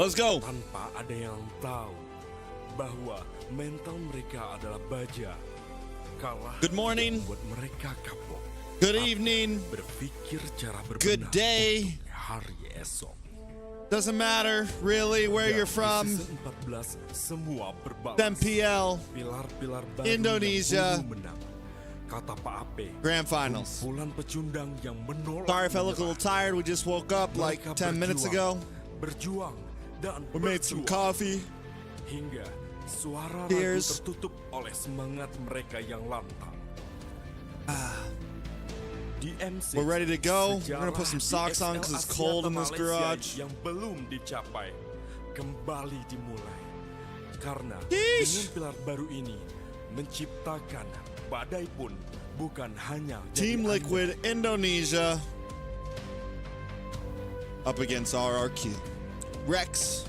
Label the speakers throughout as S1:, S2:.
S1: Let's go.
S2: Tanpa ada yang tahu bahwa mental mereka adalah baja. Kalah
S1: Good morning.
S2: buat mereka kapok.
S1: Good evening.
S2: Berpikir cara berbenah
S1: Good day.
S2: untuk hari esok.
S1: Doesn't matter really where you're from.
S2: Season 14 semua berbalas.
S1: MPL.
S2: Pilar-pilar baru
S1: Indonesia.
S2: yang menang. Kata Pak Ape.
S1: Grandfinals.
S2: Kumpulan pecundang yang menolak.
S1: Sorry if I look a little
S2: menyerah.
S1: tired. We just woke up like
S2: Mereka
S1: 10 minutes ago.
S2: Berjuang dan
S1: We made some
S2: berjuang.
S1: coffee.
S2: Hingga suara
S1: Cheers.
S2: ragu tertutup oleh semangat mereka yang lantang. Di M6,
S1: We're ready to go. We're gonna
S2: sejarah
S1: put some
S2: di
S1: socks on
S2: XL
S1: 'cause it's
S2: Asia
S1: cold in this
S2: Malaysia
S1: garage.
S2: Yang belum dicapai kembali dimulai. Karena
S1: Yeesh.
S2: dengan pilar baru ini menciptakan badai pun bukan hanya
S1: Team
S2: jadi
S1: Liquid Indonesia up against RRQ. Rex.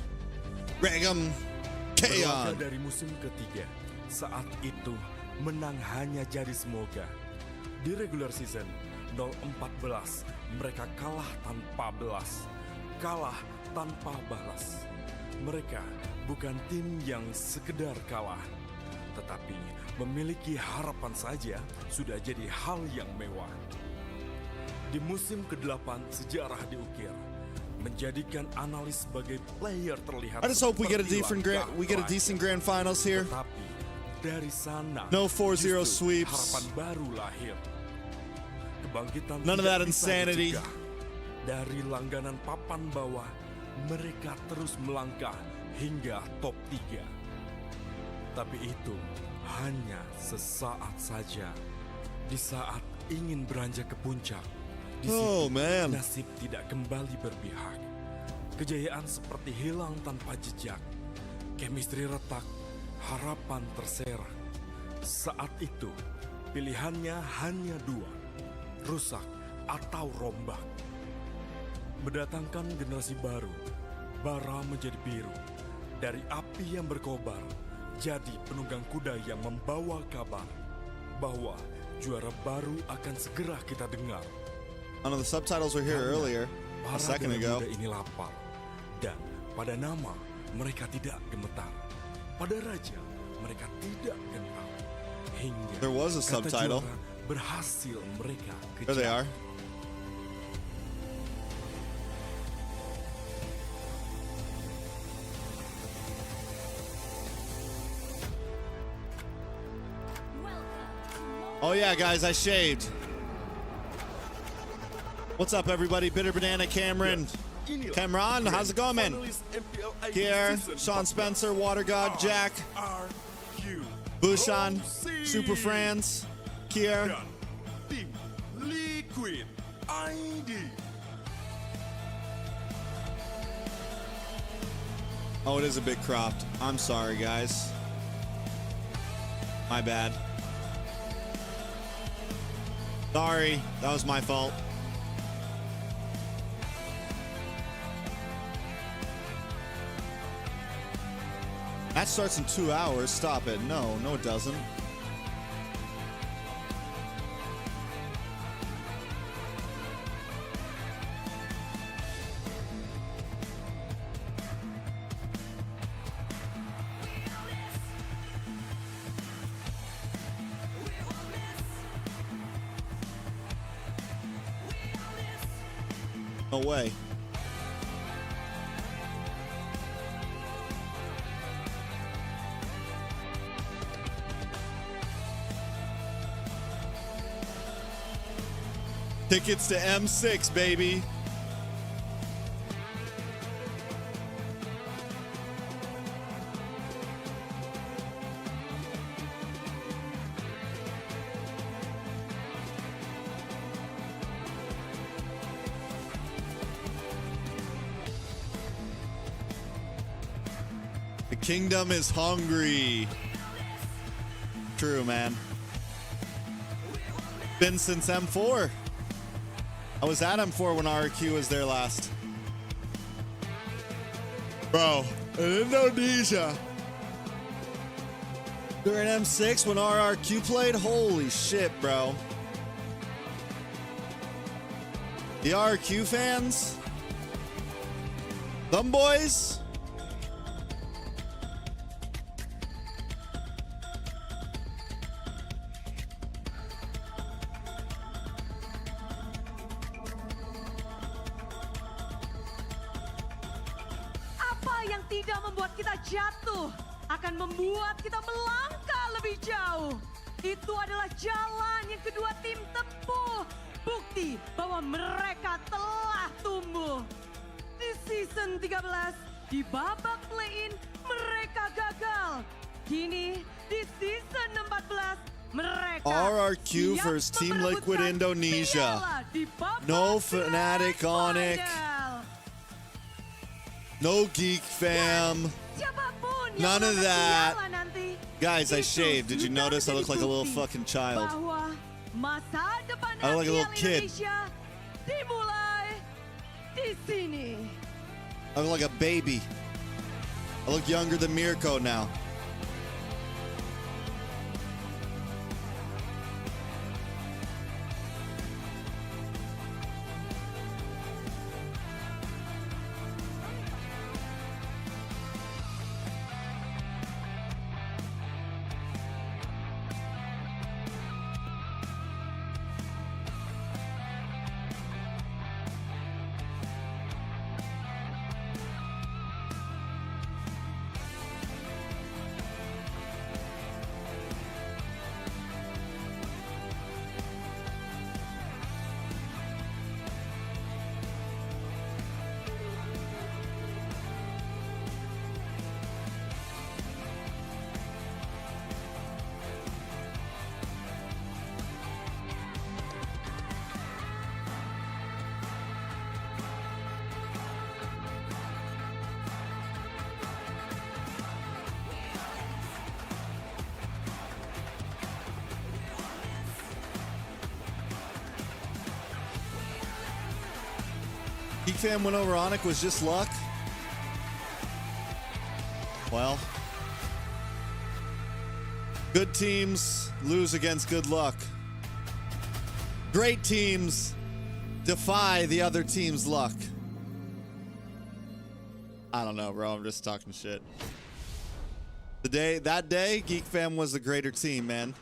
S1: Regum.
S2: Berlaga
S1: Kaon.
S2: dari musim ketiga, saat itu menang hanya jadi semoga. Di regular season 0-14, mereka kalah tanpa belas, kalah tanpa balas. Mereka bukan tim yang sekedar kalah, tetapi memiliki harapan saja sudah jadi hal yang mewah. Di musim ke-8 sejarah diukir, menjadikan analis sebagai player terlihat.
S1: I just hope we get a
S2: seperti langkah
S1: decent grand finals here.
S2: Tetapi dari sana
S1: No 4-0
S2: justru
S1: sweeps.
S2: harapan baru lahir. Kebangkitan
S1: None of
S2: tidak
S1: that
S2: bisa
S1: insanity.
S2: dicegah. Dari langganan papan bawah, mereka terus melangkah hingga top 3. Tapi itu hanya sesaat saja. Di saat ingin beranjak ke puncak, di
S1: Oh,
S2: situ
S1: man.
S2: nasib tidak kembali berpihak. Kejayaan seperti hilang tanpa jejak. Chemistry retak, harapan terserak. Saat itu, pilihannya hanya dua, rusak atau rombak. Mendatangkan generasi baru, bara menjadi biru. Dari api yang berkobar, jadi penunggang kuda yang membawa kabar bahwa juara baru akan segera kita dengar.
S1: I know the subtitles were here earlier, a
S2: Para
S1: second
S2: dewa
S1: ago.
S2: muda ini lapar, dan pada nama mereka tidak gemetar. Pada raja mereka tidak gentar. Hingga
S1: There was a
S2: kata
S1: subtitle.
S2: juara berhasil mereka
S1: There they
S2: kejar.
S1: are. Oh yeah, guys, I shaved. What's up, everybody? Bitter Banana Cameron.
S2: Inilah
S1: Cameron, how's it going, man?
S2: finalis MPL ID
S1: Here,
S2: Season
S1: Sean
S2: 14.
S1: Spencer, Water God, Jack,
S2: RRQ,
S1: Bushan,
S2: OC,
S1: Super Franz, Kier.
S2: dan tim Liquid ID.
S1: Oh, it is a bit cropped. I'm sorry, guys. My bad. Sorry, that was my fault. That starts in 2 hours. Stop it. No, no, it doesn't. No way. Tickets to M6, baby. The kingdom is hungry. True, man. Been since M4. I was at M4 when RQ was there last. Bro, in Indonesia. During M6 when RRQ played? Holy shit, bro. The RQ fans? Them boys?
S3: tidak membuat kita jatuh, akan membuat kita melangkah lebih jauh. Itu adalah jalan yang kedua tim tempuh. Bukti bahwa mereka telah tumbuh. Di season 13, di babak play-in, mereka gagal. Kini di season 14, mereka
S1: RRQ
S3: siap
S1: versus Team Liquid
S3: memperebutkan
S1: Indonesia.
S3: piala di babak
S1: No
S3: grand
S1: Fnatic on it.
S3: final.
S1: No Geek fam.
S3: Siapapun yang
S1: None of
S3: mengangkat
S1: that.
S3: piala nanti,
S1: Guys, I
S3: itu
S1: shaved. Did you
S3: sudah
S1: notice I look like a little
S3: menjadi
S1: fucking child?
S3: bahwa masa depan
S1: I look like a little
S3: RTL
S1: kid.
S3: Indonesia dimulai di sini.
S1: I look like a baby. I look younger than Mirko now. Geek fam win over Onic was just luck. Well, good teams lose against good luck. Great teams defy the other team's luck. I don't know, bro. I'm just talking shit. That day, Geek fam was the greater team, man.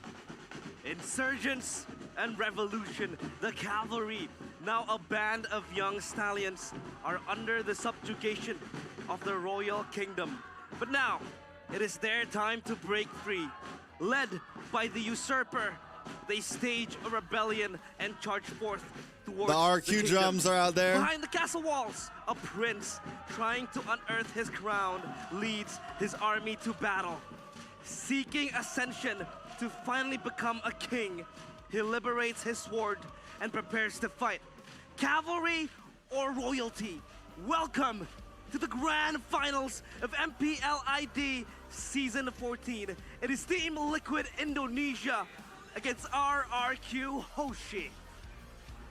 S4: Insurgents and revolution, the cavalry, now a band of young stallions, are under the subjugation of the royal kingdom. But now, it is their time to break free. Led by the usurper, they stage a rebellion and charge forth towards
S1: The RQ
S4: kingdom.
S1: drums are out there.
S4: Behind the castle walls, a prince trying to unearth his crown leads his army to battle. Seeking ascension to finally become a king, he liberates his sword and prepares to fight. Cavalry or royalty? Welcome to the grand finals of MPLID Season 14. It is Team Liquid Indonesia against RRQ Hoshi.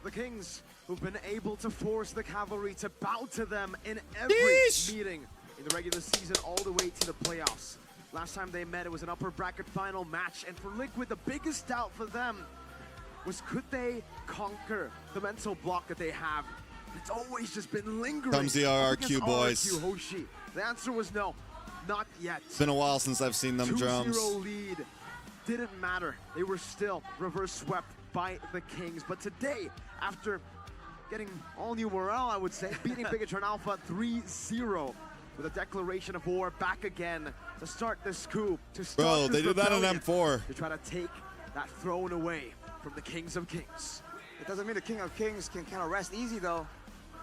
S5: The Kings, who've been able to force the cavalry to bow to them in every
S1: Yeesh.
S5: meeting in the regular season all the way to the playoffs. Last time they met, it was an upper bracket final match, and for Liquid, the biggest doubt for them was, could they conquer the mental block that they have? It's always just been lingering.
S1: Comes the
S5: up
S1: RRQ
S5: against
S1: boys.
S5: RRQ Hoshi. The answer was no, not yet.
S1: It's been a while since I've seen them
S5: 2-0
S1: drums.
S5: lead. Didn't matter. They were still reverse swept by the Kings. But today, after getting all new morale, I would say, beating BIGETRON Alpha 3-0 with a declaration of war back again to start this coup, to start
S1: Bro,
S5: this
S1: they did that in
S5: rebellion,
S1: M4.
S5: to try to take that throne away from the Kings of Kings.
S6: It doesn't mean the King of Kings can kind of rest easy though.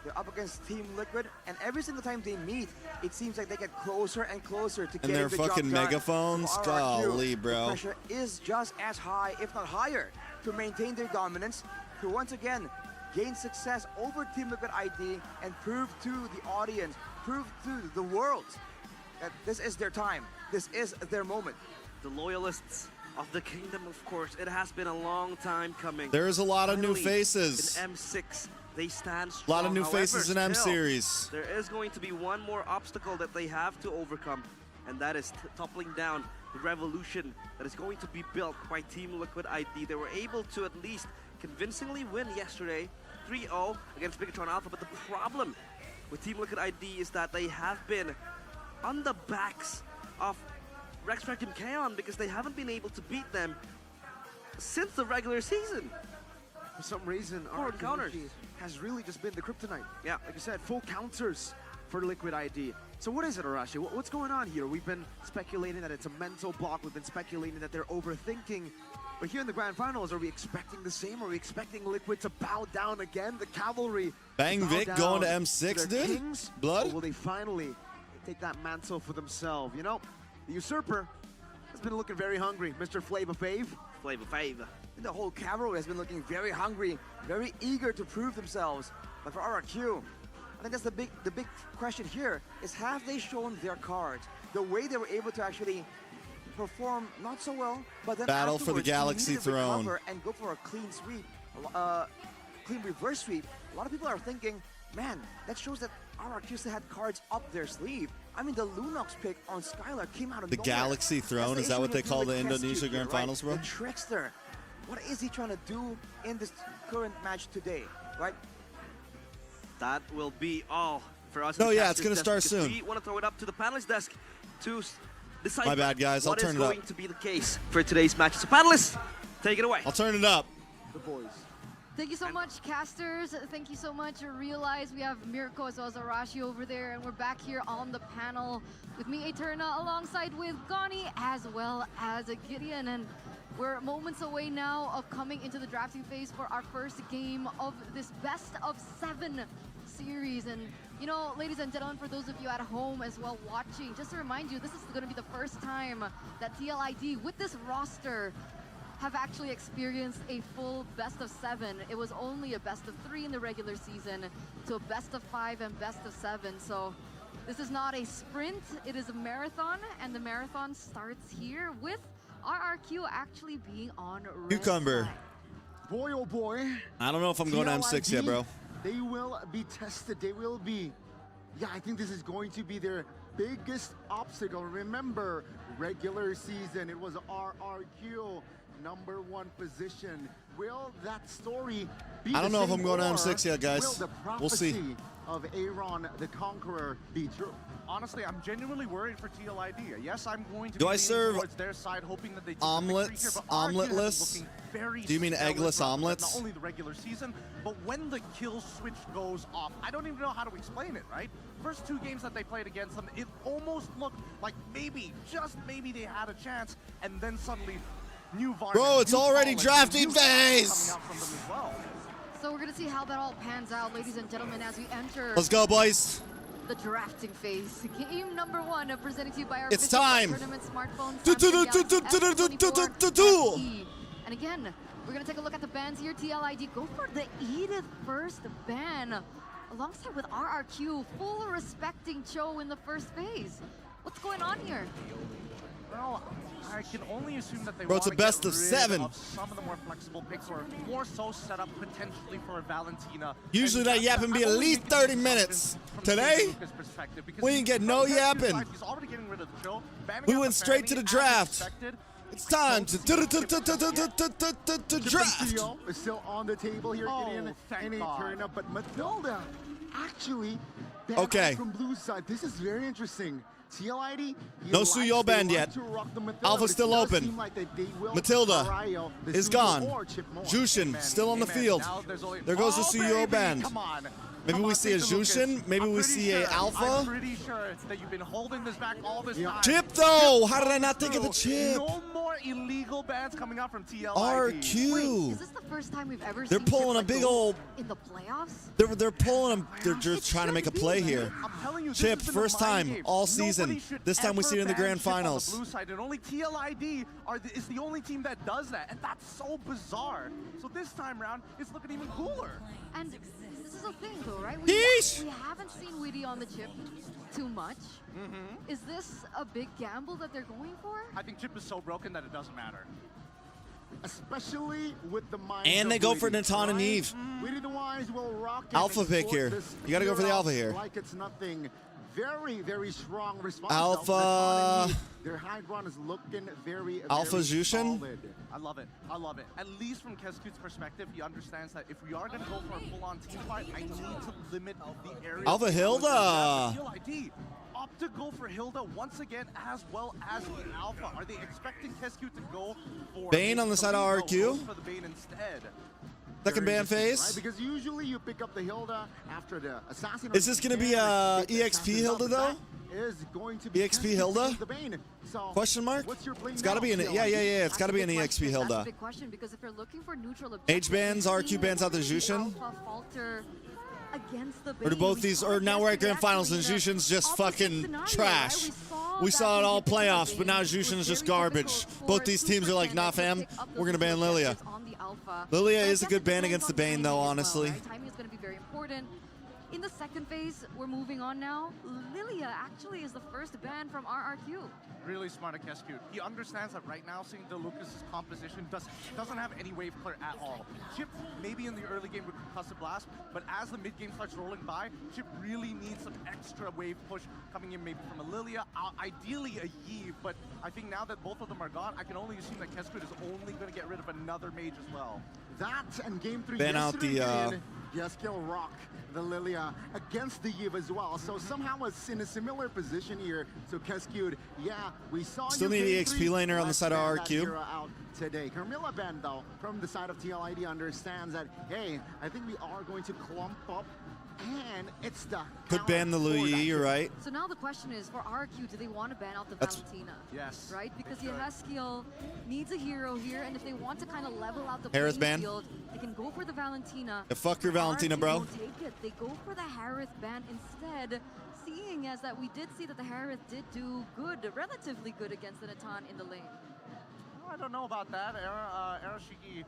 S6: They're up against Team Liquid, and every single time they meet, it seems like they get closer and closer to getting
S1: their
S6: the job
S1: fucking
S6: done.
S1: megaphones?
S6: For RRQ,
S1: Golly, bro.
S6: The pressure is just as high, if not higher, to maintain their dominance, to once again gain success over Team Liquid ID and prove to the audience, prove to the world that this is their time, this is their moment.
S4: The loyalists of the kingdom, of course, it has been a long time coming.
S1: There's a lot of new
S4: Finally,
S1: faces.
S4: In M6, they stand
S1: A
S4: strong.
S1: lot of new
S4: However,
S1: faces in M
S4: still,
S1: series.
S4: There is going to be one more obstacle that they have to overcome, and that is toppling down the revolution that is going to be built by Team Liquid ID. They were able to at least convincingly win yesterday, 3-0 against BIGETRON Alpha, but the problem with Team Liquid ID is that they have been on the backs of REXFRAG and Kaon because they haven't been able to beat them since the regular season.
S5: For some reason,
S4: Forward
S5: RRQ
S4: counters.
S5: has really just been the kryptonite.
S4: Yeah.
S5: Like I said, full counters. for Liquid ID. So what is it, Arashi? What's going on here? We've been speculating that it's a mental block. We've been speculating that they're overthinking. But here in the Grand Finals, are we expecting the same? Are we expecting Liquid to bow down again? The Cavalry.
S1: Bang Vic going to M6,
S5: to their
S1: dude?
S5: kings?
S1: Blood?
S5: Or will they finally take that mantle for themselves? You know, the Usurper has been looking very hungry. Mr. Flavor Fave.
S4: Flavor Fave.
S6: The whole cavalry has been looking very hungry, very eager to prove themselves. But for RRQ, I think that's the big question here is, have they shown their cards? The way they were able to actually perform not so well, but then
S1: Battle for the
S6: afterwards, they
S1: Galaxy
S6: needed to
S1: Throne.
S6: recover and go for a clean sweep, clean reverse sweep. A lot of people are thinking, man, that shows that RRQ still had cards up their sleeve. I mean, the Lunox pick on Skylar came out of
S1: The
S6: nowhere.
S1: Galaxy Throne,
S6: That's
S1: is that what they
S6: issue
S1: call
S6: with
S1: the
S6: TREXCASTS
S1: Indonesia
S6: here,
S1: Grand
S6: right?
S1: Finals, bro?
S6: The Trickster. What is he trying to do in this current match today, right?
S4: That will be all for us.
S1: No,
S4: at the
S1: yeah, it's
S4: Casters
S1: gonna
S4: desk,
S1: start
S4: because
S1: soon.
S4: We want to throw it up to the panelists desk to decide
S1: My bad, guys. I'll
S4: what
S1: turn
S4: is
S1: it up.
S4: going to be the case for today's match. So panelists, take it away.
S1: I'll turn it up.
S5: The boys.
S7: Thank you so much, casters. Thank you so much. Realize we have Mirko as well as Arashi over there, and we're back here on the panel with me, Eterna, alongside with Gani as well as Gideon. And we're moments away now of coming into the drafting phase for our first game of this best of 7 series. And you know, ladies and gentlemen, for those of you at home as well watching, just to remind you, this is going to be the first time that TLID with this roster have actually experienced a full best of 7. It was only a best of 3 in the regular season to a best of 5 and best of 7. So this is not a sprint, it is a marathon, and the marathon starts here with RRQ actually being on red
S1: Cucumber.
S7: flag.
S8: Boy, oh boy.
S1: I don't know if I'm going to M6 yet, bro.
S8: They will be tested. They will be, yeah, I think this is going to be their biggest obstacle. Remember, regular season, it was RRQ, #1 position. Will that story be
S1: I don't know if I'm going to
S8: or
S1: M6 yet, guys.
S8: Will the
S1: We'll see.
S8: prophecy of Aaron the Conqueror be true?
S9: Honestly, I'm genuinely worried for TLID. Yes, I'm going to
S1: Do
S9: be
S1: I
S9: leaning
S1: serve
S9: towards their side, hoping that they take
S1: omelets,
S9: the victory here, but RRQ has been
S1: omeletless?
S9: looking very
S1: Do you mean
S9: stellar
S1: eggless
S9: throughout
S1: omelets?
S9: Not only the regular season, but when the kill switch goes off, I don't even know how to explain it, right? First 2 games that they played against them, it almost looked like maybe, just maybe they had a chance, and then suddenly new Varnish,
S1: Bro, it's
S9: new
S1: already
S9: Fallen,
S1: drafting
S9: new stuff
S1: phase!
S9: coming out from them as well.
S7: So we're gonna see how that all pans out, ladies and gentlemen, as we enter
S1: Let's go, boys.
S7: the drafting phase. Game number 1 presented to you by our
S1: It's
S7: official
S1: time.
S7: tournament smartphone.
S1: Do.
S7: And again, we're gonna take a look at the bans here. TLID go for the Edith first ban, alongside with RRQ, full respecting Cho in the first phase. What's going on here?
S9: Well, I can only assume that they
S1: Bro, it's a
S9: want to
S1: best
S9: get
S1: of
S9: rid
S1: 7.
S9: of some of the more flexible picks, or more so set up potentially for a Valentina.
S1: Usually
S9: And
S1: that yapping be
S9: I'm
S1: at
S9: only
S1: least
S9: thinking
S1: 30
S9: from
S1: minutes.
S9: from
S1: Today,
S9: Lucas' perspective, because
S1: we ain't get no
S9: from Kestu's
S1: yapping.
S9: side, he's already getting rid of the Cho, banning
S1: We
S9: out
S1: went
S9: the
S1: straight to
S9: Fanny
S1: the
S9: as
S1: draft.
S9: expected.
S1: It's time to draft.
S8: Trio is still on the table here,
S9: Oh,
S8: Gideon
S9: thank
S8: and
S9: God.
S8: Eterna, but Matilda actually banned
S1: Okay.
S8: from blue side. This is very interesting. TLID,
S1: No Suyo banned yet. Alpha's still open. Matilda is gone. Jushin still on the
S9: Hey, man,
S1: field.
S9: now there's only-
S1: There goes the
S9: Oh,
S1: CEO
S9: baby,
S1: band.
S9: Come on.
S1: Maybe
S9: Come
S1: we
S9: on,
S1: see a
S9: take Lucas.
S1: Jushin. Maybe
S9: I'm
S1: we
S9: pretty
S1: see a
S9: sure-
S1: Alpha.
S9: I'm pretty sure that you've been holding this back all this time.
S1: Chip though. How did I not think of the chip?
S9: No more illegal bans coming out from TLID.
S1: RQ.
S7: Is this the first time we've ever
S1: They're
S7: seen
S1: pulling
S7: Chip
S1: a big
S7: go
S1: old.
S7: in the playoffs?
S1: They're pulling them. They're just trying to make a play here.
S9: I'm telling you, this
S1: Chip,
S9: has been the
S1: first
S9: mind
S1: time
S9: game.
S1: all
S9: Nobody
S1: season.
S9: should
S1: This time we see it in the
S9: ever
S1: Grand
S9: ban Chip on the
S1: Finals.
S9: blue side, and only TLID is the only team that does that, and that's so bizarre. So this time around, it's looking even cooler.
S7: And this is a thing though, right?
S1: Yeesh.
S7: We haven't seen Witty on the chip too much. Is this a big gamble that they're going for?
S9: I think Chip is so broken that it doesn't matter.
S8: Especially with the mind
S1: And
S8: of
S1: they go for
S8: Witty,
S1: Natan and
S8: right?
S1: Eve.
S8: Witty the Wise will rock and
S1: Alpha pick
S8: exploit
S1: here.
S8: this
S1: You gotta go for the
S8: hero
S1: alpha here.
S8: Like it's nothing. Very, very strong response.
S1: Alpha.
S8: Natan and Eve, their high ground is looking very,
S1: Alpha
S8: very
S1: Jushin?
S8: solid.
S9: I love it. I love it. At least from Kestu's perspective, he understands that if we are going to go for a full-on team fight, I need to limit the area.
S1: Alpha Hilda.
S9: TLID opt to go for Hilda once again, as well as the Alpha. Are they expecting Kestu to go for
S1: Bane on the side of
S9: No,
S1: RQ?
S9: goes for the Bane instead.
S1: Second ban phase.
S8: Right? Because usually you pick up the Hilda after the assassin.
S1: Is this gonna be EXP Hilda though?
S8: Is going to be
S1: EXP Hilda?
S8: the Bane. So,
S1: Question mark?
S8: what's your play
S1: It's got to
S8: now,
S1: be an
S8: TL?
S1: yeah. It's got to be an EXP
S7: That's
S1: Hilda.
S7: a big question because if you're looking for neutral
S1: H
S7: objectives,
S1: bans, RQ bans out the Jushin.
S7: Alpha falter against the
S1: Or do
S7: Bane.
S1: both
S7: We
S1: these?
S7: saw
S1: Or now we're at
S7: yesterday
S1: Grand Finals and
S7: actually the
S1: Jushin's just
S7: opposite
S1: fucking
S7: scenario,
S1: trash.
S7: right?
S1: We saw it all
S7: that
S1: playoffs,
S7: the
S1: but now
S7: Bane
S1: Jushin's
S7: was
S1: just
S7: very
S1: garbage.
S7: difficult
S1: Both
S7: for
S1: these teams are like, nah,
S7: Super
S1: fam,
S7: Cannon to pick up
S1: we're gonna
S7: those
S1: ban Lilia.
S7: objectives on the Alpha.
S1: Lilia
S7: But
S1: is a
S7: I
S1: good
S7: guess it
S1: ban
S7: depends
S1: against the
S7: on
S1: Bane, though,
S7: timing as well,
S1: honestly.
S7: right? Timing is going to be very important. In the second phase, we're moving on now. Lilia actually is the first ban from RRQ.
S9: Really smart at Kescute. He understands that right now, seeing Lucas's composition doesn't have any wave clear at all. Chip, maybe in the early game with Concussive Blast, but as the mid game starts rolling by, Chip really needs some extra wave push coming in maybe from a Lilia, ideally a Yee, but I think now that both of them are gone, I can only assume that Kescute is only going to get rid of another mage as well.
S8: That and game 3
S1: Ban out the,
S8: Yeskill rock the Lilia against the Yiv as well. So somehow it's in a similar position here. So Kescute, yeah, we saw
S1: Still
S8: you
S1: need
S8: game
S1: EXP
S8: 3.
S1: laner on the
S8: Let's
S1: side of
S8: ban that
S1: RQ.
S8: hero out today. Carmilla Ben, though, from the side of TLID understands that, hey, I think we are going to clump up, and it's the
S1: Could ban the Luyi, you're right.
S7: So now the question is, for RQ, do they want to ban out the
S1: That's-
S7: Valentina?
S9: Yes.
S7: Right? Because
S9: They should.
S7: Yehaskiel needs a hero here, and if they want to kind of level out the
S1: Harith
S7: playing
S1: ban?
S7: field, they can go for the Valentina.
S1: Yeah, fuck your Valentina,
S7: RQ
S1: bro.
S7: don't take it. They go for the Harith ban instead, seeing as that we did see that the Harith did do good, relatively good against the Natan in the lane.
S9: I don't know about that, Arashiki.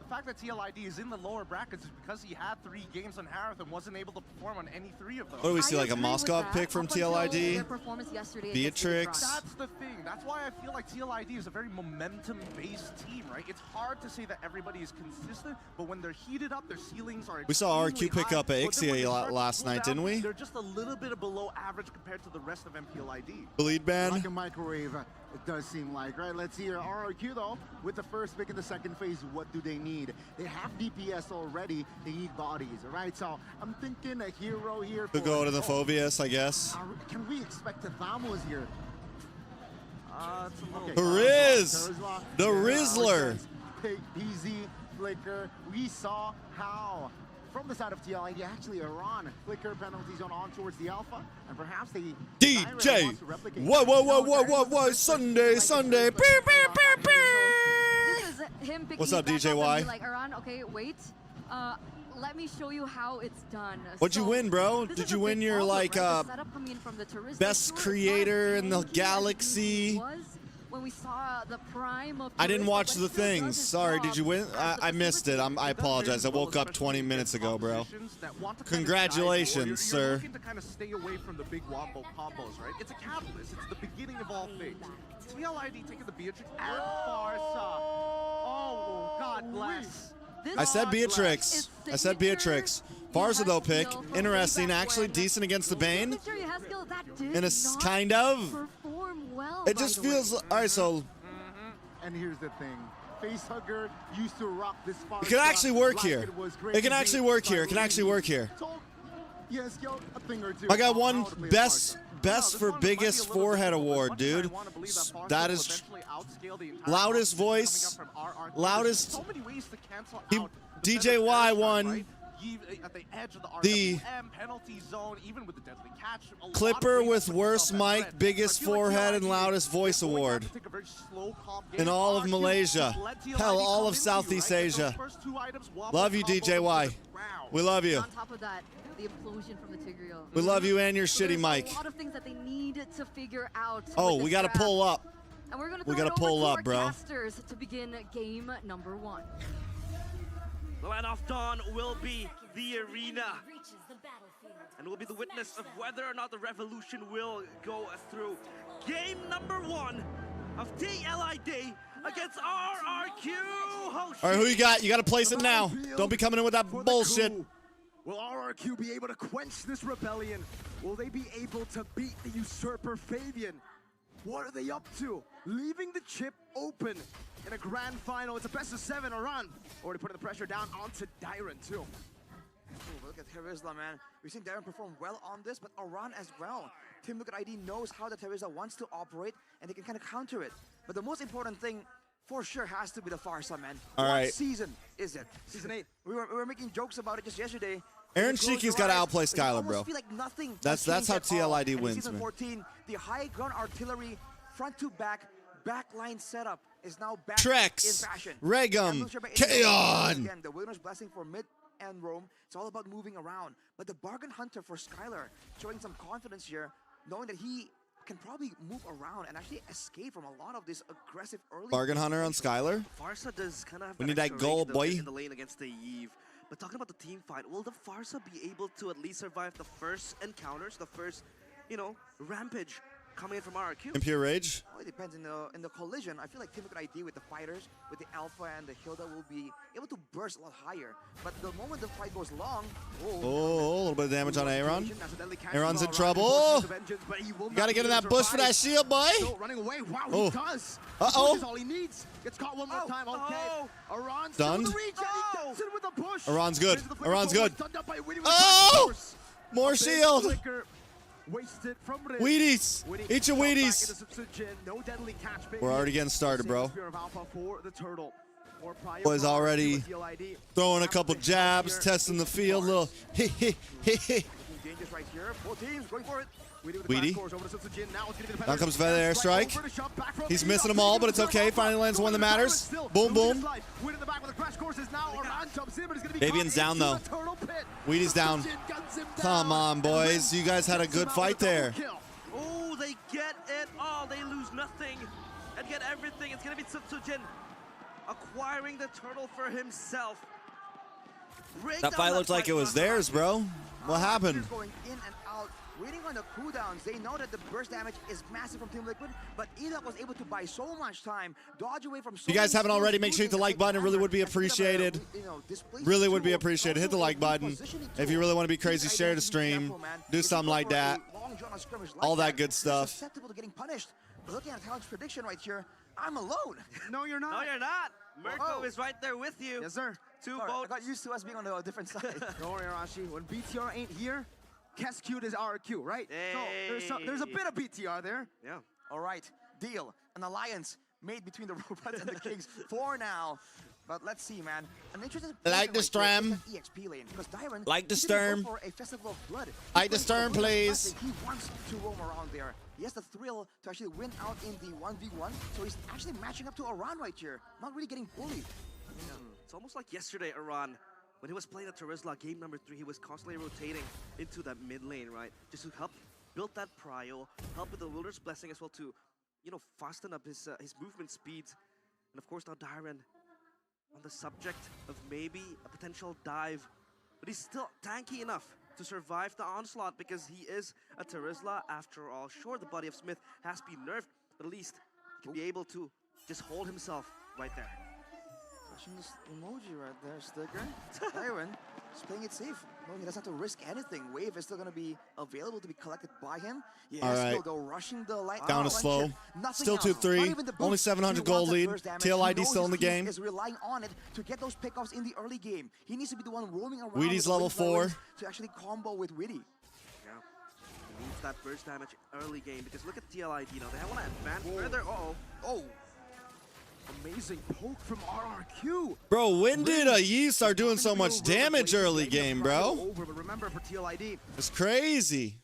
S9: The fact that TLID is in the lower brackets is because he had 3 games on Harith and wasn't able to perform on any 3 of those.
S1: What do we see,
S7: I
S1: like a
S7: agree with
S1: Moskov
S7: that,
S1: pick from
S7: up until
S1: TLID?
S7: their performance yesterday against
S1: Beatrix.
S7: BIGETRON.
S9: That's the thing. That's why I feel like TLID is a very momentum-based team, right? It's hard to say that everybody is consistent, but when they're heated up, their ceilings are
S1: We saw
S9: extremely
S1: RQ pick
S9: high.
S1: up at
S9: But then when they
S1: Ixia
S9: start to
S1: last
S9: cool
S1: night,
S9: down,
S1: didn't we?
S9: They're just a little bit below average compared to the rest of MPLID.
S1: Bleed ban.
S8: Like a microwave, it does seem like, right? Let's see here, RRQ though, with the first pick in the second phase, what do they need? They have DPS already, they need bodies, right? So I'm thinking a hero here.
S1: Could go to the Phobius, I guess.
S8: Can we expect a Thamos here?
S9: It's a little...
S8: Okay.
S1: Riz!
S8: Charisma,
S1: The
S8: yeah,
S1: Rizzler!
S8: Take PZ, Flicker. We saw how, from the side of TLID, actually Iran, Flicker penalty zone on towards the Alpha, and perhaps they...
S1: DJ! Whoa, Sunday!
S7: This is him picking
S1: What's up,
S7: back
S1: DJ
S7: and
S1: Y?
S7: be like, Aran, okay, wait. Let me show you how it's done.
S1: What'd you
S7: So,
S1: win, bro?
S7: this
S1: Did
S7: is
S1: you
S7: a
S1: win
S7: big
S1: your,
S7: problem,
S1: like,
S7: right? The setup coming in from the Tourism
S1: best
S7: Tour, it's
S1: creator
S7: not
S1: in the
S7: as
S1: galaxy?
S7: was when we saw the prime of
S1: I didn't
S7: Tourism,
S1: watch
S7: but
S1: the
S7: it still does
S1: things.
S7: its
S1: Sorry,
S7: job
S1: did you win?
S7: as
S1: I
S7: the
S1: missed it. I apologize. I woke up 20 minutes ago, bro. Congratulations, sir.
S9: You're looking to kind of stay away from the big wombo combos, right? It's a catalyst. It's the beginning of all things. TLID taking the Beatrix and Farsa. Oh, God bless.
S7: This
S1: I said
S7: is
S1: Beatrix. I said Beatrix. Farsa though pick.
S7: Yehaskiel from
S1: Interesting.
S7: way back
S1: Actually
S7: when.
S1: decent against the Bane.
S7: Victor Yehaskiel, that did
S1: In a
S7: not
S1: kind of.
S7: perform well,
S1: It
S7: by
S1: just
S7: the way.
S1: feels. Alright, so
S8: And here's the thing. Facehugger used to rock this far.
S1: it can actually work
S8: like
S1: here.
S8: It was great
S1: It can
S8: to
S1: actually
S8: see,
S1: work
S8: but
S1: here. It can actually work here.
S8: told Yeskill a thing or two.
S1: I got
S8: on
S1: one
S8: how to play
S1: best
S8: the
S1: for biggest forehead award, dude. That is loudest voice, loudest.
S9: So many ways to cancel
S1: He-
S9: out
S1: DJY won
S9: at the edge of
S1: the
S9: RWM penalty zone, even with the deadly catch. A lot of
S1: Clipper
S9: ways
S1: with
S9: to put
S1: worst
S9: yourself at
S1: mic,
S9: threat.
S1: biggest
S9: I feel like
S1: forehead, and
S9: TLID
S1: loudest voice
S9: is going to have
S1: award
S9: to take a very slow, calm game.
S1: in all of
S9: RQ,
S1: Malaysia.
S9: let TLID
S1: Hell, all
S9: come
S1: of
S9: into
S1: Southeast
S9: you, right? Get those
S1: Asia.
S9: first 2 items, wobble,
S1: Love you,
S9: combo
S1: DJY.
S9: to the ground.
S1: We love you.
S7: On top of that, the implosion from the Tigreal.
S1: We love you and your
S7: So
S1: shitty
S7: there's
S1: mic.
S7: a lot of things that they need to figure out.
S1: Oh,
S7: with
S1: we
S7: this
S1: gotta
S7: draft.
S1: pull up.
S7: And we're gonna
S1: We
S7: throw
S1: gotta
S7: it over
S1: pull
S7: to
S1: up,
S7: our
S1: bro.
S7: casters to begin game number 1.
S4: The Land of Dawn will be the arena and will be the witness of whether or not the revolution will go through. Game number 1 of TLID against RRQ.
S1: All right, who you got? You got to place it now. Don't be coming in with that
S5: For the
S1: bullshit.
S5: GOOO. Will RRQ be able to quench this rebellion? Will they be able to beat the usurper Fabian? What are they up to? Leaving the chip open in a grand final. It's a best of 7 Aran. Already putting the pressure down onto Dyron too.
S6: Ooh, look at Terizla, man. We've seen Darren perform well on this, but Aran as well. Team Look at ID knows how the Terizla wants to operate, and they can kind of counter it. But the most important thing for sure has to be the Farsa, man.
S1: All
S6: What
S1: right.
S6: season is it?
S5: Season 8.
S6: We were making jokes about it just yesterday.
S1: Aaron
S6: When you close
S1: Sheeky's
S6: your
S1: gotta
S6: eyes,
S1: outplay
S6: you
S1: Skylar,
S6: almost
S1: bro.
S6: feel like nothing
S1: That's
S6: has
S1: how
S6: changed at all.
S1: TLID
S6: And in
S1: wins,
S6: season
S1: man.
S6: 14, the high ground artillery, front to backline setup is now back
S1: Trex,
S6: in fashion.
S1: Regum,
S6: I'm not sure about
S1: Kaon.
S6: Again, the Wilderness Blessing for mid and roam. It's all about moving around. But the Bargain Hunter for Skylar showing some confidence here, knowing that he can probably move around and actually escape from a lot of this aggressive early.
S1: Bargain Hunter on Skylar.
S4: Farsa does kind of have
S1: We need that
S4: extra
S1: goal,
S4: range, though,
S1: boy.
S4: in the lane against the Eve. But talking about the team fight, will the Farsa be able to at least survive the first encounters, the first, rampage coming in from RRQ?
S1: Impure Rage.
S6: Well, it depends in the collision. I feel like Team Liquid ID with the fighters, with the Alpha and the Hilda will be able to burst a lot higher. But the moment the fight goes long,
S1: Oh, a little bit of damage on Aaron.
S5: That's a deadly catch
S1: Aaron's in
S5: from
S1: trouble.
S5: Ryan. Vengeance, but he will
S1: You
S5: not
S1: gotta
S5: be
S1: get in
S5: able
S1: that
S5: to
S1: bush for that
S5: survive.
S1: shield, boy.
S5: Still running away. Wow,
S1: Oh.
S5: he does.
S1: Uh-oh.
S5: Push is all he needs. Gets caught one more time. Okay. Aron's
S1: Stunned.
S5: still in the reach, and he gets it with a push.
S1: Aron's good.
S5: Misses the flicker
S1: Aron's
S5: forward,
S1: good.
S5: stunned up by Witty with
S1: Oh!
S5: the force.
S1: More
S5: A big
S1: shield.
S5: flicker wasted from Riz.
S1: Wheaties.
S5: Witty
S1: Eat your
S5: shot back
S1: Wheaties.
S5: into Subsujin. No deadly catch, baby.
S1: We're already getting started,
S5: Save
S1: bro.
S5: the Spear of Alpha for the turtle. More prior
S1: Boys
S5: power
S1: already
S5: to TLID.
S1: throwing a couple
S5: Absolutely
S1: jabs,
S5: here.
S1: testing the field. Little hee hee hee hee.
S6: looking dangerous right here. Both teams going for it.
S5: Wheaty with the
S1: Weedy.
S5: crash course over to Subsujin. Now it's gonna be the
S1: Down
S5: Feathers.
S1: comes Feather airstrike.
S5: Over to shove back from
S1: He's
S5: Enoch.
S1: missing them all, but it's okay. Finally lands one that matters. Boom, boom.
S5: Wheaty in the back with the crash courses now. Oran jumps in, but he's gonna be
S1: Fabian's
S5: caught
S1: down,
S5: into
S1: though.
S5: the turtle pit.
S1: Wheaty's down.
S5: Subsujin guns him
S1: Come
S5: down.
S1: on, boys. You guys had a good fight there.
S4: Oh, they get it all. They lose nothing and get everything. It's going to be Subsujin acquiring the turtle for himself. Break
S1: That
S4: down
S1: fight looked like it was theirs, bro. What happened?
S6: Going in and out, waiting on the cooldowns. They know that the burst damage is massive from Team Liquid, but Enoch was able to buy so much time, dodge away from so
S1: If you guys
S6: many
S1: haven't already,
S6: skills,
S1: make sure you hit the
S6: using
S1: like button. It really would be
S6: and
S1: appreciated.
S6: displace
S1: Really would be
S6: two.
S1: appreciated. Hit the
S6: Also,
S1: like button.
S6: positioning
S1: If
S6: two.
S1: you really want to be crazy,
S6: Team
S1: share
S6: ID
S1: the stream.
S6: careful, man.
S1: Do
S6: If you
S1: something
S6: go
S1: like
S6: for a
S1: that.
S6: long drawn out skirmish like
S1: All that
S6: that,
S1: good
S6: you're
S1: stuff.
S6: susceptible to getting punished. But looking at Talent's prediction right here, I'm alone.
S5: No, you're not.
S4: No, you're not. Mirko
S6: Oh.
S4: is right there with you.
S5: Yes, sir.
S4: Two
S6: Sorry, I
S4: votes.
S6: got used to us being on a different side.
S5: Don't worry, Arashi. When BTR ain't here, Kescute is RQ, right? So there's a
S4: Hey.
S5: bit of BTR there.
S4: Yeah.
S6: All right, deal. An alliance made between the robots and the kings for now. But let's see, man. An interesting
S1: Like the
S6: position right here
S1: Stram.
S6: is that EXP lane, because Dyron
S1: Like the
S6: he didn't
S1: Sturm.
S6: go for a festival of blood.
S1: Like the
S6: He
S1: Sturm,
S6: went for
S1: please.
S6: He wants to roam around there. He has the thrill to actually win out in the 1v1, so he's actually matching up to Aran right here, not really getting bullied.
S4: It's almost like yesterday, Iran, when he was playing at Terizla, game number 3, he was constantly rotating into that mid lane, right? Just to help build that prio, help with the Wilderness Blessing as well to, fasten up his movement speeds. And of course now Dyron on the subject of maybe a potential dive. But he's still tanky enough to survive the onslaught because he is a Terizla after all. Sure, the body of Smith has been nerfed, but at least he can be able to just hold himself right there.
S6: Flashing this emoji right there, Sticker. Dyron is playing it safe. No, he doesn't have to risk anything. Wave is still going to be available to be collected by him. Yes,
S1: All right.
S6: he'll go rushing the light.
S1: Down
S6: one
S1: to slow.
S6: chip, nothing
S1: Still
S6: else.
S1: 2-3.
S6: Not even the
S1: Only
S6: boost.
S1: 700
S6: He
S1: gold
S6: wants that
S1: lead.
S6: burst damage.
S1: TLID
S6: He knows
S1: still in
S6: his
S1: the
S6: team
S1: game.
S6: is relying on it to get those pickoffs in the early game. He needs to be the one roaming around.
S1: Wheaty's
S6: with the
S1: level
S6: wings weapons
S1: 4.
S6: to actually combo with Witty.
S4: Yeah. He needs that burst damage early game because look at TLID now. They want to advance further.
S6: Oh,
S5: Amazing poke from RRQ.
S1: Bro, when did Yi start doing so much damage early game, bro?
S5: Over, but remember for TLID,
S1: It's crazy.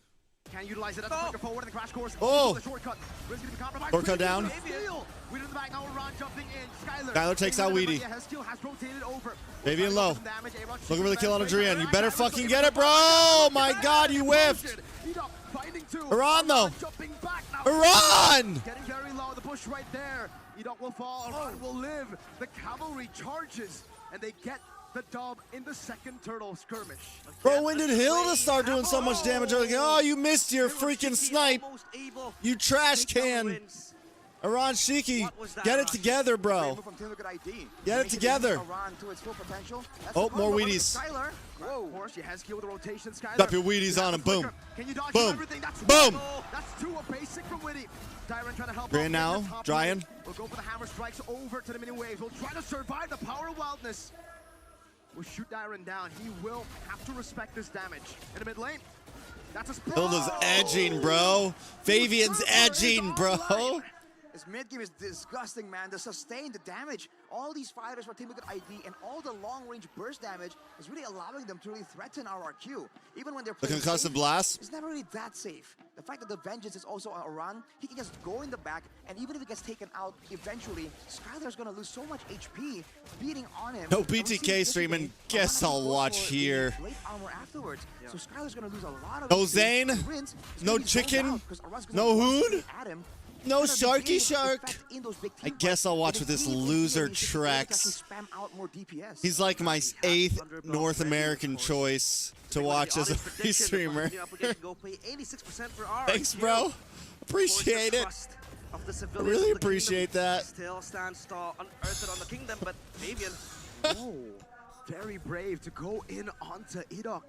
S5: can utilize it as a quicker forward in the crash course.
S1: Oh.
S5: The shortcut. Riz gonna be compromised.
S1: Shortcut down.
S5: Steal. Wheaty in the back now. Ron jumping in.
S1: Skylar takes out Weedy.
S5: Skill has rotated over.
S1: Fabian low.
S5: Damage.
S1: Looking for the kill on Adrian. You better fucking get it, bro. Oh my God, you whiffed. Iran, though. Iran!
S5: Getting very low. The push right there. Edok will fall. Iran will live. The cavalry charges, and they get the dub in the second turtle skirmish.
S1: Bro, when did Hilda start doing so much damage early game? Oh, you missed your freaking snipe. You trash can. Iran Shiki, get it together, bro. Get it together. Oh, more Wheaties.
S5: Whoa. Of course, she has skill with the rotation. Skylar.
S1: Drop your Wheaties on him. Boom.
S5: Can you dodge
S1: Boom.
S5: everything? That's
S1: Boom.
S5: That's two a basic from Witty. Dyron trying to help.
S1: Brian
S5: out
S1: now,
S5: in the top
S1: Dryan.
S5: lane. We'll go for the hammer strikes over to the mini waves. We'll try to survive the power of wildness. We'll shoot Dyron down. He will have to respect this damage. In the mid lane. That's a sprawl.
S1: Hilda's edging, bro. Fabian's edging, bro.
S6: This mid game is disgusting, man. The sustain, the damage, all these fighters for Team Liquid ID and all the long-range burst damage is really allowing them to really threaten RRQ. Even when they're
S1: The
S6: playing
S1: concussive
S6: safe,
S1: blast.
S6: it's never really that safe. The fact that the Vengeance is also on a run, he can just go in the back, and even if he gets taken out eventually, Skylar's gonna lose so much HP beating on him.
S1: No
S6: And we've seen
S1: BTK
S6: yesterday,
S1: streaming.
S6: Arana
S1: Guess
S6: can
S1: I'll
S6: go
S1: watch
S6: for the
S1: here.
S6: Blade armor afterwards. So Skylar's gonna lose a lot of
S1: No
S6: HP.
S1: Zane,
S6: Rins is
S1: no
S6: gonna be zoned
S1: chicken,
S6: out 'cause Aran's gonna
S1: no
S6: one
S1: hood,
S6: straight at him.
S1: no
S6: He's gonna be
S1: sharky
S6: able to
S1: shark.
S6: effect in those big
S1: I
S6: team
S1: guess
S6: fights,
S1: I'll watch
S6: but
S1: with
S6: it's
S1: this
S6: really
S1: loser
S6: easy to actually
S1: Trex.
S6: spam out more DPS.
S1: He's like my 8th North American choice to watch as a free streamer. Thanks, bro. Appreciate it. I really appreciate that.
S4: Still stands tall, unearthed on the kingdom, but Fabian.
S5: Oh, very brave to go in onto Edok,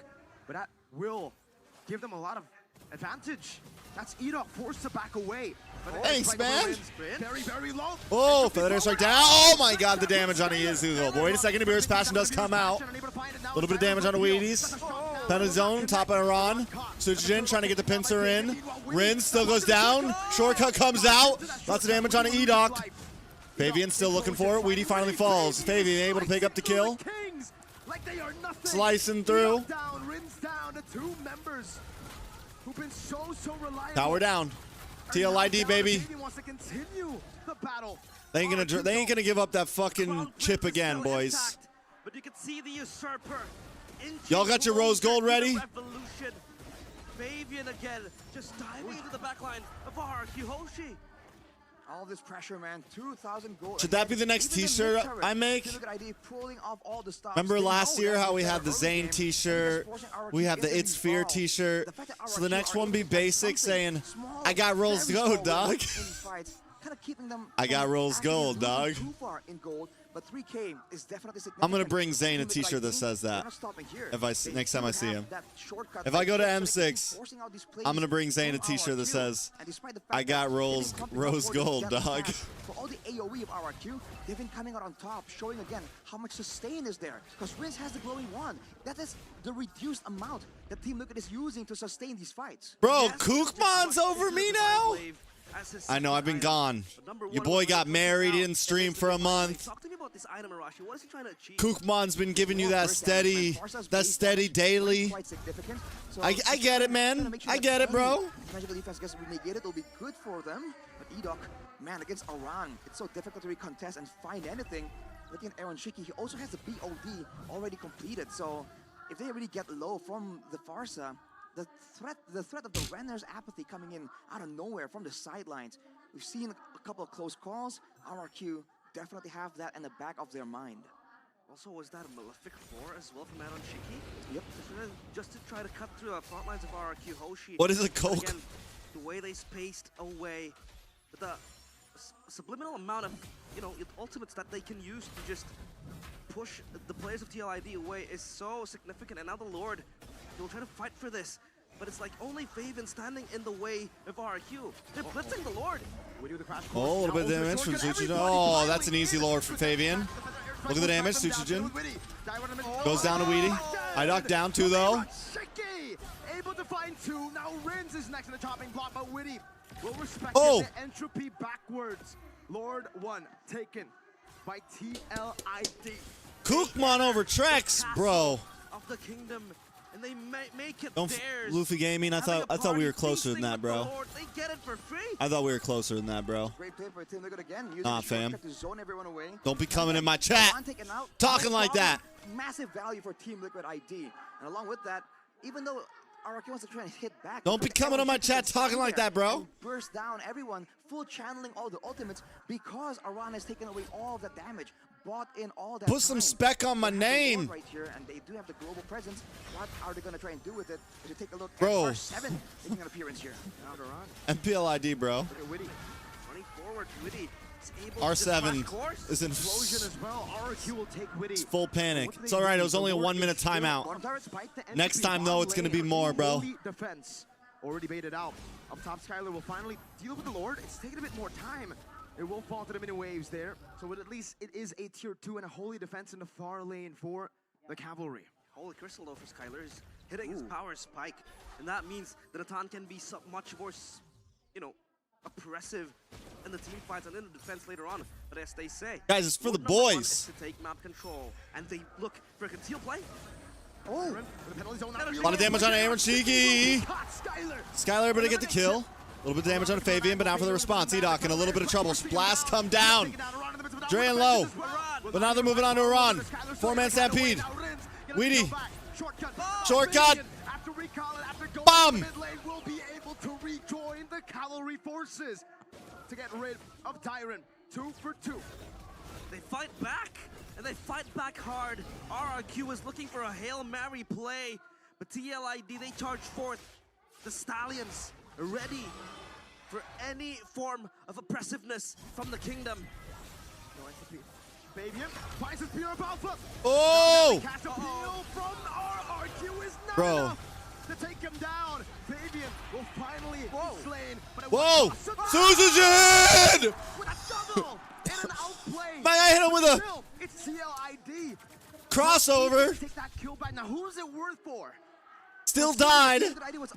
S5: but that will give them a lot of advantage. That's Edok forced to back away. But
S1: Thanks,
S5: right
S1: man.
S5: Very, very low.
S1: Oh, Feather strike down. Oh my god, the damage on Izugo. But wait a second, Ibira's passion does come out. A little bit of damage on the Wheaties. Penalty zone, top of Iran. Sujin trying to get the pincer in. Rin still goes down. Shortcut comes out. Lots of damage on Edok. Fabian still looking for it. Weedy finally falls. Fabian able to pick up the kill. Slicing through.
S5: Rin's down. The two members who've been so reliable.
S1: Tower down. TLID, baby.
S5: Wants to continue the battle.
S1: They ain't gonna give up that fucking chip again, boys.
S4: But you can see the usurper.
S1: Y'all got your rose gold ready?
S4: Revolution. Fabian again, just diving into the backline of RRQ Hoshi.
S6: All this pressure, man. 2,000 gold.
S1: Should that be the next t-shirt I make? Remember last year how we had the Zane t-shirt, we have the It's Fear t-shirt, so the next one be basic saying, I got Rolls Gold, dog. I got Rolls Gold, dog.
S6: But 3K is definitely
S1: I'm gonna bring Zane a t-shirt that says that if I next time I see him. If I go to M6, I'm gonna bring Zane a t-shirt that says, I got Rose Gold, dog.
S6: For all the AoE of RRQ, they've been coming out on top, showing again how much sustain is there. Because Riz has the glowing wand. That is the reduced amount that Team Liquid is using to sustain these fights.
S1: Bro, Kookmon's over me now? I know, I've been gone. Your boy got married, he didn't stream for a month.
S4: Talk to me about this item, Arashi. What is he trying to achieve?
S1: Kookmon's been giving you that steady daily. I get it, man. I get it, bro.
S6: Magical defense gets negated, it'll be good for them. But Edok, man, against Aran, it's so difficult to recontest and find anything. Looking at Aaron Shiki, he also has the BOD already completed. So if they really get low from the Farsa, the threat of the Renner's apathy coming in out of nowhere from the sidelines. We've seen a couple of close calls. RRQ definitely have that in the back of their mind.
S4: Also, was that a Malefic 4 as well from Aaron Shiki?
S6: Yep.
S4: Just to try to cut through the front lines of RRQ Hoshi.
S1: What is a coke?
S4: Again, the way they spaced away, the subliminal amount of, ultimates that they can use to just push the players of TLID away is so significant. And now the Lord, they'll try to fight for this. But it's like only Fabian standing in the way of RRQ. They're blitzing the Lord.
S1: Oh, a little bit of damage from Suchijin. Oh, that's an easy Lord for Fabian. Look at the damage, Suchijin. Goes down to Weedy. IDOC down 2 though.
S5: Able to find 2. Now Rins is next in the chopping block, but Witty will respect the entropy backwards. Lord 1 taken by TLID.
S1: Kookmon over Trex, bro.
S4: Of the kingdom. And they make it
S1: Don't
S4: theirs.
S1: Luffy Gaming. I thought we were closer than that, bro.
S4: They get it for free.
S1: I thought we were closer than that, bro.
S6: Great play for Team Liquid again.
S1: Nah, fam.
S6: To zone everyone away.
S1: Don't be coming in my chat talking like that.
S6: Massive value for Team Liquid ID. And along with that, even though RRQ wants to try and hit back.
S1: Don't be coming on my chat talking like that, bro.
S6: Burst down everyone, full channeling all the ultimates because Aran has taken away all the damage. Bought in all that
S1: Put some spec on my name.
S6: Right here, and they do have the global presence. What are they going to try and do with it? If you take a look
S1: bro.
S6: at R7 making an appearance here.
S1: MPLID, bro.
S4: Look at Witty. Running forward, Witty.
S1: R7 is in
S5: it's
S1: full panic. It's all right. It was only a 1 minute timeout. Next time, though, it's going to be more, bro.
S5: Defense already baited out. Up top, Skylar will finally deal with the Lord. It's taking a bit more time. It will fall to the mini waves there. So at least it is a tier 2 and a holy defense in the far lane for the cavalry.
S4: Holy Crystal, though, for Skylar is hitting his power spike. And that means that Atan can be so much more, oppressive in the team fights and in the defense later on. But as they say,
S1: Guys, it's for the
S4: road number one
S1: boys.
S4: is to take map control, and they look for a concealed play.
S5: Oh,
S1: A lot of damage on Aaron Cheeky. Skylar able to get the kill. A little bit of damage on Fabian, but now for the response. Edok in a little bit of trouble. Blast come down. Drain low. But now they're moving on to Iran. 4-man stampede. Weedy. Shortcut. Bomb.
S5: Will be able to rejoin the cavalry forces to get rid of Tyrant. 2 for 2.
S4: They fight back, and they fight back hard. RRQ is looking for a Hail Mary play, but TLID, they charge forth. The Stallions are ready for any form of oppressiveness from the kingdom.
S5: No entropy. Fabian finds his pure alpha.
S1: Oh!
S5: Cast appeal from RRQ is not
S1: Bro.
S5: enough to take him down. Fabian will finally be slain. But it
S1: Whoa!
S5: was
S1: Suzujin!
S5: with a double and an outplay.
S1: My guy hit him with a
S5: Still, it's CLID.
S1: crossover.
S5: Take that kill back. Now who's it worth for?
S1: Still died,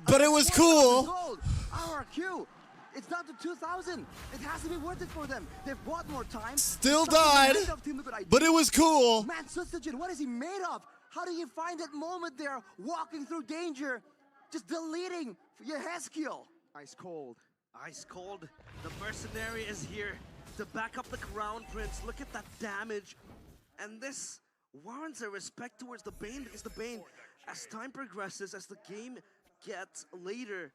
S1: but it was cool.
S6: RRQ, it's down to 2,000. It has to be worth it for them. They've bought more time.
S1: Still died, but it was cool.
S6: Man, Susujin, what is he made of? How do you find that moment there, walking through danger, just deleting your Haskill?
S5: Ice cold.
S4: Ice cold. The mercenary is here to back up the Crown Prince. Look at that damage. And this warrants a respect towards the Bane, because the Bane, as time progresses, as the game gets later,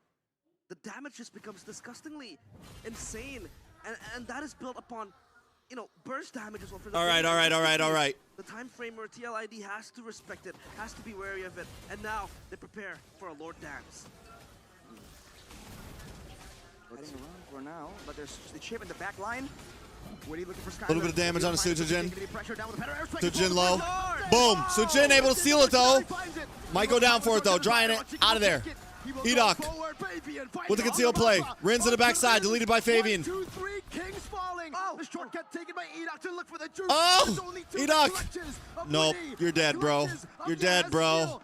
S4: the damage just becomes disgustingly insane. And that is built upon, you know, burst damage as well. For the
S1: All right,
S4: Bane.
S1: all right, all right, all right.
S4: The time frame where TLID has to respect it, has to be wary of it. And now they prepare for a Lord Dance.
S6: Heading around for now, but there's the chip in the back line.
S5: Woody looking for Skylar.
S1: A little bit of damage on Sujin.
S5: Pressure down with the better airstrike.
S1: Sujin low. Boom. Sujin able to steal it though. Might go down for it though. Drying it out of there. Edok with the concealed play. Rins in the backside, deleted by Fabian.
S5: 1, 2, 3, Kings falling. The shortcut taken by Edok to look for the juice.
S1: Oh, Edok. Nope, you're dead, bro. You're dead, bro.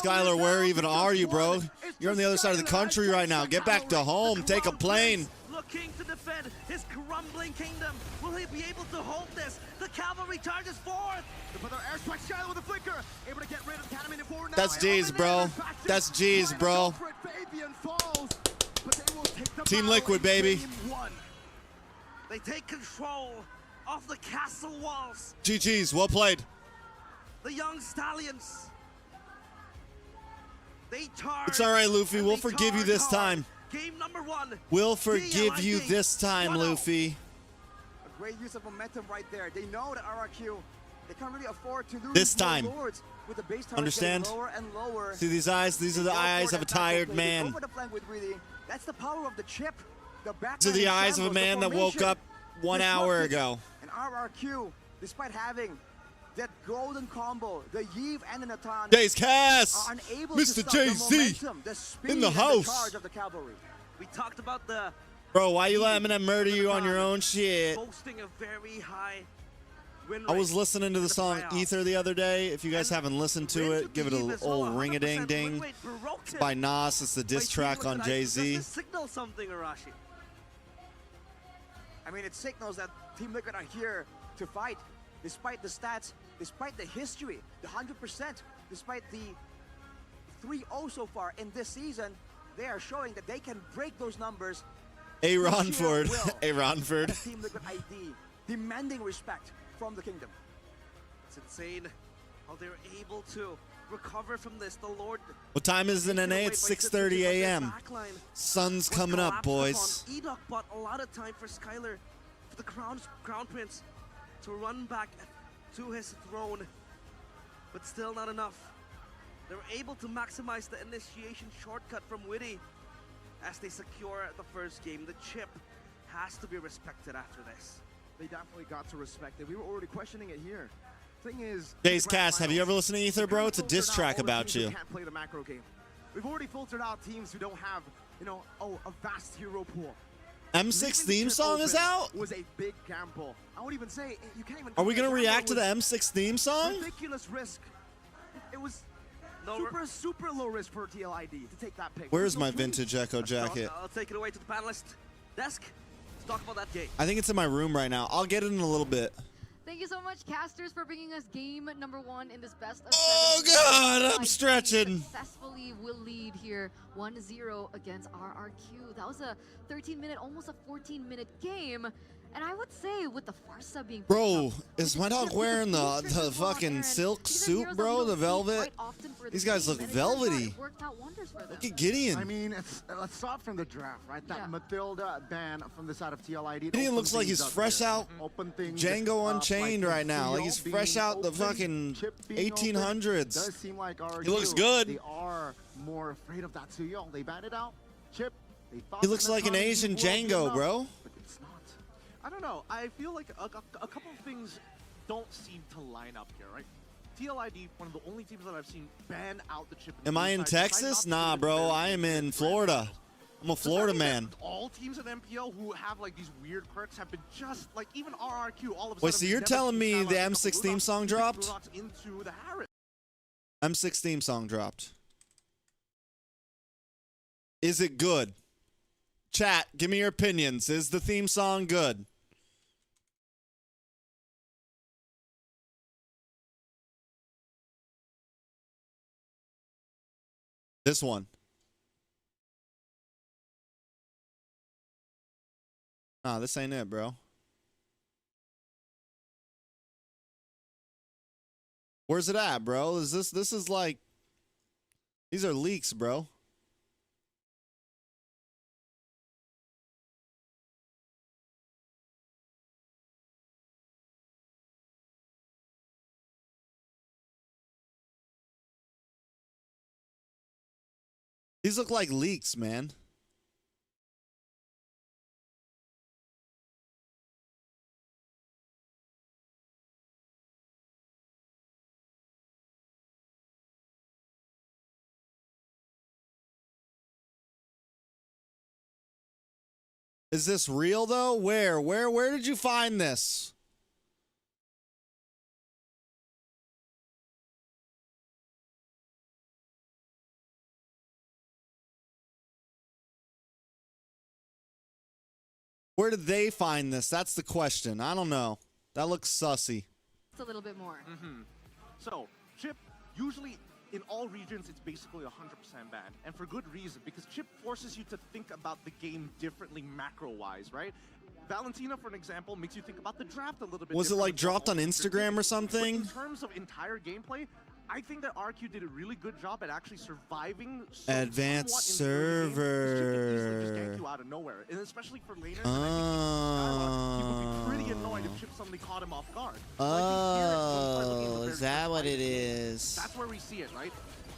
S1: Skylar, where even are you, bro? You're on the other side of the country right now. Get back to home. Take a plane.
S4: Looking to defend his crumbling kingdom. Will he be able to hold this? The cavalry charges forth.
S5: Another airstrike. Skylar with a flicker. Able to get rid of Cannon in forward now.
S1: That's G's, bro. That's G's, bro.
S5: Fabian falls, but they will take the
S1: Team
S5: battle
S1: Liquid,
S5: in
S1: baby.
S5: game 1.
S4: They take control of the castle walls.
S1: GG's, well played.
S4: The young Stallions. They charge.
S1: It's all right, Luffy.
S4: and
S1: We'll
S4: they
S1: forgive you
S4: charge
S1: this
S4: hard.
S1: time.
S4: Game number 1.
S1: We'll forgive you
S4: TLID.
S1: this time,
S4: 1-0.
S1: Luffy.
S6: A great use of momentum right there. They know that RRQ, they can't really afford to lose
S1: This
S6: more
S1: time.
S6: lords with the base turret
S1: Understand?
S6: getting lower and lower.
S1: See these eyes? These are the
S6: They go
S1: eyes
S6: for
S1: of a
S6: that back
S1: tired
S6: play. They go
S1: man.
S6: for the flank with Greedy. That's the power of the chip. The back
S1: These are
S6: line
S1: the
S6: in
S1: eyes of a
S6: shambles,
S1: man
S6: the
S1: that woke
S6: formation
S1: up 1 hour ago.
S6: And RRQ, despite having that golden combo, the Yeeve and the Natan,
S1: GEEK,
S6: are unable
S1: Mr.
S6: to stop
S1: Jay-Z,
S6: the momentum, the speed
S1: in the
S6: and
S1: house.
S6: the charge of the cavalry.
S4: We talked about the
S1: Bro, why you let Eminem murder you on your own shit?
S4: boasting a very high win
S1: I was
S4: rate
S1: listening to
S4: in
S1: the song
S4: playoffs.
S1: Ether the other day. If you guys
S4: And
S1: haven't listened to
S4: wins
S1: it,
S4: with
S1: give it
S4: Eve
S1: a
S4: as well,
S1: old
S4: 100%
S1: ring-a-ding-ding.
S4: win rate broken
S1: It's by Nas. It's the
S4: by
S1: diss track
S4: Team
S1: on
S4: Liquid. Does
S1: Jay-Z.
S4: this signal something, Arashi?
S6: I mean, it signals that Team Liquid are here to fight, despite the stats, despite the history, the 100%, despite the 3-0 so far in this season. They are showing that they can break those numbers.
S1: A.
S6: through sheer
S1: Ronford.
S6: will.
S1: A. Ronford.
S6: And Team Liquid ID demanding respect from the kingdom.
S4: It's insane how they're able to recover from this. The Lord.
S1: What time is it in NA? It's 6:30 a.m. Sun's coming up, boys.
S4: Edok bought a lot of time for Skylar, for the Crown Prince, to run back to his throne, but still not enough. They were able to maximize the initiation shortcut from Witty as they secure the first game. The chip has to be respected after this.
S5: They definitely got to respect it. We were already questioning it here. Thing is,
S1: GEEK, have you ever listened to Ether, bro? It's a diss track about you.
S5: Can't play the macro game. We've already filtered out teams who don't have, you know, a vast hero pool.
S1: M6
S5: Leaving the
S1: theme
S5: chip
S1: song is
S5: open
S1: out?
S5: Was a big gamble. I would even say you can't even.
S1: Are we gonna
S5: the
S1: react to the
S5: gamble
S1: M6 theme
S5: was
S1: song?
S5: Ridiculous risk. It was
S4: No,
S5: super low risk for TLID to take that pick.
S1: Where's
S5: There's no
S1: my
S5: choice.
S1: vintage Echo jacket?
S4: I'll take it away to the panelists. Desk, let's talk about that game.
S1: I think it's in my room right now. I'll get it in a little bit.
S7: Thank you so much, casters, for bringing us game number 1 in this best of 7.
S1: Oh, God, I'm stretching.
S7: Successfully will lead here 1-0 against RRQ. That was a 13-minute, almost a 14-minute game. And I would say with the Farsa being...
S1: Bro, is my dog wearing the fucking silk suit, bro? The velvet? These guys look velvety. Look at Gideon.
S8: I mean, let's start from the draft, right? That Matilda ban from the side of TLID.
S1: Gideon looks like he's fresh out Django Unchained right now. Like he's fresh out the fucking 1800s.
S8: Does seem like
S1: He looks good.
S8: They are more afraid of that Suyong. They banned it out. Chip.
S1: He looks like an Asian Django, bro.
S8: But it's not.
S9: I don't know. I feel like a couple of things don't seem to line up here, right? TLID, one of the only teams that I've seen ban out the chip.
S1: Am I in Texas? Nah, bro. I am in Florida. I'm a Florida man.
S9: All teams at MPL who have like these weird quirks have been just like even RRQ all of a sudden.
S1: Wait, so you're telling me the M6 theme song dropped?
S9: Into the Harris.
S1: M6 theme song dropped. Is it good? Chat, give me your opinions. Is the theme song good? This one. Nah, this ain't it, bro. Where's it at, bro? Is this is like, these are leaks, bro. These look like leaks, man. Is this real though? Where did you find this? Where did they find this? That's the question. I don't know. That looks sussy.
S7: It's a little bit more.
S9: So, Chip, usually in all regions, it's basically 100% banned. And for good reason, because Chip forces you to think about the game differently macro-wise, right? Valentina, for an example, makes you think about the draft a little bit.
S1: Was it like dropped on Instagram or something?
S9: But in terms of entire gameplay, I think that RQ did a really good job at actually surviving
S1: advanced server.
S9: Just gank you out of nowhere, and especially for laners. He would be pretty annoyed if Chip suddenly caught him off guard.
S1: Oh, is that what it is?
S9: That's where we see it, right?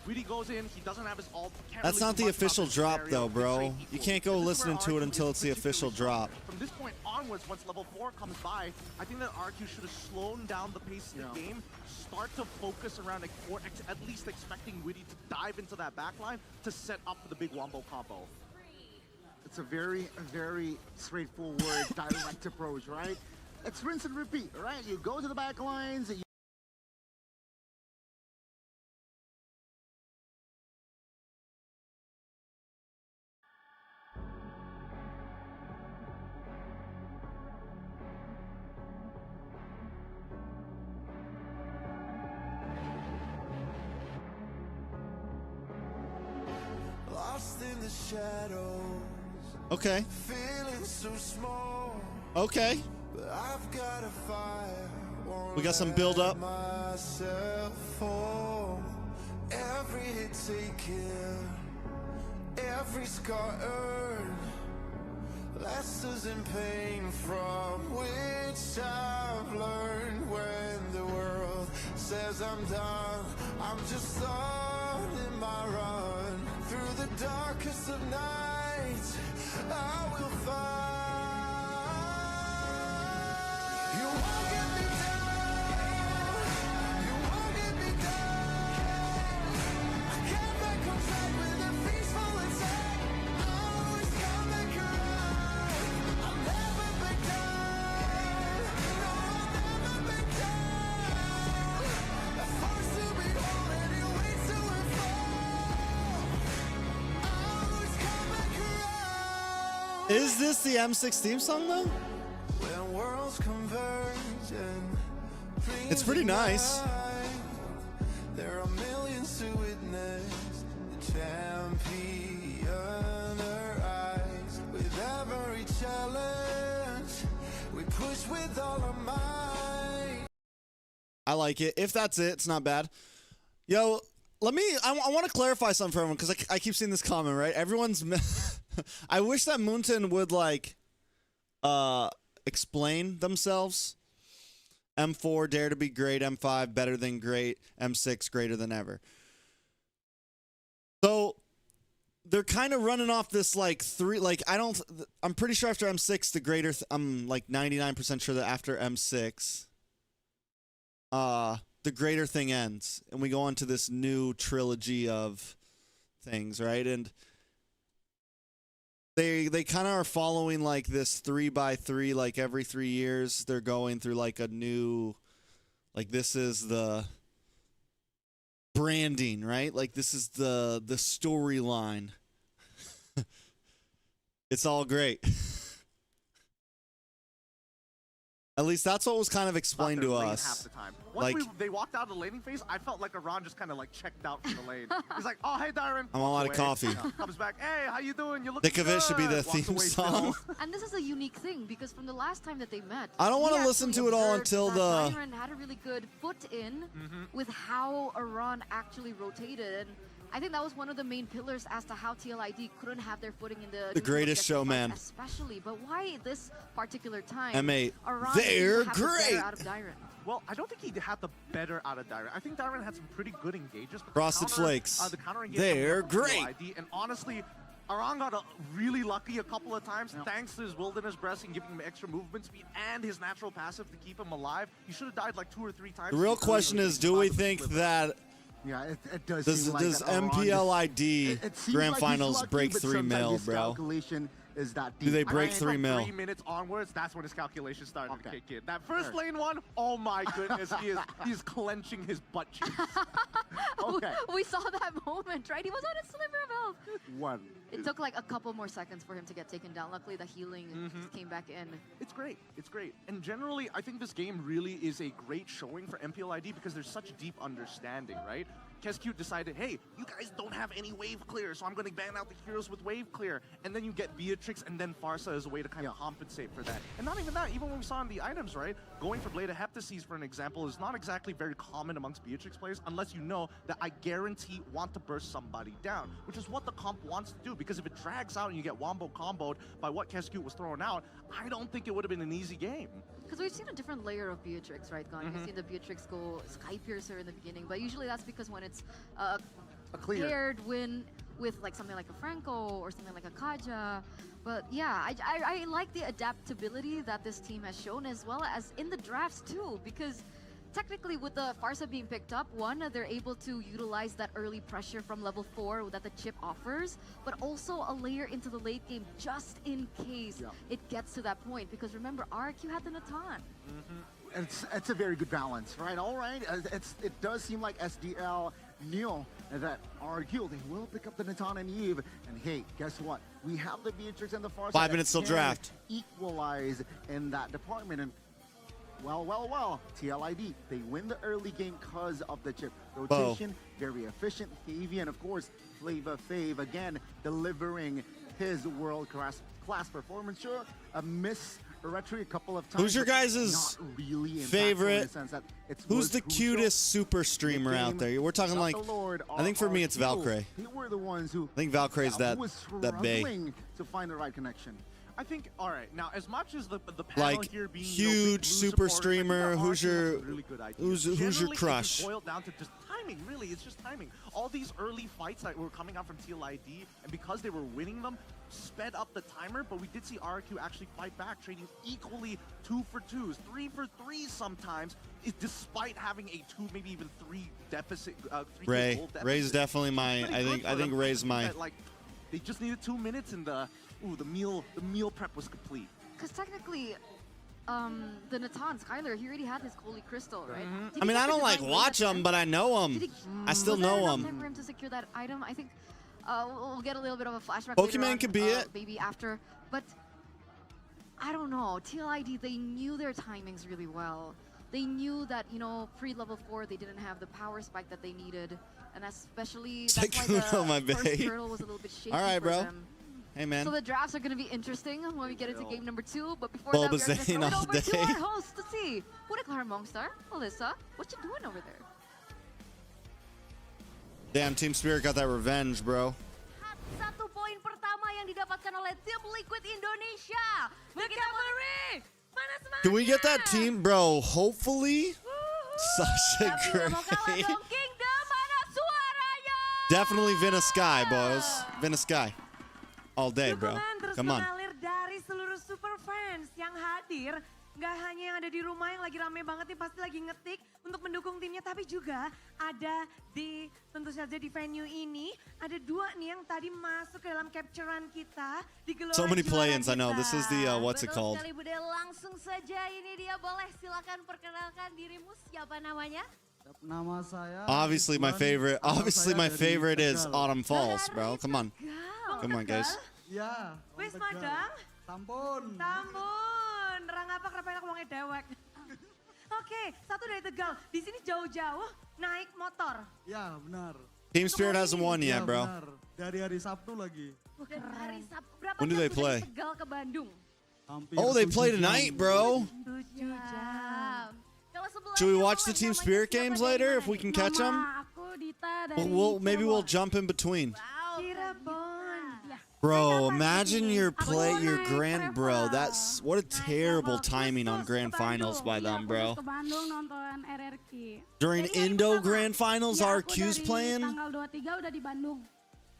S9: Weedy goes in, he doesn't have his ult.
S1: That's not the official drop though, bro. You can't go listening to it until it's the official drop.
S9: From this point onwards, once level 4 comes by, I think that RQ should have slowed down the pace of the game, start to focus around, or at least expecting Weedy to dive into that backline to set up for the big wombo combo.
S8: It's a very, very straightforward, direct approach, right? It's rinse and repeat, right? You go to the back lines.
S10: In the shadows,
S1: okay.
S10: Feeling so small,
S1: okay.
S10: But I've got a fire.
S1: We got some build up.
S10: Myself for every hit taken, every scar earned, lessons in pain from which I've learned. When the world says I'm done, I'm just starting my run. Through the darkest of nights, I will find. You won't get me down. You won't get me down. I can't make contact with a peaceful inside. I'll always come back around. I'll never back down. No, I'll never back down. A force to behold and you wait to fall.
S1: Is Is this the M6 theme song though?
S10: When worlds converge and
S1: It's pretty nice.
S10: there are millions to witness the champion arise. With every challenge, we push with all our might.
S1: I like it. If that's it, it's not bad. Yo, I want to clarify something for everyone because I keep seeing this comment, right? Everyone's. I wish that Moonton would like explain themselves. M4, dare to be great. M5, better than great. M6, greater than ever. So they're kind of running off this like I'm pretty sure after M6, the greater, I'm like 99% sure that after M6, the greater thing ends. And we go on to this new trilogy of things, right? And they kind of are following like this 3x3, like every 3 years they're going through like a new, like this is the branding, right? Like this is the storyline. It's all great. At least that's what was kind of explained to us.
S9: Half the time. Once
S1: Like,
S9: they walked out of the laning phase, I felt like Iran just kind of like checked out from the lane. He's like, "Oh, hey, Darren."
S1: I'm all out of
S9: Away.
S1: coffee.
S9: Comes back. Hey, how you doing? You looking
S1: Think of it should be the
S9: good." Walks
S1: theme
S9: away
S1: song.
S9: still.
S7: And this is a unique thing because from the last time that they met,
S1: I don't want
S7: we
S1: to listen
S7: actually
S1: to it all
S7: observed
S1: until
S7: that
S1: the.
S7: Byron had a really good foot in with how Iran actually rotated. And I think that was one of the main pillars as to how TLID couldn't have their footing in the neutral
S1: greatest
S7: objective
S1: showman.
S7: fights especially. But why this particular time?
S1: M8,
S7: Iran
S1: they're
S7: seemed to have the better
S1: great.
S7: out of Dyron.
S9: Well, I don't think he had the better out of Darren. I think Darren had some pretty good engages. But
S1: Frosted Flakes.
S9: The counter engage
S1: They're
S9: from
S1: great.
S9: TLID, and honestly, Aran got really lucky a couple of times thanks to his Wilderness Breast and giving him extra movement speed and his natural passive to keep him alive. He should have died like 2 or 3 times.
S1: The real question is, do we think that
S8: Yeah, it does
S1: does
S8: seem like that Iran
S1: MPLID
S8: it seems
S1: Grand
S8: like he's
S1: Finals
S8: lucky,
S1: break
S8: but
S1: 3
S8: sometimes
S1: mil,
S8: his
S1: bro?
S8: calculation is that
S1: Do they
S8: deep.
S1: break
S8: I-
S1: 3 mil?
S9: 3 minutes onwards, that's when his calculations started to
S8: Okay.
S9: kick in. That first lane one, oh my goodness, he's clenching his butt cheeks.
S8: Okay.
S7: We saw that moment, right? He was on a sliver of health.
S8: One.
S7: It took like a couple more seconds for him to get taken down. Luckily, the healing just came back in.
S9: It's great. It's great. And generally, I think this game really is a great showing for MPLID because there's such deep understanding, right? KesQ decided, hey, you guys don't have any wave clear, so I'm going to ban out the heroes with wave clear. And then you get Beatrix and then Farsa as a way to kind of compensate for that. And not even that, even when we saw in the items, right? Going for Blade of Heptases, for an example, is not exactly very common amongst Beatrix players unless you know that I guarantee want to burst somebody down, which is what the comp wants to do. Because if it drags out and you get wombo comboed by what KesQ was throwing out, I don't think it would have been an easy game.
S7: Because we've seen a different layer of Beatrix, right, Gone? We've seen the Beatrix go Sky Piercer in the beginning, but usually that's because when it's
S8: A clear.
S7: paired with like something like a Franco or something like a Kaja. But yeah, I like the adaptability that this team has shown as well as in the drafts too, because technically with the Farsa being picked up, one, they're able to utilize that early pressure from level 4 that the chip offers, but also a layer into the late game just in case it gets to that point. Because remember, RQ had the Natan.
S8: It's a very good balance, right? All right, it does seem like SDL knew that RQ, they will pick up the Natan and Eve. And hey, guess what? We have the Beatrix and the Farsa
S1: 5 minutes till
S8: that can
S1: draft.
S8: equalize in that department. And well, TLID, they win the early game because of the chip rotation. Very efficient. Heavy, and of course, Flava Fave again delivering his world-class performance. Sure, a miss retry a couple of times.
S1: Who's your
S8: but
S1: guys'
S8: not really impactful
S1: favorite?
S8: in the sense that it
S1: Who's
S8: was
S1: the
S8: crucial.
S1: cutest super streamer out there? We're talking
S8: Not
S1: like,
S8: the Lord,
S1: I think for me it's
S8: RRQ.
S1: Valkyrie.
S8: They were the ones who
S1: I think Valkyrie's
S8: who
S1: that
S8: was
S1: bae.
S8: struggling to find the right connection.
S9: I think, all right, now as much as the panel
S1: Like
S9: here being
S1: huge
S9: big
S1: super
S9: blue supporters, I think
S1: streamer.
S9: that
S1: Who's
S9: RQ has
S1: your
S9: some really good ideas.
S1: who's your
S9: Generally, it can
S1: crush?
S9: boil down to just timing, really. It's just timing. All these early fights that were coming out from TLID, and because they were winning them, sped up the timer, but we did see RQ actually fight back, trading equally 2 for 2s, 3 for 3s sometimes, despite having a 2, maybe even 3 deficit. 3
S1: Ray.
S9: goal deficit.
S1: Ray's definitely my.
S9: Pretty
S1: I
S9: good
S1: think
S9: for them.
S1: Ray's my.
S9: That, like, they just needed 2 minutes, and the meal prep was complete.
S7: Because technically, the Natan, Skylar, he already had his Holy Crystal, right? Did
S1: I
S7: he
S1: mean,
S7: get
S1: I
S7: the
S1: don't like
S7: Divine
S1: watch
S7: Blade at
S1: them,
S7: the
S1: but I know
S7: end?
S1: them.
S7: Did
S1: I still
S7: was there
S1: know
S7: enough
S1: them.
S7: time for him to secure that item? I think we'll get a little bit of a flashback
S1: Pokemon
S7: later on,
S1: could be it.
S7: maybe after. But I don't know, TLID, they knew their timings really well. They knew that, you know, pre-level 4, they didn't have the power spike that they needed. And especially, that's why
S1: GOOOO, my
S7: the first
S1: babe.
S7: turtle was a little bit shaky
S1: All right,
S7: for
S1: bro.
S7: them.
S1: Hey, man.
S7: So the drafts are going to be interesting when we get into game number 2. But before that, we're going to
S1: Bulbasaur
S7: throw it
S1: all
S7: over to
S1: day.
S7: our host to see. Hudeklar Mongstar, Alyssa, what you doing over there?
S1: Damn, Team Spirit got that revenge, bro.
S3: Satu poin pertama yang didapatkan oleh tim Liquid Indonesia. Kita beri. Mana semangatnya?
S1: Can we get that team, bro? Hopefully. Sasha
S3: Tapi nggak mau kalah
S1: Gray.
S3: dong, Kingdom, mana suaranya?
S1: Definitely Vina Sky, boys. Vina Sky. All day, bro.
S3: Dukungan terus
S1: Come on.
S3: mengalir dari seluruh super fans yang hadir. Nggak hanya yang ada di rumah yang lagi rame banget nih pasti lagi ngetik untuk mendukung timnya. Tapi juga ada di tentu saja di venue ini. Ada 2 nih yang tadi masuk ke dalam capturean kita. Di gelora
S1: So many
S3: juara
S1: play-ins, I know.
S3: kita.
S1: This is the, what's it
S3: Betul
S1: called?
S3: sekali Bude, langsung saja ini dia boleh silakan perkenalkan dirimu siapa namanya?
S11: Nama saya
S1: Obviously my
S11: Ridwan.
S1: favorite.
S11: Nama
S1: Obviously
S11: saya
S1: my
S11: dari
S1: favorite is
S11: Tegal.
S1: Autumn Falls, bro. Come on. Come on, guys.
S11: Ya,
S3: Wis
S11: Tegal.
S3: madang?
S11: Sampun.
S3: Tampun, rang apa kenapa enak wongnya dewek. Oke, satu dari Tegal. Di sini jauh-jauh naik motor.
S11: Ya, benar.
S1: Team Spirit hasn't won
S11: Ya,
S1: yet, bro.
S11: benar. Dari hari Sabtu lagi.
S3: Dan hari Sabtu berapa
S1: When do
S3: jam
S1: they
S3: tuh
S1: play?
S3: dari Tegal ke Bandung?
S11: Hampir
S1: Oh, they
S11: 7
S1: play
S11: jam.
S1: tonight, bro.
S3: 7 jam. Kalau sebelahnya
S1: Should we watch the
S3: boleh,
S1: Team
S3: namanya
S1: Spirit
S3: siapa
S1: games
S3: dari
S1: later
S3: mana
S1: if we
S3: nih?
S1: can catch them?
S12: Aku Dita dari
S1: Maybe we'll
S12: Cirebon.
S1: jump in between.
S3: Cirebon.
S1: Bro, imagine your grand, bro. That's what a terrible timing on grand finals by them, bro.
S12: Ke Bandung nonton RRQ.
S1: During Indo grand finals,
S12: Iya,
S1: our
S12: aku
S1: Q's
S12: dari
S1: playing,
S12: Tanggal 23 udah di Bandung.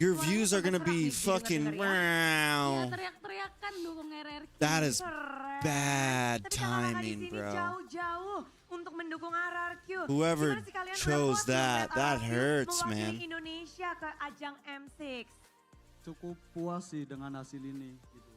S1: your views are gonna be fucking
S12: Ya,
S1: wow.
S12: teriak-teriakan dukung RRQ.
S1: That is
S3: Keren.
S1: bad
S3: Tapi kalau kakak di
S1: timing,
S3: sini
S1: bro.
S3: jauh-jauh untuk mendukung RRQ.
S1: Whoever
S3: Gimana sih kalian
S1: chose
S3: udah puas
S1: that,
S3: melihat
S1: that
S3: RRQ
S1: hurts,
S3: mewakili
S1: man.
S3: Indonesia ke ajang M6.
S11: Cukup puas sih dengan hasil ini. Gitu.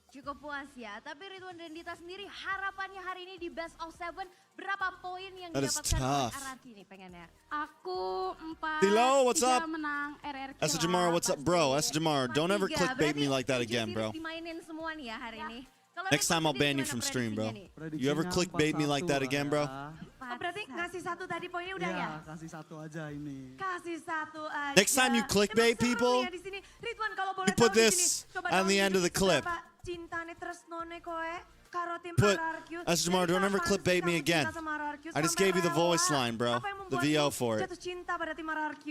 S3: Cukup puas ya, tapi Ridwan dan Dita sendiri harapannya hari ini di Best of 7 berapa poin yang
S1: That is
S3: didapatkan oleh
S1: tough.
S3: RRQ nih pengennya?
S12: Aku 4.
S1: Tilo, what's
S12: 3
S1: up?
S12: menang RRQ.
S1: Esa Jamar, what's up, bro? Esa Jamar, don't ever
S3: 4-3.
S1: clickbait me
S3: Berarti
S1: like that
S3: tujuh
S1: again,
S3: series
S1: bro.
S3: dimainin semua nih ya hari ini. Kalau
S1: Next
S3: Ridwan
S1: time I'll
S3: sendiri
S1: ban you
S3: gimana
S1: from stream, bro.
S3: prediksinya nih?
S1: You ever clickbait me like that again, bro?
S3: Oh, berarti ngasih satu tadi poinnya udah ya?
S11: Ya, kasih 1 aja ini.
S3: Kasih satu aja.
S1: Next time you clickbait
S3: Emang seru
S1: people,
S3: ya di sini. Ridwan kalau boleh
S1: you put
S3: tahu di
S1: this
S3: sini, coba
S1: on
S3: dong
S1: the end of the
S3: tunjukin
S1: clip.
S3: seberapa cintane tresnone koe karo tim
S1: Put,
S3: RRQ.
S1: Asjamar,
S3: Dari
S1: don't ever
S3: kapan
S1: clickbait
S3: sih
S1: me
S3: kamu
S1: again.
S3: cinta sama RRQ
S1: I just
S3: sampai
S1: gave you the voice
S3: rela?
S1: line, bro.
S3: Apa yang
S1: The
S3: membuatmu
S1: VO for it.
S3: jatuh cinta pada tim RRQ?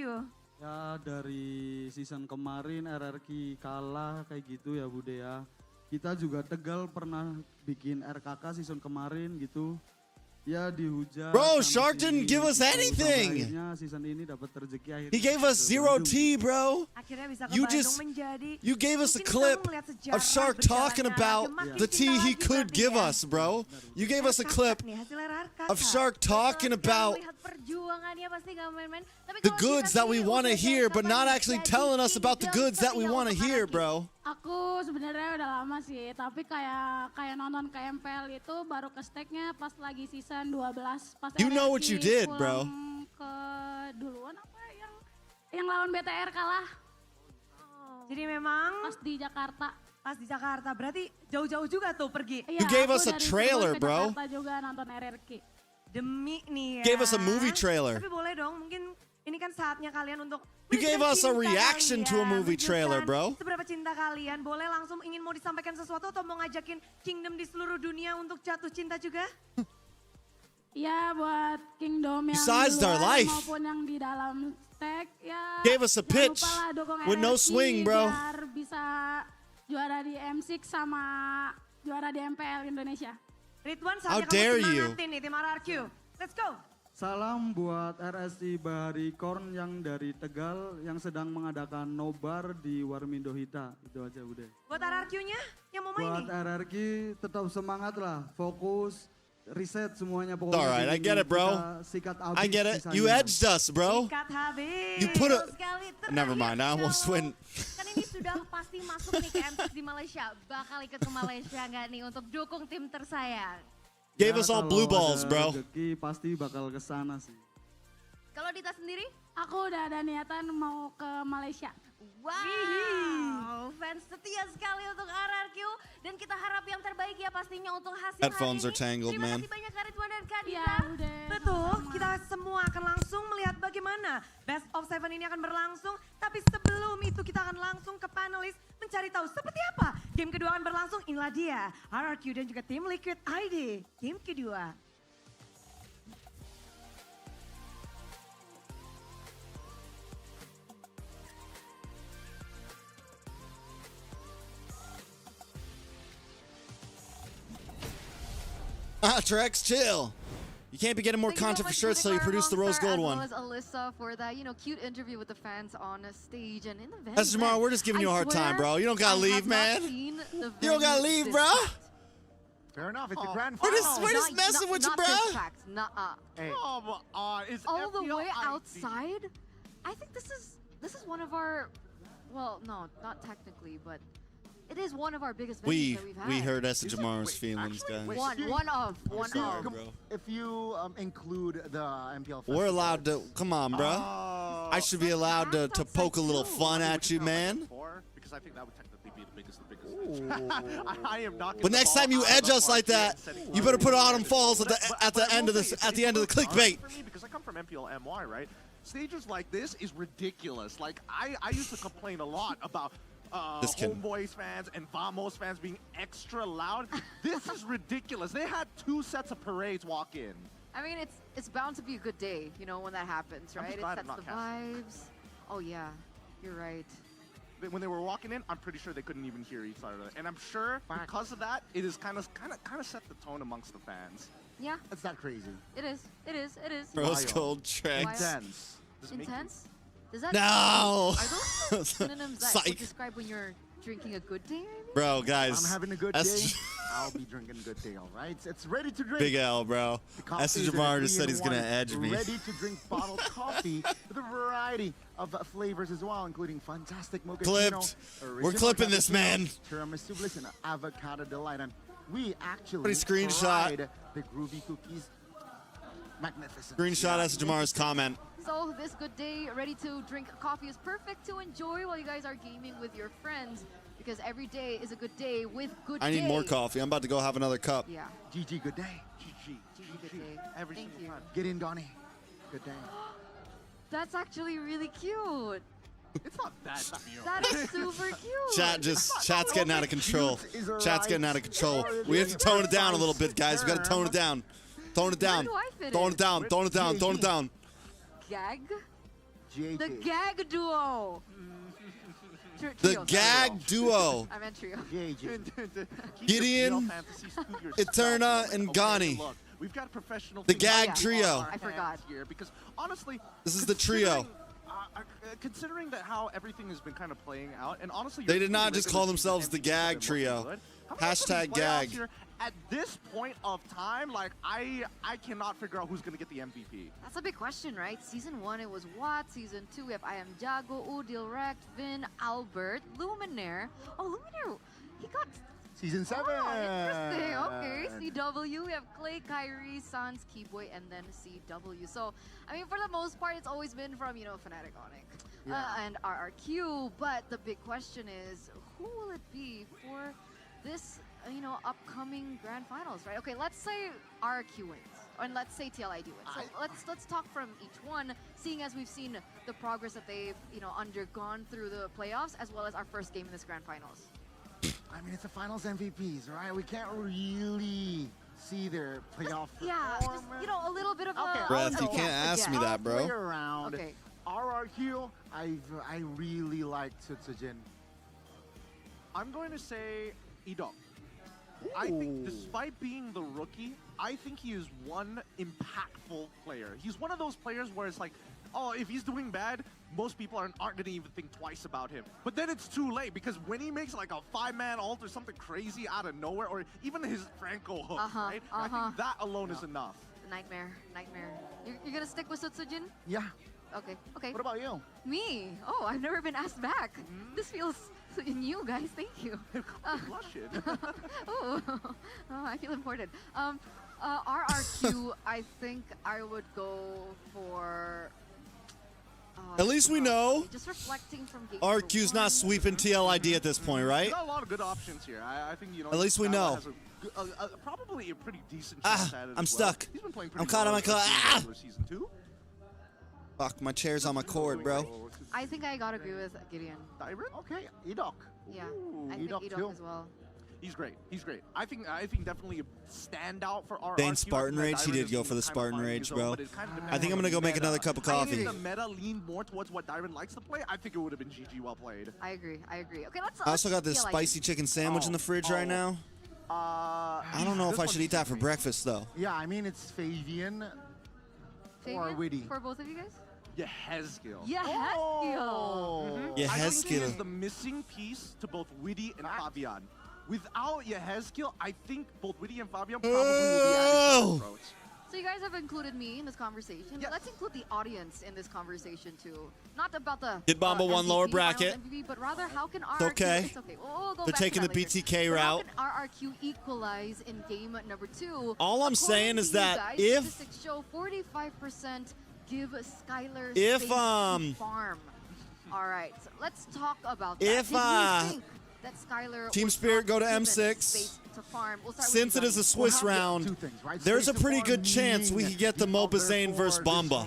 S11: Ya dari season kemarin RRQ kalah kayak gitu ya Bude ya. Kita juga Tegal pernah bikin RKK season kemarin gitu. Ya dihujat.
S1: Bro,
S11: sana
S1: Shark
S11: sini
S1: didn't give us
S11: gitu.
S1: anything.
S11: Sampai akhirnya season ini dapat rezeki akhirnya.
S1: He gave us
S11: ke
S1: 0
S11: Bandung.
S1: T, bro.
S3: Akhirnya bisa ke
S1: You
S3: Bandung
S1: just-
S3: menjadi.
S1: You gave us a
S3: Mungkin
S1: clip
S3: kamu melihat
S1: of
S3: sejarah
S1: Shark
S3: berjalannya
S1: talking
S3: RRQ.
S1: about
S3: Makin
S1: the
S3: cinta
S1: tea he
S3: lagi
S1: could
S3: berarti
S1: give
S3: ya.
S1: us, bro. You gave us a clip
S3: Nih, hasil RRQ.
S1: of Shark talking about
S3: Melihat perjuangannya pasti nggak main-main. Tapi
S1: the
S3: kalau
S1: goods
S3: kita
S1: that we
S3: sendiri
S1: want to
S3: udah
S1: hear,
S3: dari
S1: but not
S3: kapan
S1: actually
S3: jadi
S1: telling us about the
S3: kingdom
S1: goods that we
S3: seperti
S1: want to
S3: apa
S1: hear,
S3: RRQ?
S1: bro.
S12: Aku sebenarnya udah lama sih, tapi kayak nonton KMPL itu baru ke stage-nya pas lagi season 12 pas
S1: You know what
S12: RRQ
S1: you did, bro.
S12: pulang ke duluan apa yang lawan BTR kalah
S3: Jadi memang
S12: pas di Jakarta.
S3: pas di Jakarta, berarti jauh-jauh juga tuh pergi.
S12: Iya,
S1: gave
S12: aku
S1: us a
S12: dari
S1: trailer,
S12: Cirebon ke
S1: bro.
S12: Jakarta juga nonton RRQ.
S3: Demi nih ya.
S1: Gave us a movie trailer.
S3: Tapi boleh dong, mungkin ini kan saatnya kalian untuk
S1: You gave
S3: menunjukkan
S1: us a
S3: cinta
S1: reaction to a
S3: kalian,
S1: movie trailer,
S3: menunjukkan
S1: bro.
S3: Seberapa cinta kalian, boleh langsung ingin mau disampaikan sesuatu atau mau ngajakin Kingdom di seluruh dunia untuk jatuh cinta juga?
S12: Iya buat Kingdom yang
S1: Besides
S12: di
S1: our
S12: luar
S1: life.
S12: maupun yang di dalam tag ya.
S1: Gave us a
S12: jangan
S1: pitch
S12: lupa lah dukung
S1: with no
S12: RRQ
S1: swing, bro.
S12: Biar bisa juara di M6 sama juara di MPL Indonesia.
S3: Ridwan,
S1: How
S3: saatnya
S1: dare
S3: kamu
S1: you.
S3: semangatin nih tim RRQ. Let's go.
S11: Salam buat RSI Bahari Korn yang dari Tegal yang sedang mengadakan nobar di Warmindo Hita. Itu aja udah.
S3: Buat RRQ-nya yang mau main
S11: Buat
S3: nih.
S11: RRQ tetap semangat lah, fokus, riset semuanya pokoknya.
S1: Alright, I get it, bro.
S11: Kita sikat abis
S1: I get it.
S11: sisanya.
S1: You edged us, bro.
S3: Sikat habis.
S1: You put a-
S3: Betul sekali.
S1: Never
S3: Terakhir,
S1: mind, I almost
S3: kalau-
S1: went.
S3: Kan ini sudah pasti masuk nih ke M6 di Malaysia. Bakal ikut ke Malaysia nggak nih untuk dukung tim tersayang?
S1: Gave
S11: Ya,
S1: us all
S11: kalau
S1: blue balls,
S11: ada
S1: bro.
S11: rezeki pasti bakal ke sana sih.
S3: Kalau Dita sendiri?
S12: Aku udah ada niatan mau ke Malaysia.
S13: Wow, fans setia sekali untuk RRQ dan kita harap yang terbaik ya pastinya untuk hasil
S1: Headphones
S13: hari
S1: are
S13: ini.
S1: tangled,
S13: Terima
S1: man.
S13: kasih banyak Karitwan dan Kadita.
S12: Iya, udah.
S3: Betul, kita semua akan langsung melihat bagaimana Best of 7 ini akan berlangsung. Tapi sebelum itu kita akan langsung ke panelis mencari tahu seperti apa game kedua akan berlangsung. Inilah dia, RRQ dan juga tim Liquid ID. Game kedua.
S1: Trex, chill. You can't be getting more
S7: Thank you so
S1: content for
S7: much,
S1: shirts till you
S7: Boudicar
S1: produce the rose gold
S7: Rockstar,
S1: one.
S7: As well as Alyssa for that, cute interview with the fans on a stage and in the venue.
S1: That's Jamar, we're just giving you a hard time, bro. You don't gotta leave, man. You don't gotta leave, bro.
S8: Fair enough. It's the grand
S1: We're
S8: final.
S1: just messing with you, bro.
S8: Hey.
S9: Come on, it's
S7: All the way
S9: FPL
S7: outside. I think this is one of our, well, no, not technically, but it is one of our biggest venues that we've had.
S1: We heard Essa Jamar's feelings, guys.
S7: One of.
S1: Sorry, bro.
S8: If you include the MPL festival,
S1: We're allowed to. Come on, bro. I should be allowed to poke a little fun at you, man.
S9: Because I think that would technically be the biggest. I am not.
S1: But next time you edge us like that, you better put Autumn Falls at the end of this the clickbait.
S9: For me, because I come from MPL MY, right? Stages like this is ridiculous. Like I used to complain a lot about Homeboys fans and Vamos fans being extra loud. This is ridiculous. They had 2 sets of parades walk in.
S7: I mean, it's bound to be a good day, when that happens, right? It sets the vibes. Oh yeah, you're right.
S9: When they were walking in, I'm pretty sure they couldn't even hear each other, and I'm sure because of that, it is kind of set the tone amongst the fans.
S7: Yeah,
S8: that's not crazy.
S7: It is.
S1: Rose gold Trex.
S8: Intense.
S7: Intense? Does that?
S1: No.
S7: Are those synonyms that would describe when you're drinking a good day? Maybe?
S1: Bro, guys.
S8: I'm having a good day. I'll be drinking a good day, all right? It's ready to drink.
S1: Big L, bro. Essa Jamar just said he's going to edge me.
S8: Ready to drink bottled coffee with a variety of flavors as well, including fantastic mocha.
S1: Clipped. We're clipping this, man.
S8: Tiramisu bliss and avocado delight. And we actually
S1: Somebody screenshot.
S8: tried the groovy cookies. Magnificent.
S1: Screenshot Essa Jamar's comment.
S7: So this good day, ready to drink coffee, is perfect to enjoy while you guys are gaming with your friends. Because every day is a good day with good
S1: I need more coffee. I'm about to go have another cup.
S7: Yeah.
S8: GG, good day.
S7: GG, good day.
S9: Every
S7: Thank you.
S8: Get in, Donnie. Good day.
S7: That's actually really cute.
S9: It's not that cute.
S7: That is super cute.
S1: Chat's getting out of control. Chat's getting out of control. We have to tone it down a little bit, guys. We got to tone it down. Tone it down.
S7: Where do I fit
S1: Tone
S7: in?
S1: it down. Tone it down. Tone it down.
S7: Gag?
S8: GAG.
S7: The gag duo.
S1: The
S7: Trio,
S1: gag
S7: sorry.
S1: duo.
S7: I meant trio.
S1: Gideon, Eterna, and Ghani.
S9: We've got professional.
S1: The gag trio.
S7: I forgot.
S9: Here because honestly,
S1: This is the trio.
S9: Considering that how everything has been kind of playing out, and honestly,
S1: They did not just call themselves the gag trio. Hashtag gag.
S9: Here, at this point of time, like I cannot figure out who's gonna get the MVP.
S7: That's a big question, right? Season 1, it was Watt. Season 2, we have I Am Jago, Udil Rect, Vin, Albert, Luminaire. Oh, Luminaire, he got...
S8: Season 7.
S7: Oh, interesting. Okay, CW, we have Clay, Kyrie, Sans, Keyboy, and then CW. So, I mean, for the most part, it's always been from, Fnatic Onyx and RRQ. But the big question is, who will it be for this, upcoming Grand Finals, right? Okay, let's say RRQ wins, and let's say TLID wins. So let's talk from each one, seeing as we've seen the progress that they've, undergone through the playoffs, as well as our first game in this Grand Finals.
S8: I mean, it's the finals MVPs, right? We can't really see their playoff
S7: Yeah, just, a little bit of a...
S1: Breath, you can't ask me that, bro.
S8: Play around.
S7: Okay.
S8: RRQ, I really like Tsutsujin.
S9: I'm going to say Edom. I think despite being the rookie, I think he is one impactful player. He's one of those players where it's like, oh, if he's doing bad, most people aren't going to even think twice about him. But then it's too late because when he makes like a 5-man ult or something crazy out of nowhere, or even his Franco hook, right? I think that alone is enough.
S7: Nightmare. You're going to stick with Tsutsujin?
S8: Yeah.
S7: Okay.
S8: What about you?
S7: Me? Oh, I've never been asked back. This feels new, guys. Thank you.
S9: Blushing.
S7: Oh, I feel important. RRQ, I think I would go for...
S1: At least we know
S7: Just reflecting from game
S1: RQ's not sweeping TLID at this point, right?
S9: You got a lot of good options here. I think, you know,
S1: At least we know.
S9: Has probably a pretty decent chance at it
S1: I'm
S9: as well.
S1: stuck.
S9: He's been playing
S1: I'm
S9: pretty
S1: caught on
S9: well
S1: my claw. Ah!
S9: for Season 2.
S1: Fuck, my chair's on my cord, bro.
S7: I think I gotta agree with Gideon.
S9: Tyrant?
S8: Okay, Edok.
S7: Yeah,
S8: Ooh,
S7: I think
S8: Edok
S7: Edok
S8: too.
S7: as well.
S9: He's great. He's great. I think definitely a standout for our
S1: Bane
S9: RQ.
S1: Spartan
S9: I think
S1: Rage?
S9: that
S1: He did
S9: Dyrant
S1: go
S9: is
S1: for the
S9: kind of
S1: Spartan
S9: finding
S1: Rage,
S9: his own,
S1: bro.
S9: but it kind of
S1: I
S9: depends
S1: think I'm
S9: on
S1: gonna go
S9: the
S1: make
S9: meta.
S1: another cup of
S9: I think
S1: coffee.
S9: if the meta leaned more towards what Dyrant likes to play, I think it would have been GG well played.
S7: I agree. Okay, let's.
S1: I also got this
S7: TLID.
S1: spicy chicken sandwich in the fridge right now. I don't know if I should eat that for breakfast, though.
S8: Yeah, I mean, it's Fabian or
S7: Fabian,
S8: Witty.
S7: for both of you guys.
S9: Yehezkiel.
S7: Yehezkiel.
S1: Yeah,
S9: I think he is
S1: Yehezkiel.
S9: the missing piece to both Witty and Fabian. Without Yehezkiel, I think both Witty and Fabian probably will be added to the throats.
S7: So you guys have included me in this conversation, but let's include the audience in this conversation too. Not about the
S1: Did Bomba one
S7: MVP,
S1: lower
S7: finals
S1: bracket?
S7: MVP, but rather how can RRQ?
S1: okay.
S7: It's okay. We'll go
S1: They're
S7: back
S1: taking
S7: to
S1: the
S7: that later.
S1: BTK
S7: But
S1: route.
S7: How can RRQ equalize in game number 2?
S1: All I'm
S7: According
S1: saying
S7: to
S1: is
S7: you
S1: that
S7: guys,
S1: if-
S7: statistics show 45% give Skylar
S1: If,
S7: space to farm. All right, so let's talk about that.
S1: If,
S7: Did you think that Skylar
S1: Team
S7: was
S1: Spirit
S7: not
S1: go to
S7: given
S1: M6.
S7: space to farm? We'll start with
S1: Since
S7: you,
S1: it is a
S7: Johnny.
S1: Swiss round, there's a pretty good chance we could get the Mobazane versus Bomba.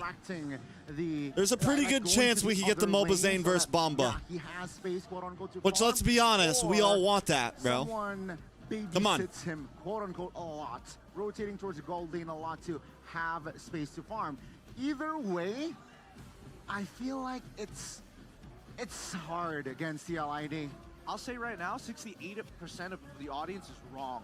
S1: There's a pretty good chance we could get the Mobazane versus Bomba.
S8: He has space, quote unquote, to
S1: Which,
S8: farm,
S1: let's be honest, we all
S8: or
S1: want that, bro.
S8: Someone
S1: Come on.
S8: babysits him, quote unquote, a lot, rotating towards the gold lane a lot to have space to farm. Either way, I feel like it's hard against TLID.
S9: I'll say right now, 68% of the audience is wrong.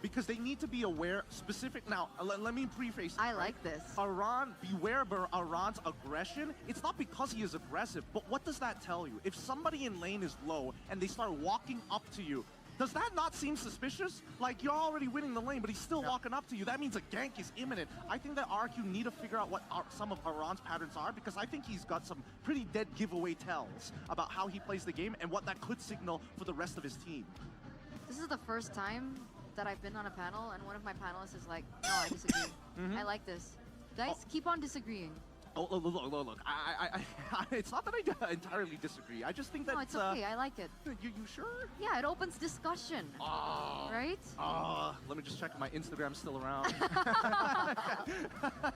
S9: Because they need to be aware, specific, now, let me preface it,
S7: I
S9: right?
S7: like this.
S9: Aran, beware of Aran's aggression. It's not because he is aggressive, but what does that tell you? If somebody in lane is low and they start walking up to you, does that not seem suspicious? Like, you're already winning the lane, but he's still walking up to you. That means a gank is imminent. I think that RQ need to figure out what some of Aran's patterns are, because I think he's got some pretty dead giveaway tells about how he plays the game and what that could signal for the rest of his team.
S7: This is the first time that I've been on a panel and one of my panelists is like, no, I disagree. I like this. Guys, keep on disagreeing.
S9: Oh, look. It's not that I entirely disagree. I just think that
S7: No, it's okay. I like it.
S9: You sure?
S7: Yeah, it opens discussion. Right?
S9: Let me just check if my Instagram's still around.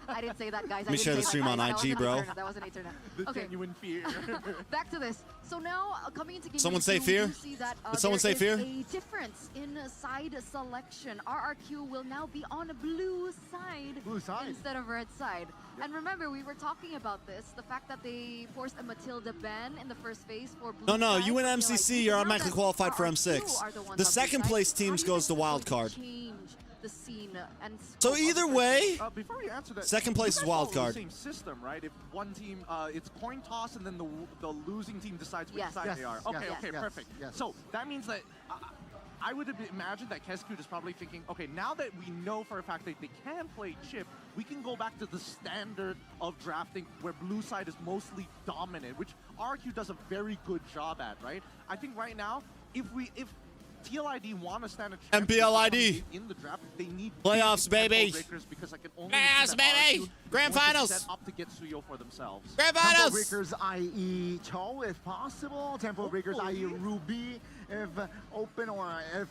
S7: I didn't say that, guys.
S1: Let me share the stream on IG, bro.
S7: That wasn't Ethernet.
S9: The
S7: Okay,
S9: genuine fear.
S7: back to this. So now, coming into game
S1: Someone
S7: number
S1: say
S7: 2,
S1: fear?
S7: we do see that,
S1: Did someone say
S7: there
S1: fear?
S7: is a difference in side selection. RRQ will now be on a blue side, instead of red side. And remember, we were talking about this, the fact that they forced a Matilda ban in the first phase for blue
S1: No,
S7: side,
S1: you win
S7: but
S1: MCC,
S7: TLID
S1: you're
S7: now
S1: automatically
S7: that
S1: qualified for
S7: RRQ
S1: M6.
S7: are the ones
S1: The
S7: on blue
S1: second
S7: side,
S1: place
S7: how
S1: teams
S7: do you
S1: goes to
S7: think
S1: wild
S7: it's going
S1: card.
S7: to change the scene and
S1: So either way,
S9: Before we answer that,
S1: second place
S9: you
S1: is
S9: guys
S1: wild
S9: follow
S1: card.
S9: the same system, right? If one team, it's coin toss, and then the losing team decides which
S7: Yes.
S9: side
S8: Yes,
S9: they are.
S8: yes,
S9: Okay,
S8: yes,
S9: okay,
S8: yes,
S9: perfect.
S8: yes.
S9: So that means that I would imagine that Kescute is probably thinking, okay, now that we know for a fact that they can play chip, we can go back to the standard of drafting where blue side is mostly dominant, which RQ does a very good job at, right? I think right now, if TLID want to stand a chance
S1: MPLID.
S9: in the draft, they need
S1: Playoffs,
S9: big tempo
S1: baby.
S9: breakers, because I can only
S1: Playoffs,
S9: see that
S1: baby.
S9: RQ
S1: Grand
S9: want to
S1: finals.
S9: set up to get Suyo for themselves.
S8: Tempo
S1: Grandfinals!
S8: breakers, i.e. Cho, if possible. Tempo breakers, i.e. Ruby, if open, or if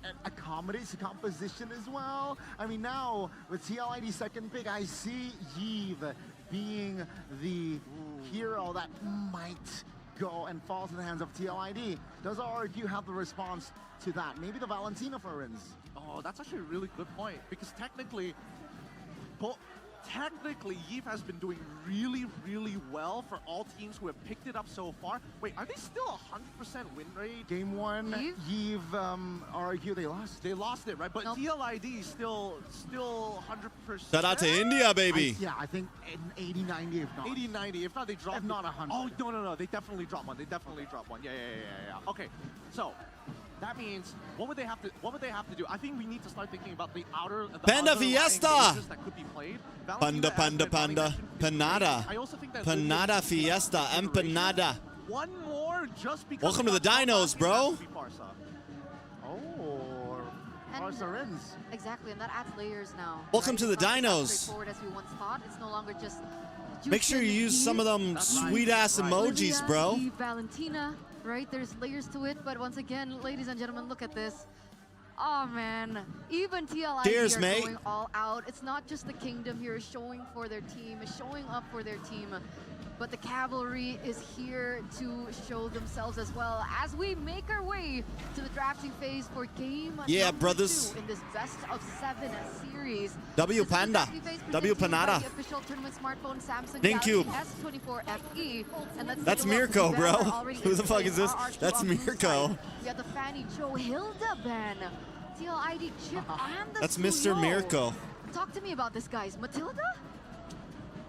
S8: it accommodates the composition as well. I mean, now with TLID second pick, I see Yves being the hero that might go and fall to the hands of TLID. Does RQ have the response to that? Maybe the Valentina for Rins.
S9: Oh, that's actually a really good point, because technically, Yves has been doing really, really well for all teams who have picked it up so far. Wait, are they still 100% win rate?
S8: Game one, Yves, RQ, they lost.
S9: They lost it, right? But TLID still 100%.
S1: Shout out to India, baby.
S8: I think 80, 90, if not.
S9: 80, 90. If not, they dropped.
S8: If not 100.
S9: Oh, no. They definitely dropped one. Yeah. Okay, so that means what would they have to do? I think we need to start thinking about the
S1: Panda
S9: other
S1: Fiesta.
S9: line that could be played.
S1: Panda,
S9: Valentina,
S1: Panada.
S9: I also think that
S1: Panada Fiesta, Empanada.
S9: one more just because.
S1: Welcome to the Dinos, bro.
S8: Oh, Barca Rins.
S7: Exactly, and that adds layers now.
S1: Welcome to the
S7: It's not as
S1: Dinos.
S7: straightforward as we once thought. It's no longer just
S1: Make sure you use some of them sweet-ass emojis, bro.
S7: Eve, Valentina, right? There's layers to it, but once again, ladies and gentlemen, look at this. Oh man, even TLI
S1: Cheers,
S7: are
S1: mate.
S7: going all out. It's not just the Kingdom here showing for their team, is showing up for their team, but the Cavalry is here to show themselves as well as we make our way to the drafting phase for game number
S1: brothers.
S7: 2 in this best of 7 series.
S1: W
S7: This is the
S1: Panda.
S7: drafting phase
S1: W
S7: presented by
S1: Panada.
S7: the official tournament smartphone Samsung
S1: GameCube.
S7: Galaxy S24 FE. And let's
S1: That's
S7: take a look.
S1: Mirko,
S7: The
S1: bro.
S7: banner already
S1: Who the
S7: in
S1: fuck
S7: place.
S1: is this?
S7: RRQ
S1: That's
S7: on blue
S1: Mirko.
S7: side. We have the Fanny Joe Hilda ban. TLID Chip and the
S1: That's Mr.
S7: Suyo.
S1: Mirko.
S7: Talk to me about this, guys. Matilda?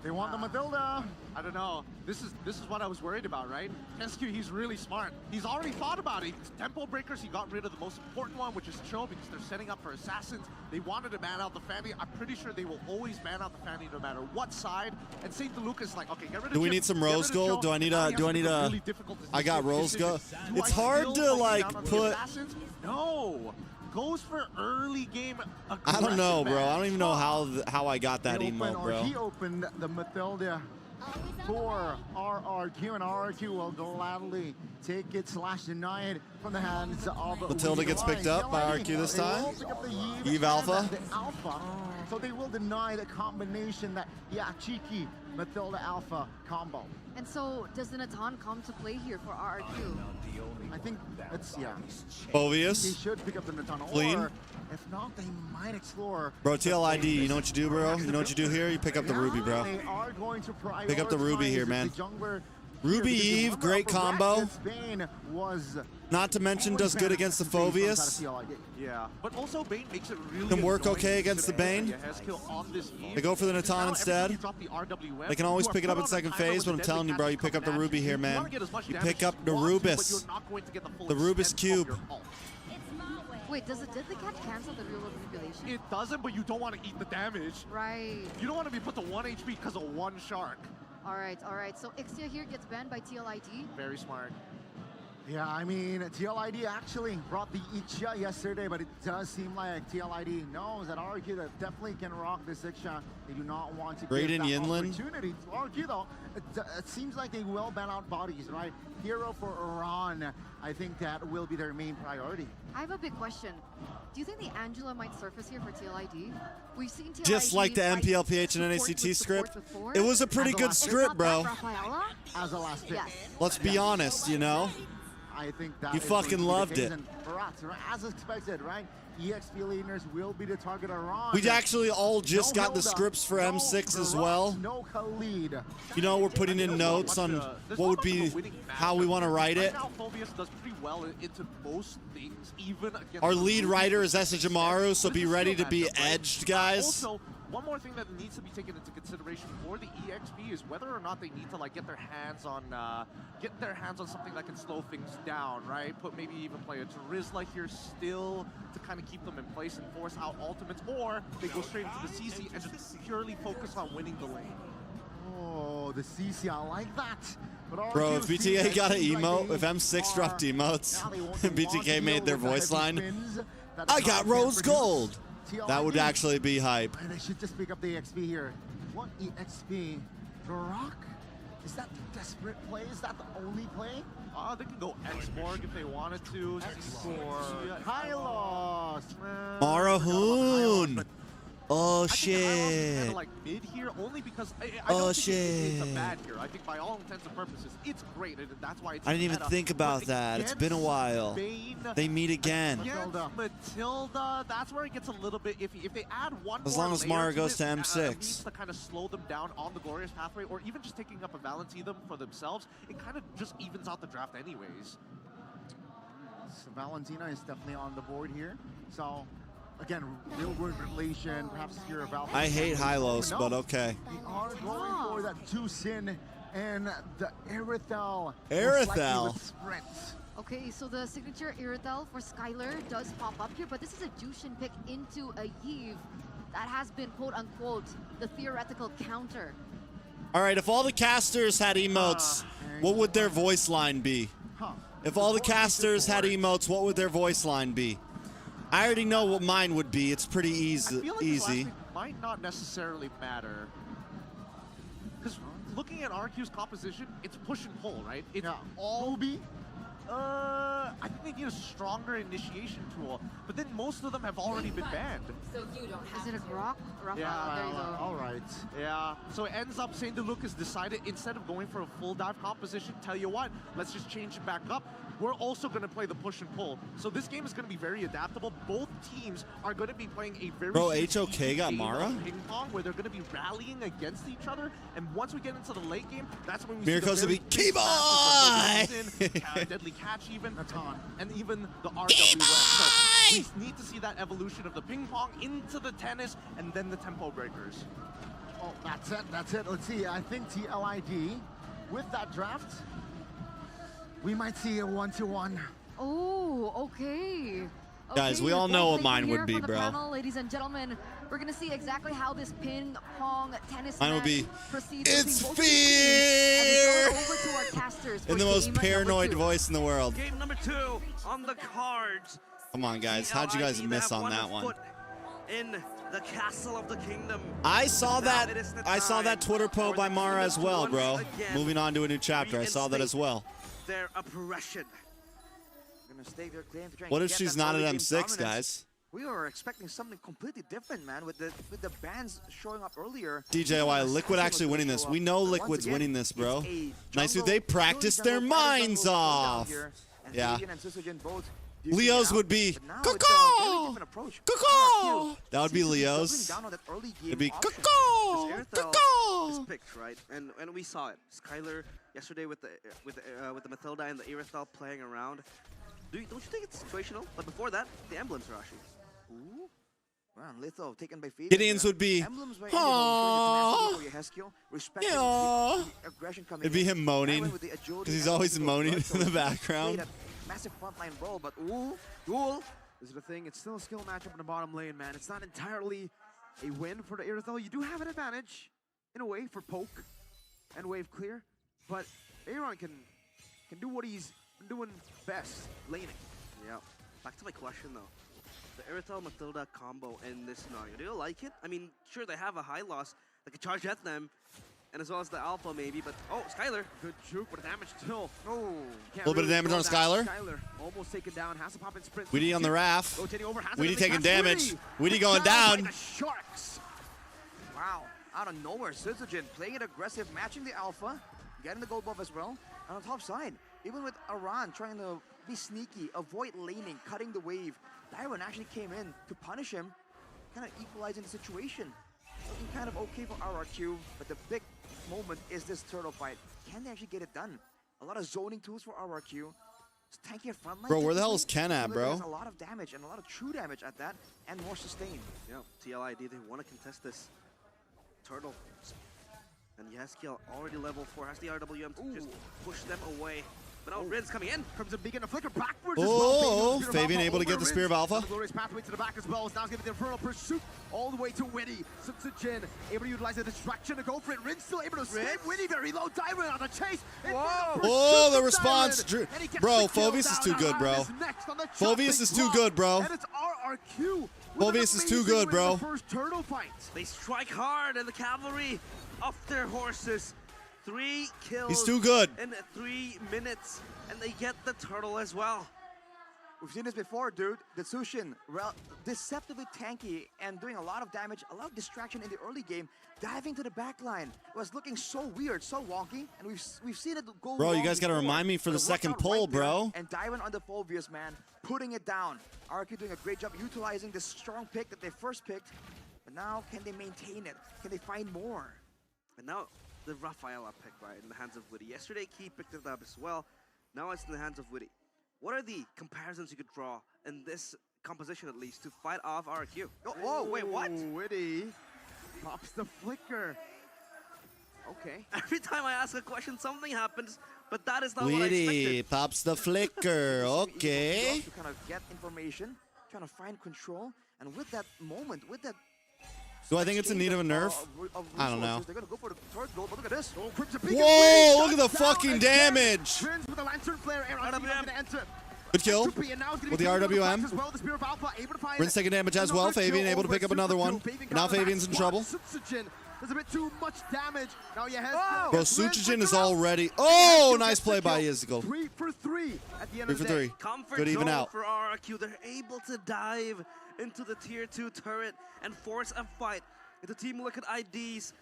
S5: They want the Matilda. I don't know. This is what I was worried about, right? SQ, he's really smart. He's already thought about it. Tempo breakers, he got rid of the most important one, which is Cho, because they're setting up for assassins. They wanted to ban out the Fanny. I'm pretty sure they will always ban out the Fanny no matter what side. And St. DeLuca is like, okay, get rid of
S1: Do we
S5: Chip,
S1: need some
S5: get rid
S1: rose
S5: of
S1: gold?
S5: Cho.
S1: Do I need
S5: Now
S1: a?
S5: he
S1: Do
S5: has
S1: I
S5: to
S1: need
S5: make
S1: a?
S5: really difficult
S1: I got rose
S5: decision.
S1: gold.
S5: Do
S1: It's
S5: I
S1: hard
S5: still,
S1: to
S5: like,
S1: like
S5: down on the
S1: put.
S5: assassins? No. Goes for early game
S1: I don't know, bro.
S5: aggressive
S1: I don't even know how I got that
S8: He
S1: emote,
S8: opened,
S1: bro.
S8: or he opened the Matilda for RRQ, and RRQ will gladly take it / deny it from the hands of
S1: Matilda gets picked up by RRQ this
S8: They will
S1: time.
S8: pick up the Eve
S1: Eve
S8: and
S1: Alpha.
S8: the Alpha. So they will deny the combination that, yeah, cheeky Matilda Alpha combo.
S7: And so, does the Natan come to play here for RRQ?
S8: I think it's, yeah.
S1: Obvious.
S8: They should pick up the Natan.
S1: Clean.
S8: Or if not, they might explore.
S1: Bro, TLID, you know what you do, bro? You know what you do here? You pick up the Ruby, bro.
S8: They are going to
S1: Pick up the Ruby here,
S8: prioritize
S1: man.
S8: the jungler.
S1: Ruby
S8: Here, because
S1: Eve,
S8: remember,
S1: great
S8: Upper
S1: combo.
S8: Bracket Spain was
S1: Not to mention, does good against the Phobius.
S5: Yeah, but also Bane makes it really
S1: Can work
S5: annoying
S1: okay against the
S5: considering
S1: Bane.
S5: that he has kill on this Eve.
S1: They go for the
S5: Because
S1: Natan
S5: now
S1: instead.
S5: every time you drop the RWM,
S1: They can always
S5: you are
S1: pick it up
S5: put
S1: in
S5: on a
S1: second
S5: timer
S1: phase,
S5: when
S1: but I'm
S5: the
S1: telling you, bro,
S5: deadly
S1: you pick up the
S5: casters
S1: Ruby
S5: come
S1: here,
S5: at you. You
S1: man.
S5: wanna get as much
S1: You
S5: damage
S1: pick up
S5: as
S1: the
S5: you want to,
S1: Rubis.
S5: but you're not going to get the full
S1: The Rubis
S5: extent of
S1: cube.
S5: your ult.
S7: Wait, does the Deadly Catch cancel the real manipulation?
S5: It doesn't, but you don't want to eat the damage.
S7: Right.
S5: You don't want to be put to 1 HP because of one shark.
S7: All right, all right. So Ixia here gets banned by TLID.
S5: Very smart.
S8: Yeah, I mean, TLID actually brought the Ixia yesterday, but it does seem like TLID knows that RRQ that definitely can rock this Ixia. They do not want to
S1: Great
S8: give
S1: in
S8: that
S1: Yinlin.
S8: opportunity to RRQ, though. It seems like they will ban out bodies, right? Hero for Iran, I think that will be their main priority.
S7: I have a big question. Do you think the Angela might surface here for TLID? We've seen TLID
S1: Just like the
S7: fight
S1: MPLPH and
S7: support
S1: NACT
S7: with
S1: script,
S7: support before.
S1: it was a pretty
S8: As a
S1: good
S8: last-
S1: script, bro.
S7: Rafaela?
S8: As a last pick.
S7: Yes.
S1: Let's be honest, you know?
S8: I think that
S1: You
S8: is going
S1: fucking
S8: to be the
S1: loved
S8: case,
S1: it.
S8: and Barat, as expected, right? EXP leaders will be the target Iran.
S1: We actually all just
S8: No
S1: got the
S8: Hilda,
S1: scripts for
S8: no
S1: M6 as
S8: Barat,
S1: well.
S8: No Khalid.
S1: You know, we're putting in notes on what would be how we want to write it.
S5: Right now, Phobius does pretty well into most things, even against
S1: Our
S5: the
S1: lead
S5: Ruby
S1: writer is
S5: Eve.
S1: Amaru, so
S5: But
S1: be
S5: it's a
S1: ready
S5: skill
S1: to be
S5: matchup, right?
S1: edged, guys.
S5: Also, one more thing that needs to be taken into consideration for the EXP is whether or not they need to like get their hands on something that can slow things down, right? Put maybe even play a Terizla here still to kind of keep them in place and force out ultimates, or they go straight into the CC and just purely focus on winning the lane.
S8: Oh, the CC, I like that. But
S1: Bro, if
S8: RRQ seems
S1: BTA
S8: like
S1: got an
S8: seems like
S1: emote,
S8: they
S1: if M6 dropped
S8: are-
S1: emotes,
S8: now they won't
S1: and
S8: want to
S1: BTK made
S8: deal
S1: their
S8: with the
S1: voice
S8: heavy
S1: line,
S8: spins that
S1: I
S8: the
S1: got
S8: top
S1: rose
S8: can
S1: gold.
S8: produce.
S1: That would
S8: TLID.
S1: actually be hype.
S8: And they should just pick up the XP here. What EXP? Barak? Is that the desperate play? Is that the only play?
S5: They can go X-Morg if they wanted to. C4.
S8: Hylos!
S1: Marahoon. Oh
S5: I think Hylos is
S1: shit.
S5: kinda like mid here, only because I
S1: Oh,
S5: don't think it's a
S1: shit.
S5: bad here. I think by all intents and purposes, it's great, and that's why it's
S1: I didn't even
S5: meta.
S1: think about
S5: But
S1: that. It's been a
S5: against
S1: while.
S5: Bane,
S1: They meet again.
S5: against Matilda, that's where it gets a little bit iffy. If they add one
S1: As
S5: more
S1: long as
S5: layer
S1: Mara
S5: to
S1: goes
S5: it,
S1: to
S5: that
S1: M6.
S5: needs to kind of slow them down on the glorious pathway, or even just taking up a Valentina for themselves, it kind of just evens out the draft anyways.
S8: So Valentina is definitely on the board here. So, again, real world relation, perhaps here about.
S1: I hate Hylos, but okay.
S8: They are going for that 2-sin and the Aerithel.
S1: Aerithel.
S7: Okay, so the signature Irithel for Skylar does pop up here, but this is a Jushin pick into a Eve that has been quote-unquote the theoretical counter.
S1: All right, if all the casters had emotes, what would their voice line be? If all the casters had emotes, what would their voice line be? I already know what mine would be. It's pretty
S5: I feel like this last
S1: easy.
S5: pick might not necessarily matter. Because
S9: looking at RQ's composition, it's push and pull, right? It's
S8: Yeah.
S9: all
S8: Ruby?
S9: I think they need a stronger initiation tool, but then most of them have already been banned.
S7: Is it a Grok? Rafa,
S9: Yeah,
S7: there you go.
S8: All right.
S9: Yeah, so it ends up St. Lucas decided instead of going for a full dive composition, tell you what, let's just change it back up. We're also going to play the push and pull. So this game is going to be very adaptable. Both teams are going to be playing a very
S1: Bro,
S9: strategic
S1: HOK got
S9: game of
S1: Mara?
S9: ping pong where they're going to be rallying against each other. And once we get into the late game, that's when we
S1: Miracles
S9: see
S1: will
S9: the
S1: be
S9: very big smashes
S1: Keyboy!
S9: that comes in, Deadly Catch even,
S8: That's on.
S9: and even the RWM. So we need to see that evolution of the ping pong into the tennis and then the tempo breakers.
S8: Oh, that's it. That's it. Let's see. I think TLID, with that draft, we might see a 1-1.
S7: Oh, okay.
S1: Guys,
S7: Okay,
S1: we all
S7: the
S1: know
S7: full
S1: what mine
S7: statement
S1: would
S7: here
S1: be,
S7: from the
S1: bro.
S7: Panel, ladies and gentlemen, we're gonna see exactly how this ping pong tennis
S1: Mine would
S7: match
S1: be,
S7: proceeds.
S1: "It's
S7: between both of these teams, and we
S1: fear!"
S7: throw it over to our casters for
S1: In the most
S7: game number
S1: paranoid
S7: 2.
S1: voice in the world.
S4: Game number 2 on the cards.
S1: Come on, guys. How'd you guys
S4: TLID
S1: miss
S4: have
S1: on that
S4: a
S1: one?
S4: foot in the castle of the kingdom.
S1: I saw
S4: Now
S1: that.
S4: it is the
S1: I saw that
S4: time
S1: Twitter
S4: for
S1: post by
S4: the
S1: Mara
S4: kingdom
S1: as
S4: to
S1: well,
S4: once
S1: bro.
S4: again
S1: Moving on to a new chapter. I saw that as well.
S4: Their oppression.
S6: Gonna stake their claim to try and
S1: What if
S6: get
S1: she's
S6: that
S1: not
S6: early
S1: at
S6: game
S1: M6,
S6: dominance.
S1: guys?
S6: We were expecting something completely different, man, with the bans showing up earlier.
S1: DJY, Liquid
S6: Assassin
S1: actually
S6: was
S1: winning
S6: gonna
S1: this.
S6: show
S1: We
S6: up,
S1: know
S6: but once
S1: Liquid's
S6: again,
S1: winning this, bro.
S6: it's a
S1: Nice dude.
S6: jungle-
S1: They practiced their
S6: jungle battle
S1: minds
S6: jungle showdown
S1: off.
S6: here, and
S1: Yeah.
S6: Fabian and Susogen both duking
S1: Leo's
S6: it
S1: would
S6: out,
S1: be,
S6: but now it's a very
S1: "Cuckoo!
S6: different approach.
S1: Cuckoo!" That would be
S6: seems to doubling
S1: Leo's.
S6: down on that early game
S1: It'd be,
S6: option.
S1: "Cuckoo!
S4: This Airthel
S1: Cuckoo!"
S4: is picked, right? And we saw it. Skylar yesterday with the Mathilda and the Airthel playing around. Don't you think it's situational? But before that, the emblems, Rashi.
S6: Ooh. Wow, Litho taken by Fabian.
S1: Gideon's would be,
S6: Emblems by
S1: "Aww.
S6: Showing the tenacity for Yehezkiel, respecting
S1: Yeah.
S6: the aggression coming
S1: It'd be
S6: in.
S1: him moaning,
S6: Tywin with the agility
S1: because he's
S6: and
S1: always
S6: the
S1: moaning
S6: blood, so
S1: in the
S6: he played
S1: background.
S6: a massive frontline role, but ooh, duel.
S5: This is the thing. It's still a skill matchup in the bottom lane, man. It's not entirely a win for the Aerithal. You do have an advantage, in a way, for poke and wave clear, but Aaron can do what he's been doing best, laning.
S4: Yeah. Back to my question though. The Airthel Mathilda combo in this scenario. Do you like it? I mean, sure they have a high loss. They can charge at them, and as well as the alpha maybe, but oh, Skylar.
S5: Good juke, but damage still.
S6: Oh,
S5: Can't
S1: Little bit of
S5: really
S1: damage
S5: go
S1: on
S5: down.
S1: Skylar.
S5: Skylar almost taken down. Has to pop in sprint.
S1: Weedy on the RAF.
S5: Rotating over. Has
S1: Weedy
S5: to
S1: taking
S5: catch
S1: damage.
S5: Weedy.
S1: Weedy going
S5: Down
S1: down.
S5: by the Sharks.
S6: wow. Out of nowhere, Susogen playing it aggressive, matching the alpha, getting the gold buff as well. And on top side, even with Aran trying to be sneaky, avoid laning, cutting the wave, Tywin actually came in to punish him, kind of equalizing the situation. Looking kind of okay for RRQ, but the big moment is this turtle fight. Can they actually get it done? A lot of zoning tools for RRQ. It's tanky at frontline.
S1: Bro, where the hell is
S6: typically.
S1: Ken at,
S6: Team
S1: bro?
S6: Liquid has a lot of damage and a lot of true damage at that, and more sustain.
S4: Yeah, TLID, they want to contest this turtle. And Yehezkiel already level 4, has the RWM to just push them away. But now Rin's coming in.
S5: Comes a beacon, a flicker backwards
S1: Oh,
S5: as well.
S1: Fabian able to get the Spear of Alpha.
S5: Glorious pathway to the back as well. Now giving the Infernal Pursuit all the way to Winnie. Sutsujin able to utilize the distraction to go for it. Rin still able to escape. Winnie very low. Tywin on the chase.
S6: Whoa.
S1: Oh, the response. Bro, Phoveus is too good, bro. Phoveus is too good, bro.
S5: And it's RRQ.
S1: Phoveus is too good, bro.
S5: First turtle fight.
S4: They strike hard, and the cavalry off their horses. 3 kills.
S1: He's too good.
S4: In 3 minutes, and they get the turtle as well.
S6: We've seen this before, dude. The Sushin, deceptively tanky and doing a lot of damage, a lot of distraction in the early game, diving to the back line. It was looking so weird, so wonky, and we've seen it go
S1: Bro, you
S6: wrong
S1: guys gotta
S6: before,
S1: remind me for
S6: but
S1: the
S6: it worked
S1: second
S6: out
S1: pull,
S6: right there,
S1: bro.
S6: And diving on the Phoveus, man, putting it down. RQ doing a great job utilizing this strong pick that they first picked, but now can they maintain it? Can they find more?
S4: And now the Rafaela pick, right, in the hands of Witty. Yesterday, Key picked it up as well. Now it's in the hands of Witty. What are the comparisons you could draw in this composition, at least, to fight off RQ? Oh, whoa, wait, what?
S5: Witty pops the flicker. Okay.
S4: Every time I ask a question, something happens, but that is not what I
S1: Weedy
S4: expected.
S1: pops the flicker. Okay.
S6: To kind of get information, trying to find control, and with that moment, with that
S1: Do I think it's in need of a nerf? I don't know.
S6: They're gonna go for the third goal, but look at this.
S5: Oh, Crimson Beacon
S1: Whoa,
S5: really
S1: look at the
S5: shuts down
S1: fucking
S5: again.
S1: damage.
S5: Twins with the Lantern Flare. Aaron gonna enter.
S1: Good kill
S5: Entropy, and now it's gonna
S1: with
S5: be
S1: the
S5: taken with
S1: RWM.
S5: as well. The Spear of Alpha able to find
S1: Rin's taking damage as well.
S5: another
S1: Fabian
S5: kill
S1: able to
S5: over
S1: pick up
S5: Super
S1: another one.
S5: Crew. Fabian
S1: Now
S5: got the back
S1: Fabian's in
S5: squad.
S1: trouble.
S5: Sutsujin There's a bit too much damage. Now he has
S1: Bro, Suchijin is already. Oh, nice play by Yizzle.
S5: 3 for 3 at the end
S1: 3
S5: of
S1: for
S5: the day.
S1: 3.
S4: Comfort
S1: Good even
S4: zone
S1: out.
S4: for RRQ. They're able to dive into the tier 2 turret and force a fight into Team Liquid ID's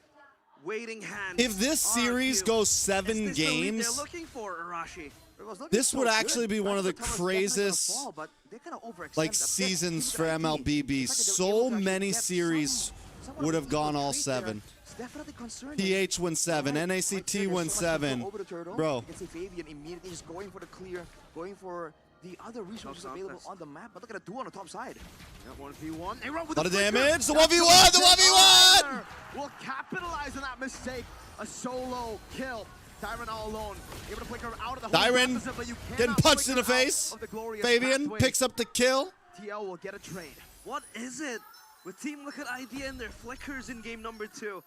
S4: waiting hand.
S1: If this series goes 7
S4: they're
S1: games,
S4: looking for Arashi.
S1: this would actually be one of the craziest like seasons for MLBB. So many series would have gone all 7. PH wins 7, NACT wins 7. Bro.
S6: You can see Fabian immediately just going for the clear, going for the other resources available on the map. But look at the duo on the top side.
S5: 1v1. They run with
S1: A lot of
S5: the flicker.
S1: damage. The 1v1. The 1v1.
S5: Will capitalize on that mistake. A solo kill. Dyron all alone. Able to flicker out of the
S1: Dyron
S5: position, but you
S1: getting
S5: cannot
S1: punched in the
S5: flicker out
S1: face.
S5: of the glorious
S1: Fabian
S5: pathway.
S1: picks up the kill.
S5: TL will get a trade.
S4: What is it with Team Liquid ID and their flickers in game number 2?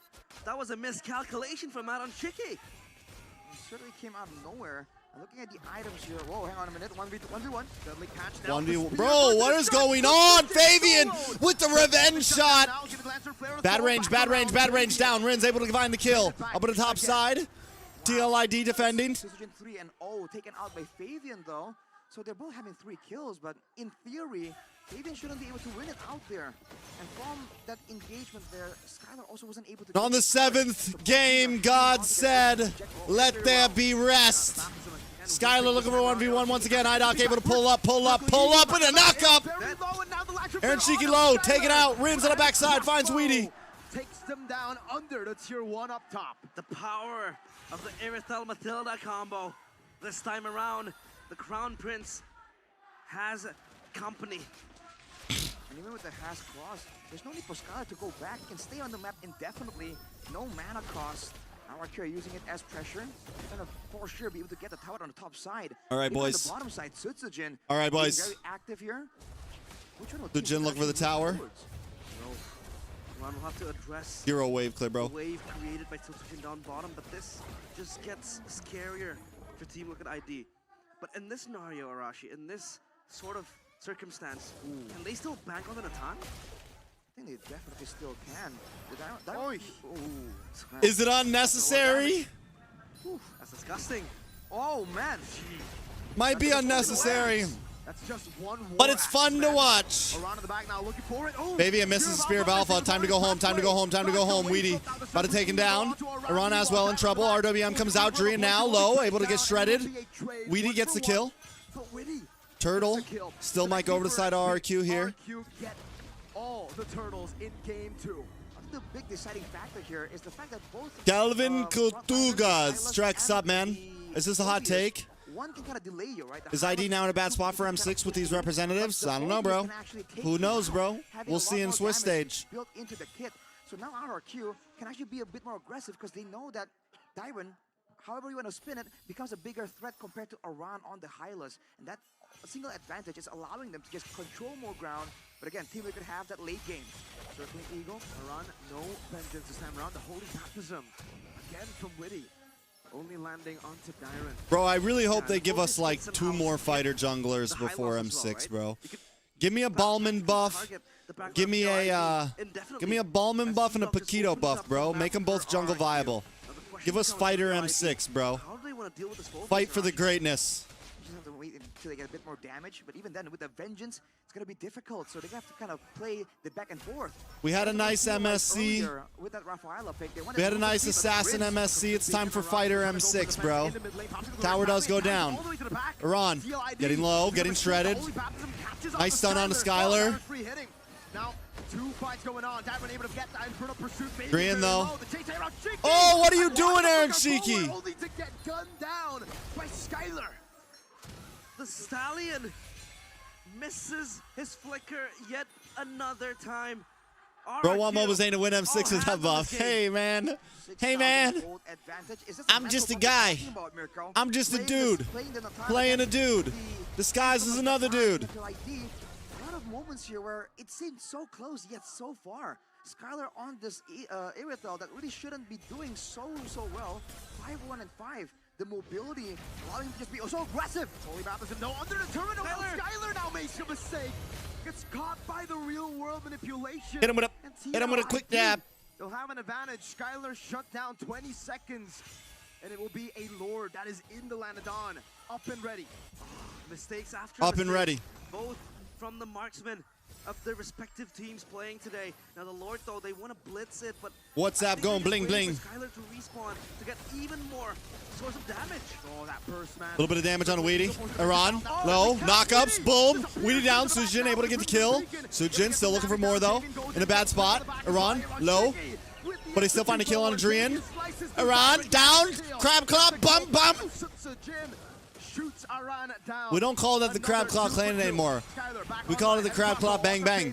S4: That was a miscalculation from Matt on Chicky.
S6: It certainly came out of nowhere. I'm looking at the items here. Whoa, hang on a minute. 1v1.
S5: Deadly catch now.
S1: 1v1. Bro, what is going on? Fabian with the revenge shot. Bad range, bad range, bad range down. Rin's able to find the kill. Up on the top side. TLID defending.
S6: Decision 3 and taken out by Fabian though. So they're both having 3 kills, but in theory, Fabian shouldn't be able to win it out there. And from that engagement there, Skylar also wasn't able to...
S1: On the 7th game, God said, let there be rest. Skylar looking for 1v1 once again. IDOC able to pull up, and a knock up. Aaron Shiki low, take it out. Rins on the backside, finds Weedy.
S5: Takes them down under the tier 1 up top.
S4: The power of the Irithel Matilda combo. This time around, the Crown Prince has company.
S6: And even with the Has Claws, there's no need for Skylar to go back. He can stay on the map indefinitely. No mana cost. Now Arcure using it as pressure. Gonna for sure be able to get the tower on the top side.
S1: All right,
S6: even
S1: boys.
S6: On the bottom side, Sutsujin.
S1: All right, boys.
S6: Very active here. Which one will
S1: Sutsujin looking for the tower.
S4: Ron will have to address
S1: Hero wave clear, bro.
S4: the wave created by Sutsujin down bottom, but this just gets scarier for Team Liquid ID. But in this scenario, Arashi, in this sort of circumstance, can they still bank on an attack?
S6: I think they definitely still can.
S1: Is it unnecessary?
S4: That's disgusting.
S6: Oh man.
S1: Might be unnecessary.
S5: That's just one
S1: But it's fun to watch.
S5: Around in the back now, looking for it. Oh,
S1: Baby, it misses the Spear of Alpha. Time to go home, time to go home, time to go home. Weedy about to take him down. Iran as well in trouble. RWM comes out. Drian now low, able to get shredded. Weedy gets the kill. Turtle still might go over to the side of RQ here.
S5: RQ get all the turtles in game 2.
S6: The big deciding factor here is the fact that both
S1: Galvin Kutugas. Trex up, man. Is this a hot take?
S6: One can kind of delay you, right?
S1: Is ID now in a bad spot for M6 with these representatives? I don't know, bro. Who knows, bro? We'll see in Swiss stage.
S6: Built into the kit. So now RRQ can actually be a bit more aggressive because they know that Dyron, however you want to spin it, becomes a bigger threat compared to Iran on the Hylas. And that single advantage is allowing them to just control more ground. But again, Team Liquid have that late game.
S5: Circling Eagle, Iran, no vengeance this time around. The Holy Baptism, again from Witty. Only landing onto Dyron.
S1: Bro, I really hope they give us like 2 more fighter junglers before M6, bro. Give me a Ballman buff. Give me a Ballman buff and a Paquito buff, bro. Make them both jungle viable. Give us fighter M6, bro.
S4: How do they want to deal with this
S1: Fight for the greatness.
S6: You just have to wait until they get a bit more damage. But even then, with the vengeance, it's going to be difficult. So they have to kind of play the back and forth.
S1: We had a nice MSC.
S6: With that Rafaela pick, they
S1: We had a nice assassin MSC. It's time for fighter M6, bro. Tower does go down. Iran getting low, getting shredded. Nice stun on the Skylar.
S5: Now, 2 fights going on. Dyron able to get that Infernal Pursuit.
S1: Drian though. Oh, what are you doing, Aaron Shiki?
S5: Only to get gunned down by Skylar.
S4: The Stallion misses his flicker yet another time.
S1: Bro, want Mobazane to win M6 with that buff. Hey, man. Hey, man. I'm just a guy. I'm just a dude. Playing a dude. Disguised as another dude.
S6: A lot of moments here where it seemed so close yet so far. Skylar on this Irithel that really shouldn't be doing so well. 5-1 and 5. The mobility allowing him to just be so aggressive.
S5: Holy Baptism, no, under the turret. Skylar now makes a mistake. Gets caught by the real world manipulation.
S1: Hit him with a quick dab.
S5: They'll have an advantage. Skylar shut down 20 seconds. And it will be a Lord that is in the Land of Dawn. Up and ready.
S4: Mistakes after
S1: Up and ready.
S4: Both from the marksmen of their respective teams playing today. Now the Lord, though, they want to blitz it, but
S1: WhatsApp going bling bling.
S4: Skylar to respawn to get even more source of damage.
S5: Oh, that burst, man.
S1: A little bit of damage on Weedy. Iran, low, knockups, boom. Weedy down, Sujin able to get the kill. Sujin still looking for more though. In a bad spot. Iran, low. But he still find a kill on Adrian. Iran, down. Crab Claw, bump, bump.
S5: Shoots Aran down.
S1: We don't call that the Crab Claw clan anymore. We call it the Crab Claw Bang Bang.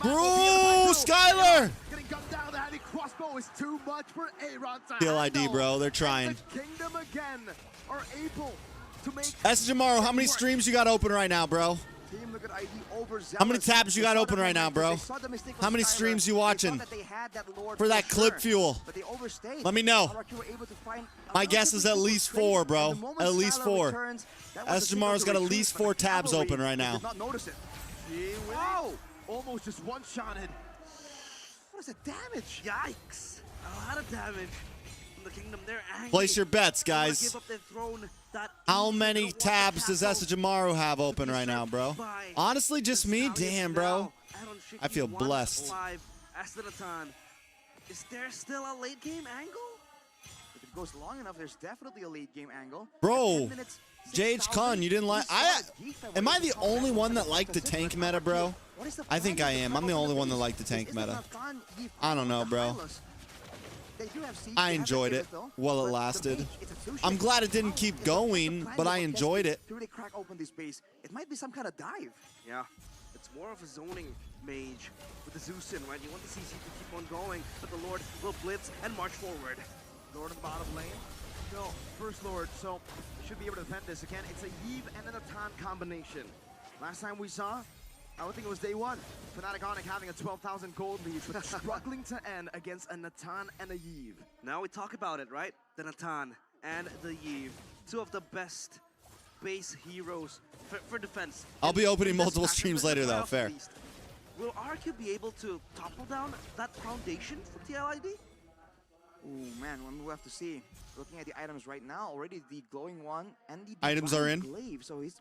S1: Bro, Skylar!
S5: Getting gunned down, the heavy crossbow is too much for Aaron to
S1: Kill ID,
S5: handle.
S1: bro. They're trying.
S5: And the Kingdom again are able to make
S1: Jamaro, how many streams you got open right now, bro?
S6: Team Liquid ID overzealous.
S1: How many tabs you got
S6: They saw
S1: open
S6: the
S1: right now,
S6: momentum,
S1: bro?
S6: they saw the mistake of
S1: How many
S6: Skylar.
S1: streams you
S6: They
S1: watching?
S6: thought that they had that Lord
S1: For that clip
S6: sure,
S1: fuel.
S6: but they overstayed.
S1: Let me know.
S6: RRQ were able to find
S1: My
S6: a
S1: guess is at
S6: relatively
S1: least
S6: trade,
S1: 4,
S6: and
S1: bro.
S6: the moment
S1: At least
S6: Skylar
S1: 4.
S6: returns, that was the signal
S1: Jamaro's
S6: to
S1: got at
S6: retreat,
S1: least
S6: but
S1: 4
S6: the
S1: tabs
S6: cavalry
S1: open right now.
S6: did not notice it.
S5: Wow! Almost just one-shotted.
S6: What is the damage?
S4: Yikes! A lot of damage from the Kingdom. They're angry.
S1: Place your bets,
S4: They wanna
S1: guys.
S4: give up their throne that
S1: How
S4: easy.
S1: many
S4: They don't want
S1: tabs
S4: the
S1: does
S4: castle
S1: Jamaro have
S4: to be
S1: open right now, bro?
S4: stripped by
S1: Honestly, just
S4: the
S1: me?
S4: Stallions
S1: Damn,
S4: now.
S1: bro.
S4: Aaron Shiki
S1: I feel
S4: one
S1: blessed.
S4: alive as Nathan. Is there still a late game angle?
S6: If it goes long enough, there's definitely a late game angle.
S1: Bro,
S6: 10 minutes,
S1: JH
S6: 6,000.
S1: Khan, you didn't like... Am I the
S6: Top
S1: only
S6: angle
S1: one that
S6: for
S1: liked the
S6: Pacific.
S1: tank meta, bro?
S6: What is the
S1: I think
S6: plan?
S1: I
S6: Is the
S1: am.
S6: plan
S1: I'm the
S6: open
S1: only one that
S6: base?
S1: liked the tank
S6: Is
S1: meta.
S6: Nathan Yves
S1: I don't know,
S6: the
S1: bro.
S6: Hylos? They do have Siege,
S1: I
S6: they have
S1: enjoyed
S6: Davis,
S1: it
S6: though,
S1: while it
S6: but the
S1: lasted.
S6: mage, it's a two-shot.
S1: I'm glad it didn't
S6: How
S1: keep
S6: is the
S1: going,
S6: plan
S1: but I
S6: against
S1: enjoyed
S6: it
S1: it.
S6: to really crack open this base? It might be some kind of dive.
S4: Yeah, it's more of a zoning mage with the Zeusin, right? You want the CC to keep on going, but the Lord will blitz and march forward.
S5: Lord in the bottom lane. No, first Lord, so should be able to defend this again. It's a Yves and a Natan combination. Last time we saw, I would think it was day one. Fnatic Onyx having a 12,000 gold lead, but struggling to end against a Natan and a Yves.
S4: Now we talk about it, right? The Nathan and the Yves, two of the best base heroes for defense.
S1: I'll be opening
S4: in this
S1: multiple
S4: pack,
S1: streams
S4: in the
S1: later, though.
S4: playoff
S1: Fair.
S4: at least. Will RQ be able to topple down that foundation for TLID?
S6: Oh man, we'll have to see. Looking at the items right now, already the glowing one and the
S1: Items
S6: divine
S1: are in.
S6: glaive, so he's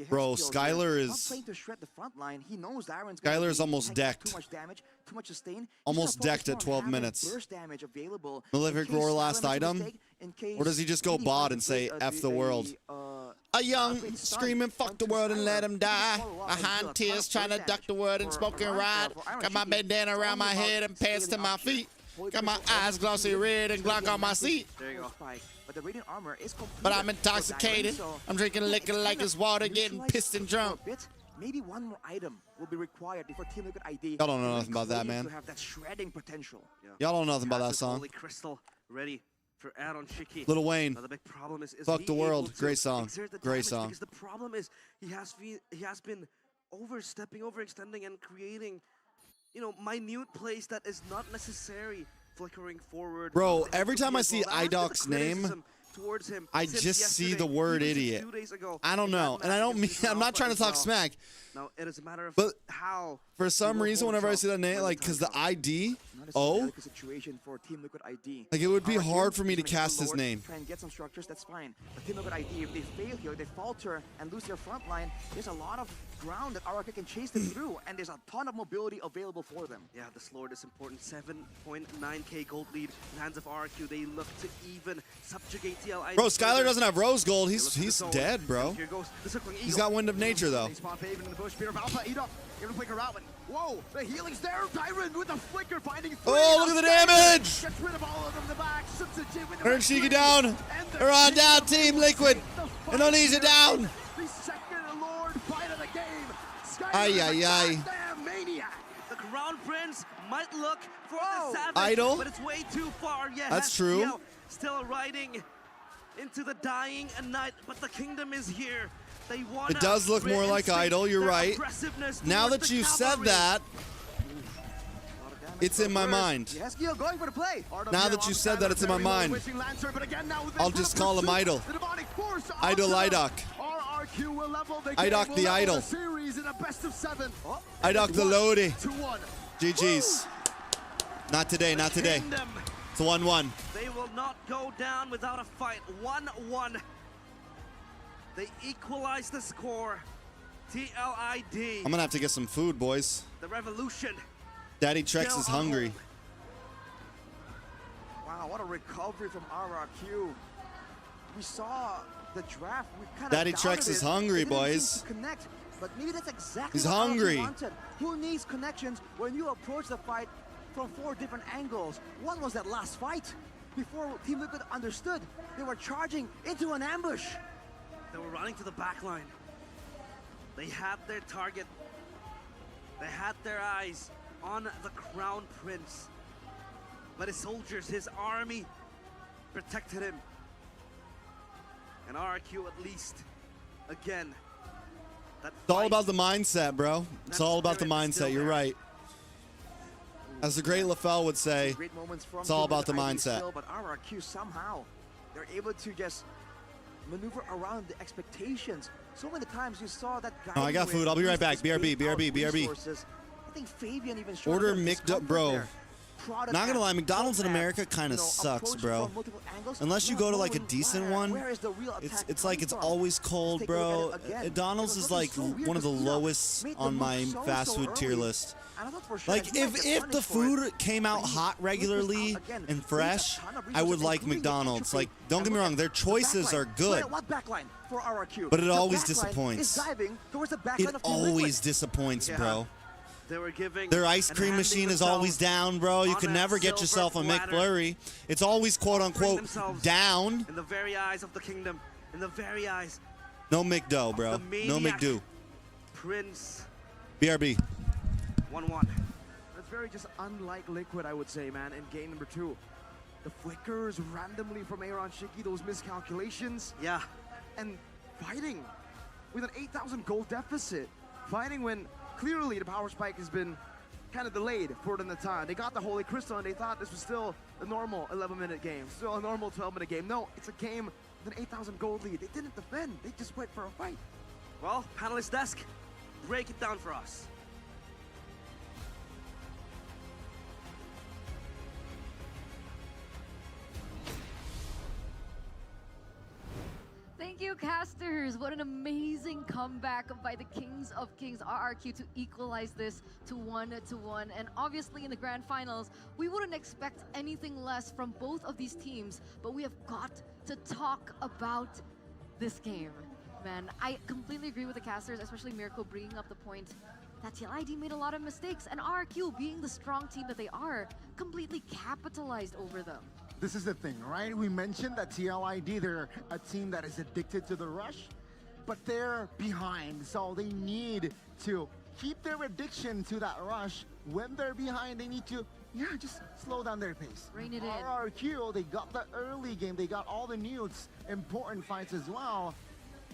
S1: Bro, Skylar
S6: not
S1: is-
S6: playing to shred the front line. He knows Darren's
S1: Skylar is almost decked.
S6: Too much damage, too much sustain.
S1: Almost decked at 12 minutes.
S6: Burst damage available.
S1: Malefic
S6: in case
S1: Roar
S6: Skylar
S1: last
S6: makes a
S1: item?
S6: mistake, in case
S1: Or does he just go
S6: BD
S1: bot
S6: finds
S1: and say,
S6: a-
S1: F the world?
S6: a
S1: A young
S6: great stun
S1: screaming, fuck the
S6: onto
S1: world and let
S6: Skylar.
S1: him
S6: He can
S1: die.
S6: follow up and do a
S1: Behind
S6: ton
S1: tears,
S6: of
S1: trying to
S6: burst
S1: duck the
S6: damage
S1: word and
S6: for
S1: smoking
S6: Iron-
S1: ride.
S6: for Iron
S1: Got my
S6: Shiki.
S1: bandana
S6: It's
S1: around
S6: all
S1: my
S6: about
S1: head and pants to
S6: scaling
S1: my
S6: up here.
S1: feet.
S6: Holy
S1: Got my
S6: crystal
S1: eyes
S6: also
S1: glossy
S6: really
S1: red and
S6: it's gonna
S1: Glock
S6: be a
S1: on my
S6: massive
S1: seat.
S4: There you go.
S6: spike, but the radiant armor is complete.
S1: But I'm
S6: for
S1: intoxicated.
S6: Darren, so
S1: I'm drinking
S6: yeah,
S1: liquor
S6: it's
S1: like
S6: kind
S1: it's
S6: of
S1: water, getting
S6: neutralized
S1: pissed and
S6: for a
S1: drunk.
S6: bit. Maybe one more item will be required before Team Liquid ID.
S1: Y'all don't know
S6: will
S1: nothing about that,
S6: claim
S1: man.
S6: To have that shredding potential.
S4: Yeah.
S1: Y'all don't know nothing about that
S4: Passive
S1: song.
S4: Holy Crystal ready for Aaron Shiki.
S1: Lil Wayne.
S4: Now the big problem is
S1: Fuck
S4: he
S1: the world.
S4: able to
S1: Great song.
S4: exert the
S1: Great
S4: damage?
S1: song.
S4: Because the problem is he has been overstepping, overextending, and creating, you know, minute plays that is not necessary. Flickering forward.
S1: Bro,
S4: The
S1: every time I
S4: as
S1: see
S4: well. That has been the
S1: IDOC's name,
S4: criticism towards him
S1: I
S4: since
S1: just see
S4: yesterday,
S1: the word
S4: even since
S1: idiot.
S4: 2 days ago
S1: I don't
S4: in that
S1: know. And I
S4: match
S1: don't mean,
S4: against
S1: I'm not
S4: Alpha
S1: trying to
S4: as
S1: talk
S4: well.
S1: smack.
S4: Now it is a matter of
S1: But
S4: how
S1: For
S4: he
S1: some
S4: will
S1: reason,
S4: hold
S1: whenever I
S4: himself
S1: see that name,
S4: when
S1: like,
S4: time
S1: because the
S4: comes.
S1: ID,
S6: Not a
S1: oh,
S6: delicate situation for Team Liquid ID.
S1: like it would be
S6: RRQ
S1: hard for me to
S6: is gonna
S1: cast
S6: get
S1: his
S6: lowered,
S1: name.
S6: Try and get some structures, that's fine. But Team Liquid ID, if they fail here, they falter and lose their front line, there's a lot of ground that RRQ can chase them through, and there's a ton of mobility available for them.
S4: Yeah, this Lord is important. 7.9k gold lead in hands of RQ. They look to even subjugate TLI.
S1: Bro, Skylar doesn't have rose gold.
S4: They
S1: He's
S4: look to the zone.
S1: dead, bro.
S4: And here goes the circling
S1: He's
S4: eagle.
S1: got wind of nature, though.
S5: They spawn Faven in the bush. Peter of Alpha, eat up. Able to flicker out. Whoa, the healing's there. Tyron with the flicker finding three.
S1: Oh, look at the damage!
S5: Gets rid of all of them in the back. Sits a Jin with the
S1: Aaron
S5: red
S1: Shiki
S5: flame.
S1: down.
S5: And the
S1: Iran
S5: King
S1: down,
S5: of
S1: Team
S5: Liquid.
S1: Liquid.
S5: The fight
S1: Indonesia
S5: here.
S1: down.
S5: The second Lord fight of the game. Skylar
S1: Ay,
S5: is a
S1: ay, ay.
S5: goddamn maniac.
S4: The Crown Prince might look for
S6: Whoa.
S4: the savage,
S1: Idol?
S4: but it's way too far. Yeah,
S1: That's true.
S4: Hastiel still riding into the dying night, but the kingdom is here. They want
S1: It does look more like Idol, you're right. Now that you said that, it's in my mind.
S6: Hastiel going for the play.
S1: Now that you said that, it's in my mind. I'll just call him Idol. Idol Idoc.
S5: RRQ will level the
S1: Idoc
S5: game,
S1: the
S5: will level
S1: Idol.
S5: the series in a best of 7.
S1: Idoc the Lodi.
S5: 2-1.
S1: GG's. Not today, not today.
S4: Kingdom.
S1: It's a 1-1.
S4: They will not go down without a fight. 1-1. They equalize the score. TLID.
S1: I'm gonna have to get some food, boys.
S4: The revolution.
S1: Daddy Trex
S4: Still
S1: is
S4: on
S1: hungry.
S6: Wow, what a recovery from RRQ. We saw the draft. We kind of
S1: Daddy Trex is hungry, boys.
S6: Connect, but maybe that's exactly
S1: He's
S6: what RRQ
S1: hungry.
S6: wanted. Who needs connections when you approach the fight from 4 different angles? One was that last fight. Before Team Liquid understood, they were charging into an ambush.
S4: They were running to the back line. They had their target. They had their eyes on the Crown Prince. But his soldiers, his army, protected him. And RRQ at least, again, that
S1: It's all
S4: fight,
S1: about the mindset, bro. It's
S4: that
S1: all about the
S4: spirit is still
S1: mindset. You're
S4: there.
S1: right. As the great LaFell would say,
S6: Great moments from
S1: it's all
S6: Team
S1: about the
S6: Liquid ID
S1: mindset.
S6: still, but RRQ somehow, they're able to just maneuver around the expectations. So many times you saw that guy.
S1: Oh, I got food. I'll be right back. BRB, BRB, BRB.
S6: I think Fabian even showed
S1: Order
S6: a bit of
S1: McDo,
S6: discomfort
S1: bro.
S6: there. Prodded
S1: Not gonna
S6: at,
S1: lie, McDonald's in
S6: poked at,
S1: America kind of sucks,
S6: approached
S1: bro.
S6: from multiple angles,
S1: Unless you
S6: not
S1: go to like a
S6: knowing
S1: decent
S6: where is the real
S1: one,
S6: attack
S1: it's like
S6: coming
S1: it's
S6: from.
S1: always cold,
S6: Let's take a look
S1: bro.
S6: at it again.
S1: McDonald's
S6: It was
S1: is like
S6: looking so weird
S1: one of the
S6: because Ina
S1: lowest
S6: made the
S1: on
S6: move
S1: my fast
S6: so
S1: food tier
S6: early.
S1: list.
S6: And I thought for sure
S1: Like
S6: that he might get
S1: if the
S6: punished for it.
S1: food came out
S6: But he
S1: hot
S6: ripped
S1: regularly
S6: out again.
S1: and
S6: Used a
S1: fresh,
S6: ton of
S1: I would
S6: resources,
S1: like
S6: including
S1: McDonald's.
S6: entropy.
S1: Like, don't get
S6: And
S1: me
S6: look
S1: wrong,
S6: at
S1: their
S6: the
S1: choices
S6: backline.
S1: are
S6: Look
S1: good,
S6: at what backline for RRQ.
S1: but it
S6: The
S1: always
S6: backline
S1: disappoints.
S6: Is diving towards the backline
S1: It
S6: of Team Liquid.
S1: always disappoints,
S4: Yeah.
S1: bro.
S4: They were giving
S1: Their ice
S4: and
S1: cream
S4: handing
S1: machine is always
S4: themselves
S1: down, bro. You
S4: on
S1: can
S4: that
S1: never get
S4: silver
S1: yourself a
S4: platter,
S1: McFlurry. It's always quote
S4: offering
S1: unquote
S4: themselves
S1: down.
S4: in the very eyes of the kingdom, in the very eyes
S1: No McDo, bro.
S4: the
S1: No
S4: maniac
S1: McDo.
S4: Prince.
S1: BRB.
S4: 1-1.
S5: That's very just unlike Liquid, I would say, man, in game number 2. The flickers randomly from Aaron Shiki, those miscalculations,
S4: Yeah.
S5: and fighting with an 8,000 gold deficit. Fighting when clearly the power spike has been kind of delayed for the time. They got the Holy Crystal and they thought this was still a normal 11-minute game, still a normal 12-minute game. No, it's a game with an 8,000 gold lead. They didn't defend, they just went for a fight.
S4: Well, panelist desk, break it down for us.
S7: Thank you, casters. What an amazing comeback by the Kings of Kings, RRQ, to equalize this to 1-1. And obviously in the grand finals, we wouldn't expect anything less from both of these teams, but we have got to talk about this game. Man, I completely agree with the casters, especially Mirko bringing up the point that TLID made a lot of mistakes, and RRQ, being the strong team that they are, completely capitalized over them.
S8: This is the thing, right? We mentioned that TLID, they're a team that is addicted to the rush, but they're behind, so they need to keep their addiction to that rush. When they're behind, they need to, just slow down their pace.
S7: Rein it in.
S8: RRQ, they got the early game, they got all the nukes, important fights as well.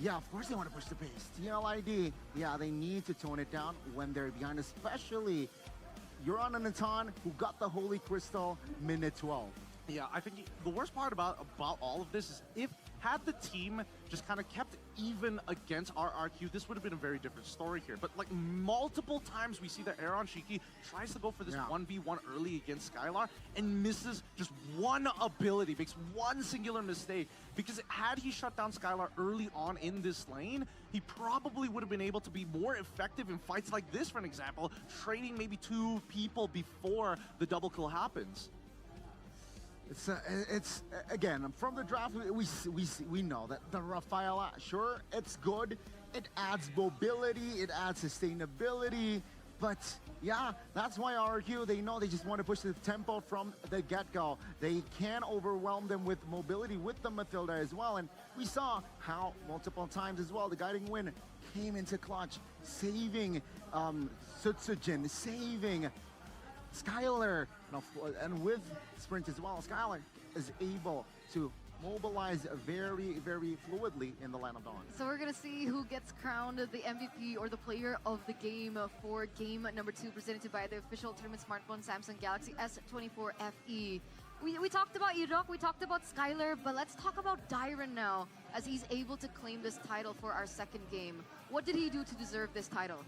S8: Yeah, of course they want to push the pace. TLID, they need to tone it down when they're behind, especially Euron and Natan, who got the Holy Crystal minute 12.
S9: Yeah, I think the worst part about all of this is had the team just kind of kept even against RRQ, this would have been a very different story here. But like multiple times we see that Aaron Shiki tries to go for this 1v1 early against Skylar and misses just one ability, makes one singular mistake. Because had he shut down Skylar early on in this lane, he probably would have been able to be more effective in fights like this, for an example, trading maybe 2 people before the double kill happens.
S8: It's again, from the draft, we know that the Rafaela, sure, it's good. It adds mobility, it adds sustainability, but that's why RRQ, they know they just want to push the tempo from the get-go. They can overwhelm them with mobility with the Matilda as well, and we saw how multiple times as well the guiding win came into clutch, saving Sutsujin, saving Skylar, and with Sprint as well, Skylar is able to mobilize very, very fluidly in the Land of Dawn.
S7: So we're gonna see who gets crowned the MVP or the player of the game for game number 2, presented by the official tournament smartphone Samsung Galaxy S24 FE. We talked about Irok, we talked about Skylar, but let's talk about Dyron now, as he's able to claim this title for our second game. What did he do to deserve this title?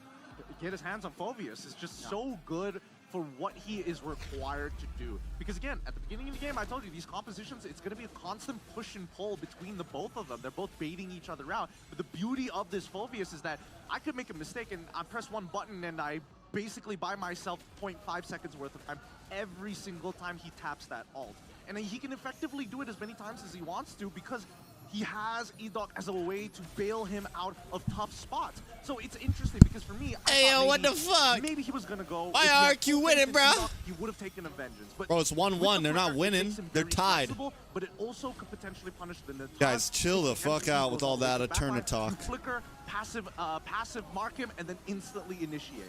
S9: Get his hands on Phoveus is just so good for what he is required to do. Because again, at the beginning of the game, I told you, these compositions, it's going to be a constant push and pull between the both of them. They're both baiting each other out. But the beauty of this Phoveus is that I could make a mistake and I press one button and I basically buy myself 0.5 seconds worth of time every single time he taps that ult. And he can effectively do it as many times as he wants to because he has Edok as a way to bail him out of tough spots. So it's interesting because for me,
S1: Hey, yo, what the fuck?
S9: Maybe he was gonna go.
S1: Why RQ winning, bro?
S9: He would have taken a vengeance. But
S1: Bro, it's 1-1. They're not winning. They're tied.
S9: But it also could potentially punish the entire
S1: Guys, chill the fuck out with all that Eterna talk.
S9: Flicker, passive mark him, and then instantly initiate.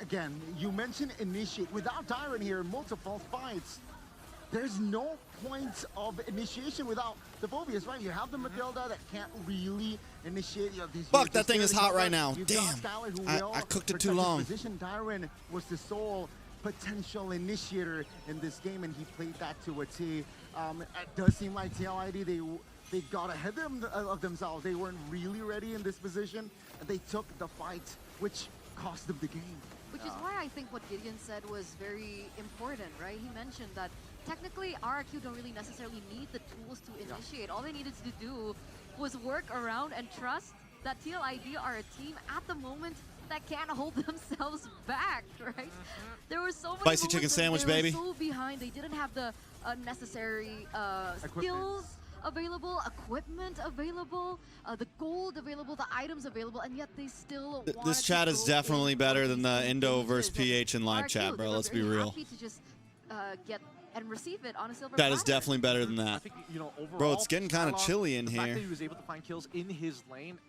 S8: Again, you mentioned initiate. Without Dyron here, multiple fights. There's no points of initiation without the Phoveus, right? You have the Matilda that can't really initiate. You know,
S1: Fuck, that thing is hot right now.
S8: You've
S1: Damn.
S8: got Skylar who
S1: I cooked it
S8: protect
S1: too
S8: his
S1: long.
S8: Position. Dyron was the sole potential initiator in this game, and he played that to a T. It does seem like TLID, they got ahead of themselves. They weren't really ready in this position, and they took the fight, which cost them the game.
S7: Which is why I think what Gideon said was very important, right? He mentioned that technically RRQ don't really necessarily need the tools to initiate. All they needed to do was work around and trust that TLID are a team at the moment that can't hold themselves back, right? There were so many
S1: Spicy chicken
S7: moments when
S1: sandwich,
S7: they
S1: baby.
S7: were so behind. They didn't have the necessary skills available, equipment available, the gold available, the items available, and yet they still wanted
S1: This chat
S7: to
S1: is
S7: go
S1: definitely
S7: in
S1: better
S7: for
S1: than
S7: these
S1: the
S7: big
S1: Indo
S7: stages.
S1: versus
S7: And
S1: PH in live
S7: RRQ,
S1: chat,
S7: they
S1: bro.
S7: were
S1: Let's be
S7: very
S1: real.
S7: happy to just get and receive it on a silver
S1: That is
S7: platter.
S1: definitely better than
S9: I
S1: that.
S9: think, you know, overall,
S1: Bro, it's getting kind of
S9: Skylar,
S1: chilly in
S9: the fact
S1: here.
S9: that he was able to find kills in his lane,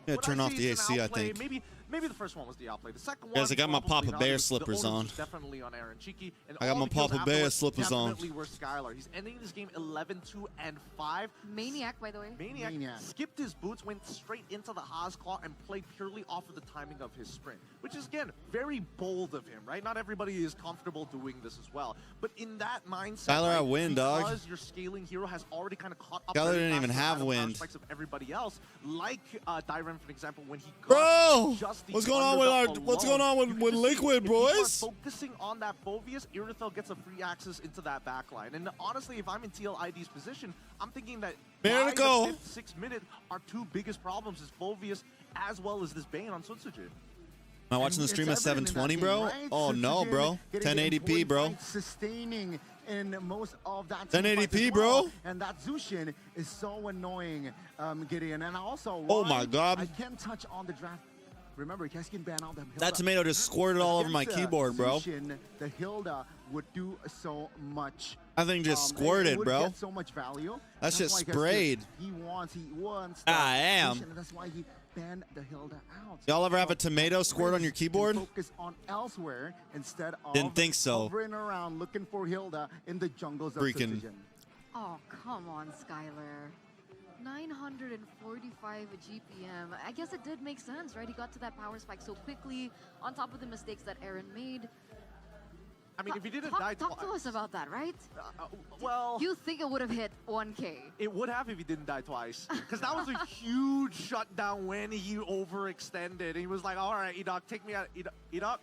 S1: Yeah,
S9: would
S1: turn
S9: I
S1: off
S9: say
S1: the
S9: it's an
S1: AC, I
S9: outplay?
S1: think.
S9: Maybe the first one was the outplay. The second one,
S1: Guys, I got my
S9: probably
S1: Papa
S9: not.
S1: Bear
S9: The
S1: slippers
S9: onus
S1: on.
S9: was definitely on Aaron Cheeky, and
S1: I got
S9: all
S1: my
S9: the kills
S1: Papa Bear
S9: afterwards
S1: slippers on.
S9: definitely were Skylar. He's ending this game 11-2-5.
S7: Maniac, by the way.
S9: Maniac skipped his boots, went straight into the Haas Claw, and played purely off of the timing of his sprint, which is, again, very bold of him, right? Not everybody is comfortable doing this as well. But in that mindset,
S1: Skylar,
S9: right,
S1: I win, dog.
S9: because your scaling hero has already kind of caught up
S1: Skylar
S9: very
S1: didn't
S9: fast
S1: even
S9: to the
S1: have
S9: power
S1: wind.
S9: spikes of everybody else, like Dyron, for example, when he got
S1: Bro,
S9: just the
S1: what's going on with our?
S9: underdog
S1: What's going on
S9: alone.
S1: with
S9: You can just see
S1: Liquid,
S9: if you are
S1: boys?
S9: focusing on that Phoveus, Irithel gets a free access into that backline. And honestly, if I'm in TLID's position, I'm thinking that
S1: There
S9: by
S1: to go.
S9: the 5th, 6th minute, our two biggest problems is Phoveus as well as this Bane on Sutsujin.
S1: Am I watching the stream at 720, bro? Oh no, bro. 1080p, bro.
S8: Sustaining in most of that
S1: 1080p, bro.
S8: And that Zushin is so annoying, Gideon. And also,
S1: Oh
S8: why
S1: my God.
S8: I can't touch on the draft. Remember, Keskin ban all them Hilda.
S1: That tomato just squirted all over my
S8: Against,
S1: keyboard, bro.
S8: Zushin, the Hilda would do so much.
S1: That thing just
S8: It
S1: squirted,
S8: would
S1: bro.
S8: get so much value.
S1: That shit
S8: That's why Keskin,
S1: sprayed.
S8: He wants.
S1: I am.
S8: Zushin, and that's why he banned the Hilda out.
S1: Y'all ever have a tomato squirt on your keyboard?
S8: Focus on elsewhere instead of
S1: Didn't think so.
S8: hovering around looking for Hilda in the jungles of
S1: Freaking-
S8: Sutsujin.
S7: Oh, come on, Skylar. 945 GPM. I guess it did make sense, right? He got to that power spike so quickly, on top of the mistakes that Aaron made.
S9: I mean, if he didn't
S7: talk,
S9: die
S7: talk to
S9: twice-
S7: us about that, right?
S9: Well,
S7: You think it would have hit 1K?
S9: it would have if he didn't die twice. Because that was a huge shutdown when he overextended. He was like, all right, Edok, take me out. Edok.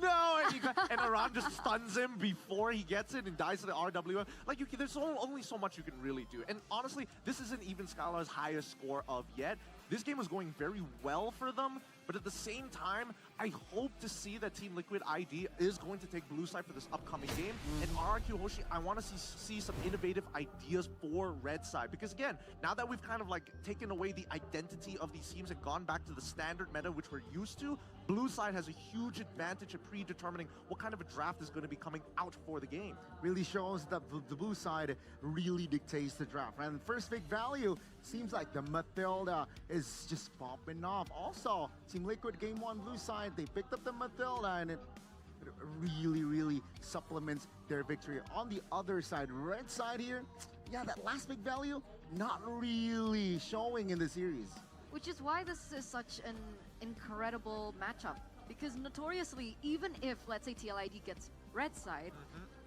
S9: No! And Aran just stuns him before he gets it and dies to the RWM. Like, there's only so much you can really do. And honestly, this isn't even Skylar's highest score of yet. This game was going very well for them, but at the same time, I hope to see that Team Liquid ID is going to take blue side for this upcoming game. And RRQ Hoshi, I want to see some innovative ideas for red side. Because again, now that we've kind of like taken away the identity of these teams and gone back to the standard meta which we're used to, blue side has a huge advantage of predetermining what kind of a draft is going to be coming out for the game.
S8: Really shows that the blue side really dictates the draft. And first big value seems like the Matilda is just popping off. Also, Team Liquid Game 1 blue side, they picked up the Matilda and it really supplements their victory. On the other side, red side here, yeah, that last big value, not really showing in the series.
S7: Which is why this is such an incredible matchup. Because notoriously, even if, let's say, TLID gets red side,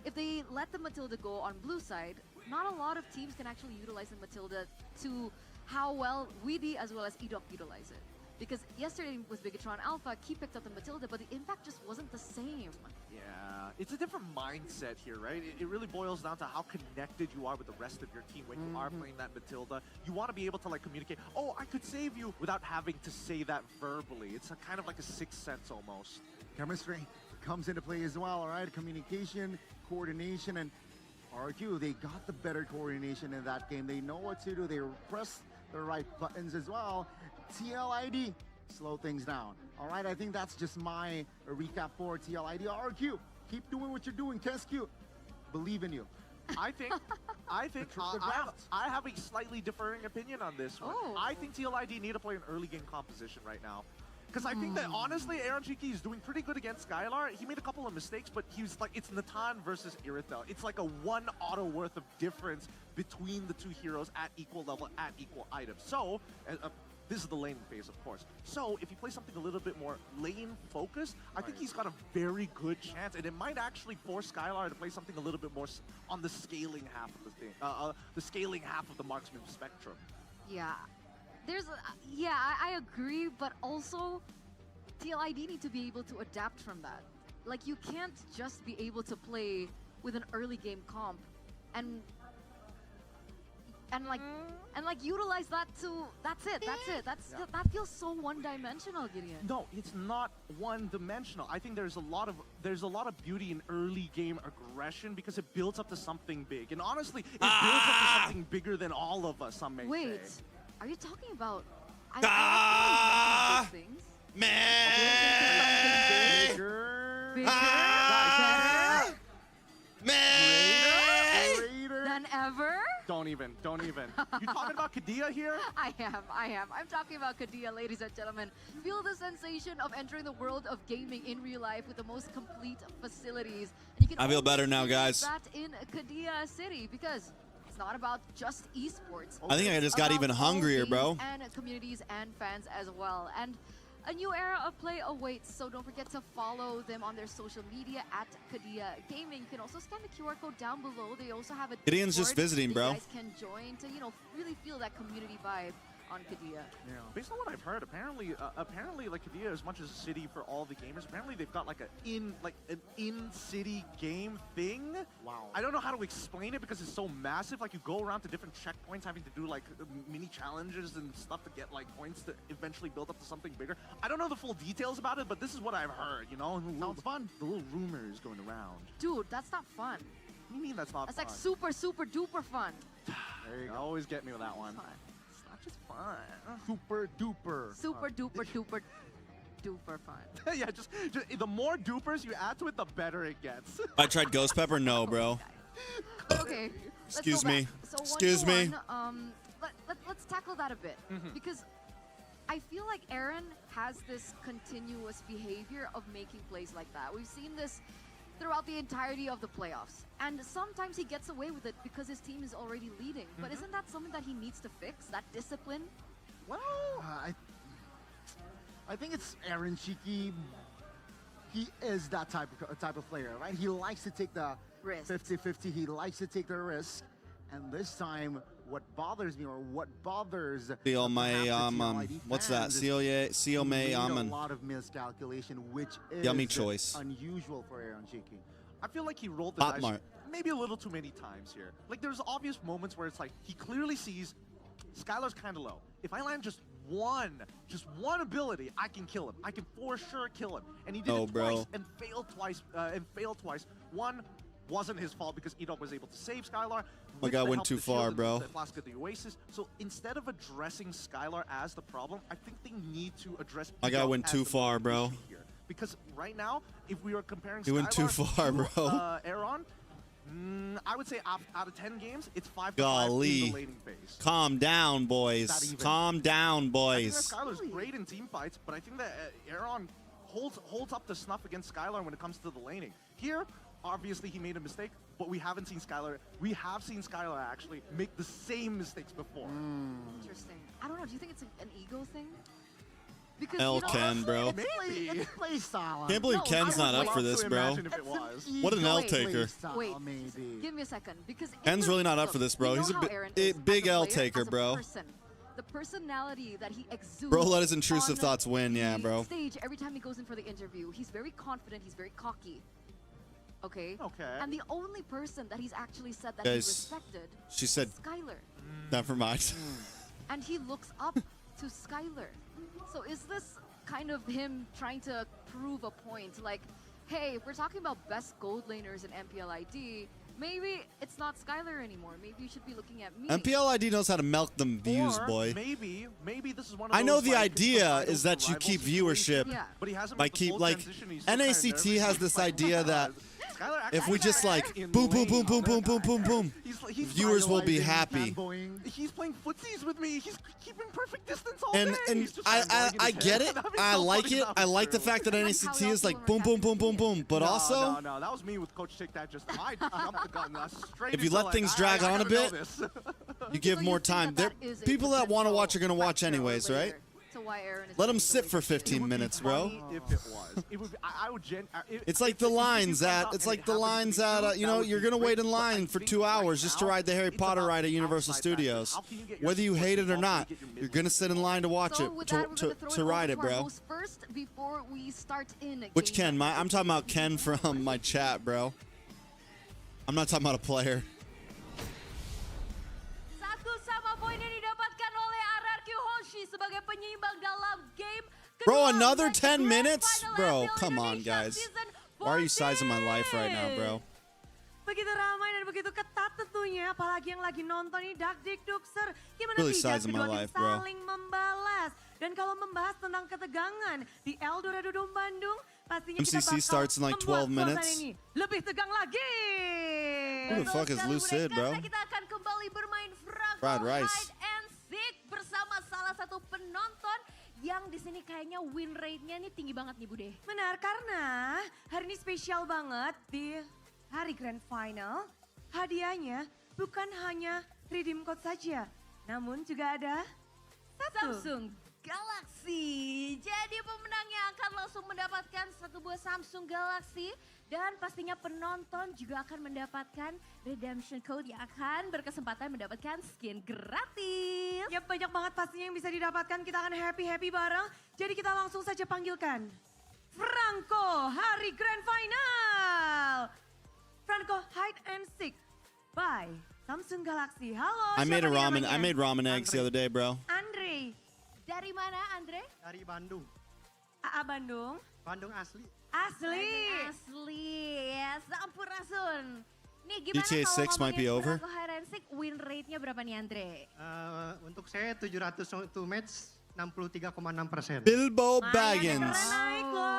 S7: if they let the Matilda go on blue side, not a lot of teams can actually utilize the Matilda to how well Weedy as well as Edok utilize it. Because yesterday with Bigetron Alpha, Key picked up the Matilda, but the impact just wasn't the same.
S9: Yeah, it's a different mindset here, right? It really boils down to how connected you are with the rest of your team when you are playing that Matilda. You want to be able to like communicate, oh, I could save you, without having to say that verbally. It's a kind of like a sixth sense almost.
S8: Chemistry comes into play as well, all right? Communication, coordination, and RQ, they got the better coordination in that game. They know what to do. They press the right buttons as well. TLID, slow things down. All right, I think that's just my recap for TLID. RQ, keep doing what you're doing. KSQ, believe in you.
S9: I think I have a slightly differing opinion on this one.
S7: Oh.
S9: I think TLID need to play an early game composition right now. Because I think that honestly, Aaron Cheeky is doing pretty good against Skylar. He made a couple of mistakes, but he was like, it's Natan versus Irithel. It's like a 1 auto worth of difference between the two heroes at equal level, at equal items. So, this is the laning phase, of course. So, if you play something a little bit more lane-focused, I think he's got a very good chance, and it might actually force Skylar to play something a little bit more on the scaling half of the thing, the scaling half of the marksman spectrum.
S7: Yeah. I agree, but also TLID need to be able to adapt from that. Like, you can't just be able to play with an early game comp and utilize that to that's it. That feels so one-dimensional, Gideon.
S9: No, it's not one-dimensional. I think there's a lot of beauty in early game aggression because it builds up to something big. And honestly, it builds up to something bigger than all of us, some may say.
S7: Are you talking about I like things? Bigger than ever?
S9: Don't even. You talking about Kadia here?
S7: I am. I'm talking about Kadia, ladies and gentlemen. Feel the sensation of entering the world of gaming in real life with the most complete facilities. And you can
S1: I feel better now, guys.
S7: that in Kadia City because it's not about just esports.
S1: I think I just got even hungrier, bro.
S7: And communities and fans as well. And a new era of play awaits, so don't forget to follow them on their social media at Kadia Gaming. You can also scan the QR code down below. They also have a
S1: Gideon's just
S7: Discord
S1: visiting,
S7: that
S1: bro.
S7: You guys can join to, really feel that community vibe on Kadia.
S9: Yeah. Based on what I've heard, apparently like Kadia, as much as a city for all the gamers, apparently they've got like an in-city game thing.
S8: Wow.
S9: I don't know how to explain it because it's so massive. Like you go around to different checkpoints, having to do like mini challenges and stuff to get like points to eventually build up to something bigger. I don't know the full details about it, but this is what I've heard.
S8: Sounds fun.
S9: The little rumors going around.
S7: Dude, that's not fun.
S9: What do you mean that's not
S7: That's
S9: fun?
S7: like super, super duper fun.
S9: There you go. Always get me with that one.
S7: Fun.
S9: It's not just fun.
S8: Super duper.
S7: Super duper duper duper fun.
S9: Yeah, just the more dupers you add to it, the better it gets.
S1: I tried Ghost Pepper? No, bro.
S7: Okay.
S1: Excuse
S7: let's go
S1: me.
S7: back. So
S1: Excuse me.
S7: 1-1, let's tackle that a bit because I feel like Aaron has this continuous behavior of making plays like that. We've seen this throughout the entirety of the playoffs, and sometimes he gets away with it because his team is already leading. But isn't that something that he needs to fix? That discipline?
S8: Well, I think it's Aaron Cheeky. He is that type of player, right? He likes to take the
S7: Risk.
S8: 50-50. He likes to take the risk. And this time, what bothers me, or what bothers
S1: Seal
S8: perhaps
S1: May
S8: the
S1: Aman.
S8: TLID
S1: What's
S8: fans
S1: that?
S8: is
S1: Seal
S8: he
S1: May
S8: made
S1: Aman.
S8: a lot of miscalculation, which is
S1: Yummy choice.
S8: unusual for Aaron Cheeky.
S9: I feel like he rolled the
S1: Hot
S9: dice
S1: Mart.
S9: maybe a little too many times here. Like there's obvious moments where it's like he clearly sees Skylar's kind of low. If I land just one ability, I can kill him. I can for sure kill him. And he did it twice and failed twice. One wasn't his fault because Edok was able to save Skylar.
S1: My guy went too far, bro.
S9: The Flask of the Oasis. So instead of addressing Skylar as the problem, I think they need to address
S1: My guy
S9: Edok
S1: went
S9: as
S1: too
S9: the
S1: far,
S9: main
S1: bro.
S9: issue here. Because right now, if we are comparing
S1: He went too
S9: Skylar
S1: far,
S9: to,
S1: bro.
S9: Aaron, I would say out of 10 games, it's 5-5 in
S1: Golly.
S9: the laning phase.
S1: Calm down, boys. Calm down,
S9: I think
S1: boys.
S9: that Skylar's great in team fights, but I think that Aaron holds up the snuff against Skylar when it comes to the laning. Here, obviously he made a mistake, but we haven't seen Skylar. We have seen Skylar actually make the same mistakes before.
S7: Interesting. I don't know. Do you think it's an ego thing? Because
S1: L Ken, bro.
S9: Maybe.
S8: It's play style.
S1: Can't believe Ken's not up for this, bro.
S9: If it was.
S1: What an L taker.
S7: Wait,
S8: maybe.
S7: give me a second. Because
S1: Ken's really not up
S7: look,
S1: for this,
S7: we
S1: bro.
S7: know
S1: He's
S7: how
S1: a
S7: Aaron
S1: big
S7: is as a
S1: L
S7: player,
S1: taker,
S7: as a
S1: bro.
S7: person. the personality that he exudes.
S1: Bro, let his intrusive
S7: on
S1: thoughts win. Yeah,
S7: the
S1: bro.
S7: Stage every time he goes in for the interview. He's very confident. He's very cocky. Okay.
S9: Okay.
S7: And the only person that he's actually said that
S1: Guys,
S7: he respected.
S1: she said-
S7: is Skylar.
S1: Never mind.
S7: And he looks up to Skylar. So is this kind of him trying to prove a point? Like, hey, if we're talking about best gold laners in MPLID, maybe it's not Skylar anymore. Maybe you should be looking at me.
S1: MPLID knows how to milk them views,
S9: Or
S1: boy.
S9: Maybe this is one of
S1: I know
S9: those,
S1: the
S9: like,
S1: idea
S9: rival
S1: is that
S9: to
S1: you
S9: rival
S1: keep
S9: situation,
S1: viewership
S7: Yeah.
S9: but he hasn't
S1: by
S9: made the
S1: keep
S9: full
S1: like
S9: transition. He's still kinda
S1: NACT
S9: nervous.
S1: has this idea that
S9: Skylar
S1: if we just like
S9: in
S1: boom, boom,
S9: lane.
S1: boom, boom, boom, boom, boom, boom,
S9: He's
S1: viewers will be
S8: Idolizing,
S1: happy.
S8: fanboying.
S9: He's playing footsies with me. He's keeping perfect distance all
S1: And
S9: day.
S1: and
S9: He's just
S1: I
S9: fanboying in
S1: I
S9: his
S1: get
S9: head.
S1: it.
S9: That'd be
S1: I
S9: so
S1: like
S9: funny
S1: it.
S9: if that
S1: I
S9: was
S1: like the
S9: true.
S1: fact that
S7: Like
S1: NACT
S7: how
S1: is
S7: y'all
S1: like
S7: feel
S1: boom,
S7: when
S1: boom, boom, boom, boom. But
S9: no,
S1: also,
S9: no, that was me with Coach Take That. Just I jumped the gun straight.
S1: If you
S9: into,
S1: let
S9: like,
S1: things
S9: I
S1: drag on a
S9: gotta know
S1: bit,
S9: this.
S1: you give
S7: So
S1: more
S7: think
S1: time.
S7: that
S1: There
S7: is a
S1: people that want to watch are
S7: potential
S1: gonna watch
S7: factor
S1: anyways,
S7: later
S1: right?
S7: to why Aaron is
S1: Let
S7: doing
S1: them
S7: the
S1: sit
S7: way
S1: for
S7: he's doing.
S1: 15
S9: It would be
S1: minutes, bro.
S9: funny If it was, it would. I would.
S1: It's like the lines at you know, you're gonna wait in line for 2 hours just to ride the Harry Potter ride at Universal Studios. Whether you hate it or not, you're gonna sit in line to watch
S7: So
S1: it,
S7: with that, we're gonna throw
S1: to ride
S7: over
S1: it,
S7: to our
S1: bro.
S7: host first before we start in.
S1: Which
S7: game
S1: Ken? I'm talking about Ken from my chat, bro. I'm not talking about a player.
S13: Satu sama poin yang didapatkan oleh RRQ Hoshi sebagai penyeimbang dalam game
S1: Bro,
S13: kedua
S1: another
S13: match
S1: 10
S13: Grand
S1: minutes?
S13: Final
S1: Bro,
S13: LPL
S1: come on,
S13: Indonesia
S1: guys.
S13: Season
S1: Why are you sizing my life right now,
S13: 14?
S1: bro?
S3: Begitu ramai dan begitu ketat tentunya, apalagi yang lagi nonton ini Dak Dik Dukser. Gimana
S1: Really
S3: tidak
S1: sizing
S3: kedua
S1: my
S3: tim
S1: life, bro.
S3: saling membalas. Dan kalau membahas tentang ketegangan di Eldorado Dome Bandung, pastinya kita
S1: MCC
S3: bakal
S1: starts in like 12
S3: membuat suasana
S1: minutes.
S3: ini lebih tegang lagi.
S1: Who the fuck is
S13: Betul sekali,
S1: Lucid,
S13: Budi.
S1: bro?
S13: Karena kita akan kembali bermain Franco
S1: Fried rice.
S13: Hide and Seek bersama salah satu penonton yang di sini kayaknya win rate-nya nih tinggi banget nih Bude.
S3: Benar, karena hari ini spesial banget di hari Grand Final. Hadiahnya bukan hanya redeem code saja, namun juga ada
S13: Samsung Galaxy. Jadi pemenangnya akan langsung mendapatkan satu buah Samsung Galaxy. Dan pastinya penonton juga akan mendapatkan redemption code yang akan berkesempatan mendapatkan skin gratis.
S3: Ya banyak banget pastinya yang bisa didapatkan, kita akan happy-happy bareng. Jadi kita langsung saja panggilkan Franco hari Grand Final. Franco Hide and Seek by Samsung Galaxy. Halo,
S1: I made a
S3: siapa
S1: ramen. I
S3: namanya?
S1: made ramen eggs the other day, bro.
S3: Andre,
S13: Dari mana Andre?
S14: Dari Bandung.
S3: AA Bandung.
S14: Bandung asli.
S3: Asli.
S13: Asli, ya sampurasun. Nih gimana
S1: GTA
S13: kalau
S1: 6 might be
S13: ngomongin
S1: over.
S13: Franco Hide and Seek, win rate-nya berapa nih Andre?
S14: Untuk saya 701 match 63,6%.
S1: Bilbo
S3: Keren
S1: Baggins.
S3: naik loh.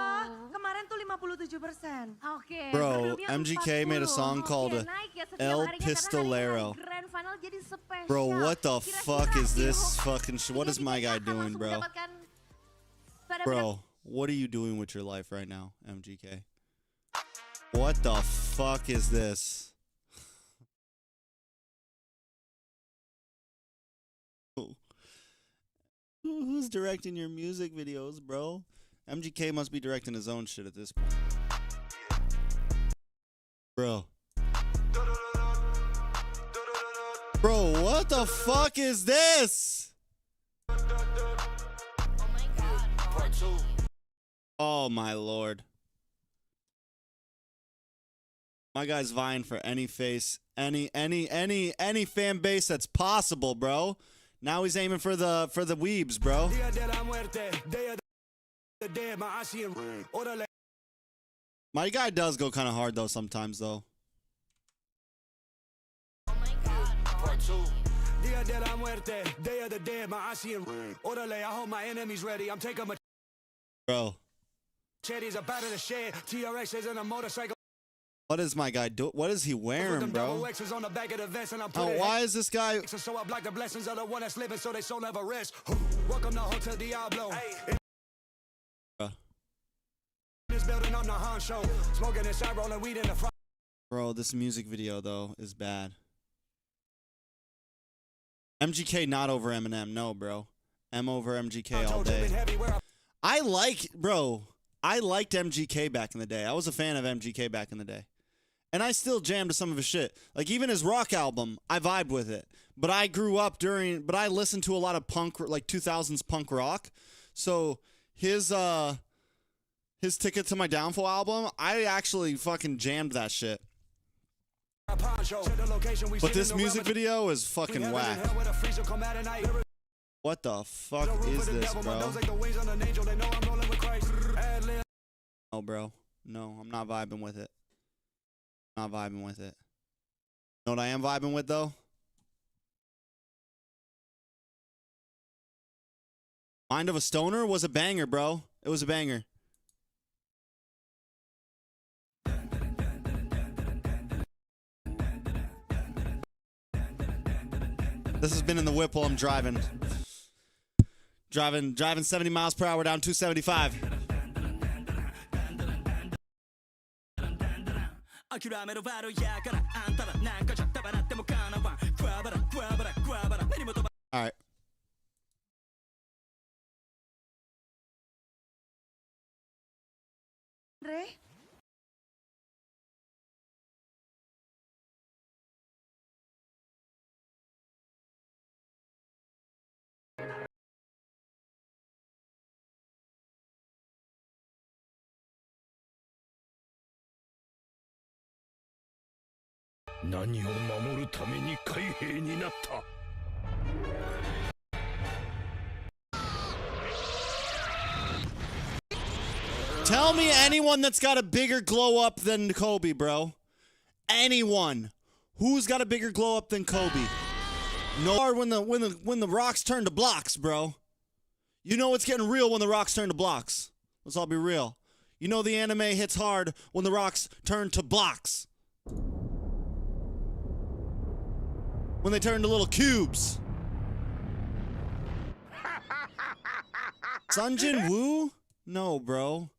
S3: Kemarin tuh 57%.
S13: Oke.
S1: Bro,
S13: sebelumnya
S1: MGK made a
S13: 40.
S1: song called
S13: Oke, naik ya setiap
S1: El
S13: harinya karena
S1: Pistolero.
S13: hari ini Grand Final jadi spesial.
S1: Bro, what the
S13: Kira-kira
S1: fuck is
S13: di
S1: this
S13: hook
S1: fucking shit? What is my guy
S13: akan
S1: doing,
S13: langsung
S1: bro?
S13: mendapatkan pada
S1: Bro, what are you doing with your life right now, MGK? What the fuck is this? Who's directing your music videos, bro? MGK must be directing his own shit at this point. Bro. Bro, what the fuck is this? Oh my lord. My guy's vying for any face, any fan base that's possible, bro. Now he's aiming for the Weebs, bro. My guy does go kind of hard though sometimes though.
S10: Dia de la muerte, day of the dead, my Asian. Orderly, I hold my enemies ready. I'm taking my
S1: Bro,
S10: machetes up out of the shed. TRX is in a motorcycle.
S1: what is my guy do? What is he wearing,
S10: Them
S1: bro?
S10: double X's on the back of the vest, and I'm
S1: Oh,
S10: putting
S1: why is this guy?
S10: so I block the blessings of the one that's living, so they soul never rest. Welcome to Hotel Diablo.
S1: Bruh.
S10: In this building, I'm the Han show. Smoking inside, rolling weed in the front.
S1: Bro, this music video though is bad. MGK not over Eminem, no, bro. M over MGK all day. I liked MGK back in the day. I was a fan of MGK back in the day. And I still jam to some of his shit. Like, even his rock album, I vibe with it. But I grew up but I listened to a lot of punk, like 2000s punk rock. So his Ticket to My Downfall album, I actually fucking jammed that shit. But this music video is fucking whack. What the fuck is this, bro? No, bro. No, I'm not vibing with it. Not vibing with it. You know what I am vibing with, though? Mind of a Stoner was a banger, bro. It was a banger. This has been in the whip while I'm driving. Driving 70 miles per hour down 275. All right.
S3: Andre?
S1: Tell me anyone that's got a bigger glow up than Kobe, bro. Anyone. Who's got a bigger glow up than Kobe? No, when the rocks turn to blocks, bro. You know it's getting real when the rocks turn to blocks. Let's all be real. You know the anime hits hard when the rocks turn to blocks. When they turn to little cubes. Sunjin Woo? No, bro.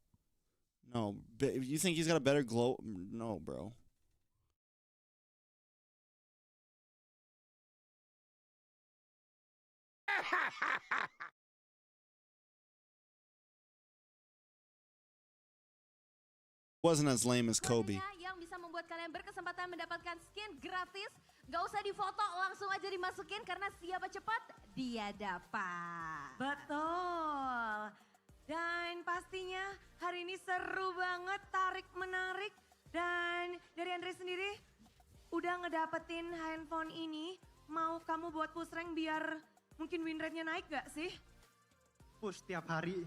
S1: No. You think he's got a better glow? No, bro. Wasn't as lame as Kobe.
S13: Yang bisa membuat kalian berkesempatan mendapatkan skin gratis. Gak usah difoto, langsung aja dimasukin karena siapa cepat dia dapat.
S3: Betul. Dan pastinya hari ini seru banget, tarik menarik. Dan dari Andre sendiri udah ngedapetin handphone ini. Mau kamu buat push rank biar mungkin win rate-nya naik gak sih?
S14: Push tiap hari.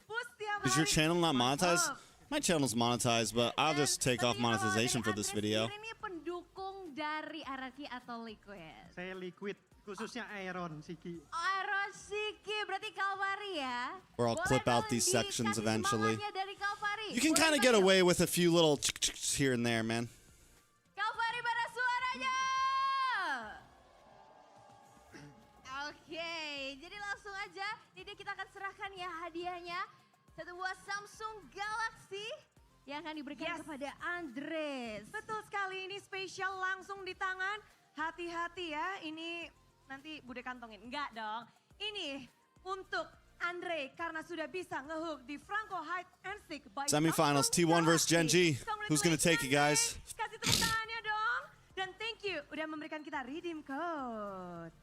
S3: Push tiap hari.
S1: Is your channel not monetized? My channel's monetized, but I'll just take off monetization for this video.
S13: Ini pendukung dari Araki atau Liquid?
S14: Saya Liquid, khususnya Iron Siki.
S13: Iron Siki, berarti Calvary ya?
S1: Or I'll clip out these sections eventually.
S13: Dari Calvary.
S1: You can kind of get away with a few little here and there, man.
S13: Calvary mana suaranya? Oke, jadi langsung aja. Jadi kita akan serahkan ya hadiahnya. Satu buah Samsung Galaxy yang akan diberikan kepada Andres.
S3: Betul sekali, ini spesial langsung di tangan. Hati-hati ya, ini nanti Bude kantongin. Enggak dong. Ini untuk Andre karena sudah bisa ngehook di Franco Hide and Seek by
S1: Semifinals T1 versus Gen G. Who's gonna take it, guys?
S3: Kasih tepuk tangannya dong. Dan thank you udah memberikan kita redeem code.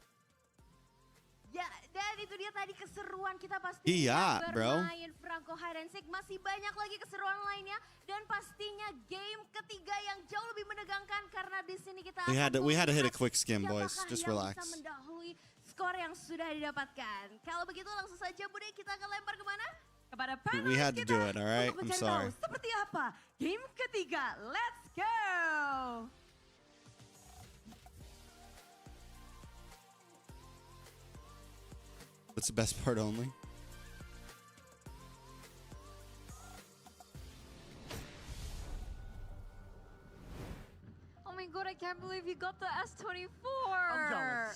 S13: Ya, dan itu dia tadi keseruan kita pasti bermain Franco Hide and Seek. Masih banyak lagi keseruan lainnya dan pastinya game ketiga yang jauh lebih menegangkan karena di sini kita
S1: we had to hit a quick skim, boys. Just relax.
S13: Bisa mendahului skor yang sudah didapatkan. Kalau begitu langsung saja Bude kita akan lempar kemana?
S3: Kepada panelis
S1: We had to do it, all right? I'm sorry.
S3: Seperti apa game ketiga? Let's go.
S1: What's the best part only?
S7: Oh my god, I can't believe you got the S24.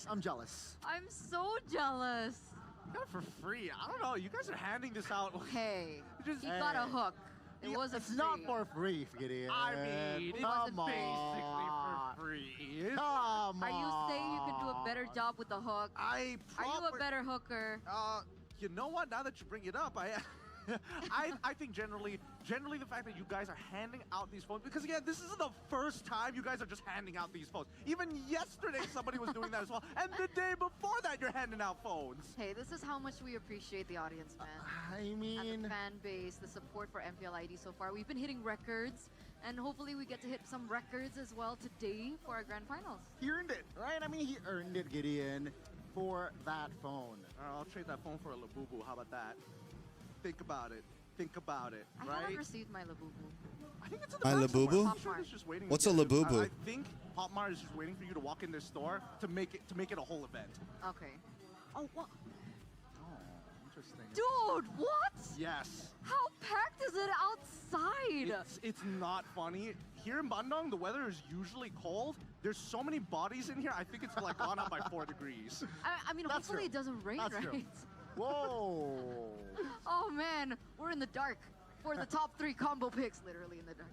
S8: I'm jealous.
S7: I'm so jealous.
S9: Got it for free. I don't know. You guys are handing this out.
S7: Hey, he got a hook. It wasn't
S8: It's not for free, Gideon.
S9: I mean, it
S8: Come
S9: wasn't basically for
S8: on.
S9: free.
S8: Come
S7: Are you saying you can do a better job with the hook?
S9: I
S7: Are you a better hooker?
S9: You know what? Now that you bring it up, I think generally the fact that you guys are handing out these phones, because again, this isn't the first time you guys are just handing out these phones. Even yesterday somebody was doing that as well, and the day before that you're handing out phones.
S7: Hey, this is how much we appreciate the audience, man.
S8: I mean,
S7: And the fan base, the support for MPLID so far. We've been hitting records, and hopefully we get to hit some records as well today for our grand finals.
S8: he earned it, right? I mean, he earned it, Gideon, for that phone.
S9: I'll trade that phone for a Labubu. How about that? Think about it. Think about it,
S7: I
S9: right?
S7: haven't received my Labubu.
S9: I think it's in the
S1: My
S9: back somewhere.
S1: Labubu?
S9: I'm sure it's just waiting
S1: What's
S9: to
S1: a
S9: get it.
S1: Labubu?
S9: I think Pop Mart is just waiting for you to walk in their store to make it a whole event.
S7: Okay. Oh, what?
S8: Oh, interesting.
S7: Dude, what?
S9: Yes.
S7: How packed is it outside?
S9: It's not funny. Here in Bandung, the weather is usually cold. There's so many bodies in here. I think it's like gone up by 4 degrees.
S7: I mean,
S8: That's
S7: hopefully
S8: true.
S7: it doesn't rain,
S8: That's
S7: right?
S8: true. Whoa.
S7: Oh man, we're in the dark for the top 3 combo picks, literally in the dark.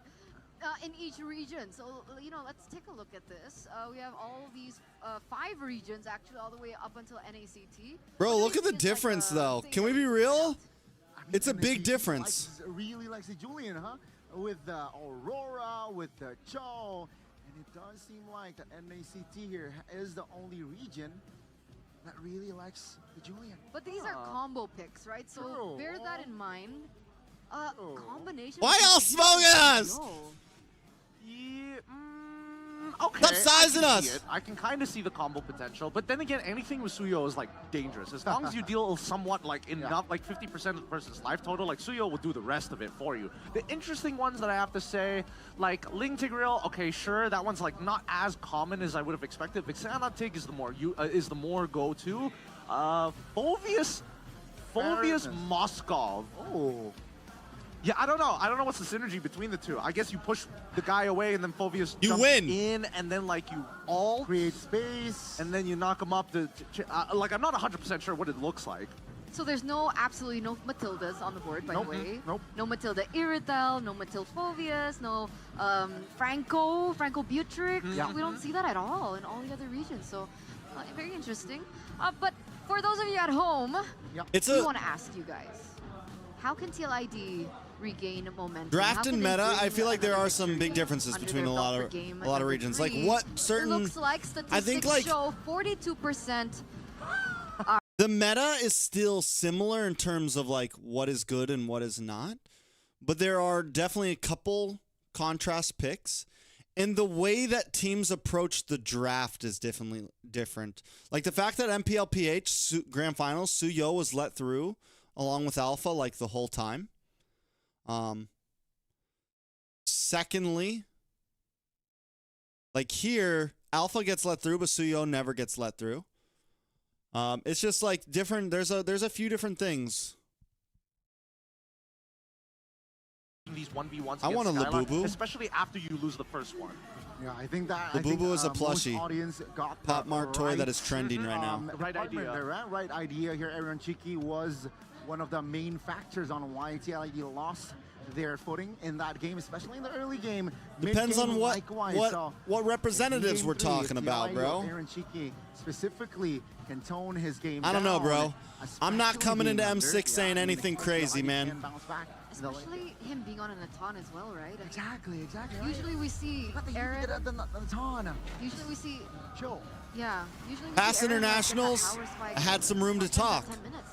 S7: In each region. So, you know, let's take a look at this. We have all these 5 regions, actually, all the way up until NACT.
S1: Bro, look at the difference, though. Can we be real? It's a big difference.
S8: Really likes the Julian, huh? With the Aurora, with the Cho, and it does seem like the NACT here is the only region that really likes the Julian.
S7: But these are combo picks, right? So
S8: True.
S7: bear that in mind. Combination.
S1: Why y'all smoking us?
S9: Yeah, okay.
S1: Stop sizing
S9: I can see
S1: us.
S9: it. I can kind of see the combo potential, but then again, anything with Suyo is like dangerous. As long as you deal somewhat like enough, like 50% of the person's life total, like Suyo will do the rest of it for you. The interesting ones that I have to say, like Ling Tigreal, okay, sure, that one's like not as common as I would have expected. Vixana Tig is the more go-to. Phoveus Moskov.
S8: Oh.
S9: Yeah, I don't know. I don't know what's the synergy between the two. I guess you push the guy away and then Phoveus jumps
S1: win.
S9: in, and then like you all
S8: create space,
S9: and then you knock him up. Like I'm not 100% sure what it looks like.
S7: So there's absolutely no Matildas on the board, by
S8: Nope,
S7: the way.
S8: nope.
S7: No Matilda Iritel, no Matilda Phoveus, no Franco Butrick.
S8: Yeah.
S7: We don't see that at all in all the other regions. So very interesting. But for those of you at home, we want to ask you guys, how can TLID regain momentum?
S1: Draft
S7: How
S1: and
S7: can they
S1: meta, I
S7: bring
S1: feel like there are
S7: another
S1: some big
S7: victory
S1: differences
S7: under
S1: between
S7: their
S1: a
S7: belt
S1: lot
S7: for
S1: of
S7: game
S1: a lot of
S7: number
S1: regions.
S7: 3?
S1: Like what certain
S7: It looks like statistics
S1: I think like
S7: show 42%.
S1: the meta is still similar in terms of like what is good and what is not, but there are definitely a couple contrast picks, and the way that teams approach the draft is definitely different. Like the fact that MPLPH Grand Finals Suyo was let through along with Alpha like the whole time. Secondly, like here, Alpha gets let through, but Suyo never gets let through. It's just like different. There's a few different things.
S9: These 1v1s
S1: I want a
S9: against Skylar,
S1: Labubu.
S9: especially after you lose the first one.
S8: Yeah, I think that
S1: Labubu is a
S8: most
S1: plushie.
S8: audience got
S1: Pop
S8: that
S1: Mart toy
S8: right.
S1: that is trending right now.
S9: Right
S8: department
S9: idea.
S8: there, right idea here. Aaron Chiki was one of the main factors on why TLID lost their footing in that game, especially in the early game.
S1: Depends
S8: Mid-game,
S1: on what
S8: likewise. So
S1: what representatives
S8: in
S1: we're
S8: game 3,
S1: talking about,
S8: TLID,
S1: bro.
S8: Aaron Chiki specifically can tone his game
S1: I don't know,
S8: down,
S1: bro. I'm not
S8: especially
S1: coming
S8: being
S1: into
S8: under.
S1: M6 saying
S8: Yeah, I mean,
S1: anything
S8: TLID
S1: crazy,
S8: can
S1: man.
S8: bounce back.
S7: Especially him being on an Aton as well, right?
S8: Exactly.
S7: Usually we see Aaron. Usually we see.
S8: Chill.
S7: Yeah. Usually we
S1: Past
S7: see Aaron, like, get that
S1: internationals,
S7: power spike
S1: I had some room to talk.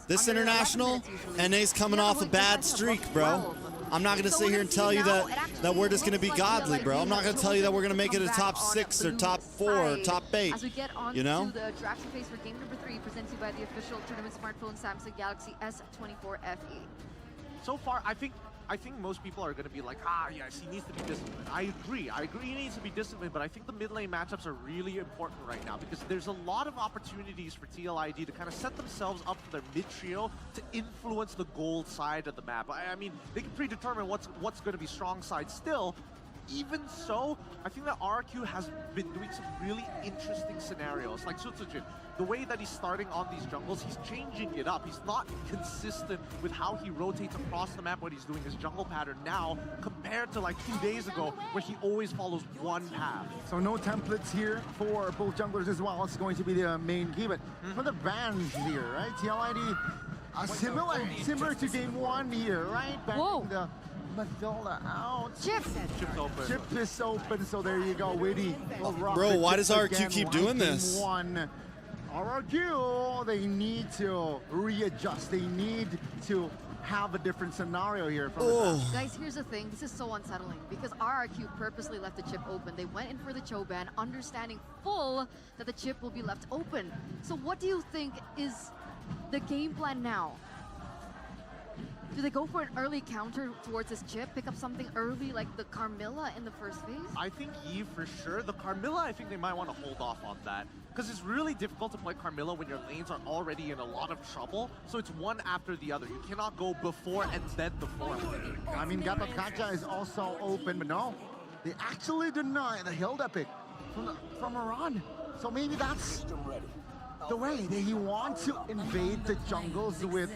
S1: This
S7: Under 11
S1: international,
S7: minutes usually.
S1: NA's coming
S7: Yeah,
S1: off a
S7: like,
S1: bad
S7: just like
S1: streak, bro. I'm not gonna
S7: So
S1: sit
S7: we're
S1: here
S7: gonna
S1: and
S7: see
S1: tell you
S7: now,
S1: that
S7: it actually
S1: that we're just gonna be
S7: looks like
S1: godly, bro. I'm not gonna tell you that we're gonna make it a top 6 or top 4 or top 8.
S7: As we get on
S1: You know?
S7: to the drafting phase for game number 3, presented to you by the official tournament smartphone Samsung Galaxy S24 FE.
S9: So far, I think most people are going to be like, yes, he needs to be disciplined. I agree he needs to be disciplined, but I think the mid lane matchups are really important right now because there's a lot of opportunities for TLID to kind of set themselves up for their mid trio to influence the gold side of the map. I mean, they can predetermine what's going to be strong side still. Even so, I think that RQ has been doing some really interesting scenarios. Like Sutsujin, the way that he's starting on these jungles, he's changing it up. He's not consistent with how he rotates across the map when he's doing his jungle pattern now, compared to like 2 days ago, where he always follows one path.
S8: So no templates here for both junglers as well. It's going to be the main key, but for the bans here, right? TLID Similar to game 1 here, right?
S7: Whoa.
S8: The Mathilda out.
S7: Chip.
S9: Chip's open.
S8: Chip is open, so there you go, Witty.
S1: Bro, why does RQ keep doing this?
S8: Game 1. RQ, they need to readjust. They need to have a different scenario here. From the
S7: Guys, here's the thing. This is so unsettling because RRQ purposely left the chip open. They went in for the Choban, understanding full that the chip will be left open. So what do you think is the game plan now? Do they go for an early counter towards this chip, pick up something early like the Carmilla in the first phase?
S9: I think Eve for sure. The Carmilla, I think they might want to hold off on that. Because it's really difficult to play Carmilla when your lanes are already in a lot of trouble. So it's one after the other. You cannot go before and then the form.
S8: I mean, Gato Kacha is also open, but no. They actually deny the Hilda pick from Iran. So maybe that's the way that he wants to invade the jungles with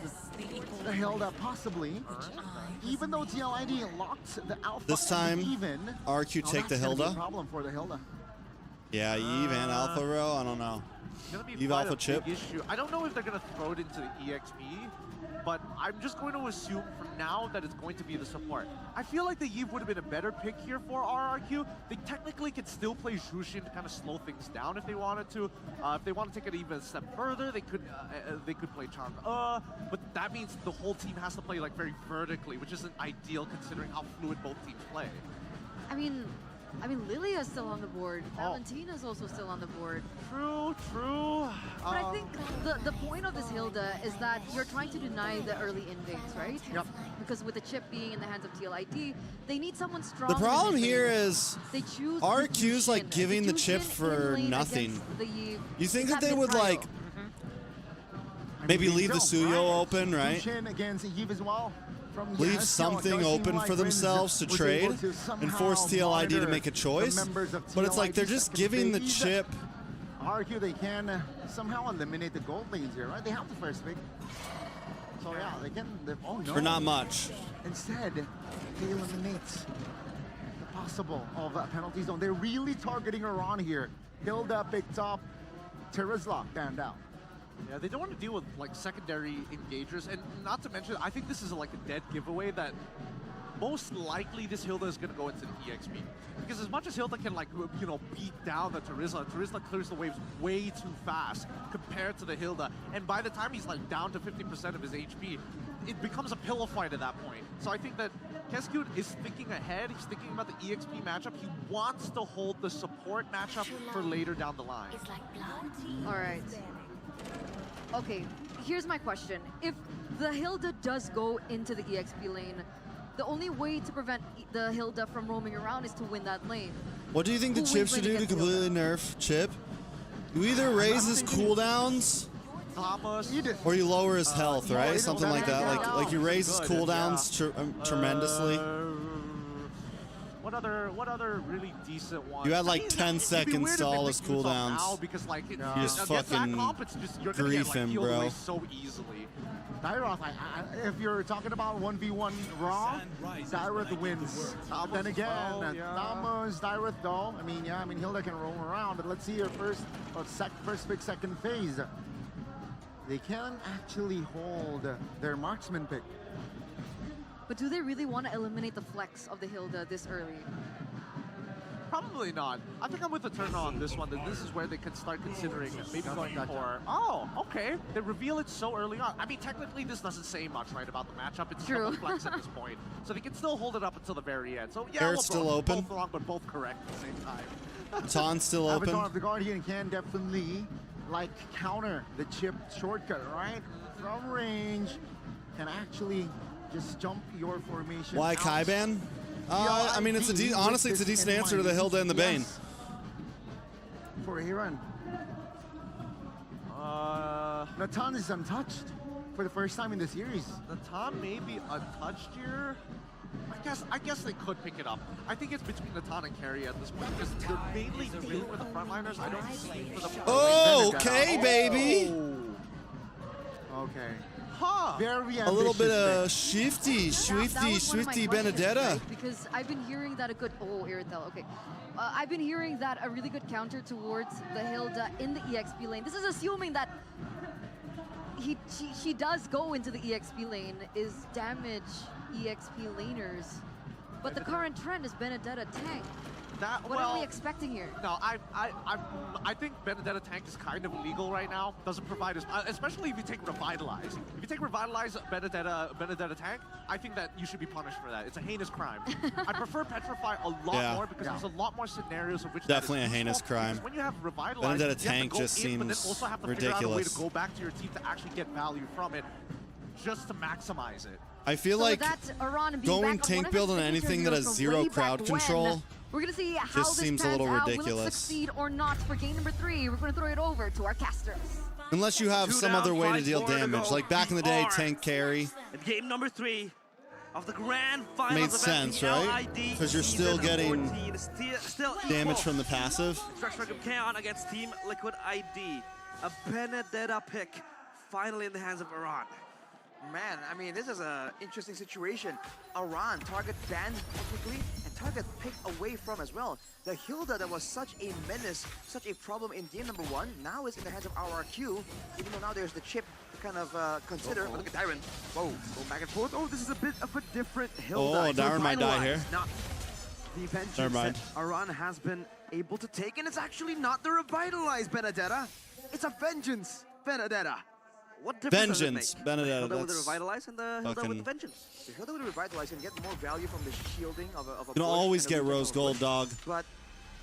S8: the Hilda, possibly. Even though TLID locked the Alpha
S1: This time,
S8: even,
S1: RQ take the
S8: that's gonna be a
S1: Hilda.
S8: problem for the Hilda.
S1: Yeah, Eve and Alpha Row, I don't know. Eve
S9: quite
S1: Alpha
S9: a
S1: Chip.
S9: big issue. I don't know if they're going to throw it into the EXP, but I'm just going to assume for now that it's going to be the support. I feel like the Eve would have been a better pick here for RRQ. They technically could still play Jushin to kind of slow things down if they wanted to. If they want to take it even a step further, they could play Charm. But that means the whole team has to play like very vertically, which isn't ideal considering how fluid both teams play.
S7: I mean, Lilia's still on the board. Valentina's also still on the board.
S9: True, true.
S7: But I think the point of this Hilda is that you're trying to deny the early invades, right?
S8: Yep.
S7: Because with the chip being in the hands of TLID, they need someone strong.
S1: The problem
S7: in the
S1: here
S7: lane.
S1: is
S7: they choose
S1: RQ's like giving the chip
S7: Jushin
S1: for
S7: in lane
S1: nothing.
S7: against the Eve.
S1: You think
S7: Is
S1: that they would
S7: mid-prio?
S1: like maybe leave the Suyo open, right?
S8: Jushin against Eve as well. From
S1: Leave
S8: Yes,
S1: something
S8: it does seem
S1: open
S8: like
S1: for themselves to
S8: Rinz was
S1: trade
S8: able to
S1: and
S8: somehow
S1: force TLID to
S8: monitor
S1: make a
S8: the
S1: choice.
S8: members of
S1: But it's like they're
S8: TLID
S1: just
S8: second
S1: giving the
S8: phase.
S1: chip.
S8: RQ, they can somehow eliminate the gold lanes here, right? They have the first pick. So yeah, they can. Oh no.
S1: For not much.
S8: Instead, they eliminate the possible of a penalty zone. They're really targeting Iran here. Hilda picked up. Terizla banned out.
S9: Yeah, they don't want to deal with like secondary engagers, and not to mention, I think this is like a dead giveaway that most likely this Hilda is going to go into the EXP. Because as much as Hilda can like, you know, beat down the Terizla clears the waves way too fast compared to the Hilda. And by the time he's like down to 50% of his HP, it becomes a pillow fight at that point. So I think that Keskut is thinking ahead. He's thinking about the EXP matchup. He wants to hold the support matchup for later down the line.
S7: All right. Okay, here's my question. If the Hilda does go into the EXP lane, the only way to prevent the Hilda from roaming around is to win that lane.
S1: What do you think the
S7: Who
S1: chip
S7: wins
S1: should
S7: when
S1: do
S7: it
S1: to
S7: gets
S1: completely nerf Chip? You either raise his cooldowns or you lower his health, right? Something like that. Like you raise his cooldowns tremendously.
S9: What other really decent one?
S1: You had like
S9: I mean,
S1: 10
S9: it'd be
S1: seconds
S9: weird
S1: to
S9: if
S1: all
S9: it
S1: his
S9: makes use of
S1: cooldowns.
S9: now because like
S1: You just
S9: against that
S1: fucking
S9: comp, it's just, you're gonna
S1: grief
S9: get, like,
S1: him,
S9: healed
S1: bro.
S9: away so easily.
S8: Dairoth, if you're talking about 1v1 Raw, Dairoth wins. Then again, Thamos, Dairoth though, I mean, Hilda can roam around, but let's see your first pick, second phase. They can actually hold their marksman pick.
S7: But do they really want to eliminate the flex of the Hilda this early?
S9: Probably not. I think I'm with the turn on this one, that this is where they could start considering maybe going for, oh, okay. They reveal it so early on. I mean, technically this doesn't say much, right, about the matchup. It's
S7: True.
S9: just a flex at this point. So they can still hold it up until the very end. So yeah,
S1: Barrett's still open.
S9: Both wrong, but both correct at the same time.
S1: Ton's still open.
S8: Avatar of the Guardian can definitely like counter the chip shortcut, right? From range, can actually just jump your formation.
S1: Why
S8: out.
S1: Kaiban? I mean, honestly, it's a decent answer to the Hilda and the Bane.
S8: Yes. For Aaron. Natan is untouched for the first time in the series.
S9: Natan may be untouched here. I guess they could pick it up. I think it's between Natan and Carry at this point because they're mainly dealing with the frontliners. I don't see for the
S1: Oh, okay, baby.
S8: Okay.
S9: Huh.
S8: Very
S1: A little bit of
S7: That
S1: shifty,
S7: was one of my
S1: swifty
S7: questions,
S1: Benedetta.
S7: right? Because I've been hearing that a good, Iritel, okay. I've been hearing that a really good counter towards the Hilda in the EXP lane. This is assuming that she does go into the EXP lane, is damage EXP laners. But the current trend is Benedetta tank. What are we expecting here?
S9: No, I think Benedetta tank is kind of illegal right now. Doesn't provide us, especially if you take Revitalize. If you take Revitalize Benedetta tank, I think that you should be punished for that. It's a heinous crime. I prefer Petrify a lot more because there's a lot more scenarios of which
S1: definitely
S9: that is
S1: a heinous
S9: useful.
S1: crime.
S9: When you have Revitalize,
S1: Benedetta
S9: you have
S1: tank
S9: to go
S1: just
S9: in, but then
S1: seems
S9: also have to figure out a way to
S1: ridiculous.
S9: go back to your team to actually get value from it, just to maximize it.
S1: I feel like going tank build on anything that has zero crowd control
S7: we're gonna see how
S1: just
S7: this
S1: seems a
S7: pans
S1: little
S7: out.
S1: ridiculous.
S7: Will it succeed or not for game number 3? We're gonna throw it over to our casters.
S1: Unless you have some other way to deal damage, like back in the day, tank carry.
S4: In game number 3 of the Grand Finals
S1: Made sense, right? Because you're still getting damage from the passive.
S4: Structure of Kaon against Team Liquid ID. A Benedetta pick finally in the hands of Iran.
S6: Man, I mean, this is an interesting situation. Iran, target banned technically, and target picked away from as well. The Hilda that was such a menace, such a problem in game number 1, now is in the hands of RRQ, even though now there's the chip to kind of consider. But look at Dyron. Whoa, go back and forth.
S5: Oh, this is a bit of a different Hilda.
S1: Oh, Dyron might die here.
S5: Not the vengeance
S1: Never mind.
S5: that Iran has been able to take, and it's actually not the revitalized Benedetta. It's a vengeance Benedetta.
S4: What difference
S1: Vengeance,
S4: does it make?
S1: Benedetta,
S4: The Hilda with the
S1: that's
S4: Revitalize and the Hilda with
S1: fucking-
S4: the Vengeance.
S6: The Hilda with the Revitalize can get more value from the shielding of a
S1: You can
S6: bush
S1: always
S6: and a
S1: get
S6: regional
S1: rose gold,
S6: bush,
S1: dog.
S6: But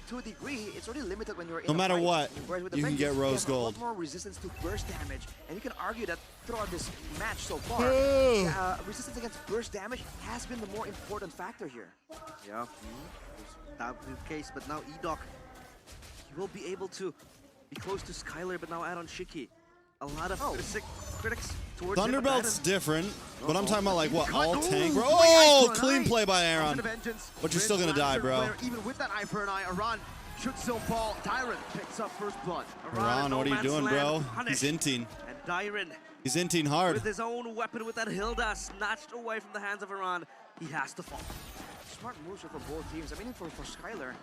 S6: to a degree, it's already limited when you're in
S1: No
S6: a
S1: matter
S6: fight.
S1: what,
S6: Whereas with the
S1: you can
S6: Vengeance,
S1: get rose
S6: have
S1: gold.
S6: a lot more resistance to burst damage, and you can argue that throughout this match so far,
S1: Ooh.
S6: resistance against burst damage has been the more important factor here.
S4: Yeah, that was the case, but now Edok, he will be able to be close to Skylar, but now add on Shiki. A lot of critics towards him
S1: Thunderbolt's
S4: abandoned.
S1: different, but I'm talking about like what, all
S5: Ooh,
S1: tank, bro?
S5: great eye
S1: Oh,
S5: for an
S1: clean
S5: eye.
S1: play by
S5: Onto
S1: Aaron.
S5: the vengeance.
S1: But you're still gonna die, bro.
S5: Player, even with that eye for an eye, Iran should still fall. Tyron picks up first blood.
S1: Ron, what are you doing, bro? He's inting.
S4: And Dyron,
S1: He's inting hard.
S4: with his own weapon, with that Hilda snatched away from the hands of Iran, he has to fall.
S6: Smart moves for both teams. I mean, for Skylar,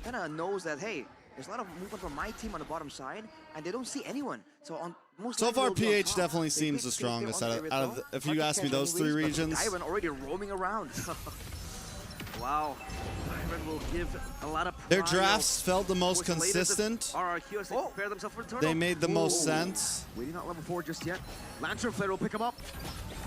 S6: kind of knows that, hey, there's a lot of movement from my team on the bottom side, and they don't see anyone. So on most
S1: So
S6: likely
S1: far,
S6: they'll be on
S1: PH
S6: top.
S1: definitely
S6: They
S1: seems
S6: pick
S1: the
S6: safe there
S1: strongest
S6: on
S1: out
S6: the
S1: of if you
S6: Hard to
S1: ask me
S6: catch
S1: those three
S6: anyways, but
S1: regions.
S6: Dyron already roaming around.
S4: Wow, Dyron will give a lot of
S1: Their
S4: prio
S1: drafts felt the most
S4: towards the latest of
S1: consistent.
S4: RRQ as they prepare themselves for the
S1: They
S4: turtle.
S1: made the most sense.
S5: Waiting on level 4 just yet. Lancer Flare will pick him up.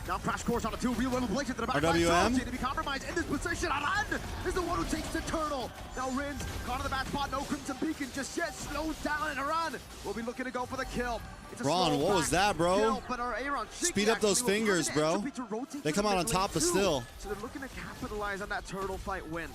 S5: Now crash course on a 2 real level place into the back.
S1: RWM.
S5: To be compromised in this position. Aran is the one who takes the turtle. Now Rins caught in the bad spot. No Crimson Beacon just yet. Slows down, and Aran will be looking to go for the kill. It's a
S1: Ron,
S5: slow
S1: what was
S5: back
S1: that, bro?
S5: kill, but our Aaron Shiki
S1: Speed up those
S5: actually will
S1: fingers,
S5: find an
S1: bro.
S5: entropy to rotate
S1: They
S5: to
S1: come
S5: the
S1: out on
S5: mid
S1: top,
S5: lane
S1: but
S5: too.
S1: still.
S5: So they're looking to capitalize on that turtle fight win.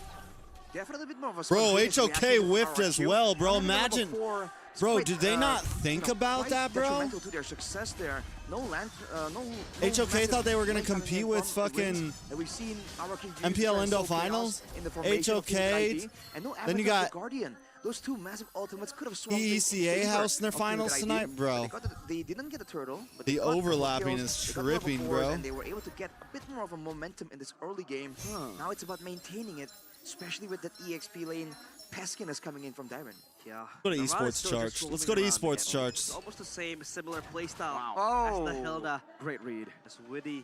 S6: Definitely a bit more of a
S1: Bro,
S6: spontaneous
S1: HOK
S6: reaction
S1: whiffed
S6: from
S1: as
S6: RRQ.
S1: well, bro.
S6: However, level
S1: Imagine.
S6: 4 is
S1: Bro,
S6: quite,
S1: did they not think about
S6: quite
S1: that, bro?
S6: detrimental to their success there. No land, no
S1: HOK
S6: massive
S1: thought they were gonna
S6: lane coming
S1: compete
S6: in
S1: with
S6: from the wings
S1: fucking
S6: that we've seen RRQ use
S1: MPL
S6: for
S1: Indo
S6: Soul Chaos
S1: Finals.
S6: in the formation of Team
S1: HOK.
S6: ID, and no
S1: Then you
S6: Avatar
S1: got
S6: Guardian. Those two massive ultimates could have swung
S1: EECA house in their finals tonight, bro.
S6: They didn't get a turtle, but
S1: The
S6: they got double
S1: overlapping
S6: kills,
S1: is
S6: they got level
S1: tripping,
S6: 4s,
S1: bro.
S6: And they were able to get a bit more of a momentum in this early game. Now it's about maintaining it, especially with that EXP lane peskiness coming in from Dyron.
S4: Yeah.
S1: Go to
S4: Iran is
S1: esports
S4: still
S1: charts.
S4: just
S1: Let's go to
S4: roaming around
S1: esports
S4: again.
S1: charts.
S4: It's almost the same, similar playstyle
S6: Oh.
S4: as the Hilda.
S5: Great read.
S4: As Witty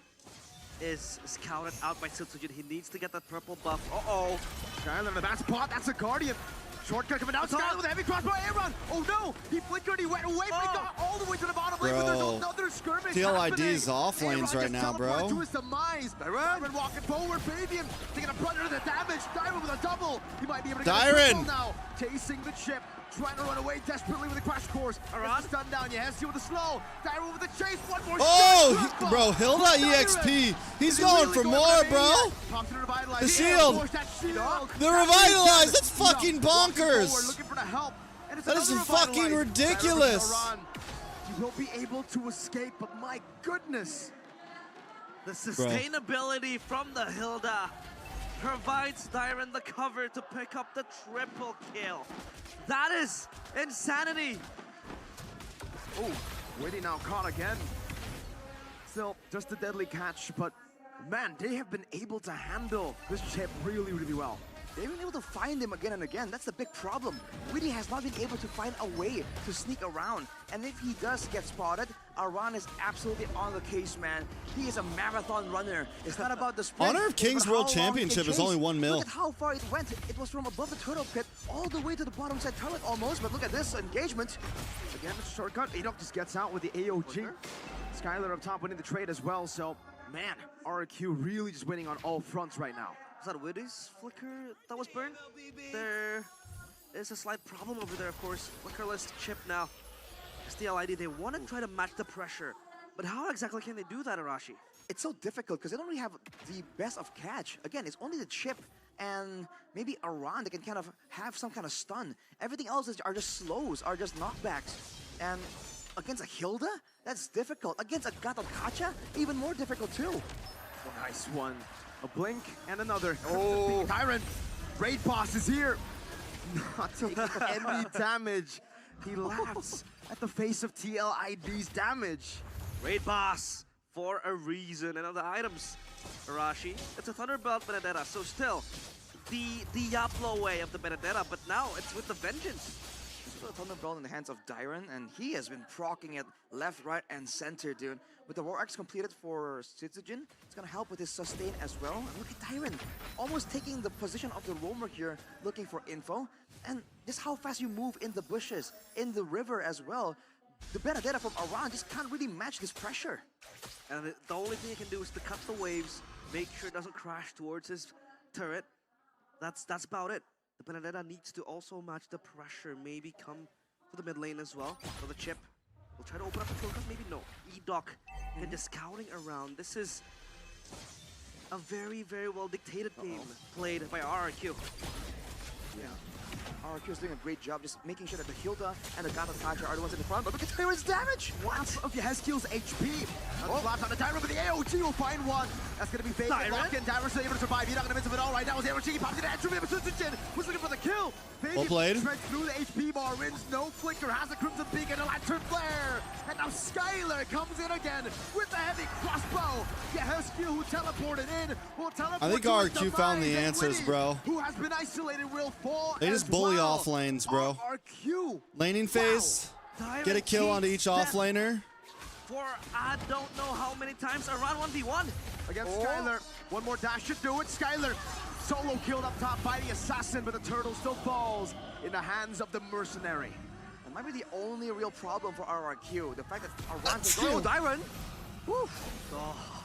S4: is scouted out by Siltsujin. He needs to get that purple buff. Uh-oh.
S5: Skylar in the bad spot. That's a Guardian. Shortcut coming down. Skylar with a heavy crossbow. Aaron. Oh no! He flickered. He went away, but he got all the way to the bottom lane. But there's
S1: Bro.
S5: another skirmish.
S1: TLID's
S5: happening.
S1: off lanes
S5: Aaron
S1: right
S5: just
S1: now, bro.
S5: teleported to his demise. Dyron walking forward. Fabian taking a brunt of the damage. Dyron with a double. He might be able to get a
S1: Dyron.
S5: triple now. Chasing the chip. Trying to run away desperately with a crash course. There's the stun down. Yes, you with the slow. Dyron with the chase. One more
S1: Oh,
S5: shot.
S1: he- bro, Hilda EXP. He's going for more, bro. The shield. The revitalize. That's fucking bonkers. That is fucking ridiculous.
S5: He will be able to escape, but my goodness.
S4: The sustainability from the Hilda provides Dyron the cover to pick up the triple kill. That is insanity.
S5: Oh, Witty now caught again. Still, just a deadly catch, but man, they have been able to handle this chip really, really well.
S6: They've been able to find him again and again. That's the big problem. Witty has not been able to find a way to sneak around. And if he does get spotted, Aran is absolutely on the case, man. He is a marathon runner. It's not about the sprint.
S1: Honor of Kings
S6: but how
S1: World
S6: long he can
S1: Championship is
S6: chase.
S1: only 1 mil.
S6: Look at how far it went. It was from above the turtle pit all the way to the bottom side turret almost. But look at this engagement.
S5: Again, the shortcut. Adok just gets out with the AOG. Skylar up top winning the trade as well. So, man, RQ really just winning on all fronts right now.
S4: Was that Witty's flicker that was burned? There is a slight problem over there, of course. Flickerless chip now. STLID, they want to try to match the pressure. But how exactly can they do that, Arashi?
S6: It's so difficult because they don't really have the best of catch. Again, it's only the chip and maybe Aran that can kind of have some kind of stun. Everything else are just slows, are just knockbacks. And against a Hilda, that's difficult. Against a Gatot Kacha, even more difficult too.
S5: Oh, nice one. A blink and another. Oh, Tyrant. Raid boss is here. Not taking any damage. He laughs at the face of TLID's damage.
S4: Raid boss for a reason. And other items, Arashi. It's a Thunderbolt Benedetta, so still the Diablo way of the Benedetta, but now it's with the Vengeance.
S6: This is a Thunderbolt in the hands of Dyron, and he has been proccing it left, right, and center, dude. With the War Axe completed for Citizen, it's gonna help with his sustain as well. And look at Dyron, almost taking the position of the roamer here, looking for info. And just how fast you move in the bushes, in the river as well. The Benedetta from Aran just can't really match this pressure.
S4: And the only thing he can do is to cut the waves, make sure it doesn't crash towards his turret. That's about it. The Benedetta needs to also match the pressure, maybe come to the mid lane as well for the chip. We'll try to open up the shortcut, maybe no. Edok and just scouting around. This is a very, very well dictated game played by RRQ.
S6: Yeah. RQ is doing a great job just making sure that the Hilda and the Gatot Kacha are the ones in the front, but look at Tyrant's damage!
S5: What? Of Yehezkiel's HP. Flaps on the Tyrant, but the AOG will find one. That's gonna be fake. Lock in. Tyrant's able to survive. He's not gonna miss of it all right now. AOG pops in the entry. Was looking for the kill.
S1: Well played.
S5: Treads through the HP bar, wins no flicker, has a Crimson Beacon and a Lantern Flare. And now Skylar comes in again with the heavy crossbow. Yehezkiel, who teleported in, will teleport.
S1: I think RQ found the answers, bro.
S5: Who has been isolated will fall.
S1: They just bully off lanes, bro.
S5: RQ.
S1: Laning phase, get a kill onto each offlaner.
S4: For I don't know how many times around 1v1.
S5: Against Skylar. One more dash should do it. Skylar solo killed up top by the assassin, but the turtle still falls in the hands of the mercenary.
S6: That might be the only real problem for RRQ. The fact that Aran's going, oh, Dyron!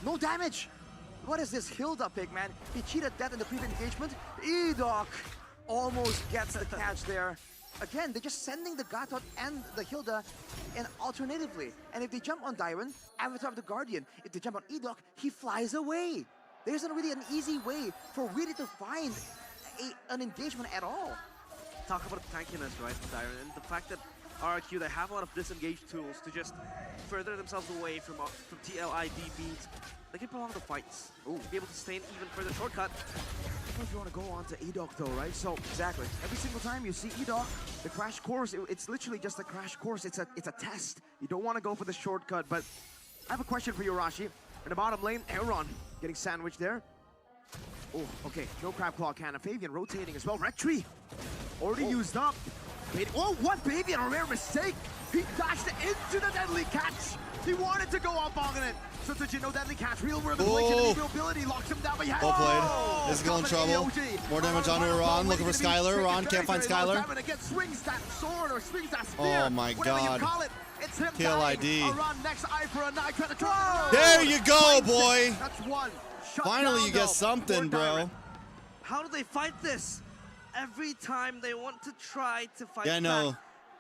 S6: No damage! What is this Hilda pick, man? He cheated that in the previous engagement. Edok almost gets the catch there. Again, they're just sending the Gatot and the Hilda and alternatively. And if they jump on Dyron, Avatar of the Guardian, if they jump on Edok, he flies away. There isn't really an easy way for really to find an engagement at all.
S4: Talk about tankiness, right, Dyron, and the fact that RRQ, they have a lot of disengaged tools to just further themselves away from TLID beats. They can prolong the fights. Be able to sustain even further shortcut.
S5: I don't know if you want to go on to Edok though, right? So exactly. Every single time you see Edok, the crash course, it's literally just a crash course. It's a test. You don't want to go for the shortcut, but I have a question for you, Rashi. In the bottom lane, Aaron getting sandwiched there. Oh, okay. No Crab Claw Cannon. Fabian rotating as well. Red Tree already used up. Oh, what? Fabian, a rare mistake. He dashed into the deadly catch. He wanted to go up on it. So did no deadly catch. Real world inflation. Real ability locks him down. But
S1: Well played. Is going in trouble. More damage onto Iran. Looking for Skylar. Iran can't find Skylar.
S5: Again, swings that sword or swings that spear.
S1: Oh my God.
S5: You call it. It's him
S1: TLID.
S5: Iran next eye for a night. Trying to try.
S1: There you go, boy.
S5: That's one.
S1: Finally, you get something, bro.
S4: How do they fight this? Every time they want to try to fight
S1: Yeah, no.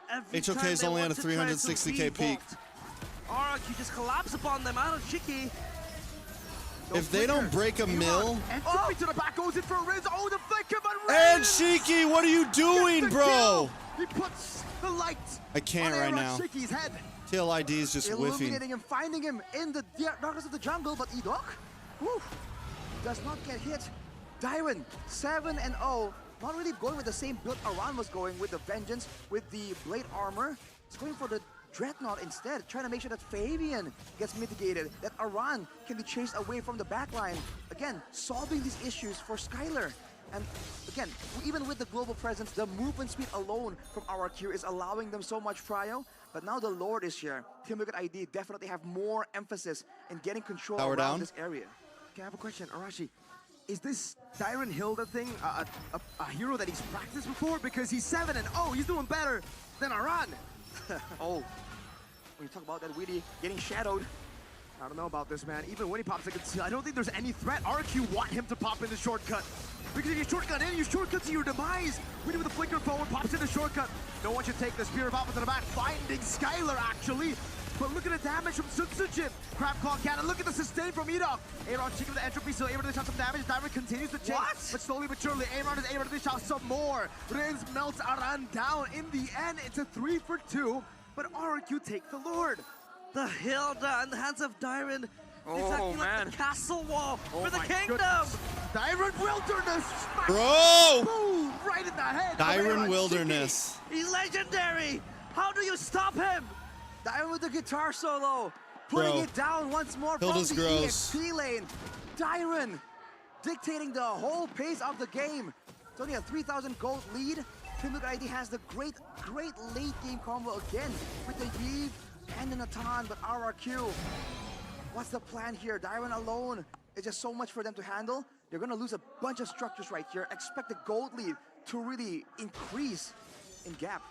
S4: back,
S1: HOK is only at a 360k peak.
S4: RRQ just collapse upon them out of Shiki.
S1: If they don't break a mill.
S5: Oh, to the back goes in for a Riz. Oh, the flicker, but Riz.
S1: And Shiki, what are you doing, bro?
S5: He puts the light.
S1: I can't right now.
S5: Shiki's head.
S1: TLID is just whiffing.
S6: Illuminating him, finding him in the darkness of the jungle, but Edok, does not get hit. Dyron, 7-0. Not really going with the same build Aran was going with the Vengeance, with the Blade Armor. He's going for the Dreadnought instead, trying to make sure that Fabian gets mitigated, that Aran can be chased away from the backline. Again, solving these issues for Skylar. And again, even with the global presence, the movement speed alone from RRQ is allowing them so much prio. But now the Lord is here. Team Liquid ID definitely have more emphasis in getting control
S1: Power
S6: around
S1: down.
S6: this area.
S5: Okay, I have a question, Arashi. Is this Dyron Hilda thing a hero that he's practiced before? Because he's 7-0, he's doing better than Aran.
S6: Oh, when you talk about that Weedy getting shadowed,
S5: I don't know about this, man. Even when he pops a conceal, I don't think there's any threat. RQ want him to pop in the shortcut. Because if you shortcut in, you shortcut to your demise. Weedy with a flicker forward, pops in the shortcut. No one should take the Spear of Alpha to the back, finding Skylar, actually. But look at the damage from Sunsujin. Crab Claw Cannon, look at the sustain from Edok. Aaron cheeking with the entropy, still able to shot some damage. Diamond continues to chase, but slowly but surely, Aaron is able to dish out some more. Renz melts Aran down. In the end, it's a 3 for 2, but RQ take the Lord.
S4: The Hilda in the hands of Dyron.
S6: Oh,
S4: It's acting
S6: man.
S4: like the castle wall for the
S5: my
S4: kingdom.
S5: goodness. Dyron Wilderness. Smack.
S1: Bro!
S5: Boom! Right in the head. of
S1: Dyron
S5: Aaron
S1: Wilderness.
S4: He's legendary. How do you stop him?
S6: Dyron with the guitar solo, putting
S1: Bro.
S6: it down once more
S1: Hilda's
S6: from the
S1: gross.
S6: EXP lane. Dyron dictating the whole pace of the game. It's only a 3,000 gold lead. Team Liquid ID has the great late game combo again with the Weeb and the Natan, but RRQ. What's the plan here? Dyron alone is just so much for them to handle. They're gonna lose a bunch of structures right here. Expect the gold lead to really increase in gap.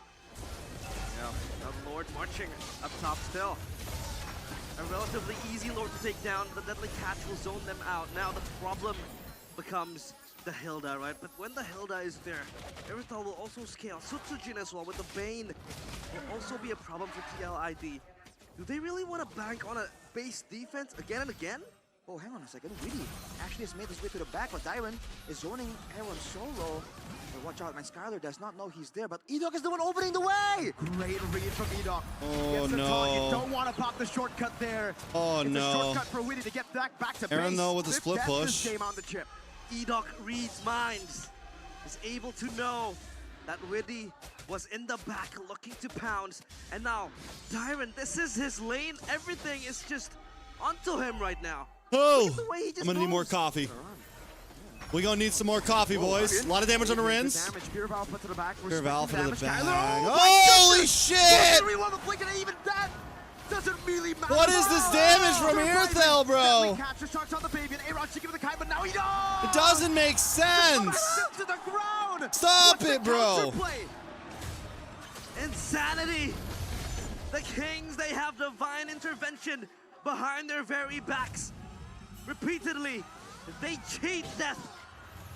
S4: Yeah, the Lord marching up top still. A relatively easy Lord to take down. The Deadly Catch will zone them out. Now the problem becomes the Hilda, right? But when the Hilda is there, Erythal will also scale. Sutsujin as well with the Bane will also be a problem for TLID. Do they really want to bank on a base defense again and again?
S6: Oh, hang on a second. Weedy actually has made his way to the back, but Dyron is zoning Aaron solo. But watch out, man. Skylar does not know he's there, but Edok is the one opening the way!
S5: Great read from Edok.
S1: Oh,
S5: Gets the
S1: no.
S5: taunt. You don't want to pop the shortcut there.
S1: Oh,
S5: it's
S1: no.
S5: a shortcut for Weedy to get back to
S1: Aaron,
S5: base.
S1: though, with the
S5: Fifth
S1: split
S5: death
S1: push.
S5: This game on the chip.
S4: Edok reads minds, is able to know that Widdy was in the back looking to pounce. And now, Dyron, this is his lane. Everything is just onto him right now.
S1: Oh,
S4: the way he just
S1: I'm gonna need more
S4: moves.
S1: coffee. We gonna need some more coffee, boys. A lot of damage on the Rins.
S5: Damage. Spear of Alpha to the back.
S1: Spear of Alpha to the
S5: Respecting
S1: back.
S5: damage. Skylar, oh my
S1: Holy
S5: goodness!
S1: shit!
S5: Reload the blink, and even that doesn't really matter.
S1: What is this damage from Erythal, bro?
S5: Capture shots on the baby, and Aaron should give it the kite, but now he does!
S1: It doesn't make sense.
S5: To the ground!
S1: Stop
S5: What's
S1: it,
S5: the
S1: bro.
S5: counterplay?
S4: Insanity! The Kings, they have divine intervention behind their very backs. Repeatedly, they cheat death.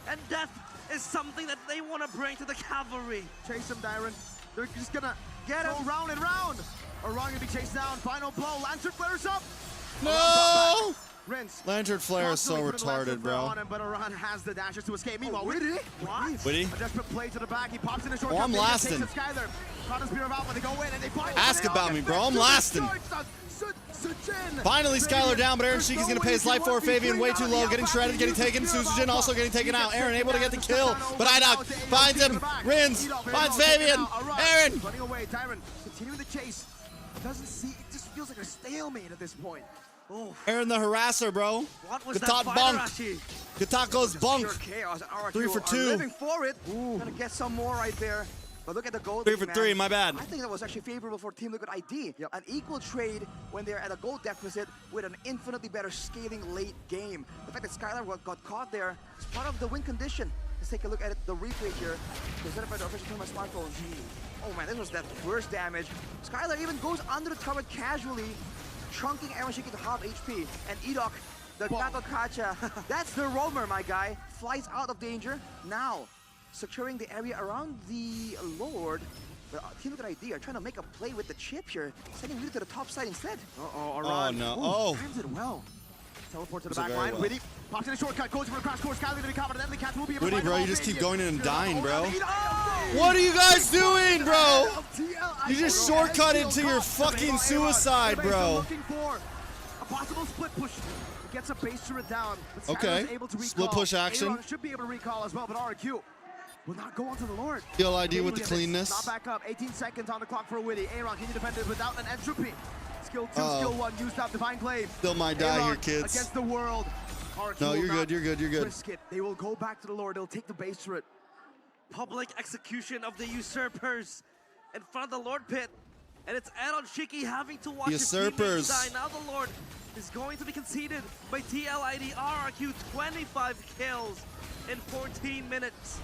S4: And death is something that they want to bring to the cavalry.
S5: Chase him, Dyron. They're just gonna get him round and round. Aran gonna be chased down. Final blow. Lantern flares up.
S1: No!
S5: Rinse.
S1: Lantern Flare is so
S5: Constantly putting the Lantern
S1: retarded,
S5: Flare
S1: bro.
S5: on him, but Aran has the dashes to escape. Meanwhile,
S6: Widdy?
S5: What?
S1: Widdy?
S5: A desperate play to the back. He pops in a short.
S1: Oh, I'm lasting.
S5: Skylar. Caught his Spear of Alpha. They go in and they find.
S1: Ask about me, bro. I'm lasting. Finally, Skylar down, but Aaron Sheik is gonna pay his life for it. Fabian way too low, getting shredded, getting taken. Susujin also getting taken out. Aaron able to get the kill, but Idok finds him. Rins finds Fabian. Aaron.
S5: Running away. Dyron continuing the chase. Doesn't see. It just feels like a stalemate at this point.
S4: Oh,
S1: Aaron the harasser, bro.
S4: what was
S1: Gatot
S4: that fight,
S1: bunk.
S4: Arashi?
S1: Gatot goes bunk.
S6: Pure chaos. RRQ
S1: 3 for
S6: are
S1: 2.
S6: living for it. Gonna get some more right there. But look at the gold.
S1: 3 for
S6: man.
S1: 3, my bad.
S6: I think that was actually favorable for Team Liquid ID. An equal trade when they're at a gold deficit with an infinitely better scaling late game. The fact that Skylar got caught there is part of the win condition. Let's take a look at the replay here. Presented by the official team on my smartphone. Oh man, this was that worst damage. Skylar even goes under the turret casually, chunking Aaron Shiki to half HP. And Edok, the Nakakacha, that's the roamer, my guy. Flies out of danger. Now, securing the area around the Lord. But Team Liquid ID are trying to make a play with the chip here, sending you to the top side instead.
S5: Uh-oh,
S1: Oh,
S5: Aran.
S1: no.
S5: Ooh,
S1: Oh.
S5: times it well. Teleport to the
S1: Does it
S5: back
S1: very
S5: line.
S1: well.
S5: Widdy pops in a shortcut, goes for the crash course. Skylar gonna be covered. Deadly Catch will be able to
S1: Widdy,
S5: find
S1: bro,
S5: the
S1: you
S5: ball.
S1: just keep
S5: Fabian.
S1: going in and dying, bro.
S5: Oh!
S1: What are you guys doing, bro?
S5: TLI.
S1: You just shortcutted to your fucking suicide, bro.
S5: Looking for a possible split push. He gets a base to it down. But Skylar
S1: Okay.
S5: is able to recall.
S1: Split push action.
S5: Aaron should be able to recall as well, but RQ will not go onto the Lord.
S1: TLID with the
S5: Not
S1: cleanness.
S5: back up. 18 seconds on the clock for Widdy. Aaron, can you defend it without an entropy? Skill 2,
S1: Uh-oh.
S5: skill 1, used up Divine Claim.
S1: Still might die
S5: Aaron
S1: here, kids.
S5: against the world. RRQ
S1: No,
S5: will
S1: you're
S5: not
S1: good, you're good, you're good.
S5: risk it. They will go back to the Lord. They'll take the base turret.
S4: Public execution of the usurpers in front of the Lord pit. And it's Aaron Shiki having to watch his
S1: Usurpers.
S4: teammates die. Now the Lord is going to be conceded by TLID RRQ. 25 kills in 14 minutes.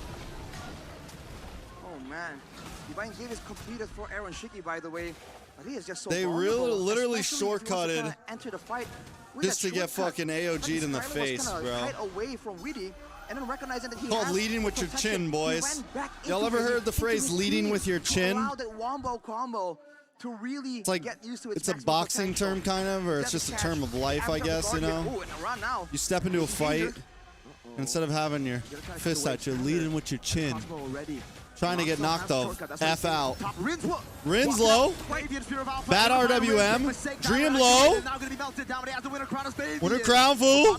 S6: Oh man, Divine Game is completed for Aaron Shiki, by the way. But he is just so
S1: They
S6: vulnerable,
S1: literally
S6: especially if he wants to
S1: shortcutted
S6: kinda enter the fight with
S1: just
S6: that
S1: to get
S6: shortcut.
S1: fucking AOG'd in the
S6: Skyler was
S1: face,
S6: kinda
S1: bro.
S6: tied away from Weedy, and then recognizing that he
S1: Called
S6: has
S1: leading with your
S6: protection,
S1: chin,
S6: he
S1: boys.
S6: went back
S1: Y'all
S6: into
S1: ever
S6: Weedy,
S1: heard the
S6: into
S1: phrase
S6: his
S1: leading
S6: team
S1: with your
S6: to
S1: chin?
S6: allow that wombo combo to really
S1: It's like,
S6: get used to its
S1: it's a
S6: maximum
S1: boxing
S6: potential.
S1: term kind of, or it's
S6: Get
S1: just a
S6: the
S1: term
S6: catch.
S1: of life, I
S6: After the
S1: guess, you
S6: guard hit.
S1: know?
S6: Ooh, and a run now.
S1: You step into a fight, instead of having your fist out, you're leading with your chin.
S5: Cosmo already.
S1: Trying to get knocked the F out.
S5: Rinslow.
S1: Rinslow. Bad RWM. Dream low. Winter crown, fool.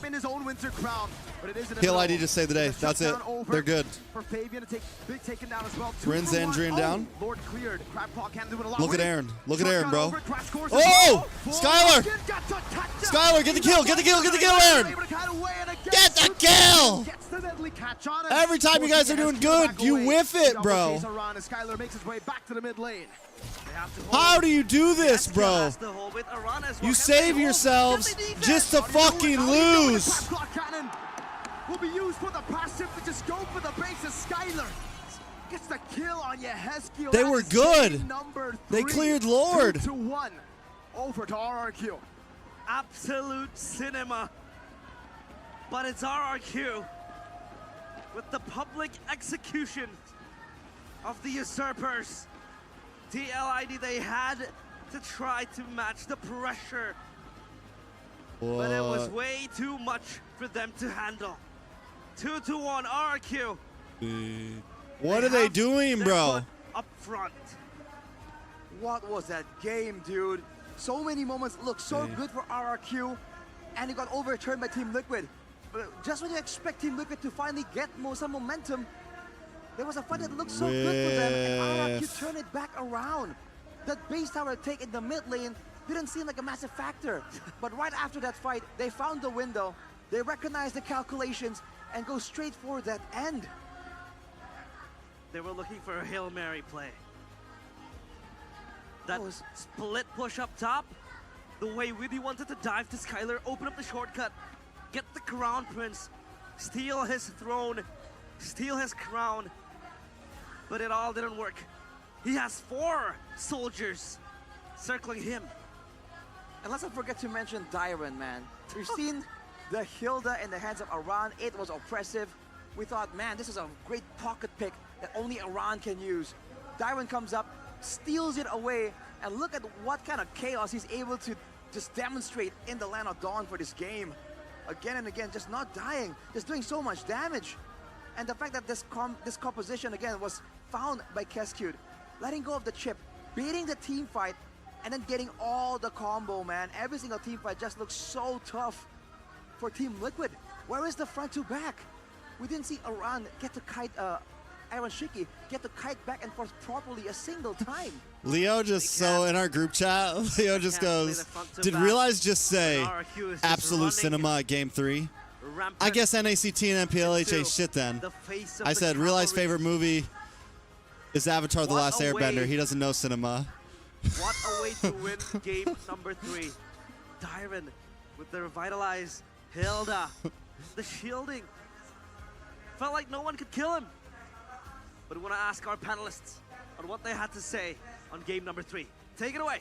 S1: Kill ID just saved the day. That's it. They're good.
S5: For Fabian to take big taken down as well.
S1: Rins and Dream down.
S5: Lord cleared. Crabclaw can do it a lot.
S1: Look at Aaron. Look at Aaron, bro.
S5: Crash course
S1: Oh! Skylar! Skylar, get the kill. Get the kill. Get the kill, Aaron. Get the kill. Every time you guys are doing good, you whiff it, bro.
S5: Skylar makes his way back to the mid lane.
S1: How do you do this, bro? You save yourselves just to fucking lose.
S5: Crabclaw cannon will be used for the passive to just go for the base as Skylar gets the kill on Yehezkiel.
S1: They
S5: That
S1: were
S5: is
S1: good.
S5: game number
S1: They
S5: 3.
S1: cleared Lord.
S5: 2-1 over to RRQ.
S4: Absolute cinema. But it's RRQ with the public execution of the usurpers. TLID, they had to try to match the pressure. But it was
S1: What?
S4: way too much for them to handle. 2-1 RRQ.
S1: What are they doing, bro?
S4: Up front.
S6: What was that game, dude? So many moments looked so good for RRQ, and it got overturned by Team Liquid. But just when you expect Team Liquid to finally get some momentum, there was a fight that looked so good for them, and RRQ turned it back around. That base tower take in the mid lane didn't seem like a massive factor. But right after that fight, they found the window, they recognized the calculations, and go straight for that end.
S4: They were looking for a Hail Mary play. That was split push up top. The way Weedy wanted to dive to Skylar, open up the shortcut, get the Crown Prince, steal his throne, steal his crown. But it all didn't work. He has 4 soldiers circling him.
S6: And let's not forget to mention Dyron, man. We've seen the Hilda in the hands of Aran. It was oppressive. We thought, man, this is a great pocket pick that only Aran can use. Dyron comes up, steals it away, and look at what kind of chaos he's able to just demonstrate in the Land of Dawn for this game. Again and again, just not dying, just doing so much damage. And the fact that this composition, again, was found by Keskewed, letting go of the chip, beating the team fight, and then getting all the combo, man. Every single team fight just looks so tough for Team Liquid. Where is the front to back? We didn't see Aran get to kite, Aaron Shiki get to kite back and forth properly a single time.
S1: Leo just, so in our group chat, Leo just goes, did Realize just say absolute cinema at game 3? I guess NACT and MPLH ain't shit then. I said Realize favorite movie is Avatar The Last Airbender. He doesn't know cinema.
S4: What a way to win game number 3. Dyron with the revitalized Hilda. The shielding. Felt like no one could kill him. But we want to ask our panelists on what they had to say on game number 3. Take it away.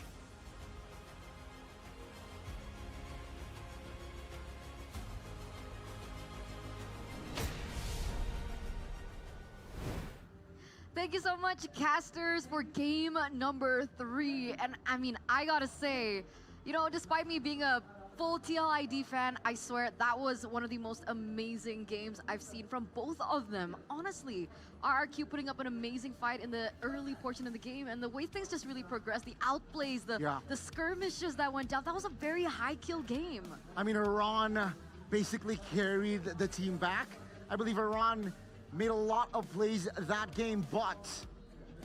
S7: Thank you so much, casters, for game number 3. And I mean, I gotta say, you know, despite me being a full TLID fan, I swear that was one of the most amazing games I've seen from both of them. Honestly, RRQ putting up an amazing fight in the early portion of the game, and the way things just really progressed, the outplays, the skirmishes that went down, that was a very high kill game.
S8: I mean, Iran basically carried the team back. I believe Iran made a lot of plays that game, but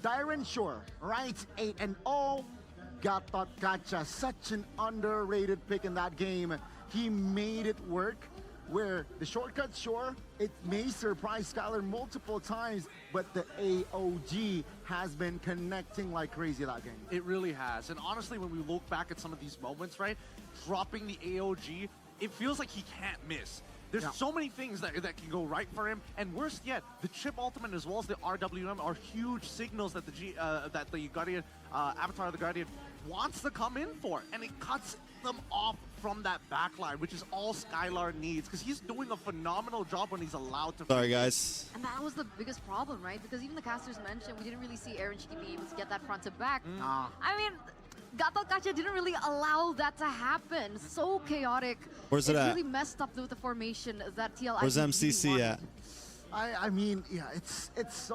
S8: Dyron, sure, right? 8-0. Gatot Gacha, such an underrated pick in that game. He made it work. where the shortcut, sure, it may surprise Skylar multiple times, but the AOG has been connecting like crazy that game.
S9: It really has. And honestly, when we look back at some of these moments, right, dropping the AOG, it feels like he can't miss. There's so many things that can go right for him, and worse yet, the chip ultimate as well as the RWM are huge signals that the Guardian, Avatar of the Guardian wants to come in for, and it cuts them off from that backline, which is all Skylar needs, because he's doing a phenomenal job when he's allowed to.
S1: Sorry, guys.
S7: And that was the biggest problem, right? Because even the casters mentioned we didn't really see Aaron Shiki being able to get that front to back. I mean, Gatot Kacha didn't really allow that to happen. So chaotic.
S1: Where's it at?
S7: really messed up with the formation that TLI.
S1: Where's MCC at?
S8: I mean, yeah, it's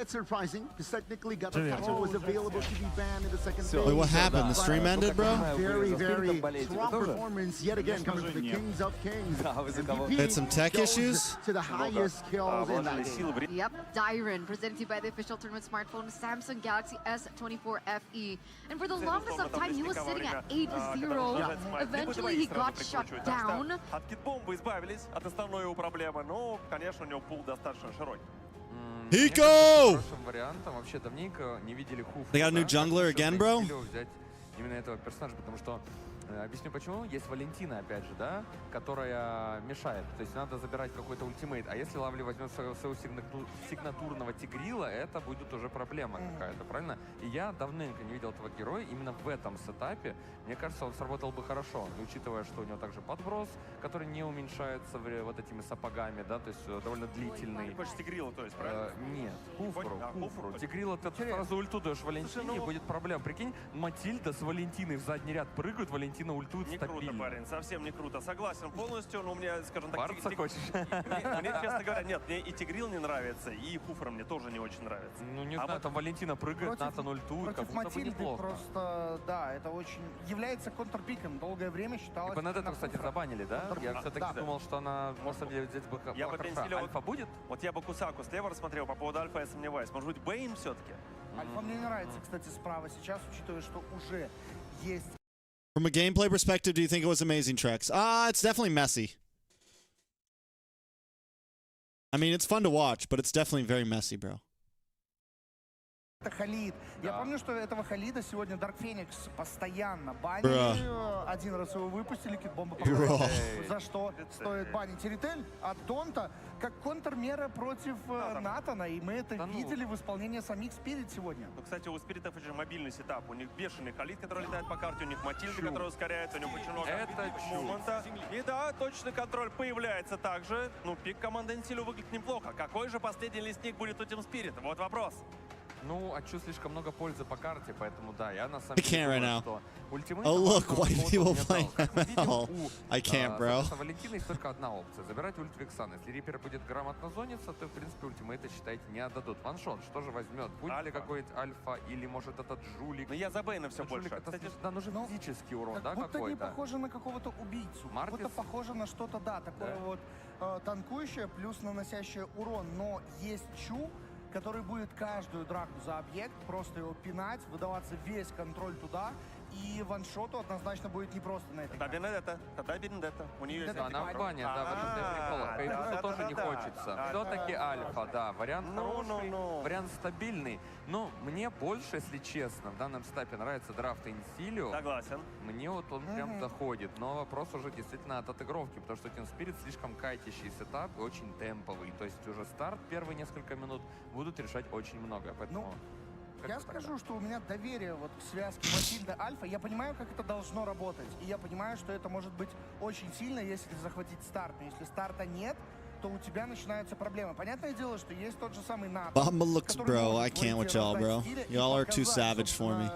S8: surprising because technically Gatot Kacha was available to be banned in the second phase.
S1: Wait, what happened? The stream ended, bro?
S8: Very, very strong performance yet again coming from the Kings of Kings. MVP
S1: Had some tech
S8: goes
S1: issues?
S8: to the highest kills in that game.
S7: Yep, Dyron, presented to you by the official tournament smartphone Samsung Galaxy S24 FE. And for the longest of time, he was sitting at 8-0. Eventually, he got shut down.
S2: От кит-бомбы избавились, от основной его проблемы, но, конечно, у него пул достаточно широкий.
S1: Hiko!
S15: Вариантом вообще давненько не видели Хуфа.
S1: They got a new jungler again, bro?
S15: Взять именно этого персонажа, потому что объясню почему. Есть Валентина, опять же, да, которая мешает. То есть надо забирать какой-то ультимейт. А если Лавли возьмет своего сигнатурного Тигрила, это будет уже проблема какая-то, правильно? И я давненько не видел этого героя именно в этом сетапе. Мне кажется, он сработал бы хорошо, учитывая, что у него также подброс, который не уменьшается вот этими сапогами, да, то есть довольно длительный.
S2: Хочешь Тигрила, то есть, правильно?
S15: Нет, Хуфру. Тигрила ты сразу ульту даешь Валентине, и будет проблема. Прикинь, Матильда с Валентиной в задний ряд прыгают, Валентина ультует стабильно.
S2: Не круто, парень, совсем не круто. Согласен полностью, но у меня, скажем так...
S15: Барца хочешь?
S2: Мне, честно говоря, нет, мне и Тигрил не нравится, и Хуфра мне тоже не очень нравится.
S15: Ну, не знаю, там Валентина прыгает, Натан ультует, как будто бы неплохо.
S16: Просто, да, это очень... является контрпиком. Долгое время считалось...
S15: И Бенедетту, кстати, забанили, да? Я все-таки думал, что она, может быть, здесь бы хороша. Альфа будет?
S2: Вот я бы Кусаку слева рассмотрел, по поводу Альфа я сомневаюсь. Может быть, Бэйм все-таки?
S16: Альфа мне нравится, кстати, справа сейчас, учитывая, что уже есть...
S1: From a gameplay perspective, do you think it was amazing, Trex? It's definitely messy. I mean, it's fun to watch, but it's definitely very messy, bro.
S16: Это Халид. Я помню, что этого Халида сегодня Dark Phoenix постоянно банили. Один раз его выпустили, кит-бомба попала. За что стоит банить Ритель от Донта как контрмера против Натана. И мы это видели в исполнении самих Спирит сегодня.
S2: Ну, кстати, у Спиритов очень мобильный сетап. У них бешеный Халид, который летает по карте, у них Матильда, которая ускоряется, у них очень много мувмента. И да, точный контроль появляется также. Ну, пик команды Инсилю выглядит неплохо. Какой же последний лесник будет у Тим Спирита? Вот вопрос.
S15: Ну, отчу слишком много пользы по карте, поэтому да, я на самом
S1: деле
S15: думаю, что ультимейт...
S1: Oh, look, white people playing ML. I can't, bro.
S15: Соответственно, Валентина есть только одна опция. Забирать ульт Вексана. Если Риппер будет грамотно зониться, то, в принципе, ультимейта, считайте, не отдадут. Ваншот, что же возьмет? Будет ли какой-то Альфа или, может, этот Жулик?
S2: Ну, я за Бэйна все больше.
S15: Кстати, да, нужен физический урон, да,
S16: какой-то?
S15: какой-то?
S16: Не похоже на какого-то убийцу.
S15: Мартис?
S16: Будто похоже на что-то, да, такое вот танкующее, плюс наносящее урон. Но есть Чу, который будет каждую драку за объект, просто его пинать, выдаваться весь контроль туда, и ваншоту однозначно будет непросто на этой карте.
S2: Тогда Бенедетта. У нее есть...
S15: Она в бане, да, в этом для прикола. Кейфусу тоже не хочется. Все-таки Альфа, да, вариант хороший, вариант стабильный. Но мне больше, если честно, в данном стапе нравится драфт Инсилио.
S2: Согласен.
S15: Мне вот он прям заходит. Но вопрос уже действительно от отыгровки, потому что Team Spirit слишком кайтящий сетап и очень темповый. То есть уже старт, первые несколько минут будут решать очень много. Поэтому...
S16: Я скажу, что у меня доверие вот к связке Матильда-Альфа. Я понимаю, как это должно работать. И я понимаю, что это может быть очень сильно, если захватить старт. Но если старта нет, то у тебя начинаются проблемы. Понятное дело, что есть тот же самый Натан.
S1: Bamba looks, bro. I can't with y'all, bro. Y'all are too savage for me.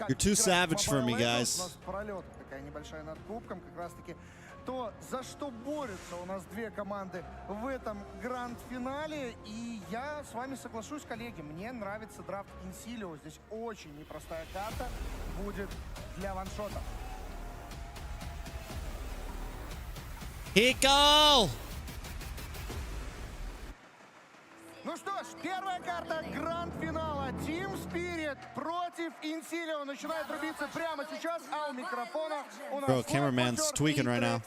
S1: You're too savage for me, guys.
S16: У нас пролет такая небольшая над кубком, как раз-таки. То, за что борются у нас две команды в этом гранд-финале. И я с вами соглашусь, коллеги, мне нравится драфт Инсилио. Здесь очень непростая карта будет для ваншота.
S1: Hiko!
S16: Ну что ж, первая карта гранд-финала. Team Spirit против против Инсилио начинает рубиться прямо сейчас, а у микрофона у нас
S1: Bro, cameraman's tweaking right now.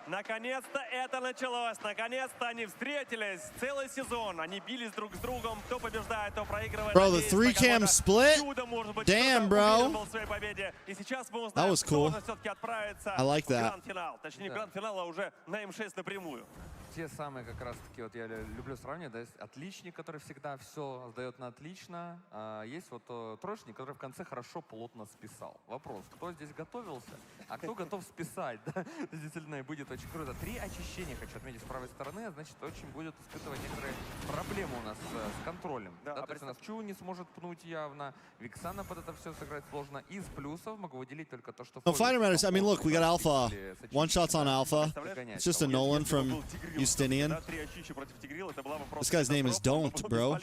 S17: Наконец-то это началось. Наконец-то они встретились. Целый сезон. Они бились друг с другом. Кто побеждает, то проигрывает.
S1: Bro, the 3-cam split? Damn, bro. That was cool. I like that.
S17: Гранд-финал. Точнее, гранд-финал, а уже на М6 напрямую.
S15: Те самые как раз-таки, вот я люблю сравнивать, да, есть отличник, который всегда все сдает на отлично, а есть вот троечник, который в конце хорошо, плотно списал. Вопрос, кто здесь готовился, а кто готов списать, да? Действительно, и будет очень круто. 3 очищения, хочу отметить, с правой стороны, значит, очень будет испытывать некоторые проблемы у нас с контролем. Да, то есть у нас Чу не сможет пнуть явно, Виксана под это все сыграть сложно. Из плюсов могу выделить только то, что...
S1: No, fighter matters. I mean, look, we got Alpha. One shots on Alpha. It's just a Nolan from Justinian. This guy's name is Don't, bro.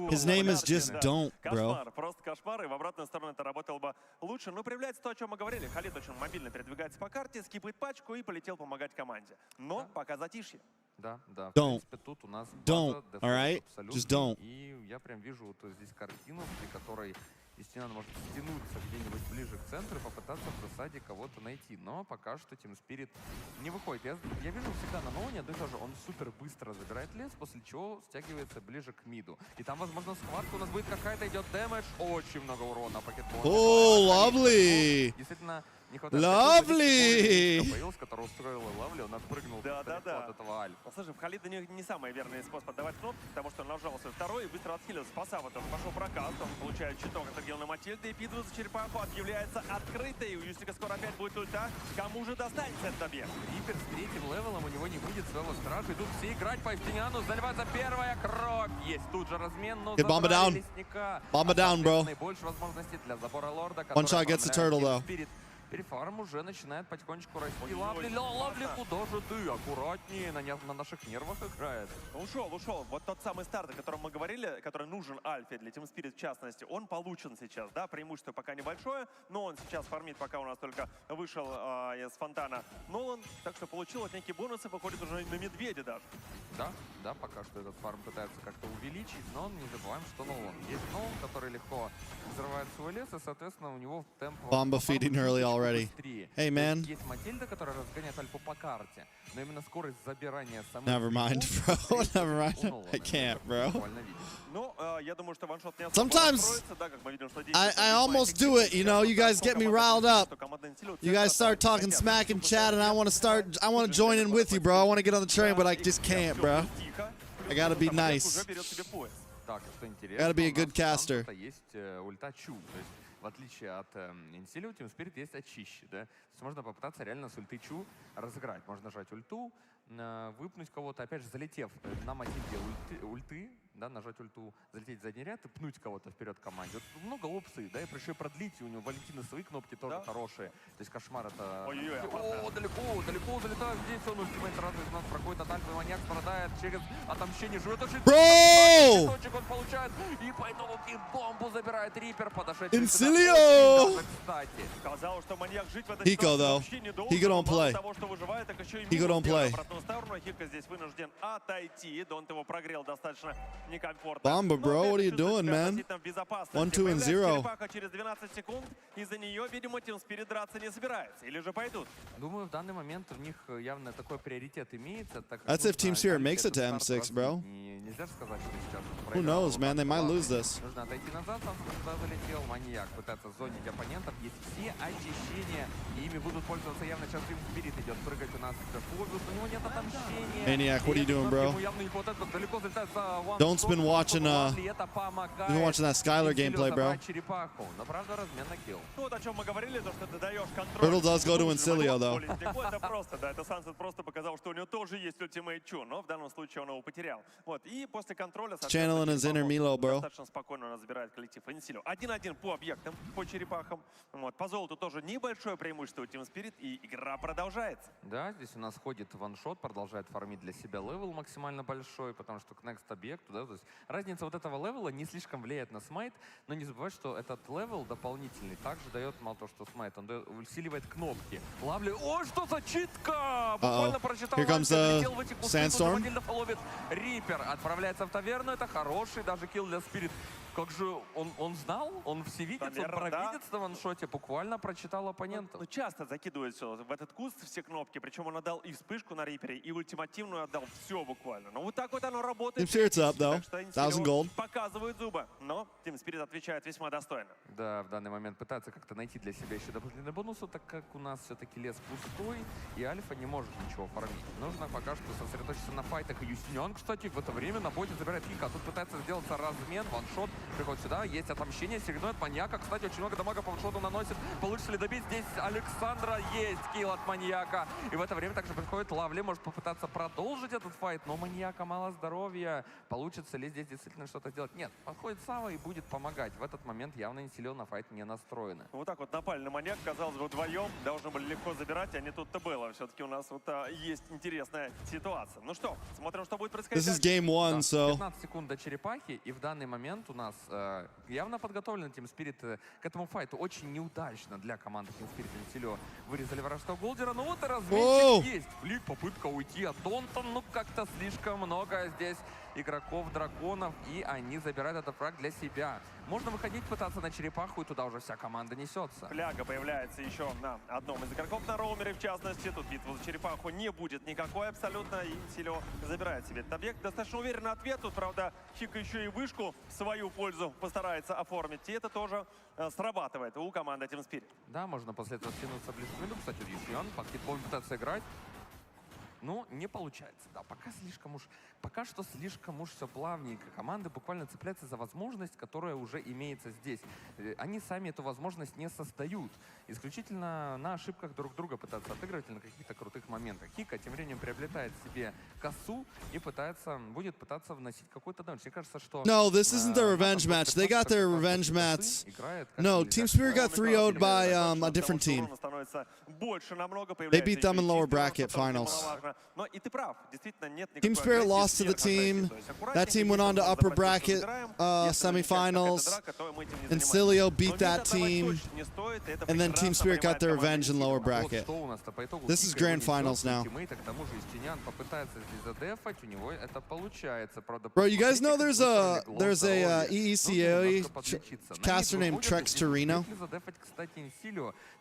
S1: His name is just Don't, bro.
S17: Просто кошмар, и в обратную сторону это работало бы лучше. Но проявляется то, о чем мы говорили. Халид очень мобильно передвигается по карте, скипает пачку и полетел помогать команде. Но пока затишье.
S15: Да, да. В
S1: Don't.
S15: принципе, тут у нас
S1: Don't, all right? Just don't.
S15: И я прям вижу вот здесь картину, при которой Justinian может стянуться где-нибудь ближе к центру и попытаться в засаде кого-то найти. Но пока что Team Spirit не выходит. Я вижу всегда на Ноуне одно и то же. Он супер быстро забирает лес, после чего стягивается ближе к миду. И там, возможно, схватка у нас будет какая-то, идет дэмэдж. Очень много урона пакетбона.
S1: Oh, lovely.
S15: Действительно, не хватает...
S1: Lovely.
S15: Появился, который устроил Лавли, он отпрыгнул от этого Альфа.
S17: Слушай, в Халида не самый верный способ отдавать кнопки, потому что он нажал свой второй и быстро отхилился. Спасава тоже пошел прокаст, он получает щиток от региона Матильды, и Пидрус за черепаху объявляется открытой. У Юстика скоро опять будет ульта. Кому же достанется этот объект?
S15: Рипер с 3-м левелом, у него не будет своего страха. Идут все играть по Justinianu, заливается первая кровь. Есть тут же размен, но
S1: Bomba down.
S15: лесника.
S1: Bomba down, bro.
S15: Больше возможностей для забора лорда.
S1: One shot gets the turtle, though.
S15: Перефарм уже начинает потихонечку расти. Лавли, куда же ты? Аккуратнее, на наших нервах играет.
S17: Ушел. Вот тот самый старт, о котором мы говорили, который нужен Альфе для Team Spirit в частности, он получен сейчас, да, преимущество пока небольшое, но он сейчас фармит, пока у нас только вышел из фонтана Нолан, так что получил вот некие бонусы, выходит уже на медведя даже.
S15: Да, пока что этот фарм пытается как-то увеличить, но не забываем, что Нолан. Есть Нолан, который легко взрывает свой лес, и, соответственно, у него темп...
S1: Bomba feeding early already. Hey, man.
S15: Есть Матильда, которая разгоняет Альфу по карте, но именно скорость забирания самой...
S1: Never mind, bro. Never mind. I can't, bro.
S17: Ну, я думаю, что ваншот не
S1: Sometimes I almost do it, you know. You guys get me riled up. You guys start talking smack and chat, and I want to join in with you, bro. I want to get on the train, but I just can't, bro. I gotta be nice.
S15: Так, что интересно,
S1: Gotta be a good caster.
S15: Есть ульта Чу, то есть в отличие от Инсилио, у Team Spirit есть очищи, да? То есть можно попытаться реально с ульты Чу разыграть. Можно нажать ульту, выпнуть кого-то, опять же, залетев на Матильде ульты, да, нажать ульту, залететь в задний ряд и пнуть кого-то вперед команде. Вот много опций, да, и еще продлить, у него Валентина свои кнопки тоже хорошие. То есть кошмар это... Далеко залетает, здесь он ультимейт сразу из нас проходит от Альфа, маньяк страдает через отомщение, живет очень... Точек он получает, и поэтому бомбу забирает Рипер, подошедший
S1: Инсилио!
S17: Кстати, сказал, что маньяк жить в этой
S1: Hiko, though. Hiko don't play. Hiko don't play.
S17: Хика здесь вынужден отойти. Донт его прогрел достаточно некомфортно.
S1: Bomba, bro, what are you doing, man? 1-2 and 0.
S17: Через 12 секунд. Из-за нее, видимо, Team Spirit драться не собирается. Или же пойдут?
S15: Думаю, в данный момент у них явно такой приоритет имеется.
S1: That's if Team Spirit makes it to M6, bro.
S15: Нельзя сказать, что сейчас...
S1: Who knows, man? They might lose this.
S15: Нужно отойти назад, сам туда залетел. Маньяк пытается зонить оппонентов. Есть все очищения. И ими будут пользоваться явно. Сейчас Team Spirit идет прыгать у нас в Фобиус. У него нет отомщения.
S1: Maniac, what are you doing, bro? Don't been watching that Skylar gameplay, bro.
S17: Вот о чем мы говорили, то что ты даешь контроль.
S1: Turtle does go to Incilio, though.
S17: Это просто, да, это Сансет просто показал, что у него тоже есть ультимейт Чу, но в данном случае он его потерял. Вот, и после контроля...
S1: Channeling his inner Milo, bro.
S17: Достаточно спокойно у нас забирает коллектив Инсилио. 1-1 по объектам, по черепахам. Вот, по золоту тоже небольшое преимущество у Team Spirit, и игра продолжается.
S15: Да, здесь у нас ходит ваншот, продолжает фармить для себя левел максимально большой, потому что к next объекту, да, то есть разница вот этого левела не слишком влияет на смайт, но не забывай, что этот левел дополнительный также дает мало того, что смайт, он усиливает кнопки. Лавли, ой, что за читка! Буквально прочитал.
S1: Here comes the Sandstorm.
S15: Ловит Рипер, отправляется в таверну, это хороший даже килл для Спирит. Как же он знал? Он всевидец, он
S17: Наверно, да.
S15: провидец на ваншоте, буквально прочитал оппонента.
S17: Ну, часто закидывает все в этот куст, все кнопки. Причем он отдал и вспышку на Рипере, и ультимативную отдал. Все буквально. Ну вот так вот оно работает.
S1: Team Spirit's up, though.
S17: Так что
S1: 1000 gold.
S17: показывают зубы. Но Team Spirit отвечает весьма достойно.
S15: Да, в данный момент пытается как-то найти для себя еще дополнительный бонус, так как у нас все-таки лес пустой, и Альфа не может ничего фармить. Нужно пока что сосредоточиться на файтах. И Юстиниан, кстати, в это время на боте забирает Хика. Тут пытается сделать размен, ваншот. Приходит сюда, есть отомщение, сигнует маньяка. Кстати, очень много дамага по ваншоту наносит. Получится ли добить здесь Александра? Есть килл от маньяка. И в это время также приходит Лавли, может попытаться продолжить этот файт, но маньяка мало здоровья. Получится ли здесь действительно что-то сделать? Нет, подходит Сава и будет помогать. В этот момент явно Инсилио на файт не настроены.
S17: Вот так вот напали на маньяк, казалось бы, вдвоем должны были легко забирать, а не тут-то было. Все-таки у нас вот есть интересная ситуация. Ну что, смотрим, что будет происходить.
S1: This is game one, so
S15: 15 секунд до черепахи, и в данный момент у нас явно подготовлен Team Spirit к этому файту. Очень неудачно для команды Team Spirit Инсилио вырезали вражеского голдера. Ну вот и разменчик есть. Флик, попытка уйти от Донта, ну как-то слишком много здесь игроков драконов, и они забирают этот фраг для себя. Можно выходить, пытаться на черепаху, и туда уже вся команда несется.
S17: Фляга появляется еще на одном из игроков на роумере, в частности. Тут битва за черепаху не будет никакой абсолютно, и Инсилио забирает себе этот объект. Достаточно уверенный ответ. Тут, правда, Хика еще и вышку в свою пользу постарается оформить, и это тоже срабатывает у команды Team Spirit.
S15: Да, можно после этого стянуться ближе к миду. Кстати, Юсьян под хитбом пытается играть. Но не получается, да, пока что слишком уж все плавненько. Команды буквально цепляются за возможность, которая уже имеется здесь. Они сами эту возможность не создают. Исключительно на ошибках друг друга пытаются отыгрывать или на каких-то крутых моментах. Хика тем временем приобретает себе косу и будет пытаться вносить какой-то дамаг. Мне кажется, что...
S1: No, this isn't their revenge match. They got their revenge match. No, Team Spirit got 3-0'd by a different team. They beat them in lower bracket finals. Team Spirit lost to the team. That team went on to upper bracket semifinals. Incilio beat that team. And then Team Spirit got their revenge in lower bracket. This is grand finals now. Bro, you guys know there's a EECA caster named TREXCASTS.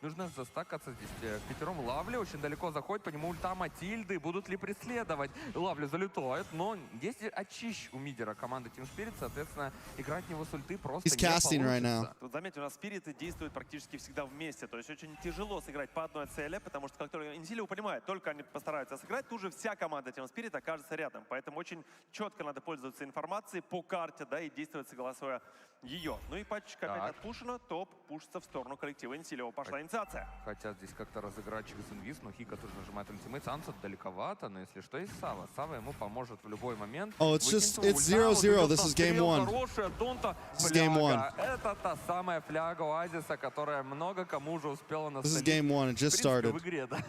S15: Нужно застакаться здесь пятером. Лавли очень далеко заходит, по нему ульта Матильды. Будут ли преследовать? Лавли залетает, но есть очищ у мидера команды Team Spirit, соответственно, играть в него с ульты просто не получится.
S17: Тут заметьте, у нас спириты действуют практически всегда вместе, то есть очень тяжело сыграть по одной цели, потому что как только Инсилио понимает, только они постараются сыграть, тут же вся команда Team Spirit окажется рядом. Поэтому очень четко надо пользоваться информацией по карте, да, и действовать согласуя ее. Ну и пачка опять отпушена, топ пушится в сторону коллектива Инсилио. Пошла инициация.
S15: Хотят здесь как-то разыграть через инвиз, но Хика тоже нажимает ультимейт. Сансет далековато, но если что, есть Сава. Сава ему поможет в любой момент.
S1: Oh, it's 0-0. This is game one. This is game one.
S15: Это та самая фляга Оазиса, которая много кому уже успела
S1: This is game one. It just started.
S15: В игре, да.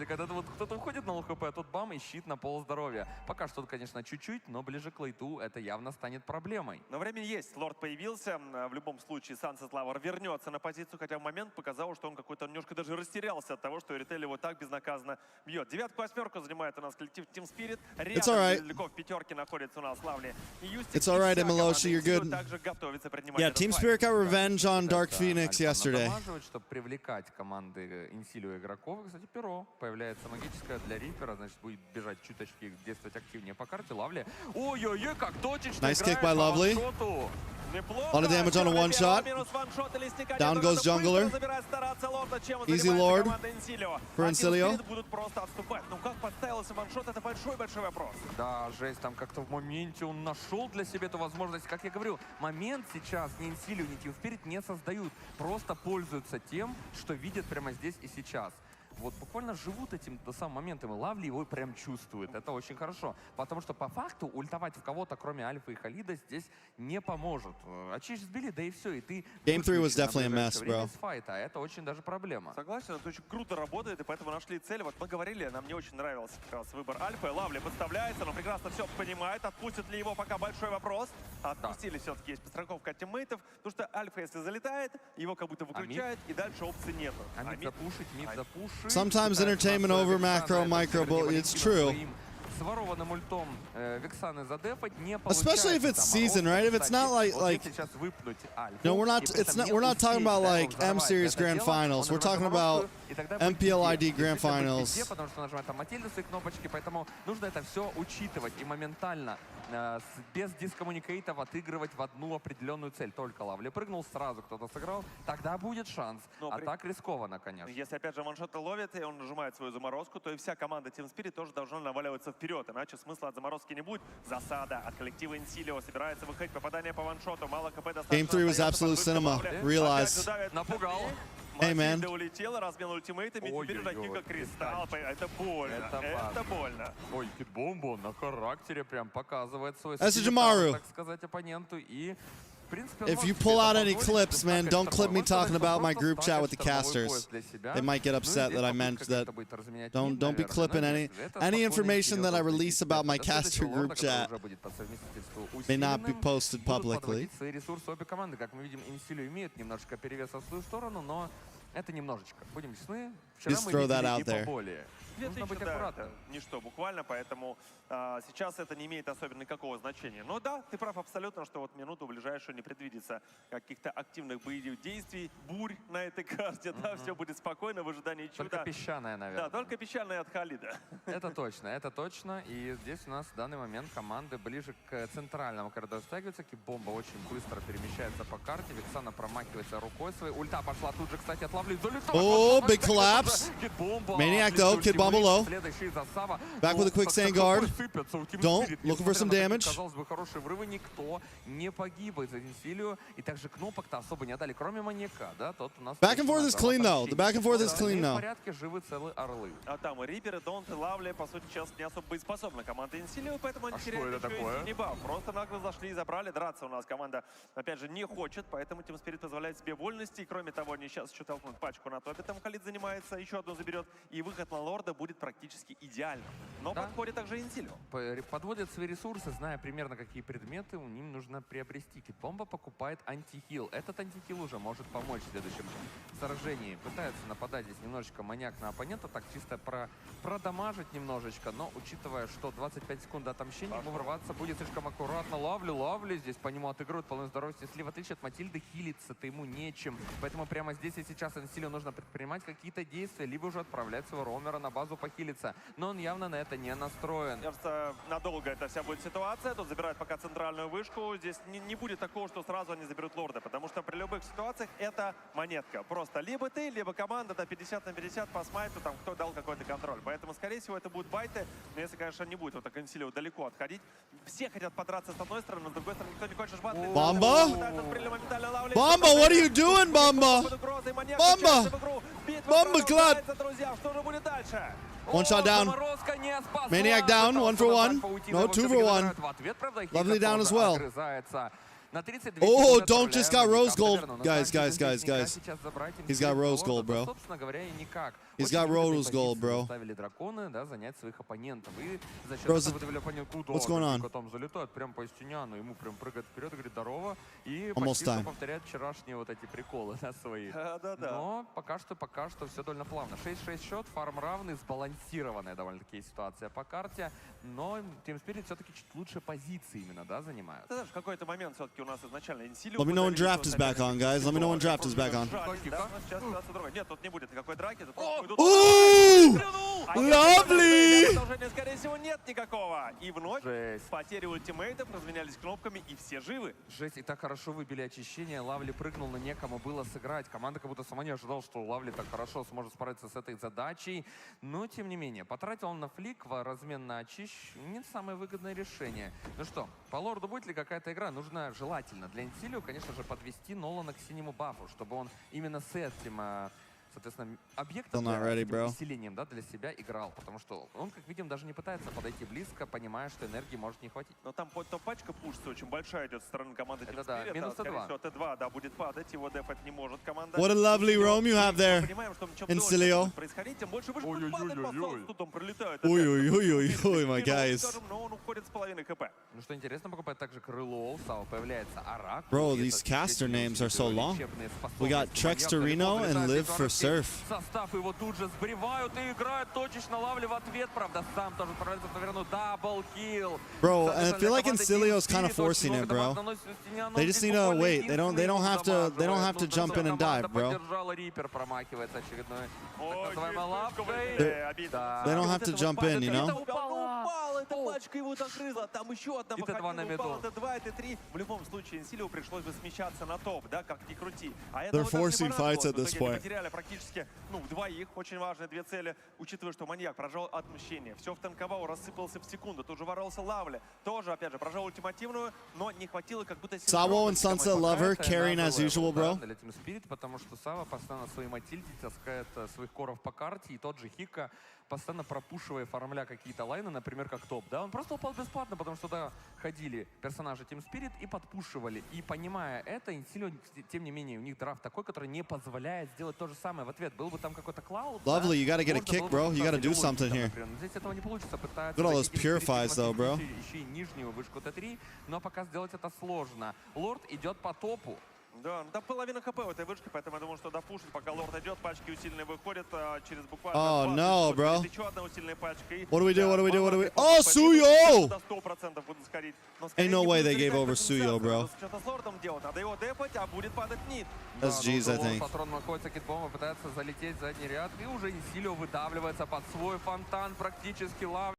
S15: Когда вот кто-то уходит на ЛХП, а тут бам и щит на пол здоровья. Пока что, конечно, чуть-чуть, но ближе к лейту это явно станет проблемой.
S17: Но времени есть. Лорд появился. В любом случае, Сансет Лавр вернется на позицию, хотя в момент показалось, что он какой-то немножко даже растерялся от того, что Эритель его так безнаказанно бьет. 9-8 занимает у нас коллектив Team Spirit. Рядом далеко в пятерке находится у нас Лавли и Юстик.
S1: It's alright, Emiloshi, you're good. Yeah, Team Spirit got revenge on Dark Phoenix yesterday.
S15: Чтобы привлекать команды Инсилио игроков. Кстати, перо появляется магическое для Рипера, значит, будет бежать чуточки, действовать активнее по карте. Лавли. Ой-ой-ой, как точечно
S1: Nice kick by Lovely. A lot of damage on a one shot. Down goes Jungler. Easy Lord for Incilio.
S15: Да, жесть, там как-то в моменте он нашел для себя эту возможность. Как я говорю, момент сейчас ни Incilio, ни Team Spirit не создают. Просто пользуются тем, что видят прямо здесь и сейчас. Вот буквально живут этим до самого момента, и Лавли его прям чувствует. Это очень хорошо, потому что по факту ультовать в кого-то, кроме Альфа и Халида, здесь не поможет. Очищ сбили, да и все, и ты...
S1: Game 3 was definitely a mess, bro.
S15: А это очень даже проблема.
S17: Согласен, это очень круто работает, и поэтому нашли цель. Вот мы говорили, нам не очень нравился как раз выбор Альфа. Лавли подставляется, но прекрасно все понимает. Отпустит ли его, пока большой вопрос. Отпустили все-таки, есть подстраховка от тиммейтов, потому что Альфа, если залетает, его как будто выключает, и дальше опций нету.
S15: Мид запушить, мид запушить.
S1: Sometimes entertainment over macro, micro, but it's true.
S15: с ворованным ультом Вексаны задефать не
S1: Especially if it's season, right? If it's not like
S15: сейчас выпнуть Альфу.
S1: no, we're not talking about like M Series Grand Finals. We're talking about MPLID Grand Finals.
S15: Потому что нажимает там Матильда свои кнопочки, поэтому нужно это все учитывать и моментально без дискоммуникейтов отыгрывать в одну определенную цель. Только Лавли прыгнул, сразу кто-то сыграл, тогда будет шанс. А так рискованно, конечно.
S17: Если опять же ваншота ловит, и он нажимает свою заморозку, то и вся команда Team Spirit тоже должна наваливаться вперед, иначе смысла от заморозки не будет. Засада от коллектива Инсилио собирается выходить, попадание по ваншоту, мало КП достаточно.
S1: Game 3 was absolute cinema. Realize.
S15: Напугал.
S1: Hey, man.
S17: Улетела, размен ультимейтами, теперь уже Гига Кристалл. Это больно, это больно.
S15: Ой, Кидбомбо на характере прям показывает свой
S1: Jammaru.
S15: так сказать, оппоненту. И, в принципе,
S1: If you pull out any clips, man, don't clip me talking about my group chat with the casters. They might get upset that I meant that. Don't be clipping any information that I release about my caster group chat. May not be posted publicly.
S15: Свои ресурсы обе команды, как мы видим, Инсилио имеет немножко перевес в свою сторону, но это немножечко. Будем честны, вчера
S1: Just
S15: мы
S1: throw that
S15: видели
S1: out
S15: и
S1: there.
S15: поболее. Нужно быть аккуратным.
S17: Ничто буквально, поэтому сейчас это не имеет особенно никакого значения. Но да, ты прав абсолютно, что вот минуту ближайшую не предвидится каких-то активных боевых действий, бурь на этой карте, да, все будет спокойно в ожидании чуда.
S15: Только песчаная, наверное.
S17: Да, только песчаная от Халида.
S15: Это точно. И здесь у нас в данный момент команды ближе к центральному коридору стягиваются. Кибомба очень быстро перемещается по карте. Вексана промахивается рукой своей. Ульта пошла тут же, кстати, от Лавли.
S1: Oh, big collapse. Maniac though, Kid Bomba low. Back with a quick stand guard. Don't. Looking for some damage.
S15: Казалось бы, хорошие врывы. Никто не погиб из Инсилио. И также кнопок-то особо не отдали, кроме маньяка, да? Тот у нас...
S1: Back and forth is clean though. The back and forth is clean now.
S15: В порядке, живы целые орлы.
S17: А там и Риперы, Донт и Лавли, по сути, сейчас не особо боеспособна команда Инсилио, поэтому они теряют еще и дебаф. Просто нагло зашли и забрали. Драться у нас команда, опять же, не хочет, поэтому Team Spirit позволяет себе вольности. И кроме того, они сейчас еще толкнут пачку на топе. Там Халид занимается, еще одну заберет. И выход на лорда будет практически идеальным. Но подходит также Инсилио.
S15: Подводят свои ресурсы, зная примерно, какие предметы у ним нужно приобрести. Китбомба покупает антихил. Этот антихил уже может помочь в следующем сражении. Пытается нападать здесь немножечко маньяк на оппонента, так чисто продамажить немножечко, но учитывая, что 25 секунд до отомщения, вырваться будет слишком аккуратно. Лавли здесь по нему отыгрывают полное здоровье. Если в отличие от Матильды, хилиться-то ему нечем. Поэтому прямо здесь и сейчас Инсилио нужно предпринимать какие-то действия, либо уже отправлять своего роумера на базу похилиться. Но он явно на это не настроен.
S17: Кажется, надолго эта вся будет ситуация. Тут забирают пока центральную вышку. Здесь не будет такого, что сразу они заберут лорда, потому что при любых ситуациях это монетка. Просто либо ты, либо команда, да, 50 на 50 по смайту, там, кто дал какой-то контроль. Поэтому, скорее всего, это будут байты. Но если, конечно, не будет вот так Инсилио далеко отходить. Все хотят подраться с одной стороны, но с другой стороны никто не хочет жбать.
S1: Bomba? Bomba, what are you doing, Bomba? Bomba, Glad. One shot down. Maniac down, 1 for 1. No, 2 for 1. Lovely down as well. Oh, Don't just got rose gold. Guys. He's got rose gold, bro. He's got rose gold, bro. Bros, what's going on? Almost time.
S15: Повторяет вчерашние вот эти приколы, да, свои. Но пока что все довольно плавно. 6-6 счет, фарм равный, сбалансированная довольно-таки ситуация по карте. Но Team Spirit все-таки чуть лучше позиции именно, да, занимают.
S17: Да, в какой-то момент все-таки у нас изначально Инсилио.
S1: Let me know when draft is back on, guys. Let me know when draft is back on.
S17: Нет, тут не будет никакой драки.
S1: Ooh! Lovely!
S17: Продолжения, скорее всего, нет никакого. И вновь потери ультимейтов, разменялись кнопками, и все живы.
S15: Жесть, и так хорошо выбили очищение. Лавли прыгнул, но некому было сыграть. Команда как будто сама не ожидала, что Лавли так хорошо сможет справиться с этой задачей. Но, тем не менее, потратил он на флик, размен на очищ. Не самое выгодное решение. Ну что, по лорду будет ли какая-то игра? Нужно желательно для Инсилио, конечно же, подвести Нолана к синему бафу, чтобы он именно с этим, соответственно, объектом, усилением, да, для себя играл. Потому что он, как видим, даже не пытается подойти близко, понимая, что энергии может не хватить.
S17: Но там топ-пачка пушится очень большая идет со стороны команды Team Spirit.
S15: Да, минус Т2.
S17: Т2, да, будет падать, его дефать не может команда.
S1: What a lovely roam you have there, Insilio.
S17: Происходить, тем больше выше падает посол, тут он пролетает.
S1: Ой, my guys.
S17: Но он уходит с половиной ХП.
S15: Ну что интересно, покупает также крыло Олсау, появляется Арак.
S1: Bro, these caster names are so long. We got TREXCASTER and Live for surf.
S15: Состав его тут же сбривают и играют точечно лавли в ответ. Правда, сам тоже отправляется в таверну. Даблкил.
S1: Bro, and I feel like Incilio's kind of forcing it, bro. They just need to wait. They don't have to jump in and dive, bro.
S15: Рипер промахивается очередной.
S1: They don't have to jump in, you know?
S17: Эта пачка его закрыла, там еще одна выходила, упала, это 2, это 3. В любом случае, Инсилио пришлось бы смещаться на топ, да, как ни крути. А
S1: They're forcing fights at this point.
S17: Потеряли практически, двоих, очень важные две цели, учитывая, что маньяк прожал отмщение. Все втанковал, рассыпался в секунду, тут же ворвался Лавли. Тоже, опять же, прожал ультимативную, но не хватило как будто...
S1: Savo and Sunset Lover carrying as usual, bro.
S15: Потому что Сава постоянно своей Матильде таскает своих коров по карте, и тот же Хика постоянно пропушивая, оформляя какие-то лайны, например, как топ, да, он просто упал бесплатно, потому что туда ходили персонажи Team Spirit и подпушивали. И понимая это, Инсилио, тем не менее, у них драфт такой, который не позволяет сделать то же самое в ответ. Был бы там какой-то клауд,
S1: Lovely, you gotta get a kick, bro. You gotta do something here.
S15: Здесь этого не получится. Пытаются
S1: Look at all those purifies, though, bro.
S15: Еще и нижнюю вышку Т3, но пока сделать это сложно. Лорд идет по топу.
S17: Да, там половина хп у этой вышки, поэтому я думаю, что допушить, пока лорд идет, пачки усиленные выходят через буквально...
S1: Oh, no, bro.
S17: Еще одна усиленная пачка.
S1: What do we do? What do we do? What do we... Oh, Suyo!
S17: До 100% будут скорить.
S1: Ain't no way they gave over Suyo, bro.
S17: Что-то с лордом делать, надо его депать, а будет падать нит.
S1: That's G's, I think.
S15: Патрон находится, китбомба пытается залететь в задний ряд, и уже Инсилио выдавливается под свой фонтан, практически лав.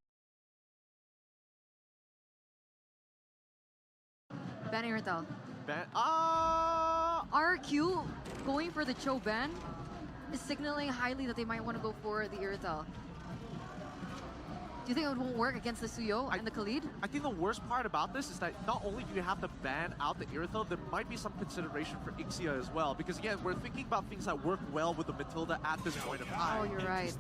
S7: Banner RQ going for the Cho ban is signaling highly that they might want to go for the Irrital. Do you think it won't work against the Suyo and the Khalid?
S9: I think the worst part about this is that not only do you have to ban out the Irithel, there might be some consideration for Ixia as well. Because again, we're thinking about things that work well with the Matilda at this point of time.
S7: Oh, you're right.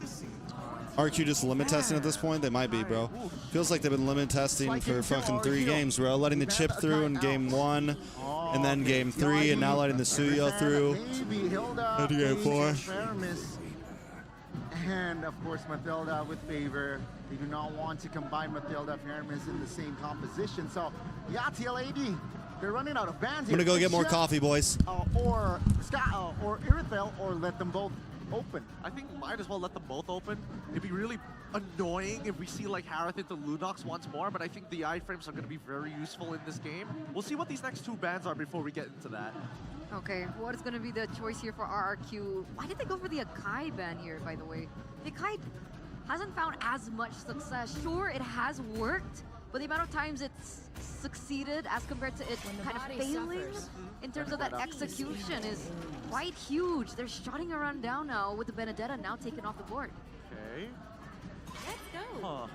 S1: RQ just limit testing at this point? They might be, bro. Feels like they've been limit testing for fucking 3 games, bro. Letting the chip through in game 1, and then game 3, and now letting the Suyo through. And game 4.
S8: And of course, Matilda with favor. They do not want to combine Matilda and Fermis in the same composition. So, yeah, TLAD, they're running out of bans.
S1: I'm gonna go get more coffee, boys.
S8: Or Irithel, or let them both open.
S9: I think might as well let them both open. It'd be really annoying if we see like Harith into Lunox once more, but I think the iframes are going to be very useful in this game. We'll see what these next 2 bans are before we get into that.
S7: Okay, what is going to be the choice here for RRQ? Why did they go for the Akai ban here, by the way? The Akai hasn't found as much success. Sure, it has worked, but the amount of times it's succeeded as compared to it kind of failing in terms of that execution is quite huge. They're shutting a run down now with the Benedetta now taken off the board.
S9: Okay.
S13: Let's go.
S9: Huh.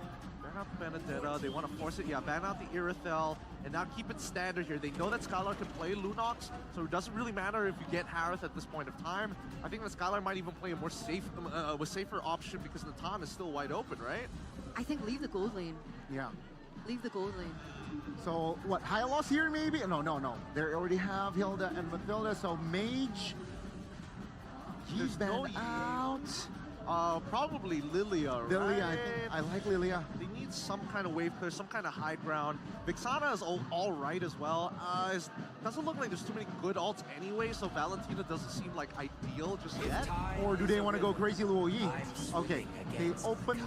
S9: Ban out the Benedetta, they want to force it, yeah, ban out the Irithel, and now keep it standard here. They know that Skylar can play Lunox, so it doesn't really matter if you get Harith at this point of time. I think that Skylar might even play a more safer option because Natan is still wide open, right?
S7: I think leave the gold lane.
S8: Yeah.
S7: Leave the gold lane.
S8: So, what, high loss here maybe? No. They already have Hilda and Matilda, so Mage. He's been out.
S9: Probably Lilia, right?
S8: Lilia, I like Lilia.
S9: They need some kind of wave clear, some kind of high ground. Vixana is all right as well. Doesn't look like there's too many good ults anyway, so Valentina doesn't seem like ideal just yet.
S8: Or do they want to go crazy Luo Yi? Okay, they open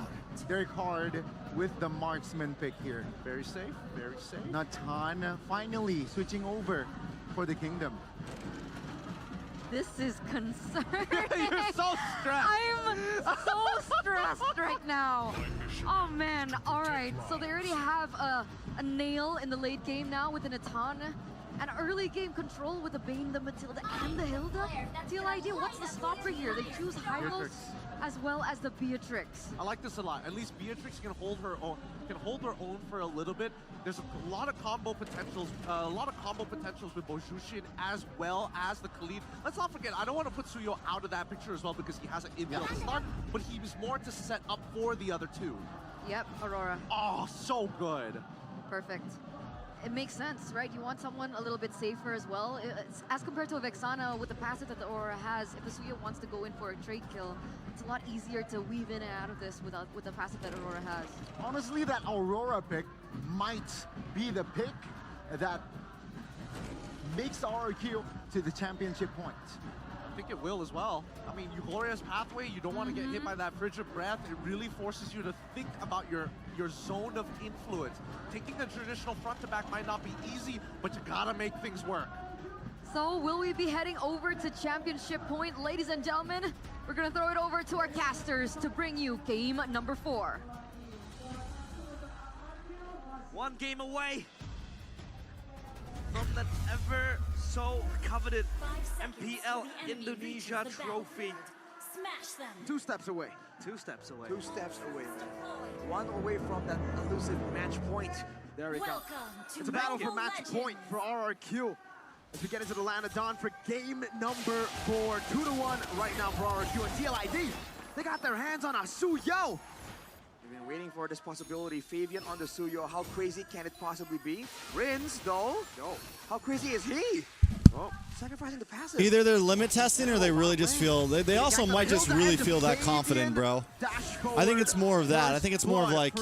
S8: their card with the marksman pick here.
S9: Very safe, very safe.
S8: Natan finally switching over for the Kingdom.
S7: This is concerning.
S9: You're so stressed.
S7: I'm so stressed right now. Oh man, all right. So they already have a nail in the late game now with an Natan. An early game control with the Bane, the Matilda, and the Hilda. TLID, what's the stopper here? They choose Hylos as well as the Beatrix.
S9: I like this a lot. At least Beatrix can hold her own for a little bit. There's a lot of combo potentials, with Bojushin as well as the Khalid. Let's not forget, I don't want to put Suyo out of that picture as well because he has an inbuilt start, but he was more to set up for the other 2.
S7: Yep, Aurora.
S9: Oh, so good.
S7: Perfect. It makes sense, right? You want someone a little bit safer as well. As compared to a Vexana with the passive that the Aurora has, if the Suyo wants to go in for a trade kill, it's a lot easier to weave in and out of this with the passive that Aurora has.
S8: Honestly, that Aurora pick might be the pick that makes RRQ to the championship point.
S9: think it will as well. I mean, Gloria's pathway, you don't want to get hit by that frigid breath. It really forces you to think about your zone of influence. Taking the traditional front to back might not be easy, but you gotta make things work.
S7: So will we be heading over to championship point? Ladies and gentlemen, we're gonna throw it over to our casters to bring you game number 4.
S4: One game away from that ever so coveted MPL Indonesia trophy.
S13: Smash them.
S5: 2 steps away.
S4: 2 steps away.
S6: 2 steps away. 1 away from that elusive match point.
S5: There we go.
S13: Welcome to
S5: It's a battle for
S13: Rival
S5: match
S13: Legends.
S5: point for RRQ. As we get into the land of Dawn for game number 4. 2-1 right now for RRQ and TLID. They got their hands on a Suyo.
S6: We've been waiting for this possibility. Fabian on the Suyo. How crazy can it possibly be? Rins, though. No. How crazy is he? Oh, sacrificing the passive.
S1: Either they're limit testing or they really just feel, they also might just really feel that confident, bro. I think it's more of that. I think it's more of like,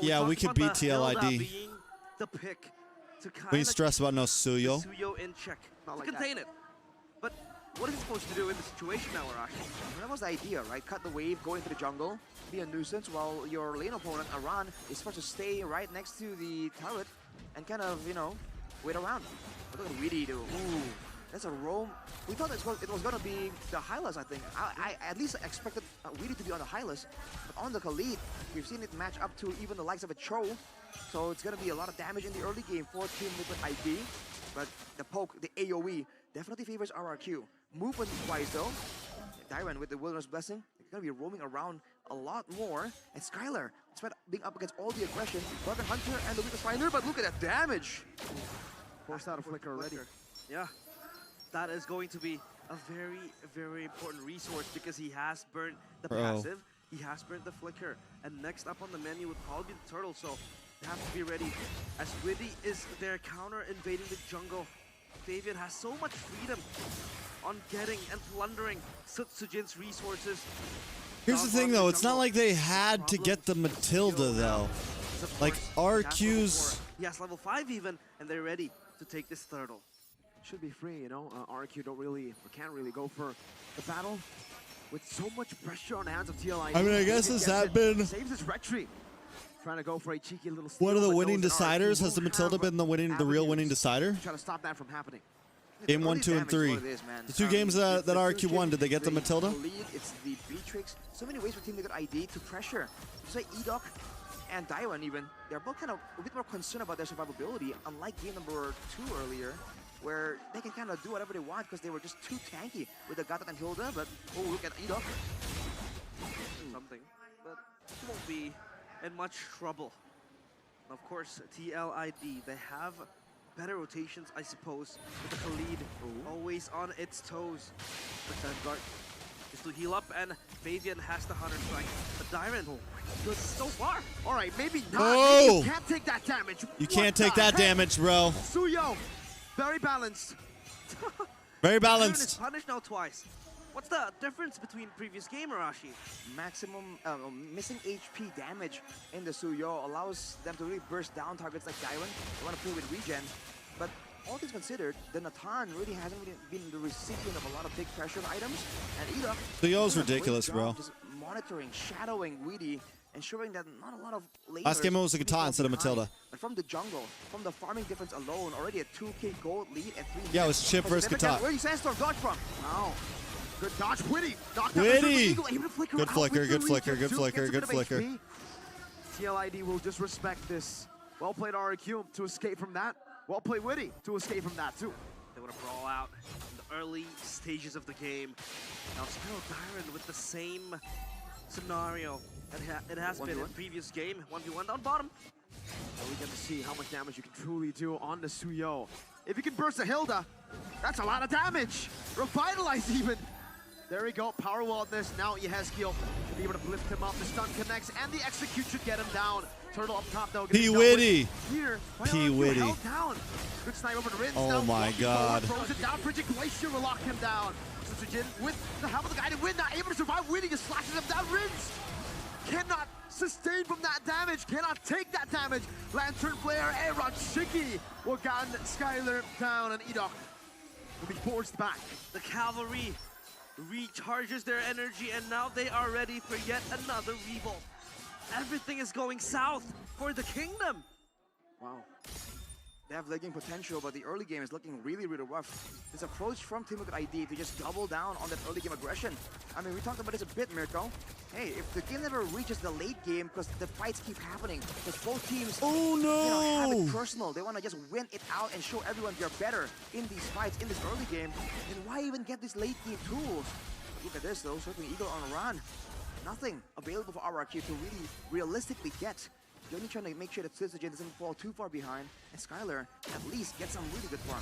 S1: yeah, we could beat TLID.
S4: The pick to kind
S1: We ain't stressed about no Suyo.
S4: Suyo in check.
S6: Not
S4: To
S6: like
S4: contain it. But what is he supposed to do in the situation now, Arashi?
S6: That was the idea, right? Cut the wave, go into the jungle, be a nuisance while your lane opponent, Aran, is supposed to stay right next to the turret and kind of, you know, wait around. Look at Weedy do. Ooh, that's a roam. We thought it was going to be the Hylas, I think. I at least expected Weedy to be on the Hylas. But on the Khalid, we've seen it match up to even the likes of a Cho. So it's going to be a lot of damage in the early game for Team Liquid ID. But the poke, the AoE, definitely favors RRQ. Movement-wise, though, Dyron with the Wilderness Blessing, they're going to be roaming around a lot more. And Skylar, despite being up against all the aggression, Bargain Hunter and the weakest finder, but look at that damage.
S5: Forced out a flicker already.
S4: Yeah, that is going to be a very, very important resource because he has burned the passive, he has burned the flicker, and next up on the menu would probably be the turtle, so they have to be ready. As Widdy is their counter invading the jungle, Fabian has so much freedom on getting and plundering Sujin's resources.
S1: Here's the thing, though. It's not like they had to get the Matilda, though. Like, RQ's...
S4: He has level 5 even, and they're ready to take this turtle.
S5: Should be free, you know. RRQ don't really, or can't really go for the battle with so much pressure on the hands of TLID.
S1: I mean, I guess has that been...
S5: Saves his retreat. Trying to go for a cheeky little steal,
S1: One of the
S5: but
S1: winning
S5: knows that RRQ
S1: deciders? Has the
S5: won't
S1: Matilda
S5: have
S1: been the real winning decider?
S5: Try to stop that from happening.
S1: Game 1, 2, and 3. The 2 games that RQ won, did they get the Matilda?
S6: It's the B-Tricks. So many ways for Team Liquid ID to pressure. Just like Edok and Daiwan even, they're both kind of a bit more concerned about their survivability, unlike game number 2 earlier, where they can kind of do whatever they want because they were just too tanky with the Gata and Hilda, but oh, look at Edok.
S4: Something, but he won't be in much trouble. And of course, TLID, they have better rotations, I suppose, with the Khalid always on its toes. But Vanguard is to heal up, and Fabian has the Hunter Strike. But Dyron, good so far.
S5: All right, maybe not.
S1: Oh!
S5: Maybe you can't take that damage.
S1: You can't take that damage, bro.
S5: Suyo, very balanced.
S1: Very
S4: Dyron is
S1: balanced.
S4: punished now twice. What's the difference between previous game, Arashi?
S6: Maximum missing HP damage in the Suyo allows them to really burst down targets like Dyron. They want to play with regen, but all things considered, the Natan really hasn't really been the recipient of a lot of big pressure items, and Edok
S1: Suyo's
S6: does a great
S1: ridiculous,
S6: job
S1: bro.
S6: just monitoring, shadowing Weedy, ensuring that not a lot of laners
S1: Last game it was a
S6: really
S1: Gata
S6: fall
S1: instead of
S6: behind.
S1: Matilda.
S6: But from the jungle, from the farming difference alone, already a 2k gold lead and 3
S1: Yeah, it was Chip versus Gata.
S6: Where did Sandstorm dodge from?
S5: Wow. Good dodge, Widdy.
S1: Widdy. Good flicker, good flicker, good flicker, good flicker.
S5: TLID will just respect this. Well played RQ to escape from that. Well played Widdy to escape from that too.
S4: They want to brawl out in the early stages of the game. Now still Dyron with the same scenario that it has been in previous game. 1v1 down bottom.
S5: And we get to see how much damage you can truly do on the Suyo. If you can burst a Hilda, that's a lot of damage. Revitalize even. There we go, power wildness. Now Yehezkiel should be able to lift him up. The stun connects, and the execute should get him down. Turtle up top though.
S1: P. Widdy.
S5: Here,
S1: P. Widdy.
S5: held down. Good snipe over to Rins.
S1: Oh
S5: now
S1: my
S5: walking
S1: God.
S5: forward, throws it down. Frigid Glacier will lock him down. Sujin with the help of the guided wind, not able to survive. Widdy just slashes him down. Rins cannot sustain from that damage, cannot take that damage. Lantern Flare, Aaron Shiki will gun Skylar down, and Edok will be forced back.
S4: The cavalry recharges their energy, and now they are ready for yet another revolt. Everything is going south for the kingdom.
S6: Wow. They have lagging potential, but the early game is looking really, really rough. This approach from Team Liquid ID to just double down on that early game aggression. I mean, we talked about this a bit, Mirko. Hey, if the game never reaches the late game, because the fights keep happening, because both teams have it personal. They want to just win it out and show everyone they're better in these fights, in this early game. Then why even get these late game tools? Look at this, though. Circling Eagle on a run. Nothing available for RRQ to really realistically get. You're only trying to make sure that Syzygen doesn't fall too far behind, and Skylar at least gets some really good fun.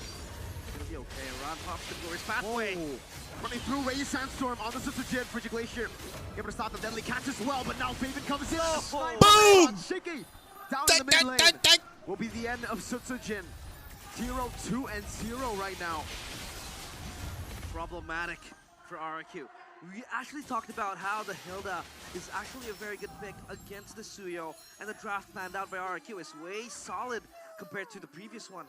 S4: It'll be okay. Around pops the glorious pathway.
S5: Running through Ray's Sandstorm on the Syzygen. Frigid Glacier able to stop the deadly catch as well, but now Faven comes in.
S1: Boom!
S5: Shiki down in the mid lane. Will be the end of Syzygen. 0-2-0 right now.
S4: Problematic for RRQ. We actually talked about how the Hilda is actually a very good pick against the Suyo, and the draft planned out by RRQ is way solid compared to the previous one.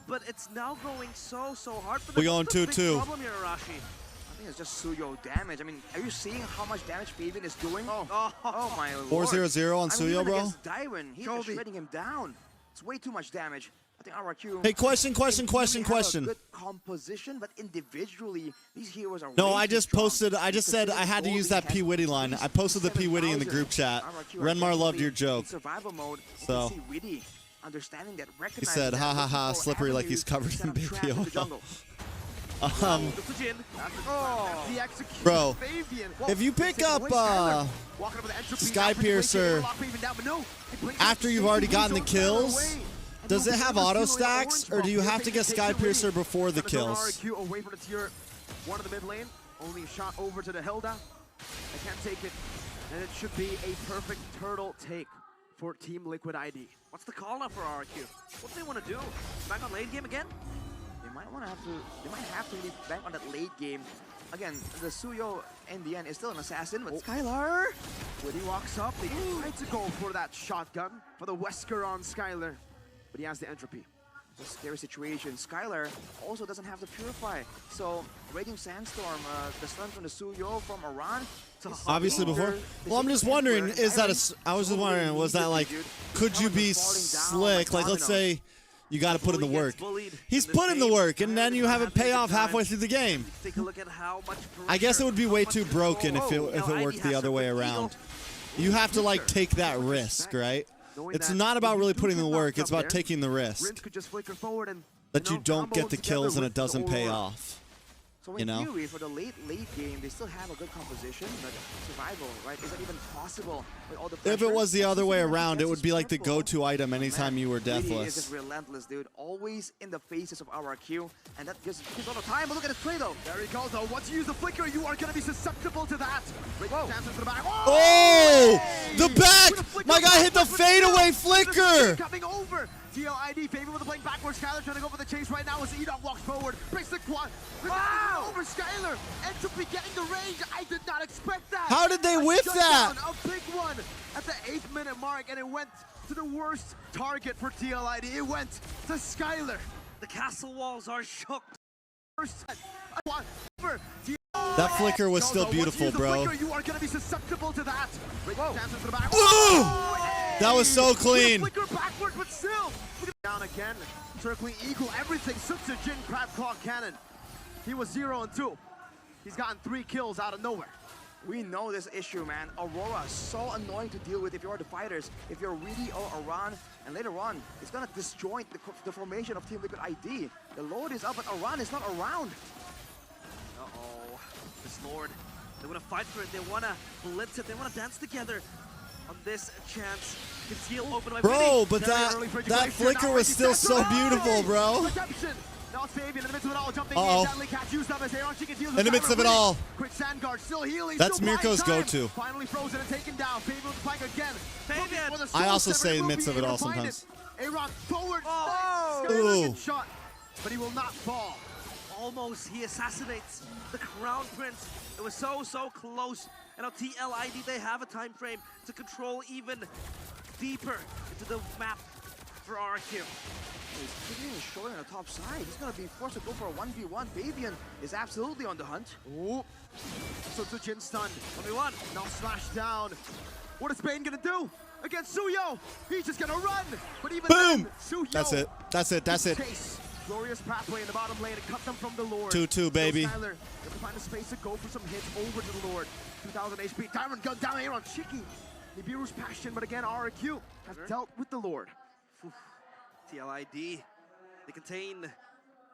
S4: But it's now going so hard for them.
S1: We going 2-2.
S4: Problem here, Arashi.
S6: I think it's just Suyo damage. I mean, are you seeing how much damage Faven is doing? Oh my lord.
S1: 4-0-0 on Suyo,
S6: even
S1: bro.
S6: against Dairon, he's just shredding him down. It's way too much damage. I think RRQ.
S1: Hey, question.
S6: Have a good composition, but individually, these heroes are.
S1: No,
S6: way
S1: I
S6: too
S1: just
S6: strong.
S1: posted, I just said I had to use that P. Witty line. I posted the P. Witty in the group chat. Renmar loved your joke.
S6: Survival mode.
S1: So,
S6: See Witty understanding that,
S1: he said, ha ha ha, slippery like he's covered in BPO. Bro, if you pick up Sky Piercer after you've already gotten the kills, does it have auto stacks, or do you have to get Sky Piercer before the kills?
S5: RRQ away from the tier 1 of the mid lane. Only a shot over to the Hilda. They can't take it. And it should be a perfect turtle take for Team Liquid ID.
S4: What's the call now for RRQ? What do they want to do? Back on late game again?
S6: They might have to really bank on that late game. Again, the Suyo in the end is still an assassin, but Skylar.
S5: When he walks up, they try to go for that shotgun for the Wesker on Skylar, but he has the entropy.
S6: It's a scary situation. Skylar also doesn't have the Purify, so Raging Sandstorm, the stun from the Suyo from Iran.
S1: Obviously before. Well, I'm just wondering, is that I was just wondering, was that like, could you be slick? Like, let's say you got to put in the work. He's put in the work, and then you have it pay off halfway through the game.
S4: Take a look at how much
S1: I guess it would be way too broken if it worked the other way around. You have to like take that risk, right? It's not about really putting in the work, it's about taking the risk. That you don't get the kills and it doesn't pay off.
S6: So in theory, for the late game, they still have a good composition, but survival, right? Is that even possible with all the pressure?
S1: If it was the other way around, it would be like the go-to item anytime you were deathless.
S6: Is just relentless, dude. Always in the faces of RRQ, and that gives all the time. But look at his play, though.
S5: There he goes, though. Once you use the flicker, you are going to be susceptible to that. Chances to the back.
S1: Oh! The back! My guy hit the fadeaway flicker!
S5: Coming over. TLID favor with the plane backwards. Skylar trying to go for the chase right now as Edom walks forward. Breaks the quad. Wow! Over Skylar. Entropy getting the range. I did not expect that.
S1: How did they whiff that?
S5: A big one at the 8th minute mark, and it went to the worst target for TLID. It went to Skylar.
S4: The castle walls are shook.
S1: That flicker was still beautiful, bro.
S5: You are going to be susceptible to that.
S1: Ooh! That was so clean.
S5: Flicker backward, but still. Down again. Circling equal everything. Syzygen Crab Claw Cannon. He was 0-2. He's gotten 3 kills out of nowhere.
S6: We know this issue, man. Aurora is so annoying to deal with if you're the fighters. If you're Weedy or Aran, and later on, it's gonna disjoint the formation of Team Liquid ID. The load is up, but Aran is not around.
S4: Uh-oh. This Lord. They want to fight for it. They want to blitz it. They want to dance together on this chance. Conceal open by
S1: Bro, but that flicker was still so beautiful, bro.
S5: Now Fabian in the midst of it all, jumping
S1: in. In the midst of it all.
S5: Quick sand guard, still healing.
S1: That's Mirko's go-to.
S5: Finally frozen and taken down. Fabian with the flank again.
S4: Fabian.
S1: I also say in the midst of it all sometimes.
S5: A-Rock forward.
S1: Ooh.
S5: Shot, but he will not fall.
S4: Almost, he assassinates the Crown Prince. It was so close. And now TLID, they have a time frame to control even deeper into the map. for RQ.
S6: He's kicking his shoulder on the top side. He's gonna be forced to go for a 1v1. Fabian is absolutely on the hunt.
S5: Oh, so Jin stunned.
S4: 1v1.
S5: Now slash down. What is Bane gonna do against Suyo? He's just gonna run. But even
S1: Boom!
S5: then, Suyo.
S1: That's it. That's it. That's it.
S5: Chase. Glorious pathway in the bottom lane. It cuts them from the Lord.
S1: 2-2, baby.
S5: So Skyler, able to find a space to go for some hits over to the Lord. 2,000 HP. Diamond gun down here on Shiki. Nibiru's passion, but again, RQ has dealt with the Lord.
S4: TLID. They contain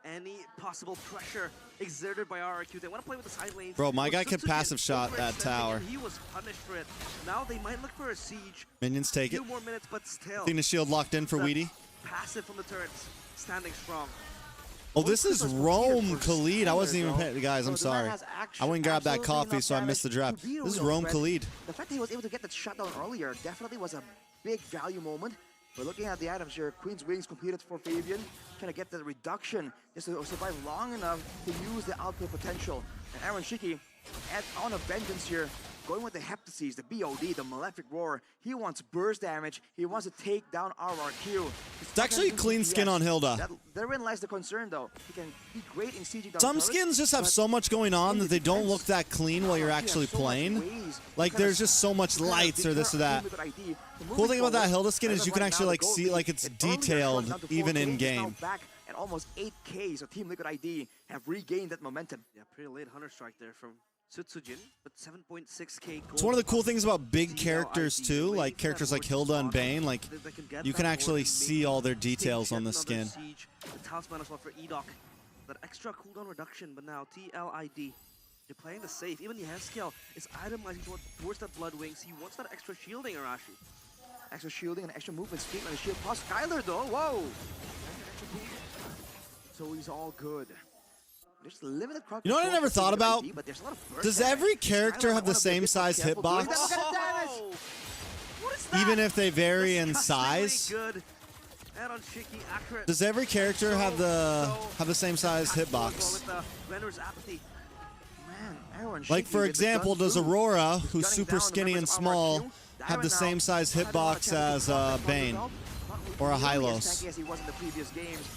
S4: any possible pressure exerted by RQ. They want to play with the side lanes.
S1: Bro, my
S4: But
S1: guy can
S4: Sutsujin
S1: passive shot that
S4: overextending,
S1: tower.
S4: and he was punished for it. Now they might look for a siege.
S1: Minions take it.
S4: Few more minutes, but still.
S1: Athena shield locked in for
S4: That
S1: Weedy.
S4: Passive from the turrets, standing strong.
S1: Oh, this is Rome Khalid. I wasn't even paying. Guys, I'm sorry. I went and grabbed that coffee, so I missed the draft. This is Rome Khalid.
S6: The fact that he was able to get that shutdown earlier definitely was a big value moment. But looking at the items here, Queen's Wings completed for Fabian, trying to get the reduction just to survive long enough to use the output potential. And Aaron Shiki, on a vengeance here, going with the Heptases, the BOD, the Malefic Roar. He wants burst damage. He wants to take down RRQ.
S1: It's actually clean skin on Hilda.
S6: Therein lies the concern, though. He can be great in CG down
S1: Some
S6: turrets,
S1: skins just have
S6: but
S1: so much going on that they don't look that clean while you're actually playing. Like there's just so much lights or this or that. Cool thing about that Hilda skin is you can actually like see like it's detailed even in game.
S6: Back at almost 8K, so Team Liquid ID have regained that momentum.
S4: Yeah, pretty late Hunter Strike there from Sutsujin, but 7.6k gold.
S1: It's one of the cool things about big characters too, like characters like Hilda and Bane, like you can actually see all their details on the skin.
S4: Siege, the talisman as well for Edok. That extra cooldown reduction, but now TLID. You're playing the safe. Even Yeskel is itemizing towards that Blood Wings. He wants that extra shielding, Arashi.
S6: Extra shielding and extra movement speed on the shield. Plus Skyler though, whoa!
S5: So he's all good.
S6: There's limited crowd
S1: You know what I
S6: control
S1: never
S6: for
S1: thought
S6: Liquid
S1: about?
S6: ID, but there's a lot of burst
S1: Does
S6: damage.
S1: every character
S6: Skyler
S1: have the
S6: might wanna be a
S1: same
S6: bit
S1: size
S6: careful doing
S1: hitbox?
S6: that. Look at the damage!
S4: What is that?
S1: Even if they vary in
S4: Disgustingly
S1: size?
S4: Good. And on Shiki, accurate.
S1: Does every character have the same size hitbox?
S4: With the Renner's apathy.
S6: Man, Aaron
S1: Like
S6: Shiki
S1: for
S6: with the
S1: example,
S6: gun
S1: does
S6: through.
S1: Aurora,
S6: He's
S1: who's
S6: gunning
S1: super
S6: down the
S1: skinny and
S6: members of
S1: small,
S6: RRQ.
S1: have the
S6: Diamond
S1: same
S6: now
S1: size
S6: had another
S1: hitbox
S6: chance to
S1: as
S6: conquer
S1: Bane
S6: Not
S1: or a
S6: nearly as
S1: Hylos?
S6: tanky as he was in the previous games.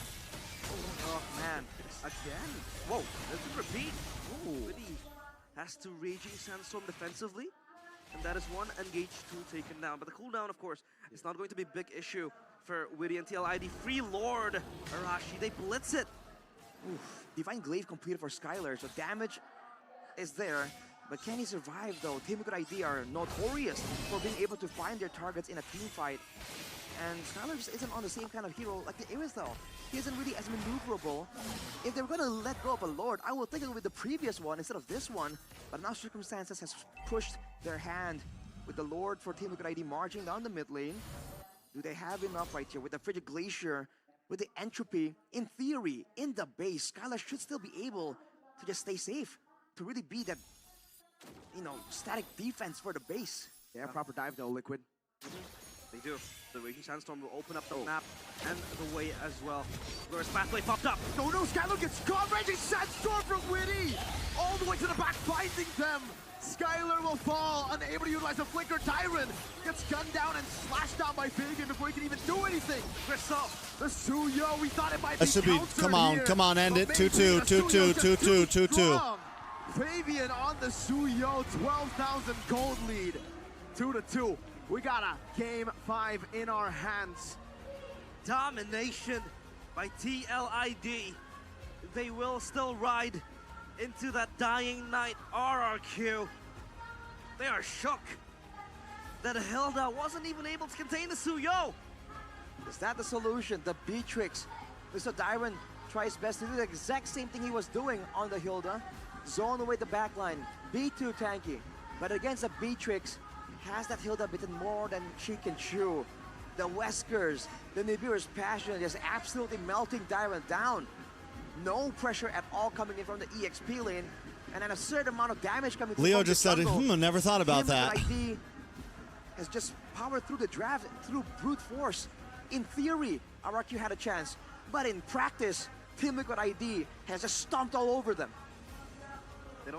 S6: Oh man,
S4: Again. Whoa, let's repeat. Really has to Raging Sandstorm defensively. And that is one engage tool taken down. But the cooldown, of course, is not going to be a big issue for Witty and TLID. Free Lord Arashi, they blitz it.
S6: oof. Divine Glaive completed for Skyler, so damage is there. But can he survive though? Team Liquid ID are notorious for being able to find their targets in a team fight. And Skyler just isn't on the same kind of hero like the Iris though. He isn't really as maneuverable. If they were gonna let go of a Lord, I would think it would be the previous one instead of this one. But now circumstances has pushed their hand with the Lord for Team Liquid ID marching down the mid lane. Do they have enough right here with the Frigid Glacier, with the Entropy? In theory, in the base, Skylar should still be able to just stay safe, to really be that, you know, static defense for the base.
S5: Yeah, proper dive though, Liquid.
S4: They do. The Raging Sandstorm will open up the map and the way as well. Glorious Pathway popped up.
S5: No, Skylar gets caught. Raging Sandstorm from Witty! All the way to the back, finding them. Skylar will fall, unable to utilize a flicker. Tyron gets gunned down and slashed down by Fabian before he can even do anything.
S4: Crystal,
S5: the Suyo, we thought it might
S1: That
S5: be
S1: should be, come on, end it. 2-2, 2-2, 2-2, 2-2.
S5: Fabian on the Suyo, 12,000 gold lead. 2-2. We got a game 5 in our hands.
S4: Domination by TLID. They will still ride into that dying night. RRQ. They are shook that Hilda wasn't even able to contain the Suyo.
S6: Is that the solution? The Beatrix. Mr. Dyron tries best to do the exact same thing he was doing on the Hilda. Zone away the backline. Be too tanky. But against a Beatrix, has that Hilda bitten more than she can chew. The Weskers, the Nibiru's passion is absolutely melting Dyron down. No pressure at all coming in from the EXP lane. And an absurd amount of damage coming
S1: Leo
S6: from
S1: just
S6: the
S1: said it.
S6: jungle.
S1: I never thought about that.
S6: ID has just powered through the draft, through brute force. In theory, RRQ had a chance. But in practice, Team Liquid ID has just stomped all over them.
S4: They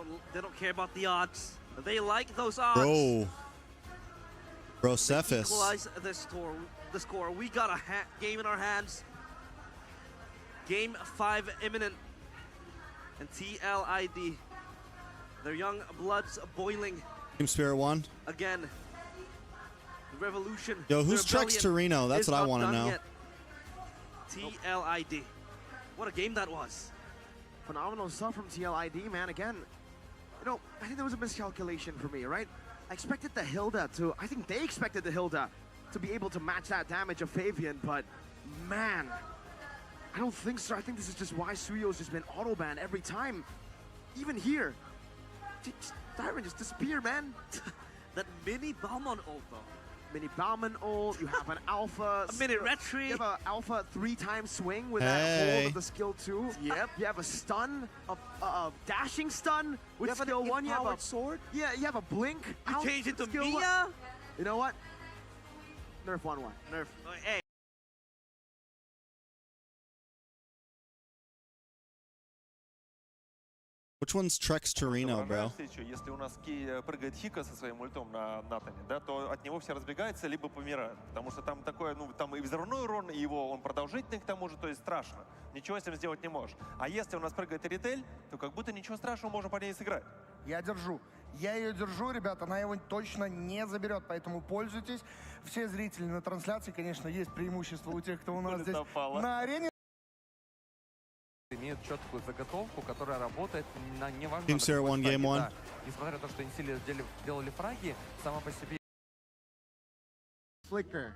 S4: don't care about the odds. They like those odds.
S1: Bro, Cephas.
S4: Equalize this score. the score. We got a game in our hands. Game 5 imminent. And TLID, their young blood's boiling.
S1: Team Spirit won.
S4: Again, the revolution.
S1: Yo, who's
S4: the
S1: Trex Torino? That's what I want to know.
S4: Yet. TLID. What a game that was.
S5: Phenomenal stuff from TLID, man. Again, you know, I think there was a miscalculation for me, right? I expected the Hilda to, I think they expected the Hilda to be able to match that damage of Fabian, but man, I don't think so. I think this is just why Suyo's just been auto-banned every time. Even here. Tyron just disappear, man.
S4: That mini Balmon ult though.
S5: Mini Balmon ult, you have an alpha.
S4: A mini retry.
S5: You have an alpha 3-time swing with that hold of the skill 2.
S4: Yep.
S5: You have a stun, a dashing stun with
S4: you have
S5: skill 1. You have a
S4: sword.
S5: Yeah, you have a blink.
S4: You change it to
S5: skill
S4: Mia.
S5: 1. You know what? Nerf 1-1. Nerf.
S4: Hey.
S1: Which one's Trex Torino, bro?
S17: Если у нас прыгает Хика со своим ультом на Натане, да, то от него все разбегаются, либо помирают. Потому что там такое, ну, там и взрывной урон, и его он продолжительный к тому же, то есть страшно. Ничего с этим сделать не можешь. А если у нас прыгает Ритель, то как будто ничего страшного, можно по ней сыграть.
S16: Я держу. Я ее держу, ребята, она его точно не заберет, поэтому пользуйтесь. Все зрители на трансляции, конечно, есть преимущество у тех, кто у нас здесь на арене.
S15: Имеют четкую заготовку, которая работает на неважно.
S1: Team Spirit won game 1.
S15: Да. Несмотря на то, что Инсили делали фраги, сама по себе.
S8: Flicker.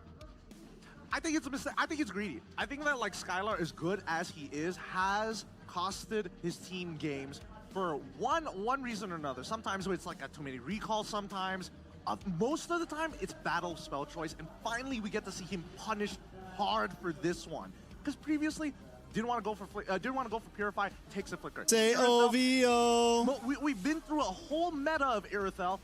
S9: I think it's a mistake. I think it's greedy. I think that like Skylar, as good as he is, has costed his team games for one reason or another. Sometimes it's like a too many recalls. Sometimes, most of the time, it's battle spell choice. And finally, we get to see him punished hard for this one. Because previously, didn't want to go for Purify, takes a Flicker.
S1: Say OVO.
S9: We've been through a whole meta of Irithel.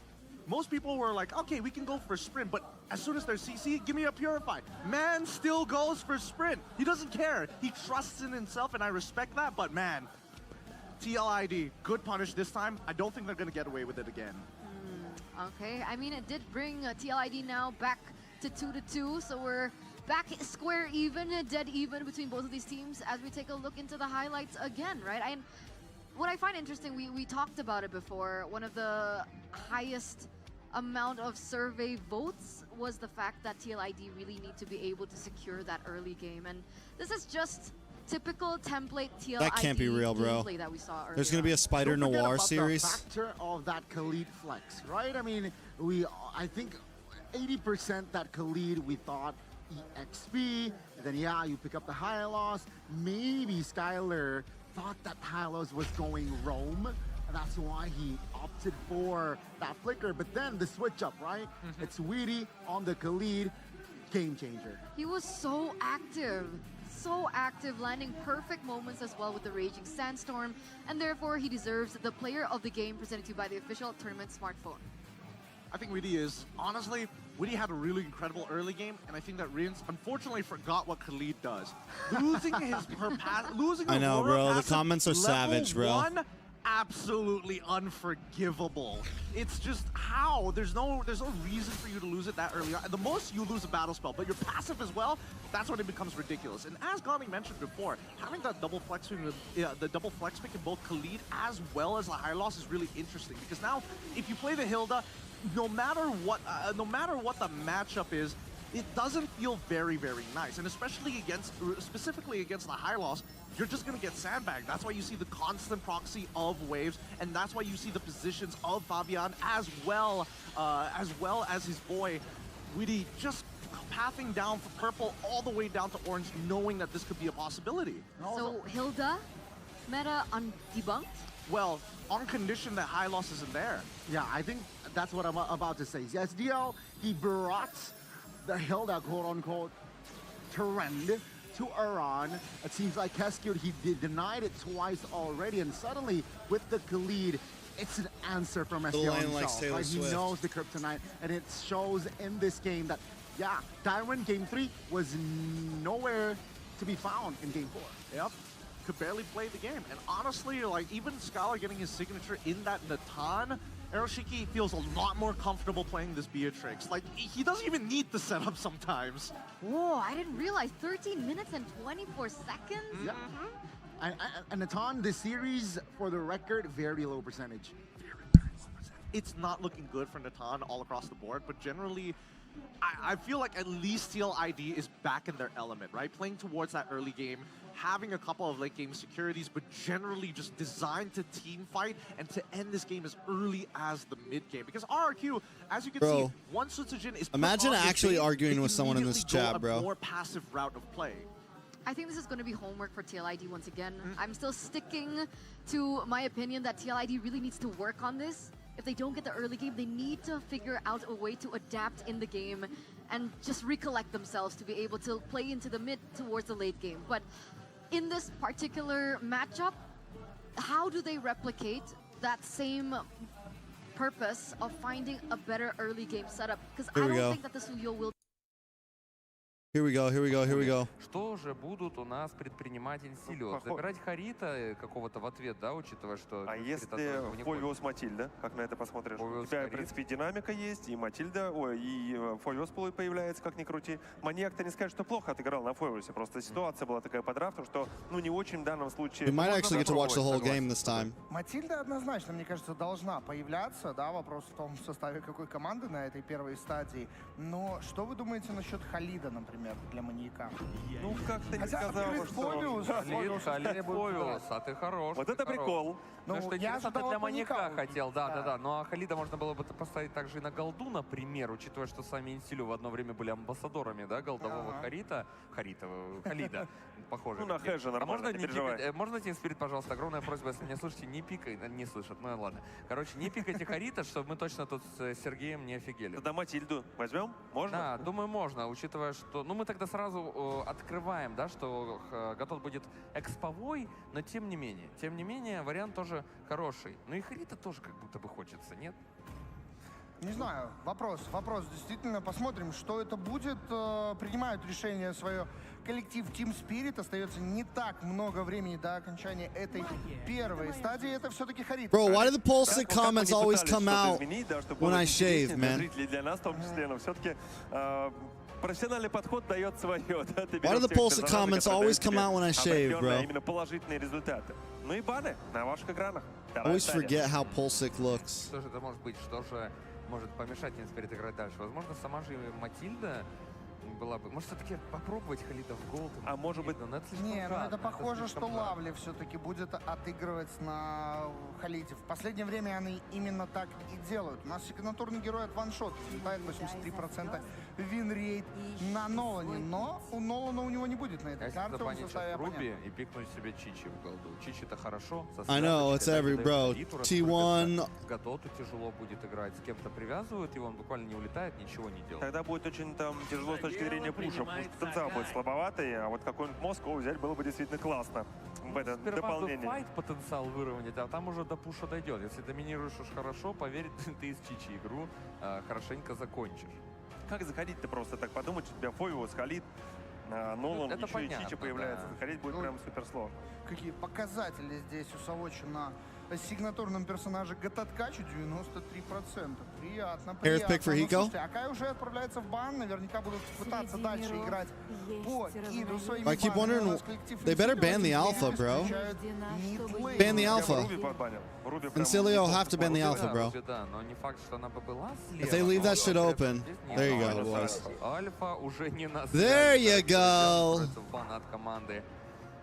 S9: Most people were like, okay, we can go for Sprint, but as soon as there's CC, give me a Purify. Man still goes for Sprint. He doesn't care. He trusts in himself, and I respect that, but man, TLID, good punish this time. I don't think they're going to get away with it again.
S7: Okay, I mean, it did bring TLID now back to 2-2, so we're back square even, dead even between both of these teams as we take a look into the highlights again, right? And what I find interesting, we talked about it before, one of the highest amount of survey votes was the fact that TLID really need to be able to secure that early game. And this is just typical template TLID
S1: That can't be real, bro.
S7: that we saw earlier.
S1: There's going to be a Spider
S8: Don't forget
S1: Noir
S8: about
S1: series.
S8: The factor of that Khalid flex, right? I mean, I think 80% that Khalid we thought EXP, and then yeah, you pick up the Hylos. Maybe Skylar thought that Hylos was going roam, and that's why he opted for that flicker. But then the switch up, right? It's Weedy on the Khalid, game changer.
S7: He was so active, landing perfect moments as well with the Raging Sandstorm, and therefore he deserves the player of the game presented to you by the official tournament smartphone.
S9: I think Witty is, honestly, Witty had a really incredible early game, and I think that Rins unfortunately forgot what Khalid does. Losing losing
S1: I know,
S9: Aurora
S1: bro. The
S9: passive
S1: comments are
S9: level
S1: savage, bro.
S9: 1, absolutely unforgivable. It's just how? There's no reason for you to lose it that early on. At the most, you lose a battle spell, but your passive as well, that's when it becomes ridiculous. And as Gami mentioned before, having that double flex pick, the double flex pick in both Khalid as well as the high loss is really interesting, because now if you play the Hilda, no matter what the matchup is, it doesn't feel very, very nice. And specifically against the high loss, you're just gonna get sandbagged. That's why you see the constant proxy of waves, and that's why you see the positions of Fabian as well as his boy Witty just pathing down for purple all the way down to orange, knowing that this could be a possibility.
S7: So Hilda, meta undebunked?
S9: Well, on condition that high loss isn't there.
S8: Yeah, I think that's what I'm about to say. SDL, he brought the Hilda quote-unquote trend to Iran. It seems like Keskewed, he denied it twice already, and suddenly with the Khalid, it's an answer from SDL himself. Like, he knows the kryptonite, and it shows in this game that, yeah, Darwin game 3 was nowhere to be found in game 4.
S9: Yep. Could barely play the game. And honestly, like, even Scholar getting his signature in that Natan, Eroshiki feels a lot more comfortable playing this Beatrix. Like, he doesn't even need the setup sometimes.
S7: Whoa, I didn't realize 13 minutes and 24 seconds?
S8: Yeah. And Natan, this series, for the record, very low percentage.
S9: It's not looking good for Natan all across the board, but generally, I feel like at least TLID is back in their element, right? Playing towards that early game, having a couple of late game securities, but generally just designed to team fight and to end this game as early as the mid game. Because RRQ, as you can see, once Sutsujin is put
S1: Imagine
S9: on his
S1: actually
S9: bait,
S1: arguing
S9: they
S1: with someone in this
S9: immediately go
S1: chat,
S9: a
S1: bro.
S9: more passive route of play.
S7: I think this is going to be homework for TLID once again. I'm still sticking to my opinion that TLID really needs to work on this. If they don't get the early game, they need to figure out a way to adapt in the game and just recollect themselves to be able to play into the mid towards the late game. But in this particular matchup, how do they replicate that same purpose of finding a better early game setup? Because I don't think that the Suyo will.
S1: Here we go, here we go, here we go.
S15: Что же будут у нас предпринимать Инсилио? Забирать Харита какого-то в ответ, да, учитывая, что...
S17: А если Фойвиус Матильда, как на это посмотришь? У тебя, в принципе, динамика есть, и Матильда, ой, и Фойвиус появляется, как ни крути. Маньяк-то не скажет, что плохо отыграл на Фойвиусе, просто ситуация была такая по драфту, что, ну, не очень в данном случае...
S1: We might actually get to watch the whole game this time.
S16: Матильда однозначно, мне кажется, должна появляться, да, вопрос в том, в составе какой команды на этой первой стадии. Но что вы думаете насчет Халида, например, для маньяка?
S17: Ну, как-то не сказал, что...
S15: Халид, Фойвиус, а ты хорош.
S17: Вот это прикол.
S15: Ну, что интересно, ты для маньяка хотел, да. Ну, а Халида можно было бы поставить также и на голду, например, учитывая, что сами Инсилио в одно время были амбассадорами, да, голдового Халида, похоже.
S17: Ну, на хэже нормально, не переживай.
S15: Можно Team Spirit, пожалуйста, огромная просьба, если меня слышите, не пикай, не слышат, ну ладно. Короче, не пикайте Харита, чтобы мы точно тут с Сергеем не офигели.
S17: Тогда Матильду возьмем? Можно?
S15: Да, думаю, можно, учитывая, что... Ну, мы тогда сразу открываем, да, что Гатот будет эксповой, но тем не менее, вариант тоже хороший. Ну и Харита тоже как будто бы хочется, нет?
S16: Не знаю, вопрос. Действительно, посмотрим, что это будет. Принимают решение свое коллектив Team Spirit. Остается не так много времени до окончания этой первой стадии. Это все-таки Харит.
S1: Bro, why do the Pulsic comments always come out when I shave, man?
S17: Для нас в том числе, но все-таки профессиональный подход дает свое.
S1: Why do the Pulsic comments always come out when I shave, bro?
S17: Именно положительные результаты. Ну и баны на ваших экранах.
S1: I always forget how Pulsic looks.
S15: Что же это может быть? Что же может помешать Team Spirit играть дальше? Возможно, сама же Матильда была бы... Может, все-таки попробовать Халида в голд?
S17: А может быть...
S16: Не, ну это похоже, что Лавли все-таки будет отыгрывать на Халиде. В последнее время они именно так и делают. У нас сигнатурный герой от ваншот считает 83% вин-рейт на Нолане. Но у Нолана у него не будет на этой карте. Он в составе
S15: Руби и пикнуть себе Чичи в голду. Чичи-то хорошо.
S1: I know, it's every, bro. T1...
S15: Гатоту тяжело будет играть. С кем-то привязывают, и он буквально не улетает, ничего не делает.
S17: Тогда будет очень там тяжело с точки зрения пуша, потому что потенциал будет слабоватый, а вот какой-нибудь Москву взять было бы действительно классно в это дополнение.
S15: Файт потенциал выровнять, а там уже до пуша дойдет. Если доминируешь уж хорошо, поверь, ты из Чичи игру хорошенько закончишь.
S17: Как заходить-то просто так подумать, что у тебя Фойвиус, Халид, Нолан,
S15: это
S17: еще
S15: понятно,
S17: и Чичи появляется. Заходить будет прям супер сложно.
S16: Какие показатели здесь у Савочи на сигнатурном персонаже Гататкачу 93%. Приятно.
S1: Here's pick for Hiko.
S16: Акай уже отправляется в бан. Наверняка будут пытаться дальше играть по киду своими
S1: I keep wondering, they better ban the alpha, bro. Ban the alpha. Incilio have to ban the alpha, bro. If they leave that shit open, there you go, boys.
S15: Альфа уже не нас.
S1: There you go.
S15: От команды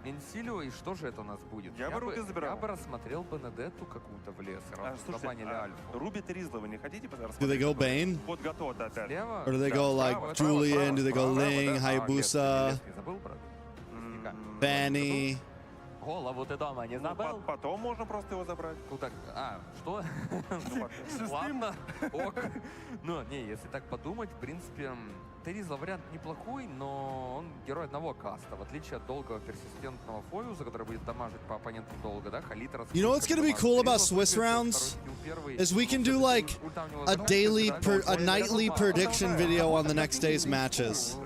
S15: Инсилио, и что же это у нас будет?
S17: Я бы Руби забирал.
S15: Я бы рассмотрел Бенедетту какую-то в лес, забанили Альфу.
S17: Руби Тризла вы не хотите рассмотреть?
S1: Do they go Bane?
S17: Вот Гатота опять.
S1: Or do they go like Julian? Do they go Ling, Hayabusa, Fanny?
S15: Голову ты дома не забыл?
S17: Потом можно просто его забрать.
S15: Куда? А, что? Ладно, ок. Ну, не, если так подумать, в принципе, Теризла вариант неплохой, но он герой одного каста, в отличие от долгого персистентного Фойуса, который будет дамажить по оппоненту долго, да, Халит.
S1: You know what's gonna be cool about Swiss rounds? Is we can do like a nightly prediction video on the next day's matches.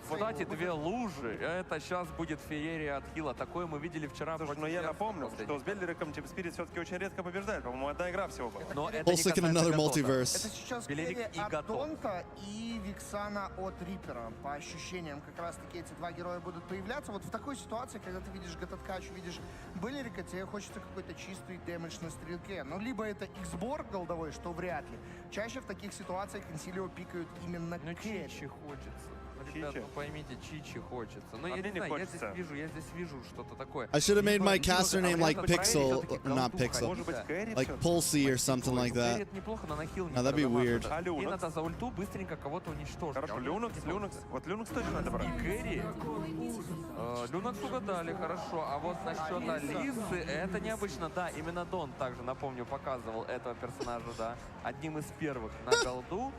S15: Вот эти две лужи, это сейчас будет феерия от Хила. Такое мы видели вчера.
S17: Слушай, но я напомню, что с Бельдериком Team Spirit все-таки очень редко побеждает. По-моему, одна игра всего была.
S15: Но это не
S1: Pulsic in
S15: касается
S1: another
S15: Гатота.
S1: multiverse.
S16: Это сейчас
S15: Белевик
S16: серия
S15: и
S16: от
S15: Гатот.
S16: Донта и Виксана от Риппера. По ощущениям, как раз-таки эти два героя будут появляться. Вот в такой ситуации, когда ты видишь Гатоткачу, видишь Беллерика, тебе хочется какой-то чистый дэмэдж на стрелке. Ну, либо это X-Борг голдовой, что вряд ли. Чаще в таких ситуациях Консилио пикают именно керри.
S15: Чичи хочется. Ребят, ну поймите, Чичи хочется. Но я
S17: мне
S15: не
S17: не
S15: знаю,
S17: хочется.
S15: я здесь вижу что-то такое.
S1: I should have made my
S15: Либо
S1: caster name like
S15: обратно
S1: Pixel,
S15: всё-таки
S1: not
S15: голду
S1: Pixel,
S15: ходить, да.
S1: like Pulsy or something like
S15: Кэрри
S1: that.
S15: это неплохо, но на хил не
S1: Now that'd be weird.
S15: И надо за ульту быстренько кого-то уничтожить.
S17: Хорошо, Люнокс. Вот Люнокс точно надо брать.
S15: И Кэрри. Люнокс угадали, хорошо. А вот насчет Алисы, это необычно. Да, именно Дон также, напомню, показывал этого персонажа, да, одним из первых на голду.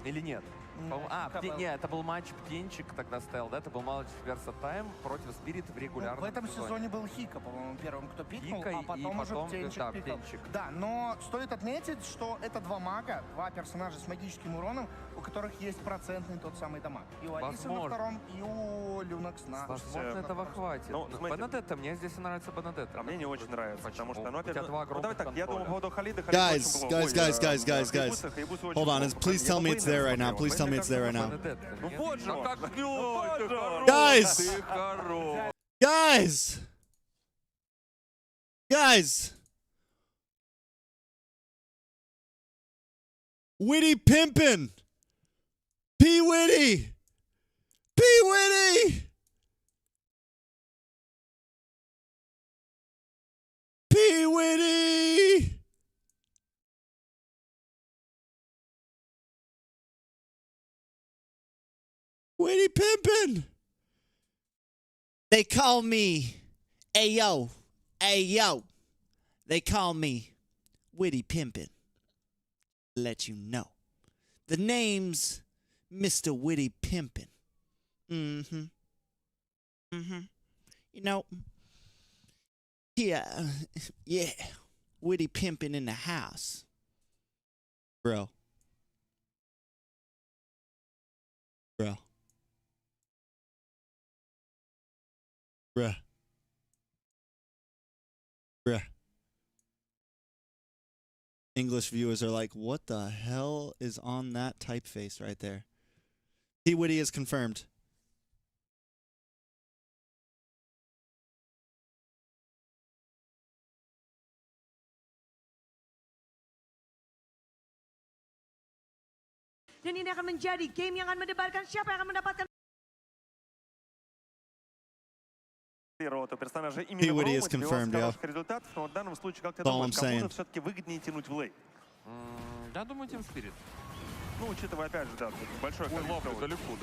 S15: Или нет? Нет, это был матч Птенчик тогда стоял, да? Это был матч Верса Тайм против Спирит в регулярном
S16: В этом сезоне был Хика, по-моему, первым, кто пикнул,
S15: Хика,
S16: а потом уже Птенчик
S15: да,
S16: пикал.
S15: Птенчик.
S16: Да, но стоит отметить, что это два мага, два персонажа с магическим уроном, у которых есть процентный тот самый дамаг. И у Алисы на втором, и у Люнокс на...
S15: Возможно, этого хватит.
S17: Ну, смотрите.
S15: Бенедетта, мне здесь нравится Бенедетта.
S17: А мне не очень нравится, потому что, ну,
S15: У тебя
S17: опять же,
S15: два
S17: ну, давай так, я думаю, по
S15: контроля.
S17: поводу Халида.
S1: Guys, hold on, please tell me it's there right now. Please tell me it's there right now.
S17: Ну вот же он.
S1: Guys! Witty pimpin'! P. Witty! P. Witty! P. Witty! Witty pimpin'! They call me Ayo. Ayo. They call me Witty Pimpin'. Let you know. The name's Mr. Witty Pimpin'. Mm-hmm. Mm-hmm. You know, yeah, Witty Pimpin' in the house. Bro. Bruh. English viewers are like, what the hell is on that typeface right there? P. Witty is confirmed.
S3: Dan ini akan menjadi game yang akan mendebarkan siapa yang akan mendapatkan
S17: У персонажа
S1: P.
S17: именно в
S1: Witty
S17: Роуме
S1: is
S17: добивался
S1: confirmed, yeah.
S17: хороших результатов, но в данном случае, как ты
S1: That's all
S17: думаешь,
S1: I'm
S17: кому
S1: saying.
S17: же все-таки выгоднее тянуть в лейн?
S15: Я думаю, Team Spirit.
S17: Ну, учитывая, опять же, да, большое количество...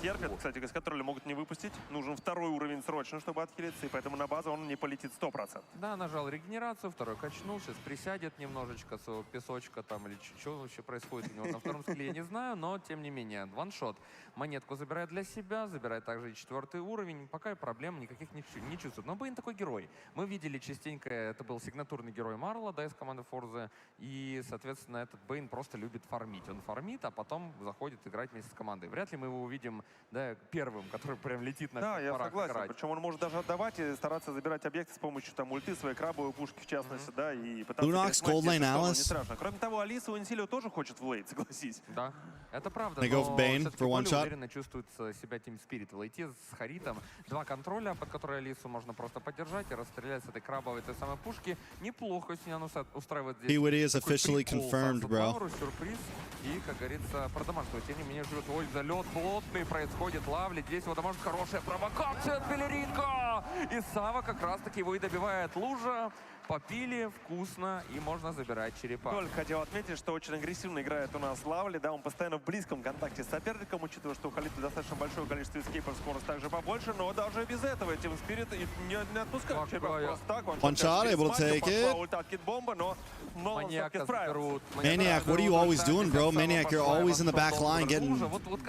S17: Терпит. Кстати, из контроля могут не выпустить. Нужен второй уровень срочно, чтобы отхилиться, и поэтому на базу он не полетит 100%.
S15: Да, нажал регенерацию, второй качнул, сейчас присядет немножечко с песочка там или что вообще происходит у него на втором скилле, я не знаю, но тем не менее, ваншот. Монетку забирает для себя, забирает также и 4-й уровень, пока проблем никаких не чувствует. Но Бэйн такой герой. Мы видели частенько, это был сигнатурный герой Марла, да, из команды Форзы, и, соответственно, этот Бэйн просто любит фармить. Он фармит, а потом заходит играть вместе с командой. Вряд ли мы его увидим, да, первым, который прям летит на
S17: Да, я
S15: парах
S17: согласен.
S15: играть.
S17: Причем он может даже отдавать и стараться забирать объекты с помощью там ульты, своей крабовой пушки в частности, да, и пытаться
S1: Lunox,
S17: пересмотреть,
S1: Gold Lane,
S17: если что,
S1: Alice.
S17: не страшно. Кроме того, Алиса у Инсилио тоже хочет в лейт, согласись.
S15: Да, это правда.
S1: They go
S15: но
S1: for Bane
S15: все-таки
S1: for one
S15: более
S1: shot.
S15: уверенно чувствует себя Team Spirit. В лейте с Харитом два контроля, под которые Алису можно просто поддержать и расстрелять с этой крабовой той самой пушки. Неплохо Синянуса устраивает здесь.
S1: P. Witty is
S15: такой
S1: officially
S15: прикол
S1: confirmed,
S15: Сансу
S1: bro.
S15: Пауэру, сюрприз. И, как говорится, продамаживает. Тем не менее, живет. Ой, залет плотный происходит. Лавли. Здесь вот может хорошая провокация от Белеринка. И Сава как раз-таки его и добивает. Лужа. Попили, вкусно, и можно забирать черепа.
S17: Только хотел отметить, что очень агрессивно играет у нас Лавли, да, он постоянно в близком контакте с соперником, учитывая, что у Халида достаточно большое количество эскейпов, скорость также побольше, но даже без этого Team Spirit не отпускает черепа просто так.
S1: One shot, able to take it.
S17: Ульта от Кит-бомба, но он все-таки справился.
S1: Maniac, what are you always doing, bro? Maniac, you're always in the back line getting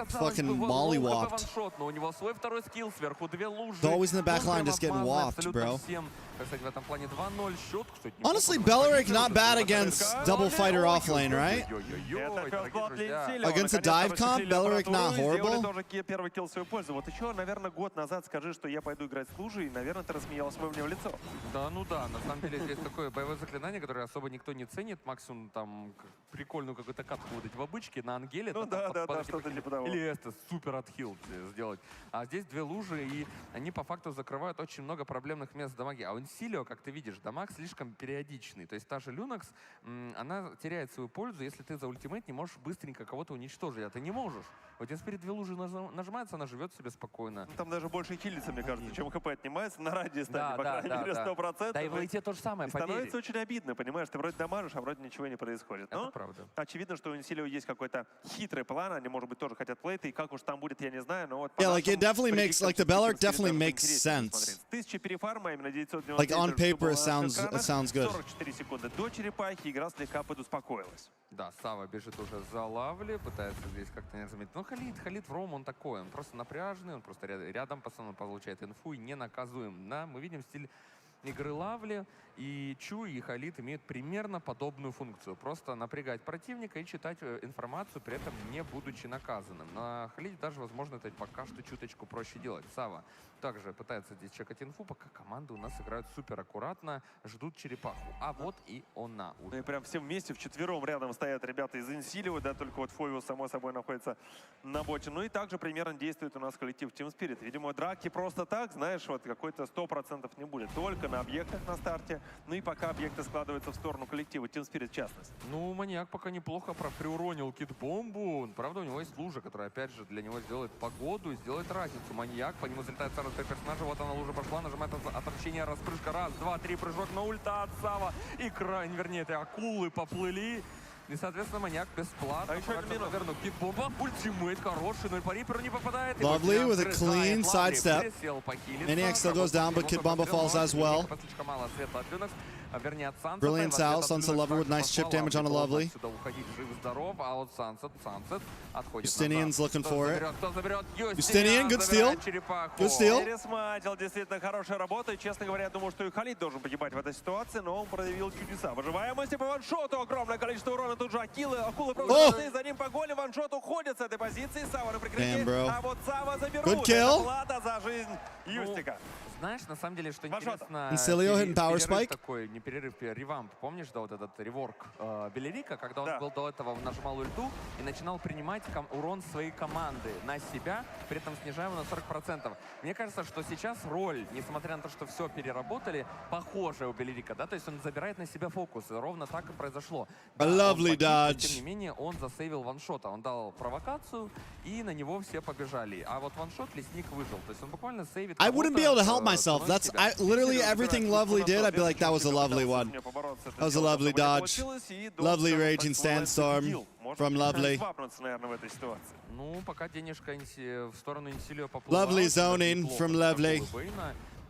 S1: fucking mollywopped.
S15: Но у него свой второй скилл, сверху две лужи.
S1: He's always in the back
S15: Он
S1: line just getting
S15: прям
S1: whopped,
S15: абсолютно
S1: bro.
S15: всем Кстати, в этом плане 2-0 счет. Кстати,
S1: Honestly, Belleric not bad against double fighter off lane, right? Against a dive comp, Belleric not horrible.
S17: Тоже первый килл в свою пользу. Вот еще, наверное, год назад скажи, что я пойду играть с лужей, и, наверное, ты рассмеялся бы мне в лицо.
S15: Да, ну да, на самом деле здесь такое боевое заклинание, которое особо никто не ценит. Максимум там прикольную какую-то катку выдать в обычке на ангеле.
S17: Ну да, что-то типа того.
S15: Или это супер отхил сделать. А здесь две лужи, и они по факту закрывают очень много проблемных мест в дамаге. А у Инсилио, как ты видишь, дамаг слишком периодичный. То есть та же Люнакс, она теряет свою пользу, если ты за ультимейт не можешь быстренько кого-то уничтожить. А ты не можешь. Вот если перед две лужи нажимается, она живет себе спокойно.
S17: Там даже больше хилится, мне кажется, чем ХП отнимается на радие стадии, по крайней мере, 100%.
S15: Да, и в лейте то же самое, поверь.
S17: Становится очень обидно, понимаешь? Ты вроде дамажишь, а вроде ничего не происходит.
S15: Это правда.
S17: Очевидно, что у Инсилио есть какой-то хитрый план, они, может быть, тоже хотят плейты, и как уж там будет, я не знаю, но вот...
S1: Yeah, like it definitely makes, like the Belleric definitely makes sense.
S17: 1000 перефарма, именно 990.
S1: Like on paper, it sounds good.
S17: 44 секунды до черепахи, игра слегка подуспокоилась.
S15: Да, Сава бежит уже за лавли, пытается здесь как-то не заметить. Но Халид в Ром, он такой, он просто напряженный, он просто рядом постоянно получает инфу и не наказуем. Да, мы видим стиль игры лавли, и Чу и Халид имеют примерно подобную функцию. Просто напрягать противника и читать информацию, при этом не будучи наказанным. На Халиде даже, возможно, это пока что чуточку проще делать. Сава также пытается здесь чекать инфу, пока команды у нас играют супер аккуратно, ждут черепаху. А вот и она уже.
S17: Ну и прям все вместе, вчетвером рядом стоят ребята из Инсилио, да, только вот Фойву, само собой, находится на боте. Ну и также примерно действует у нас коллектив Team Spirit. Видимо, драки просто так, знаешь, вот какой-то 100% не будет. Только на объектах на старте. Ну и пока объекты складываются в сторону коллектива Team Spirit в частности.
S15: Ну, маньяк пока неплохо приуронил кит-бомбу. Правда, у него есть лужа, которая, опять же, для него сделает погоду и сделает разницу. Маньяк, по нему залетает сразу три персонажа. Вот она лужа пошла, нажимает отращение, распрыжка. Раз, два, три, прыжок на ульта от Сава. И крайне, вернее, это акулы поплыли. И, соответственно, маньяк бесплатно.
S17: А еще один минут.
S15: Наверное, кит-бомба, ультимейт хороший, но и по риперу не попадает.
S1: Lovely with a clean sidestep. Maniac still goes down, but Kid Bomba falls as well. Brilliant Sal, Sunset Lovely with nice chip damage on a Lovely. Justinian's looking for it. Justinian, good steal. Good steal.
S17: Пересматил действительно хорошая работа. И, честно говоря, я думаю, что и Халид должен погибать в этой ситуации, но он проявил чудеса. Выживаемости по ваншоту, огромное количество урона. Тут же акулы просто за ним погони. Ваншот уходит с этой позиции. Сава на прикрытии. А вот Сава заберут. Это плата за жизнь Юстика.
S15: Знаешь, на самом деле, что интересно,
S1: Insilio hitting power spike.
S15: Такой, не перерыв, ревамп. Помнишь, да, вот этот реворк Белерика, когда он был до этого, нажимал ульту и начинал принимать урон своей команды на себя, при этом снижая его на 40%. Мне кажется, что сейчас роль, несмотря на то, что все переработали, похожая у Белерика, да, то есть он забирает на себя фокус, и ровно так и произошло.
S1: Да, lovely dodge.
S15: Тем не менее, он засейвил ваншота, он дал провокацию, и на него все побежали. А вот ваншот лесник выжил, то есть он буквально сейвит.
S1: I wouldn't be able to help myself. That's literally everything Lovely did. I'd be like, that was a lovely one. That was a lovely dodge. Lovely raging sandstorm from Lovely.
S15: Ну, пока денежка в сторону Инсилио поплыла.
S1: Lovely zoning from Lovely.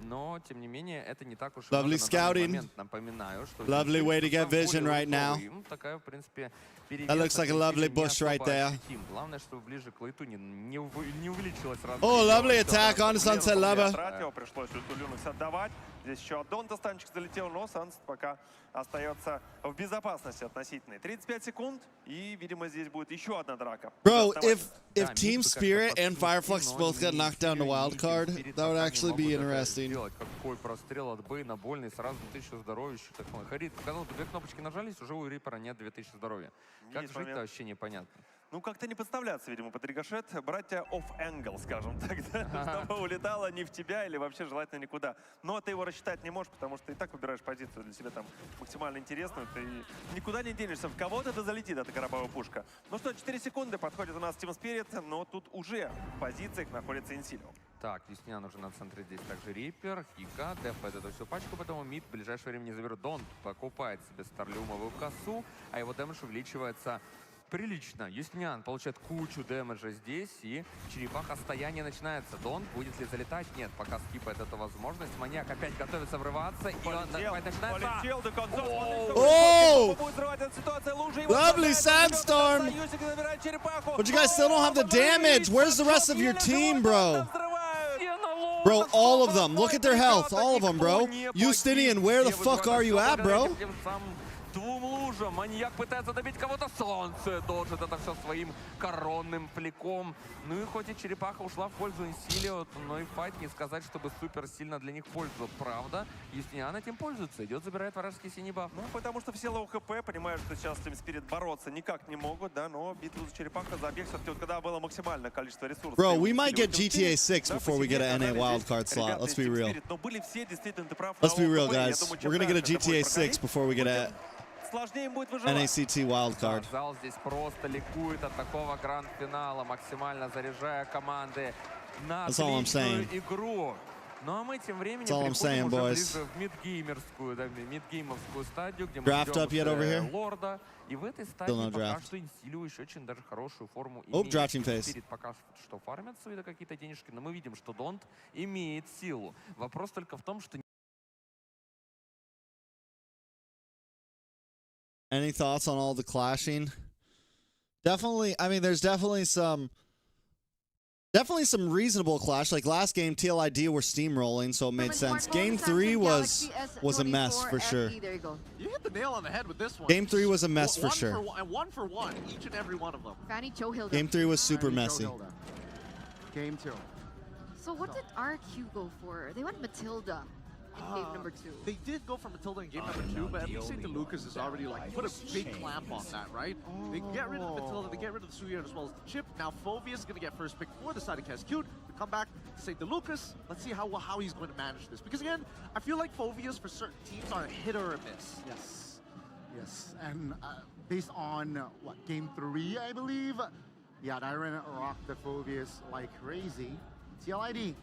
S15: Но, тем не менее, это не так уж и
S1: Lovely scouting.
S15: Напоминаю, что
S1: Lovely way to get vision right now.
S15: Такая, в принципе,
S1: that looks like a lovely bush right there.
S15: Главное, чтобы ближе к лейту не увеличилось.
S1: Oh, lovely attack on Sunset Lover.
S17: Пришлось Люнакс отдавать. Здесь еще Аддон достанчик залетел, но Санс пока остается в безопасности относительной. 35 секунд, и, видимо, здесь будет еще одна драка.
S1: Bro, if Team Spirit and Fireflux both got knocked down to wild card, that would actually be interesting.
S15: Какой прострел от Бэйна, больный, сразу 2000 здоровья. Харит, когда две кнопочки нажались, уже у Риппера нет 2000 здоровья. Как жить-то вообще непонятно.
S17: Ну, как-то не подставляться, видимо, под рикошет. Братья off-angle, скажем так, да? Чтобы улетало не в тебя или вообще желательно никуда. Но ты его рассчитать не можешь, потому что ты и так выбираешь позицию для себя там максимально интересную. Ты никуда не денешься. В кого-то это залетит, эта коробовая пушка. Ну что, 4 секунды, подходит у нас Team Spirit, но тут уже в позициях находится Инсилио.
S15: Так, Юстиниан уже на центре, здесь также Риппер, Хика, дефает эту всю пачку, поэтому мид в ближайшее время не заберет. Дон покупает себе старлиумовую косу, а его дэмэдж увеличивается прилично. Юстиниан получает кучу дэмэджа здесь, и черепаха стояние начинается. Дон будет ли залетать? Нет, пока скипает эту возможность. Маньяк опять готовится врываться, и он начинается.
S17: Полетел до конца.
S1: Oh! Lovely sandstorm! But you guys still don't have the damage. Where's the rest of your team, bro? Bro, all of them. Look at their health. All of them, bro. Justinian, where the fuck are you at, bro?
S15: Двум лужам. Маньяк пытается добить кого-то. Солнце дожит это все своим коронным фликом. Ну и хоть и черепаха ушла в пользу Инсилио, но и файт не сказать, чтобы супер сильно для них пользу. Правда, Юстиниан этим пользуется. Идет, забирает вражеский синий баф.
S17: Ну, потому что все лоу хп понимают, что сейчас Team Spirit бороться никак не могут, да, но битву за черепаха забег все-таки вот когда было максимальное количество ресурсов.
S1: Bro, we might get GTA 6 before we get an NA wildcard slot. Let's be real.
S17: Но были все действительно, ты прав.
S1: Let's be real, guys. We're gonna get a GTA 6 before we get a NACT wildcard.
S15: Зал здесь просто ликует от такого гранд-финала, максимально заряжая команды на отличную игру. Ну а мы тем временем переходим уже ближе в мидгеймерскую, да, мидгеймовскую стадию, где мы ждем лорда. И в этой стадии пока что Инсилио еще очень даже хорошую форму имеет. Спирит пока что фармят свои какие-то денежки, но мы видим, что Донт имеет силу. Вопрос только в том, что...
S1: Any thoughts on all the clashing? Definitely, I mean, there's definitely some reasonable clash. Like last game, TLID were steamrolling, so it made sense. Game 3 was a mess for sure.
S9: There you go. You hit the nail on the head with this one.
S1: Game 3 was a mess for sure.
S9: One for one, each and every one of them.
S7: Fanny Chohilda.
S1: Game 3 was super messy.
S8: Game 2.
S7: So what did RQ go for? They went Matilda in game number 2.
S9: They did go for Matilda in game number 2, but at least St. Lucas has already like put a big clamp on that, right? They get rid of Matilda, they get rid of the Suya as well as the chip. Now Phoveus is going to get first pick for the side of Cascute. To come back to St. Lucas, let's see how he's going to manage this. Because again, I feel like Phoveus for certain teams are a hit or a miss.
S8: Yes. Yes, and based on what, game 3, I believe? Yeah, Dyron rocked the Phoveus like crazy. TLID,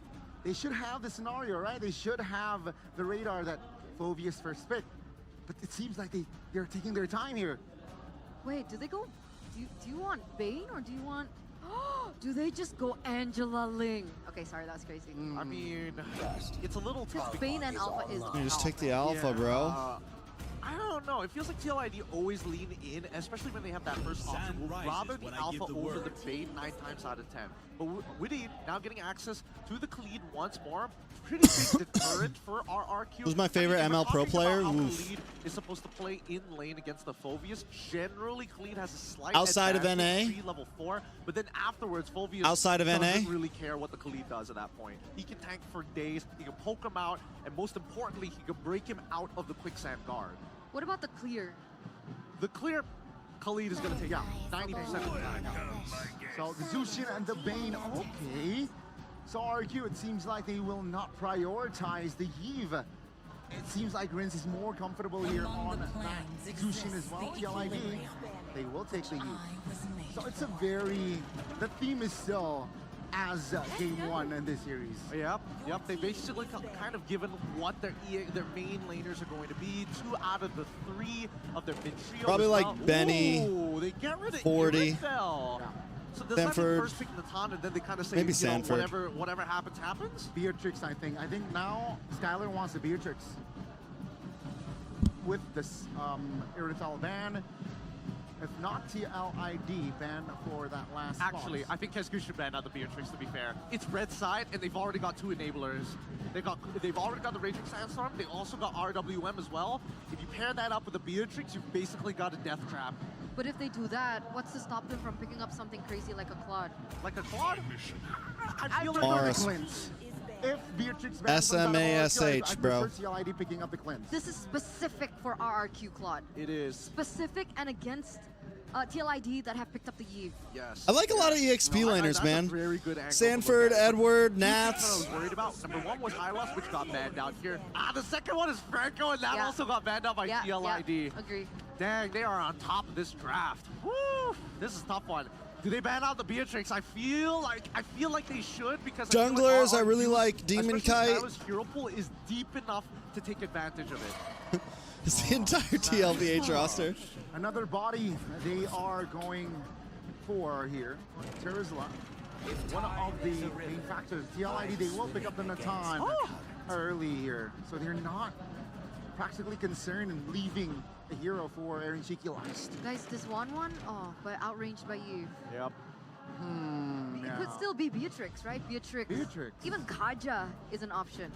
S8: they should have the scenario, right? They should have the radar that Phoveus first pick. But it seems like they're taking their time here.
S7: Wait, do they go... Do you want Bane or do you want... Do they just go Angela Ling? Okay, sorry, that's crazy.
S9: I mean, it's a little tough.
S7: Bane and Alpha is...
S1: You just take the Alpha, bro.
S9: I don't know. It feels like TLID always lean in, especially when they have that first option. We'll rather the Alpha over the Bane 9 times out of 10. But Witty now getting access to the Khalid once more. Pretty big deterrent for RRQ.
S1: Who's my favorite ML Pro player?
S9: Khalid is supposed to play in lane against the Phoveus. Generally, Khalid has a slight
S1: outside of NA.
S9: Level 4, but then afterwards, Phoveus
S1: outside of NA
S9: doesn't really care what the Khalid does at that point. He can tank for days. He can poke him out, and most importantly, he can break him out of the quicksand guard.
S7: What about the clear?
S9: The clear, Khalid is going to take out 90% of the time.
S8: So the Zushin and the Bane, okay. So RQ, it seems like they will not prioritize the Yves. It seems like Rince is more comfortable here on that Zushin as well. TLID, they will take the Yves. So it's a very, the theme is still as game 1 in this series.
S9: Yep. They basically kind of given what their main laners are going to be. 2 out of the 3 of their mid trio.
S1: Probably like Benny,
S9: they get rid of
S1: 40.
S9: So does that mean first pick Natan and then they kind of say,
S1: maybe Sanford.
S9: Whatever happens, happens?
S8: Beatrix, I think. I think now Skylar wants the Beatrix. With this Irithal ban. If not TLID, ban for that last
S9: Actually,
S8: spot.
S9: I think Kesgu should ban out the Beatrix, to be fair. It's red side, and they've already got 2 enablers. They've already got the Raging Sandstorm. They also got RWM as well. If you pair that up with the Beatrix, you've basically got a death trap.
S7: But if they do that, what's to stop them from picking up something crazy like a Claude?
S9: Like a Claude?
S8: I feel like the Clint. If Beatrix
S1: SMASH, bro.
S8: TLID picking up the Clint.
S7: This is specific for RRQ Claude.
S9: It is.
S7: Specific and against TLID that have picked up the Yves.
S9: Yes.
S1: I like a lot of EXP laners, man.
S9: Very good angle.
S1: Sanford, Edward, Nats.
S9: I was worried about. Number 1 was Hylos, which got banned out here. The second one is Franco, and that also got banned out by TLID.
S7: Yeah, agree.
S9: Dang, they are on top of this draft. Woo! This is a tough one. Do they ban out the Beatrix? I feel like they should because
S1: junglers. I really like Demon Kite.
S9: Skylar's hero pool is deep enough to take advantage of it.
S1: It's the entire TLVH roster.
S8: Another body they are going for here. Terizla. One of the main factors. TLID, they will pick up the Natan early here. So they're not practically concerned in leaving a hero for Aaron Shiki last.
S7: Guys, this 1-1, but outranged by you.
S9: Yep.
S7: It could still be Beatrix, right? Beatrix. Even Kaja is an option.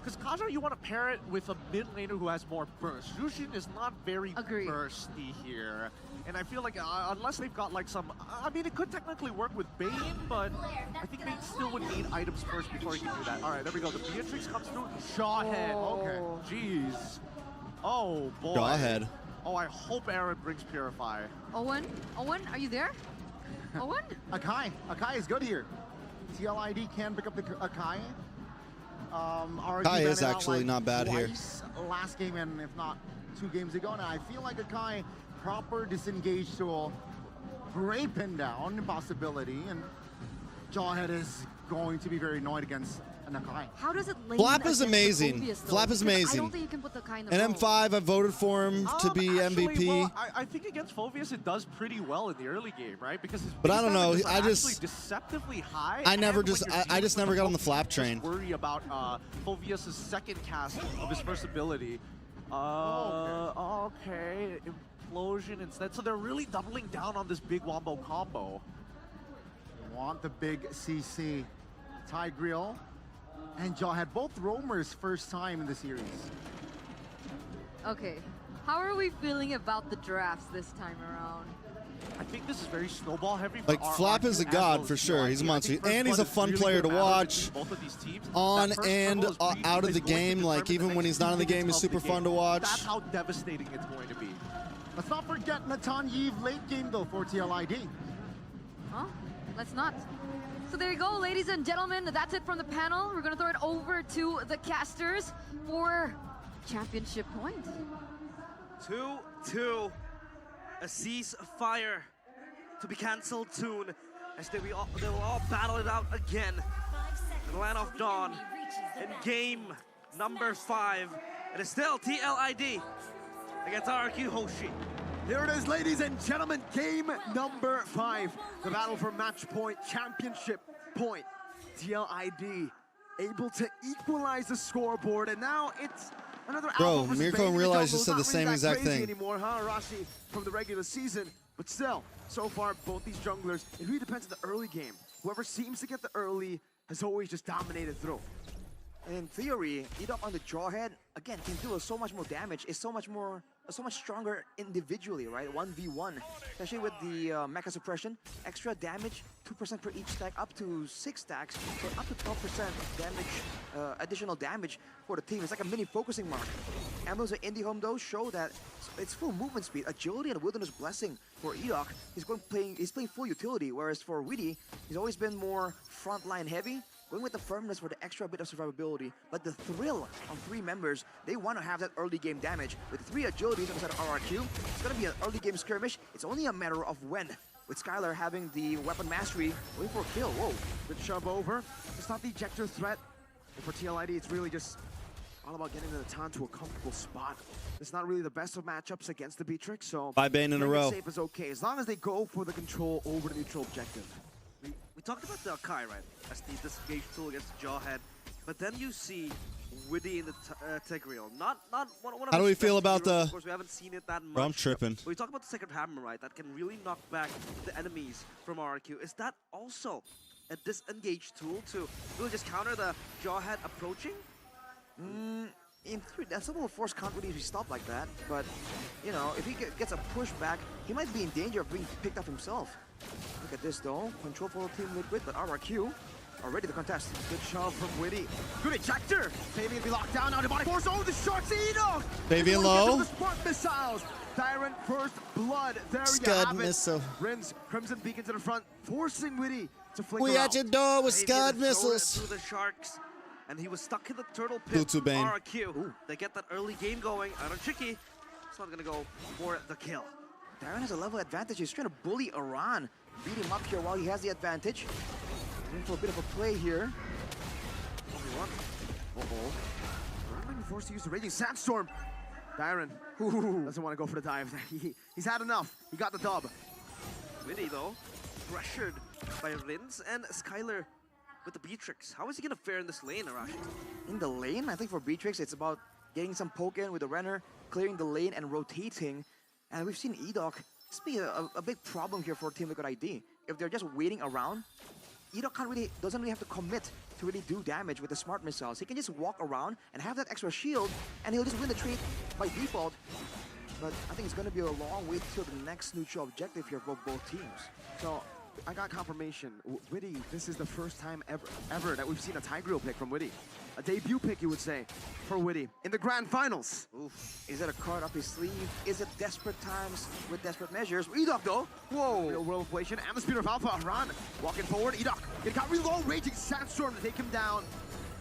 S9: Because Kaja, you want to pair it with a mid laner who has more burst. Jushin is not very bursty here. And I feel like unless they've got like some... I mean, it could technically work with Bane, but I think Bane still would need items first before he can do that. All right, there we go. The Beatrix comes through. Shawhead. Okay. Jeez. Oh, boy.
S1: Shawhead.
S9: Oh, I hope Aaron brings Purify.
S7: Owen, are you there? Owen?
S8: Akai is good here. TLID can pick up the Akai.
S1: Akai is actually not bad here.
S8: Last game and if not 2 games ago. Now I feel like Akai, proper disengage tool, great pin down possibility, and Jawhead is going to be very annoyed against an Akai.
S7: How does it link
S1: Flap is
S7: against
S1: amazing.
S7: Phobius, though?
S1: Flap is
S7: Because
S1: amazing.
S7: I don't think you can put the Kai in the
S1: And
S7: role.
S1: M5, I voted for him to be
S9: Actually,
S1: MVP.
S9: well, I think against Phobius it does pretty well in the early game, right? Because his
S1: But I don't know,
S9: base damage is
S1: I just-
S9: actually deceptively high.
S1: I never
S9: and when
S1: just-
S9: you're
S1: I
S9: dealing
S1: just
S9: with
S1: never
S9: the
S1: got on the
S9: Phobius,
S1: Flap
S9: just
S1: train.
S9: worry about Phobius' second cast of his first ability. Okay, implosion instead. So they're really doubling down on this big wombo combo.
S8: Want the big CC. Tigreal and Jawhead, both roamers first time in the series.
S7: Okay, how are we feeling about the drafts this time around?
S9: I think this is very snowball heavy. For
S1: Like, Flap is a god for sure. He's a monster. And he's a fun player to watch. On and out of the game. Like, even when he's not in the game, he's super fun to watch.
S9: That's how devastating it's going to be.
S8: Let's not forget Natan Yves late game though for TLID.
S7: Huh? Let's not. So there you go, ladies and gentlemen. That's it from the panel. We're going to throw it over to the casters for championship point.
S4: 2-2. A ceasefire to be cancelled soon as they will all battle it out again in the Land of Dawn in game number 5. It is still TLID against RQ Hoshi.
S5: Here it is, ladies and gentlemen, game number 5. The battle for match point, championship point. TLID able to equalize the scoreboard, and now it's another
S1: Bro,
S5: Alpha versus
S1: Mirko
S5: Bane.
S1: and
S5: The
S1: Realize
S5: jungle's
S1: just said
S5: not
S1: the same
S5: that
S1: exact
S5: crazy
S1: thing.
S5: anymore, huh, Arashi, from the regular season. But still, so far, both these junglers, it really depends on the early game. Whoever seems to get the early has always just dominated through.
S6: In theory, Edop on the Jawhead, again, can do so much more damage. It's so much stronger individually, right? 1v1, especially with the mecha suppression. Extra damage, 2% per each stack, up to 6 stacks, so up to 12% damage, additional damage for the team. It's like a mini focusing mark. Emblems of Indie Home, though, show that it's full movement speed, agility, and Wilderness Blessing for Edok. He's playing full utility, whereas for Witty, he's always been more frontline heavy. Going with the firmness for the extra bit of survivability, but the thrill on 3 members, they want to have that early game damage. With 3 agilities on the side of RRQ, it's going to be an early game skirmish. It's only a matter of when. With Skylar having the weapon mastery, going for a kill. Whoa,
S5: good shove over. It's not the ejector threat. And for TLID, it's really just all about getting the Natan to a comfortable spot. It's not really the best of matchups against the Beatrix, so
S1: 5 Bane in a row.
S5: safe is okay, as long as they go for the control over the neutral objective.
S4: We talked about the Akai, right? As the disengage tool against the Jawhead. But then you see Widdy in the Tigreal. Not one of
S1: How do
S4: his
S1: we feel
S4: best
S1: about
S4: heroes.
S1: the-
S4: Of course, we haven't seen it that much.
S1: Bro, I'm tripping.
S4: But we talk about the Sacred Hammer, right? That can really knock back the enemies from RQ. Is that also a disengage tool to really just counter the Jawhead approaching?
S6: In theory, that Symbol of Force can't really be stopped like that, but, you know, if he gets a pushback, he might be in danger of being picked up himself. Look at this, though. Control for Team Liquid, but RRQ are ready to contest.
S5: Good shove from Widdy. Good ejector. Fabian be locked down now. Demonic Force. Oh, the sharks eat off.
S1: Fabian low.
S5: The spark missiles. Tyrant first blood. There you
S1: Scud
S5: have it.
S1: missile.
S5: Rins Crimson Beacon to the front, forcing Widdy to flick
S1: We
S5: around.
S1: at your door with
S4: Fabian
S1: Scud
S4: is throwing it
S1: missiles.
S4: through the sharks. And he was stuck in the turtle pit.
S1: Blue to Bane.
S4: RQ. They get that early game going. Iron Chicky. It's not gonna go for the kill.
S6: Darren has a level advantage. He's trying to bully Iran. Beat him up here while he has the advantage. In for a bit of a play here.
S5: Uh-oh. Iran might be forced to use the Raging Sandstorm. Darren doesn't want to go for the dive. He's had enough. He got the dub.
S4: Widdy, though, pressured by Rins and Skylar with the Beatrix. How is he gonna fare in this lane, Arashi?
S6: In the lane, I think for Beatrix, it's about getting some poke in with the Renner, clearing the lane and rotating. And we've seen Edok this be a big problem here for Team Liquid ID. If they're just waiting around, EDOC doesn't really have to commit to really do damage with the smart missiles. He can just walk around and have that extra shield, and he'll just win the trade by default. But I think it's going to be a long wait till the next neutral objective here for both teams.
S5: So I got confirmation. Witty, this is the first time ever that we've seen a Tigreal pick from Witty. A debut pick, you would say, for Witty in the Grand Finals.
S6: Oof. Is it a card up his sleeve? Is it desperate times with desperate measures? EDOC though, whoa!
S5: Real world inflation and the speed of Alpha. Ran walking forward. EDOC, it got really low. Raging Sandstorm to take him down.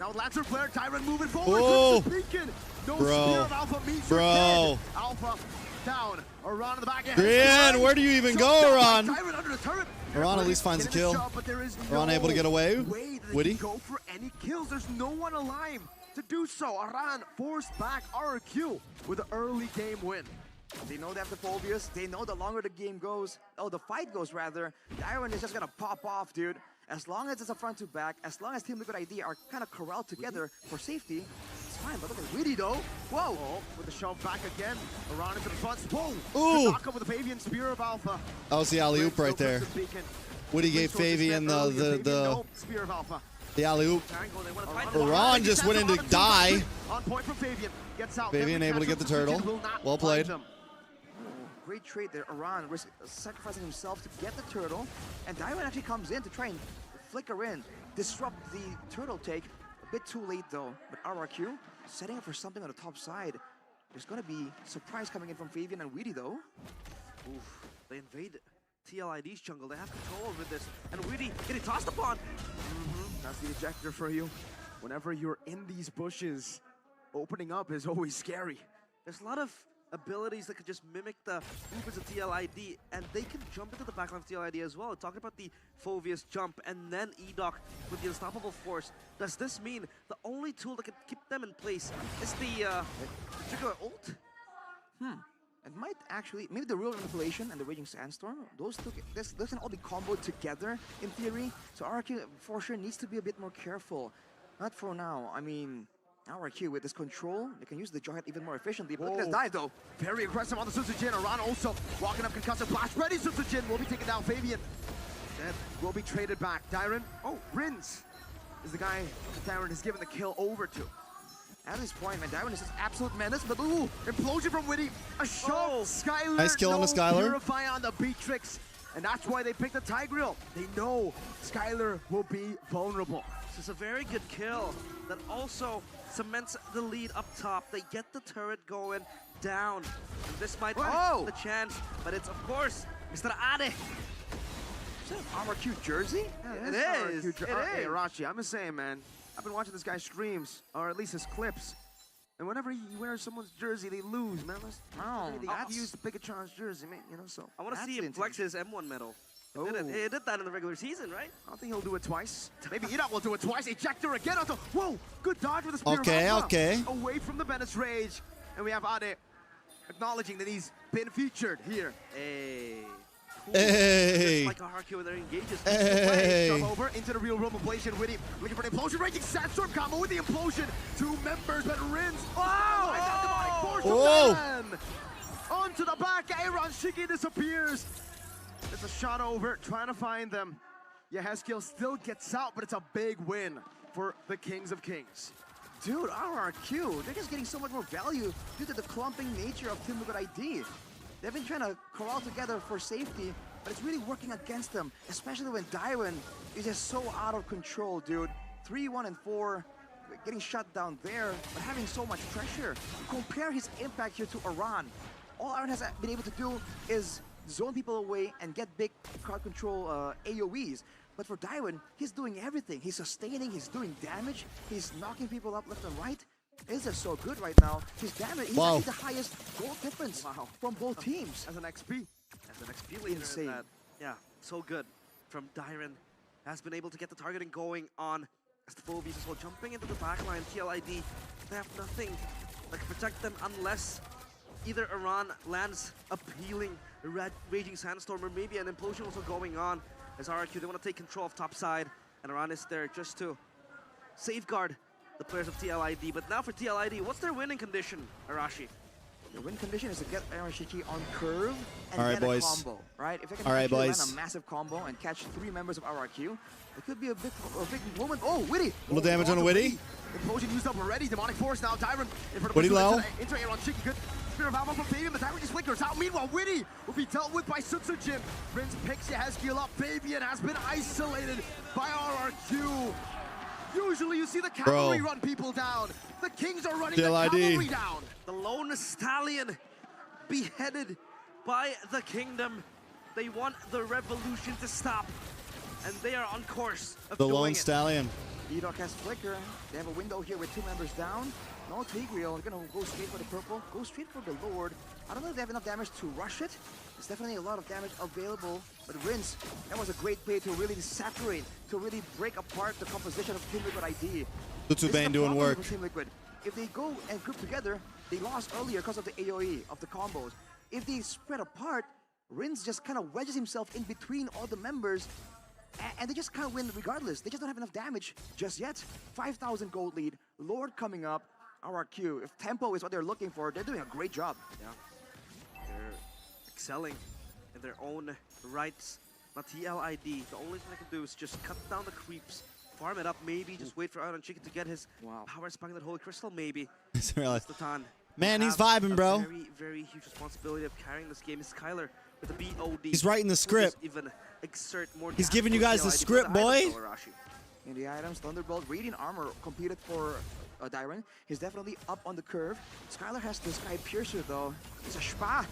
S5: Now Lancer Flare, Tyrant moving forward.
S1: Oh.
S5: Beacon. No
S1: Bro.
S5: spear of Alpha meets
S1: Bro.
S5: your dead. Alpha down. Aran in the back end.
S1: Grian, where do you even go, Aran?
S5: Tyrant under the turret.
S1: Aran at least finds a kill.
S5: Shot, but there is
S1: Aran able to get away?
S5: Way that they
S1: Witty?
S5: can go for any kills. There's no one alive to do so. Aran forced back RQ with an early game win.
S6: They know they have the phobias. They know the longer the game goes, the fight goes rather, the Iron is just gonna pop off, dude. As long as it's a front to back, as long as Team Liquid ID are kind of corralled together for safety, it's fine. But look at Witty though. Whoa!
S5: Oh, with the shove back again. Aran into the front. Whoa!
S1: Ooh!
S5: Good knock up with the Fabian Spear of Alpha.
S1: That was the alley-oop right there. Woody gave Fabian the
S5: Spear of Alpha.
S1: The alley-oop. Aran just went in to die.
S5: On point from Fabian. Gets out.
S1: Fabian able to get the turtle. Well played.
S6: Great trade there. Aran sacrificing himself to get the turtle. And Diamond actually comes in to try and flicker in, disrupt the turtle take. A bit too late though. But RRQ setting up for something on the top side. There's going to be surprise coming in from Fabian and Weedy though.
S4: Oof, they invade TLID's jungle. They have control over this. And Weedy getting tossed upon.
S5: That's the ejector for you. Whenever you're in these bushes, opening up is always scary.
S4: There's a lot of abilities that could just mimic the movements of TLID, and they can jump into the backline of TLID as well. Talking about the Phobius jump, and then EDOC with the unstoppable force. Does this mean the only tool that can keep them in place is the trigger ult?
S6: It might actually, maybe the real manipulation and the Raging Sandstorm, those can all be comboed together in theory. So RRQ for sure needs to be a bit more careful. Not for now. I mean, RRQ with this control, they can use the Jawhead even more efficiently. But look at this dive though.
S5: Very aggressive on the Sutsujin. Aran also walking up concussive blast. Ready, Sutsujin will be taken down. Fabian that will be traded back. Dyron, Rins is the guy Dyron has given the kill over to.
S6: At this point, man, Dyron is just absolute menace, but
S5: implosion from Witty. A shot. Skylar.
S1: Nice kill on the Skylar.
S5: Purify on the Beatrix. And that's why they picked the Tigreal. They know Skylar will be vulnerable.
S4: This is a very good kill that also cements the lead up top. They get the turret going down. And this might be the chance, but it's, of course, Mr. Ade.
S6: Is that an RRQ jersey?
S5: Yeah, it is. Hey, Rashi, I'm just saying, man. I've been watching this guy's streams, or at least his clips. And whenever he wears someone's jersey, they lose, man. I've used BIGETRON's jersey, man, so.
S4: I want to see him flex his M1 medal. He did that in the regular season, right?
S5: I don't think he'll do it twice. Maybe EDOC will do it twice. Ejector again. Whoa, good dodge with the spear.
S1: Okay.
S5: Away from the Menace Rage. And we have Ade acknowledging that he's been featured here.
S4: Hey. Cool.
S1: Hey.
S4: Just like a hardcore with their engages.
S1: Hey.
S5: Jump over into the real room ablation. Witty looking for the implosion. Raging Sandstorm combo with the implosion. 2 members, but Rins. Onto the back. Aaron Shiki disappears. It's a shot over, trying to find them. Haskill still gets out, but it's a big win for the Kings of Kings.
S6: Dude, RRQ, they're just getting so much more value due to the clumping nature of Team Liquid ID. They've been trying to corral together for safety, but it's really working against them, especially when Dyron is just so out of control, dude. 3-1 and 4, getting shut down there, but having so much pressure. Compare his impact here to Aran. All Aran has been able to do is zone people away and get big crowd control AoEs. But for Dyron, he's doing everything. He's sustaining, he's doing damage, he's knocking people up left and right. Is just so good right now. His damage, he's actually the highest goal difference from both teams.
S5: As an XP.
S4: As an XP leader.
S6: Insane.
S4: Yeah, so good from Dyron. Has been able to get the targeting going on as the Phobies as well. Jumping into the backline, TLID, they have nothing that can protect them unless either Aran lands a peeling Raging Sandstorm, or maybe an implosion also going on. As RRQ, they want to take control of top side, and Aran is there just to safeguard the players of TLID. But now for TLID, what's their winning condition, Arashi?
S6: The win condition is to get Aaron Shiki on curve and
S1: All right,
S6: get
S1: boys.
S6: a combo, right? If they can
S1: All right,
S6: actually
S1: boys.
S6: land a massive combo and catch 3 members of RRQ, it could be a big moment. Oh, Witty!
S1: Little damage on a Witty.
S5: Implosion used up already. Demonic Force now. Dyron in front of
S1: Witty low.
S5: Into Aaron Shiki. Good Spirit of Alpha from Fabian, but Dyron just flickers out. Meanwhile, Witty will be dealt with by Sutsujin. Rince picks Yehezkiel up. Fabian has been isolated by RRQ. Usually you see the cavalry run people down. The Kings are running the cavalry down.
S4: The lone stallion beheaded by the kingdom. They want the revolution to stop, and they are on course of
S1: The
S4: doing
S1: lone
S4: it.
S1: stallion.
S6: Edok has Flicker. They have a window here with 2 members down. No Tigreal. They're gonna go straight for the purple. Go straight for the Lord. I don't know if they have enough damage to rush it. There's definitely a lot of damage available. But Rince, that was a great play to really separate, to really break apart the composition of Team Liquid ID.
S1: Tutsubane doing work.
S6: Team Liquid. If they go and group together, they lost earlier because of the AoE, of the combos. If they spread apart, Rince just kind of wedges himself in between all the members, and they just kind of win regardless. They just don't have enough damage just yet. 5,000 gold lead, Lord coming up, RRQ. If tempo is what they're looking for, they're doing a great job.
S4: Yeah, they're excelling in their own rights. Not TLID. The only thing they can do is just cut down the creeps, farm it up, maybe just wait for Iron Chicken to get his power spike in that Holy Crystal, maybe.
S1: It's really-
S4: That's the time.
S1: Man, he's
S4: Have
S1: vibing,
S4: a
S1: bro.
S4: Very, very huge responsibility of carrying this game. Is Skylar with the BOD.
S1: He's writing the
S4: Will
S1: script.
S4: just even exert more
S1: He's
S4: damage
S1: giving you
S4: for
S1: guys the
S4: TLID.
S1: script,
S4: But the items,
S1: boy.
S4: though, Arashi.
S6: In the items, Thunderbolt, Radiant Armor competed for Dyron. He's definitely up on the curve. Skylar has the Sky Piercer though. It's a Spa.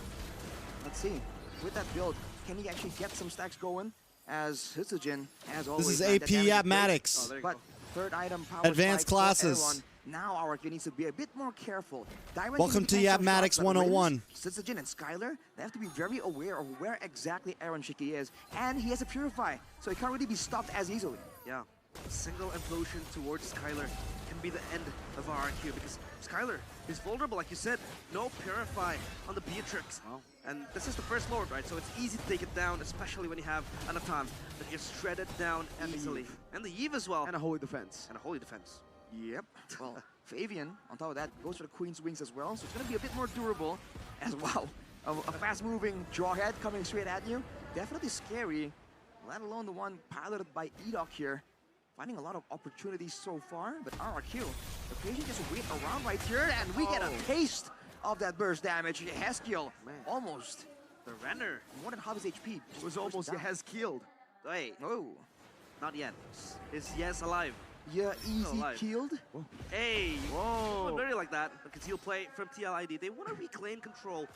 S6: Let's see. With that build, can he actually get some stacks going? As Hitsujin, as always.
S1: This is
S6: man, that
S1: AP
S6: damage is great.
S1: Apmatics.
S6: But third item, power
S1: Advanced
S6: spike for
S1: classes.
S6: everyone. Now RRQ needs to be a bit more careful. Dyron
S1: Welcome to
S6: can take some
S1: Yapmatics
S6: shots, but
S1: 101.
S6: Rince, Hitsujin and Skylar, they have to be very aware of where exactly Aaron Shiki is. And he has a Purify, so he can't really be stopped as easily.
S4: Yeah, a single implosion towards Skylar can be the end of RRQ because Skylar is vulnerable, like you said. No Purify on the Beatrix. And this is the first Lord, right? So it's easy to take it down, especially when you have an Atan that gets shredded down easily. And the Eve as well.
S5: And a Holy Defense.
S4: And a Holy Defense.
S6: Yep. Well, Fabian, on top of that, goes for the Queen's Wings as well, so it's going to be a bit more durable as well. A fast-moving Jawhead coming straight at you. Definitely scary, let alone the one piloted by Edok here. Finding a lot of opportunities so far, but RRQ, the patient just wait around right here, and we get a taste of that burst damage. Yehezkiel, almost.
S4: The Renner.
S6: More than half his HP.
S5: It was almost Yehezkiel'd.
S4: Wait.
S6: Oh.
S4: Not yet. Is Yes alive?
S6: Yeah, easy
S4: alive.
S6: killed.
S4: Hey,
S6: Whoa.
S4: Dirty like that. Because he'll play from TLID. They want to reclaim control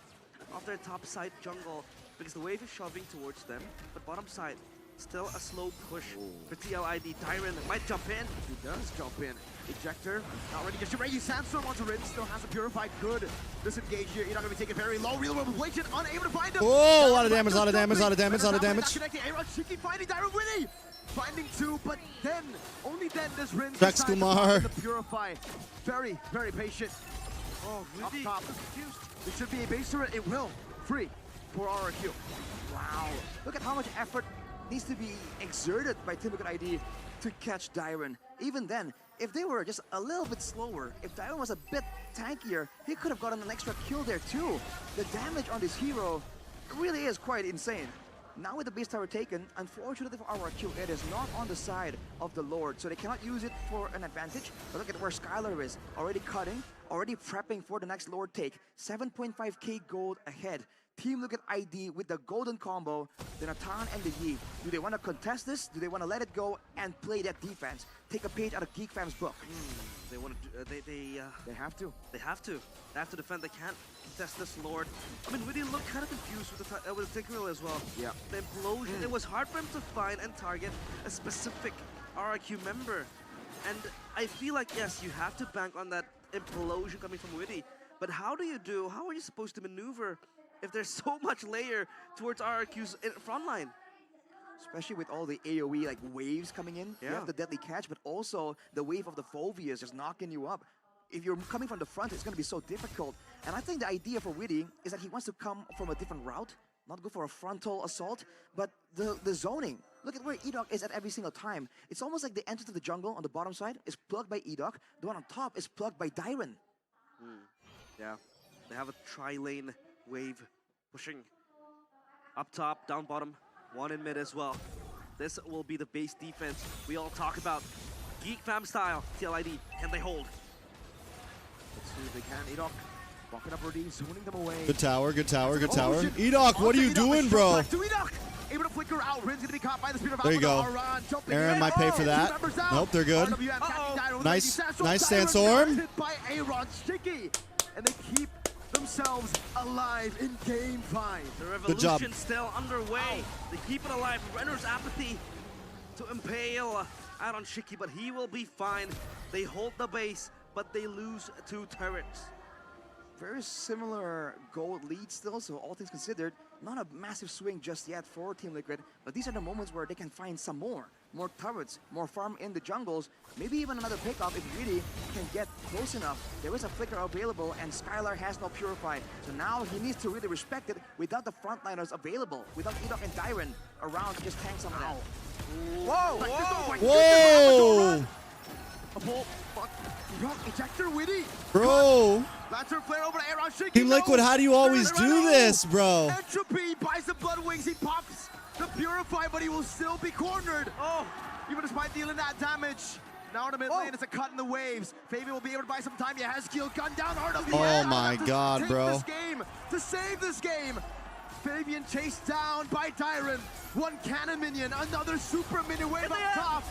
S4: of their top side jungle because the wave is shoving towards them. But bottom side, still a slow push for TLID. Dyron might jump in.
S5: He does jump in. Ejector, not ready to Shiragi. Sandstorm onto Rince, still has a Purified. Good disengage here. You're not going to be taken very low. Real Revelation, unable to find him.
S1: Oh, a lot of damage, a lot of damage, a lot of damage, a lot of damage.
S5: Connecting Aaron Shiki finding Dyron Winnie. Finding 2, but then, only then does Rince
S1: Trex
S5: decide to
S1: Kumar.
S5: find the Purify. Very, very patient.
S4: Oh,
S5: Up top. It should be a base turret. It will. Free for RRQ.
S6: Wow. Look at how much effort needs to be exerted by Team Liquid ID to catch Dyron. Even then, if they were just a little bit slower, if Dyron was a bit tankier, he could have gotten an extra kill there too. The damage on this hero really is quite insane. Now with the base tower taken, unfortunately for RRQ, it is not on the side of the Lord, so they cannot use it for an advantage. But look at where Skylar is, already cutting, already prepping for the next Lord take. 7.5k gold ahead. Team Liquid ID with the golden combo, the Natan and the Yi. Do they want to contest this? Do they want to let it go and play that defense? Take a page out of GEEK Fam's book.
S4: They want to.
S6: They have to.
S4: They have to. They have to defend. They can't contest this Lord. I mean, we did look kind of confused with the Tigreal as well.
S6: Yeah.
S4: The implosion. It was hard for him to find and target a specific RRQ member, and I feel like yes, you have to bank on that implosion coming from Witty. But how are you supposed to maneuver if there's so much layer towards RRQ's front line?
S6: Especially with all the AoE like waves coming in. You
S4: Yeah.
S6: have the deadly catch, but also the wave of the Phobias just knocking you up. If you're coming from the front, it's going to be so difficult. And I think the idea for Witty is that he wants to come from a different route, not go for a frontal assault, but the zoning. Look at where Edok is at every single time. It's almost like the entrance to the jungle on the bottom side is plugged by Edok. The one on top is plugged by Dyron.
S4: Yeah. They have a tri-lane wave pushing up top, down bottom, one in mid as well. This will be the base defense we all talk about. GEEK fam style, TLID, can they hold?
S5: Let's see if they can. Edok walking up Rodin, zoning them away.
S1: Good tower, good tower, good tower.
S5: shit.
S1: Edok, what are you doing, bro?
S5: To Edok! Able to flicker out. Rin's gonna be caught by the speed of
S1: There you go.
S5: Aran, jumping
S1: Aaron
S5: in.
S1: might pay for
S5: Two
S1: that.
S5: members out.
S1: Nope, they're good.
S5: RWM catching Dyron with
S1: Nice,
S5: the Satchel.
S1: nice
S5: Dyron
S1: sandstorm.
S5: hit by Aaron Sticky. And they keep themselves alive in game 5.
S4: The
S1: Good job.
S4: revolution still underway. They keep it alive. Renner's apathy to impale Aaron Shiki, but he will be fine. They hold the base, but they lose 2 turrets.
S6: Very similar gold lead still, so all things considered, not a massive swing just yet for Team Liquid, but these are the moments where they can find some more turrets, more farm in the jungles, maybe even another pickup if really can get close enough. There is a flicker available, and Skylar has no Purify, so now he needs to really respect it without the frontliners available, without Edok and Dyron around to just tank some of that.
S5: Whoa!
S1: Whoa!
S5: A pull, fuck, Rock ejector, Witty.
S1: Bro.
S5: Lantern flare over to Aaron Shiki.
S1: Team Liquid, how do you always do this, bro?
S5: Entropy buys the Blood Wings. He pops the Purify, but he will still be cornered. Oh, even despite dealing that damage. Now in the mid lane, it's a cut in the waves. Fabian will be able to buy some time. Yahezkiel gun down RWM.
S1: Oh my God,
S5: take
S1: bro.
S5: This game, to save this game. Fabian chased down by Dyron. One cannon minion, another super minion wave up top.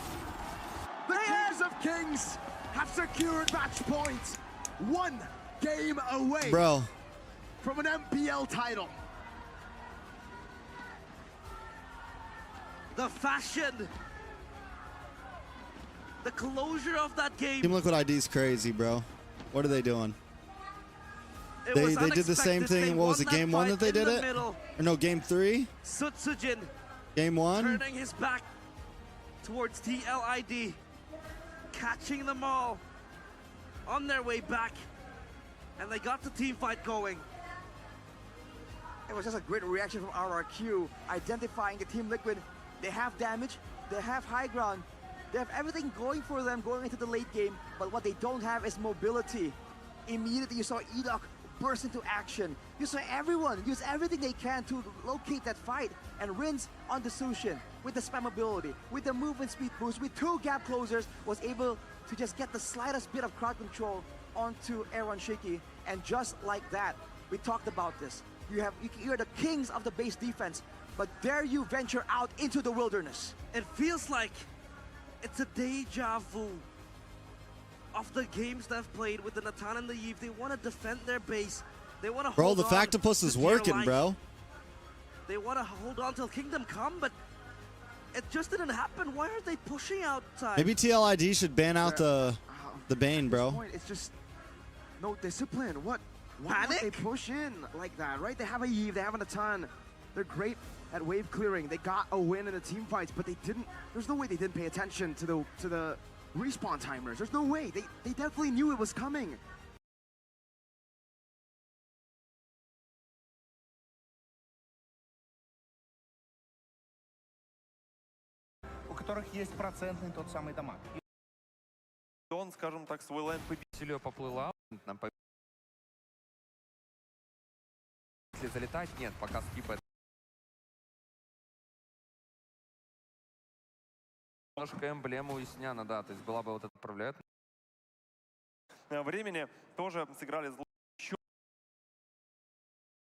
S5: The Kings of Kings have secured match points. 1 game away,
S1: Bro,
S5: from an MPL title.
S4: The fashion, the closure of that game.
S1: Team Liquid ID is crazy, bro. What are they doing? They did the same thing. What was it, game 1 that they did it? Or no, game 3?
S4: Sutsujin
S1: Game 1?
S4: turning his back towards TLID, catching them all on their way back, and they got the team fight going.
S6: It was just a great reaction from RRQ, identifying the Team Liquid. They have damage, they have high ground, they have everything going for them going into the late game, but what they don't have is mobility. Immediately you saw Edok burst into action. You saw everyone use everything they can to locate that fight, and Rins on the Sushin with the spam ability, with the movement speed boost, with 2 gap closers, was able to just get the slightest bit of crowd control onto Aaron Shiki, and just like that, we talked about this. You're the kings of the base defense, but dare you venture out into the wilderness?
S4: It feels like it's a deja vu of the games they've played with the Natan and the Eve. They want to defend their base. They want to
S1: Bro,
S4: hold
S1: the
S4: on
S1: Factopus
S4: to
S1: is
S4: dear
S1: working,
S4: life.
S1: bro.
S4: They want to hold on till Kingdom Come, but it just didn't happen. Why are they pushing outside?
S1: Maybe TLID should ban out the Bane, bro.
S5: Point, it's just no discipline. Why would they push in like that, right? They have a Eve, they have a ton. They're great at wave clearing. They got a win in the team fights, but they didn't. There's no way they didn't pay attention to the respawn timers. There's no way. They definitely knew it was coming.
S16: У которых есть процентный тот самый дамаг.
S17: Он, скажем так, свой лэнд
S15: Сильвия поплыла. Нам если залетать, нет, пока скипает. Немножко эмблему уясняна, да, то есть была бы вот эта отправляет.
S17: времени тоже сыграли зло.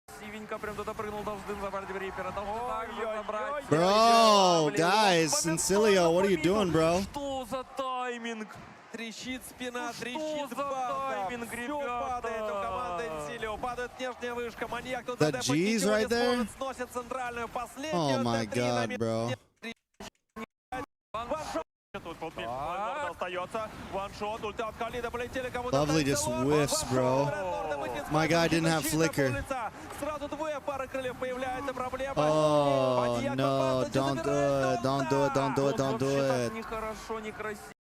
S17: Красивенько прям туда прыгнул, должны забрать Рипера, должны также забрать.
S1: Bro, guys, Sincilio, what are you doing, bro?
S17: Что за тайминг?
S2: Трещит спина, трещит банда. Все падает у команды Инсилио. Падает внешняя вышка. Маньяк тут
S1: The G's right there?
S2: сносит центральную последнюю.
S1: Oh my God, bro. Lovely just whiffs, bro. My guy didn't have flicker. Oh no, don't do it, don't do it, don't do it, don't do it.
S15: Нехорошо, некрасиво.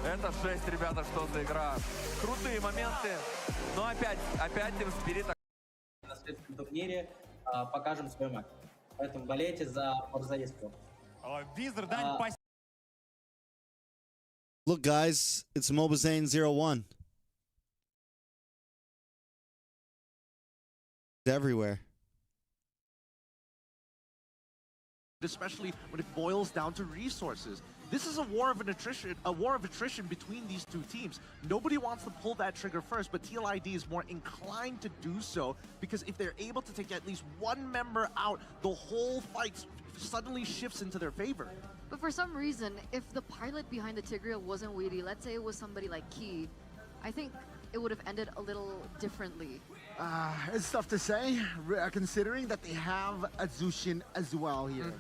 S15: Это 6, ребята, что за игра. Крутые моменты. Но опять Team Spirit.
S18: На следующем турнире покажем свой матч. Поэтому болейте за Морзаевского.
S2: Визер, Дань,
S1: Look, guys, it's Mobazane 01. Everywhere.
S9: Especially when it boils down to resources. This is a war of attrition between these two teams. Nobody wants to pull that trigger first, but TLID is more inclined to do so because if they're able to take at least one member out, the whole fight suddenly shifts into their favor.
S7: But for some reason, if the pilot behind the Tigreal wasn't Weedy, let's say it was somebody like Key, I think it would have ended a little differently.
S8: It's tough to say, considering that they have a Zushin as well here.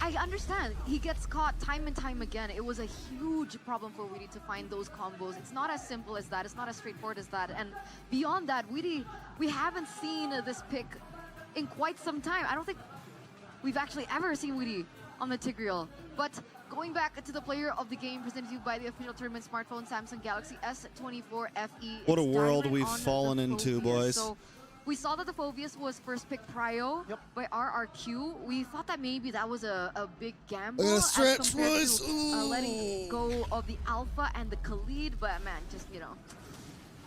S7: I understand. He gets caught time and time again. It was a huge problem for Weedy to find those combos. It's not as simple as that. It's not as straightforward as that. And beyond that, Weedy, we haven't seen this pick in quite some time. I don't think we've actually ever seen Weedy on the Tigreal. But going back to the player of the game presented to you by the official tournament smartphone, Samsung Galaxy S24 FE.
S1: What a
S7: It's
S1: world
S7: Diamond
S1: we've
S7: on
S1: fallen
S7: the
S1: into,
S7: Phoveus.
S1: boys.
S7: So we saw that the Phoveus was first pick prio by RRQ. We thought that maybe that was a big gamble
S1: Look at the
S7: as
S1: stretch,
S7: compared
S1: boys.
S7: to letting go of the Alpha and the Khalid. But man, just, you know,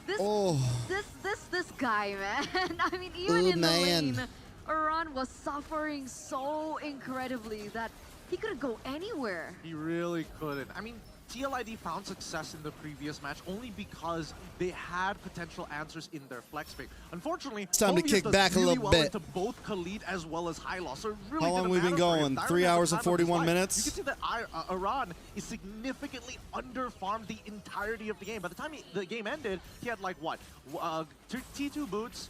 S7: this guy, man. I mean, even in the lane, Iran was suffering so incredibly that he couldn't go anywhere.
S9: He really couldn't. I mean, TLID found success in the previous match only because they had potential answers in their flex pick. Unfortunately,
S1: It's time to
S9: Phoveus
S1: kick
S9: does
S1: back a
S9: really
S1: little
S9: well
S1: bit.
S9: into both Khalid as well as Hylos. So it really
S1: How long
S9: didn't
S1: we been
S9: matter for him.
S1: going?
S9: Diamond
S1: 3
S9: had the
S1: hours and
S9: time of his
S1: 41
S9: life.
S1: minutes?
S9: You can see that Iran is significantly under-farmed the entirety of the game. By the time the game ended, he had like what? T2 boots,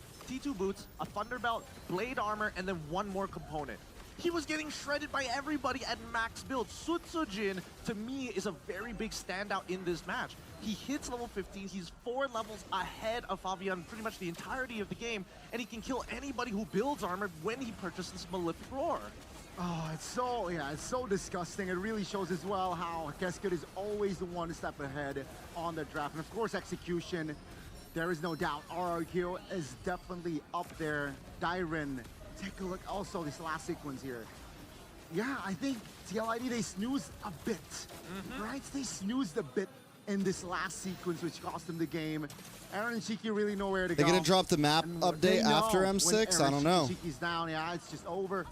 S9: a Thunderbelt, Blade Armor, and then one more component. He was getting shredded by everybody at max build. Sutsujin, to me, is a very big standout in this match. He hits level 15, he's 4 levels ahead of Fabian pretty much the entirety of the game, and he can kill anybody who builds armor when he purchases Malefic Roar.
S8: Oh, it's so disgusting. It really shows as well how Keskut is always the one step ahead on the draft. And of course, execution, there is no doubt. RRQ is definitely up there. Dyren, take a look also this last sequence here. Yeah, I think TLID, they snoozed a bit, right? They snoozed a bit in this last sequence, which cost them the game. Aaron and Shiki really know where to go.
S1: They're gonna drop the map
S8: And
S1: update
S8: they know
S1: after
S8: when
S1: M6? I
S8: Aaron
S1: don't know.
S8: Shiki's down, yeah, it's just over.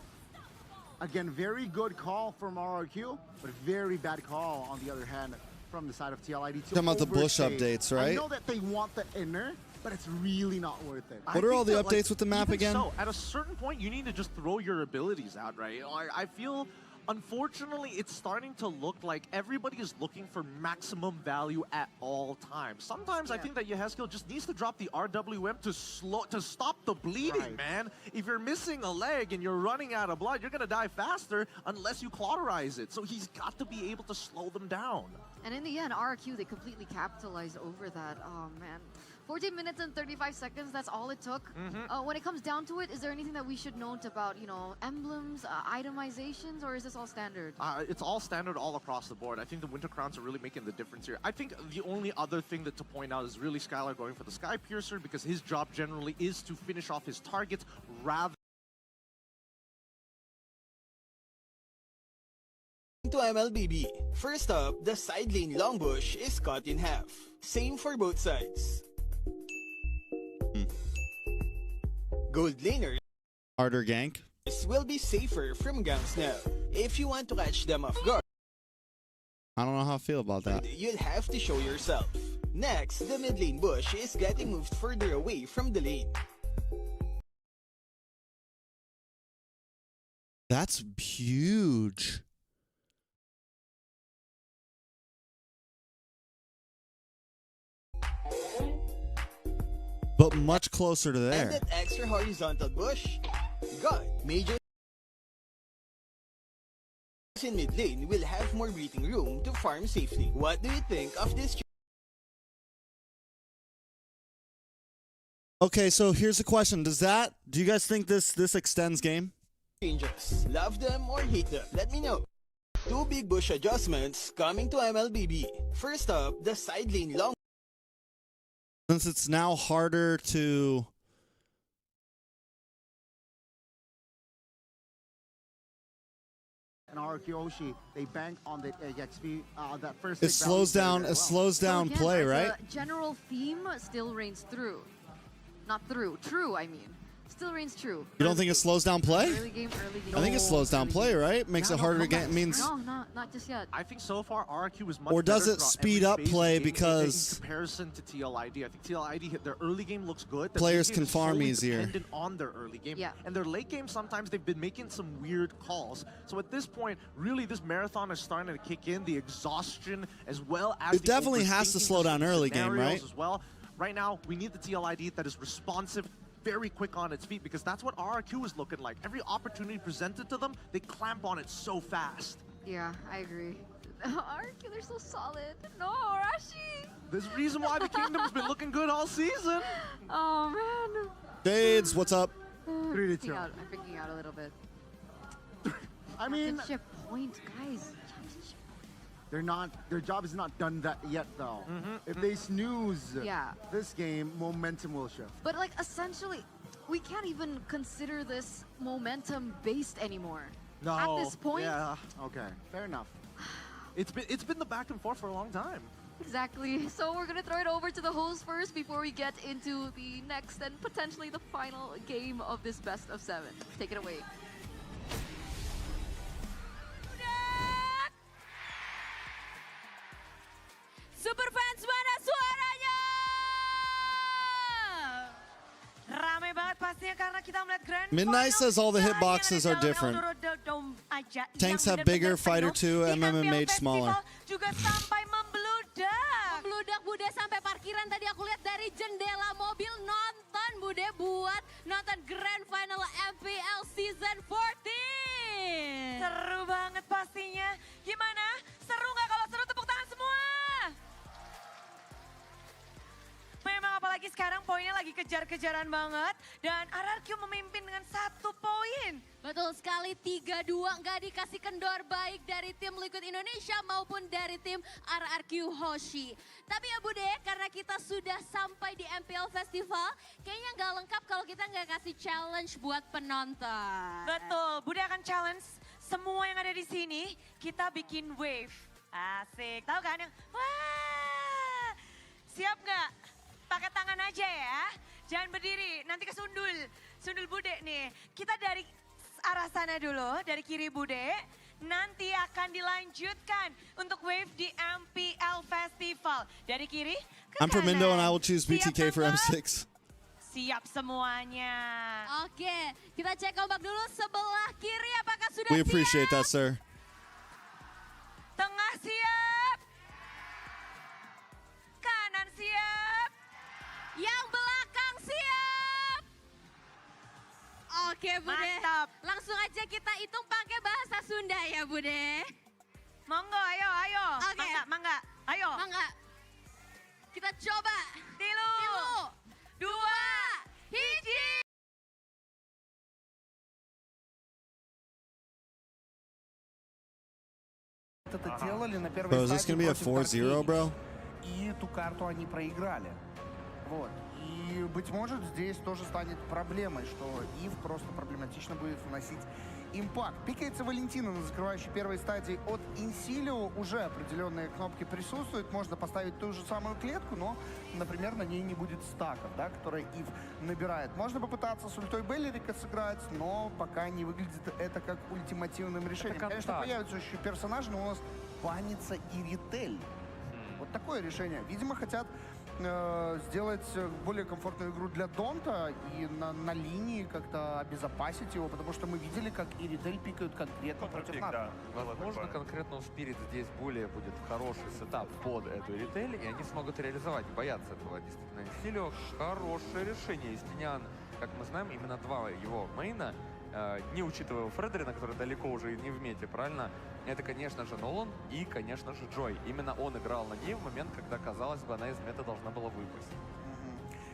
S8: Again, very good call from RRQ, but very bad call on the other hand from the side of TLID.
S1: Talking about the bush
S8: overstay.
S1: updates,
S8: I
S1: right?
S8: know that they want the inner, but it's really not worth it.
S1: What are all the updates with the map
S9: Even
S1: again?
S9: So, at a certain point, you need to just throw your abilities out, right? I feel, unfortunately, it's starting to look like everybody is looking for maximum value at all times. Sometimes I think that Yehezkel just needs to drop the RWM to stop the bleeding, man. If you're missing a leg and you're running out of blood, you're gonna die faster unless you cauterize it. So he's got to be able to slow them down.
S7: And in the end, RRQ, they completely capitalized over that. Oh, man. 14 minutes and 35 seconds, that's all it took. When it comes down to it, is there anything that we should note about, you know, emblems, itemizations, or is this all standard?
S9: It's all standard all across the board. I think the Winter Crowns are really making the difference here. I think the only other thing to point out is really Skylar going for the Sky Piercer because his job generally is to finish off his targets rather
S19: To MLBB. First up, the side lane long bush is cut in half. Same for both sides. Gold laners
S1: Harder gank.
S19: will be safer from ganks now. If you want to catch them off guard,
S1: I don't know how I feel about that.
S19: you'll have to show yourself. Next, the mid lane bush is getting moved further away from the lane.
S1: That's huge. But much closer to
S19: And
S1: there.
S19: that extra horizontal bush, gone. Major in mid lane will have more breathing room to farm safely. What do you think of this?
S1: Okay, so here's the question. Do you guys think this extends game?
S19: Changes. Love them or hate them? Let me know. Two big bush adjustments coming to MLBB. First up, the side lane long.
S1: Since it's now harder to...
S8: And RRQ, they bank on the XP, that first.
S1: It slows down
S7: Again,
S1: play,
S7: as
S1: right?
S7: a general theme still reigns through. Not through. True, I mean. still reigns true.
S1: You don't think it slows down play?
S7: Early game.
S1: I think it slows down play, right? Makes it harder to get. Means.
S7: No, not just yet.
S9: I think so far RRQ is much
S1: Or does
S9: better
S1: it
S9: throughout
S1: speed
S9: every
S1: up
S9: phase of
S1: play
S9: the game
S1: because
S9: in comparison to TLID? I think TLID hit their early game looks good. Their
S1: players
S9: late
S1: can
S9: game is
S1: farm
S9: solely
S1: easier.
S9: Dependent on their early game.
S7: Yeah.
S9: And their late game, sometimes they've been making some weird calls. So at this point, really this marathon is starting to kick in, the exhaustion as well as
S1: It definitely has to
S9: overthinking
S1: slow
S9: of
S1: down early game,
S9: scenarios
S1: right?
S9: As well. Right now, we need the TLID that is responsive, very quick on its feet, because that's what RRQ is looking like. Every opportunity presented to them, they clamp on it so fast.
S7: Yeah, I agree. RRQ, they're so solid. No, Rashi.
S9: There's a reason why the Kingdom's been looking good all season.
S7: Oh man.
S1: Shades, what's up?
S7: I'm freaking out a little bit.
S8: I mean,
S7: Championship point, guys.
S8: they're not. Their job is not done that yet, though. If they snooze this game, momentum will shift.
S7: But like essentially, we can't even consider this momentum based anymore.
S9: No.
S7: At this point.
S9: Yeah.
S8: Okay, fair enough.
S9: It's been the back and forth for a long time.
S7: Exactly. So we're gonna throw it over to the host first before we get into the next and potentially the final game of this best of 7. Take it away.
S3: Superfans, mana suaranya? Rame banget pastinya karena kita melihat Grand
S1: Midnight says all the hitboxes are different. Tanks have bigger, Fighter 2, MMMH smaller.
S3: Juga sampai membludak.
S13: Membludak Bude sampai parkiran tadi aku lihat dari jendela mobil nonton Bude buat nonton Grand Final MPL Season 14.
S3: Seru banget pastinya. Gimana? Seru nggak? Kalau seru tepuk tangan semua. Memang apalagi sekarang poinnya lagi kejar-kejaran banget. Dan RRQ memimpin dengan 1 poin.
S13: Betul sekali, 3-2 nggak dikasih kendor baik dari tim Liquid Indonesia maupun dari tim RRQ Hoshi. Tapi ya Bude, karena kita sudah sampai di MPL Festival, kayaknya nggak lengkap kalau kita nggak kasih challenge buat penonton.
S3: Betul, Bude akan challenge semua yang ada di sini, kita bikin wave. Asik, tahu kan yang wah, siap nggak? Pakai tangan aja ya, jangan berdiri, nanti kesundul. Sundul Bude nih, kita dari arah sana dulu, dari kiri Bude. Nanti akan dilanjutkan untuk wave di MPL Festival. Dari kiri ke
S1: I'm from Indo and I will choose
S3: Siap,
S1: BTK for
S3: teman?
S1: M6.
S3: Siap semuanya.
S13: Oke, kita cek ombak dulu sebelah kiri apakah sudah
S1: We
S13: siap?
S1: appreciate that, sir.
S3: Tengah siap. Kanan siap.
S13: Yang belakang siap. Oke Bude,
S3: Mantap.
S13: langsung aja kita hitung pakai bahasa Sunda ya Bude.
S3: Monggo, ayo.
S13: Oke.
S3: Mangga, ayo.
S13: Mangga. Kita coba.
S3: Tilu. 2, 1.
S16: Это делали на первой
S1: Bro, is this
S16: стадии
S1: gonna be a
S16: против
S1: 4-0, bro?
S16: И эту карту они проиграли. Вот. И, быть может, здесь тоже станет проблемой, что Ив просто проблематично будет вносить импакт. Пикается Валентина на закрывающей первой стадии от Инсилио. Уже определенные кнопки присутствуют. Можно поставить ту же самую клетку, но, например, на ней не будет стаков, да, которые Ив набирает. Можно попытаться с ультой Беллерика сыграть, но пока не выглядит это как ультимативным решением. Конечно, появятся еще персонажи, но у нас банится и Ритель. Вот такое решение. Видимо, хотят сделать более комфортную игру для Донта и на линии как-то обезопасить его, потому что мы видели, как и Ритель пикают конкретно против НАТО.
S15: Возможно, конкретно у Spirit здесь более будет хороший сетап под эту Ритель, и они смогут реализовать, боятся этого. Действительно, Силио хорошее решение. Истинян, как мы знаем, именно 2 его мейна, не учитывая Фредерина, который далеко уже не в мете, правильно? Это, конечно же, Нолан и, конечно же, Джой. Именно он играл на ней в момент, когда, казалось бы, она из мета должна была выпасть.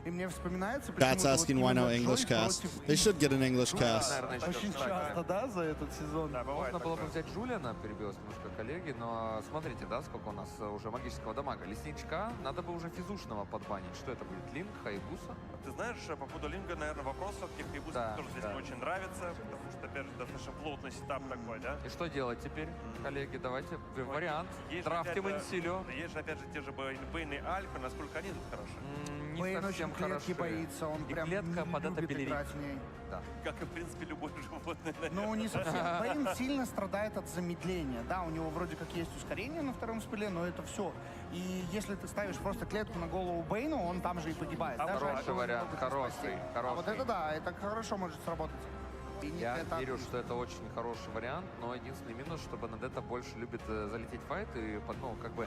S16: И мне вспоминается...
S1: That's asking why no English cast. They should get an English cast.
S16: Очень часто, да, за этот сезон.
S15: Можно было бы взять Джулиана, перебилась немножко коллеги, но смотрите, да, сколько у нас уже магического дамага. Лесничка, надо бы уже физушного подбанить. Что это будет? Линк, Хайбуса?
S17: Ты знаешь, по поводу Линга, наверное, вопрос все-таки Хайбуса тоже здесь не очень нравится, потому что, опять же, достаточно плотный сетап такой, да?
S15: И что делать теперь, коллеги? Давайте вариант.
S17: Есть
S15: Драфтим Инсилио.
S17: Есть же, опять же, те же Бэйн и Альфа, насколько они тут хороши?
S15: Не совсем
S16: прям клетки боится, он
S15: И
S16: прям
S15: клетка
S16: не
S15: под это
S16: любит
S15: пелерит.
S16: играть в ней.
S15: Да.
S17: Как и, в принципе, любое животное.
S16: Ну, не совсем. Бэйн сильно страдает от замедления. Да, у него вроде как есть ускорение на втором спиле, но это все. И если ты ставишь просто клетку на голову Бэйну, он там же и погибает. Даже
S15: Хороший
S16: этого
S15: вариант,
S16: не могут
S15: хороший,
S16: спасти.
S15: хороший.
S16: А вот это да, это хорошо может сработать.
S15: Я верю, что это очень хороший вариант, но единственный минус, что Бенедетта больше любит залететь в файт и, ну, как бы,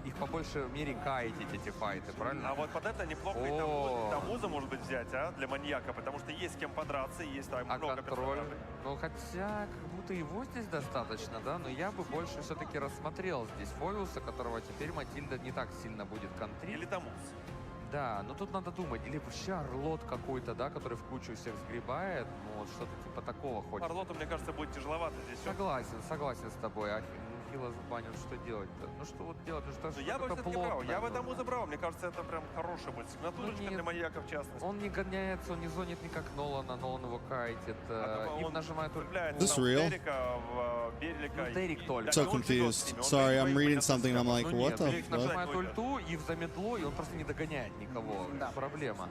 S15: их по большей мере кайтить эти файты, правильно?
S17: А вот под это неплохо и Тамуза может быть взять, для маньяка, потому что есть с кем подраться, есть там много
S15: контроль?
S17: персонажей.
S15: Ну, хотя, как будто его здесь достаточно, да, но я бы больше все-таки рассмотрел здесь Фориуса, которого теперь Матильда не так сильно будет контрить.
S17: Или Тамуз.
S15: Да, но тут надо думать, или вообще Орлот какой-то, да, который в кучу всех сгребает, ну, вот что-то типа такого хочется.
S17: Орлоту, мне кажется, будет тяжеловато здесь.
S15: Согласен с тобой. А Хила забанят, что делать-то? Ну что вот делать? Ну что,
S17: Я бы
S15: что-то
S17: все-таки брал.
S15: плотное
S17: Я бы
S15: было.
S17: Тамуза брал. Мне кажется, это прям хорошая будет сигнатурочка
S15: нет.
S17: для маньяка в частности.
S15: Он не гоняется, он не зонит никак Нолана, Нолан его кайтит. И нажимает только...
S1: This real?
S15: Дерек только.
S1: So confused. Sorry, I'm reading something and I'm like, what the
S15: Дерек
S1: fuck?
S15: нажимает ульту и в замедло, и он просто не догоняет никого. Проблема.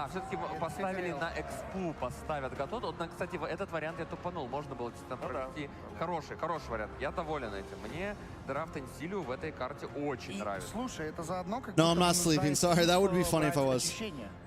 S15: Все-таки поставили на экспу, поставят готов. Вот, кстати, этот вариант я тупанул. Можно было действительно провести. Хороший вариант. Я доволен этим. Мне драфт Инсилио в этой карте очень нравится.
S16: Слушай, это заодно как
S1: No, I'm not sleeping. Sorry, that would be funny if I was.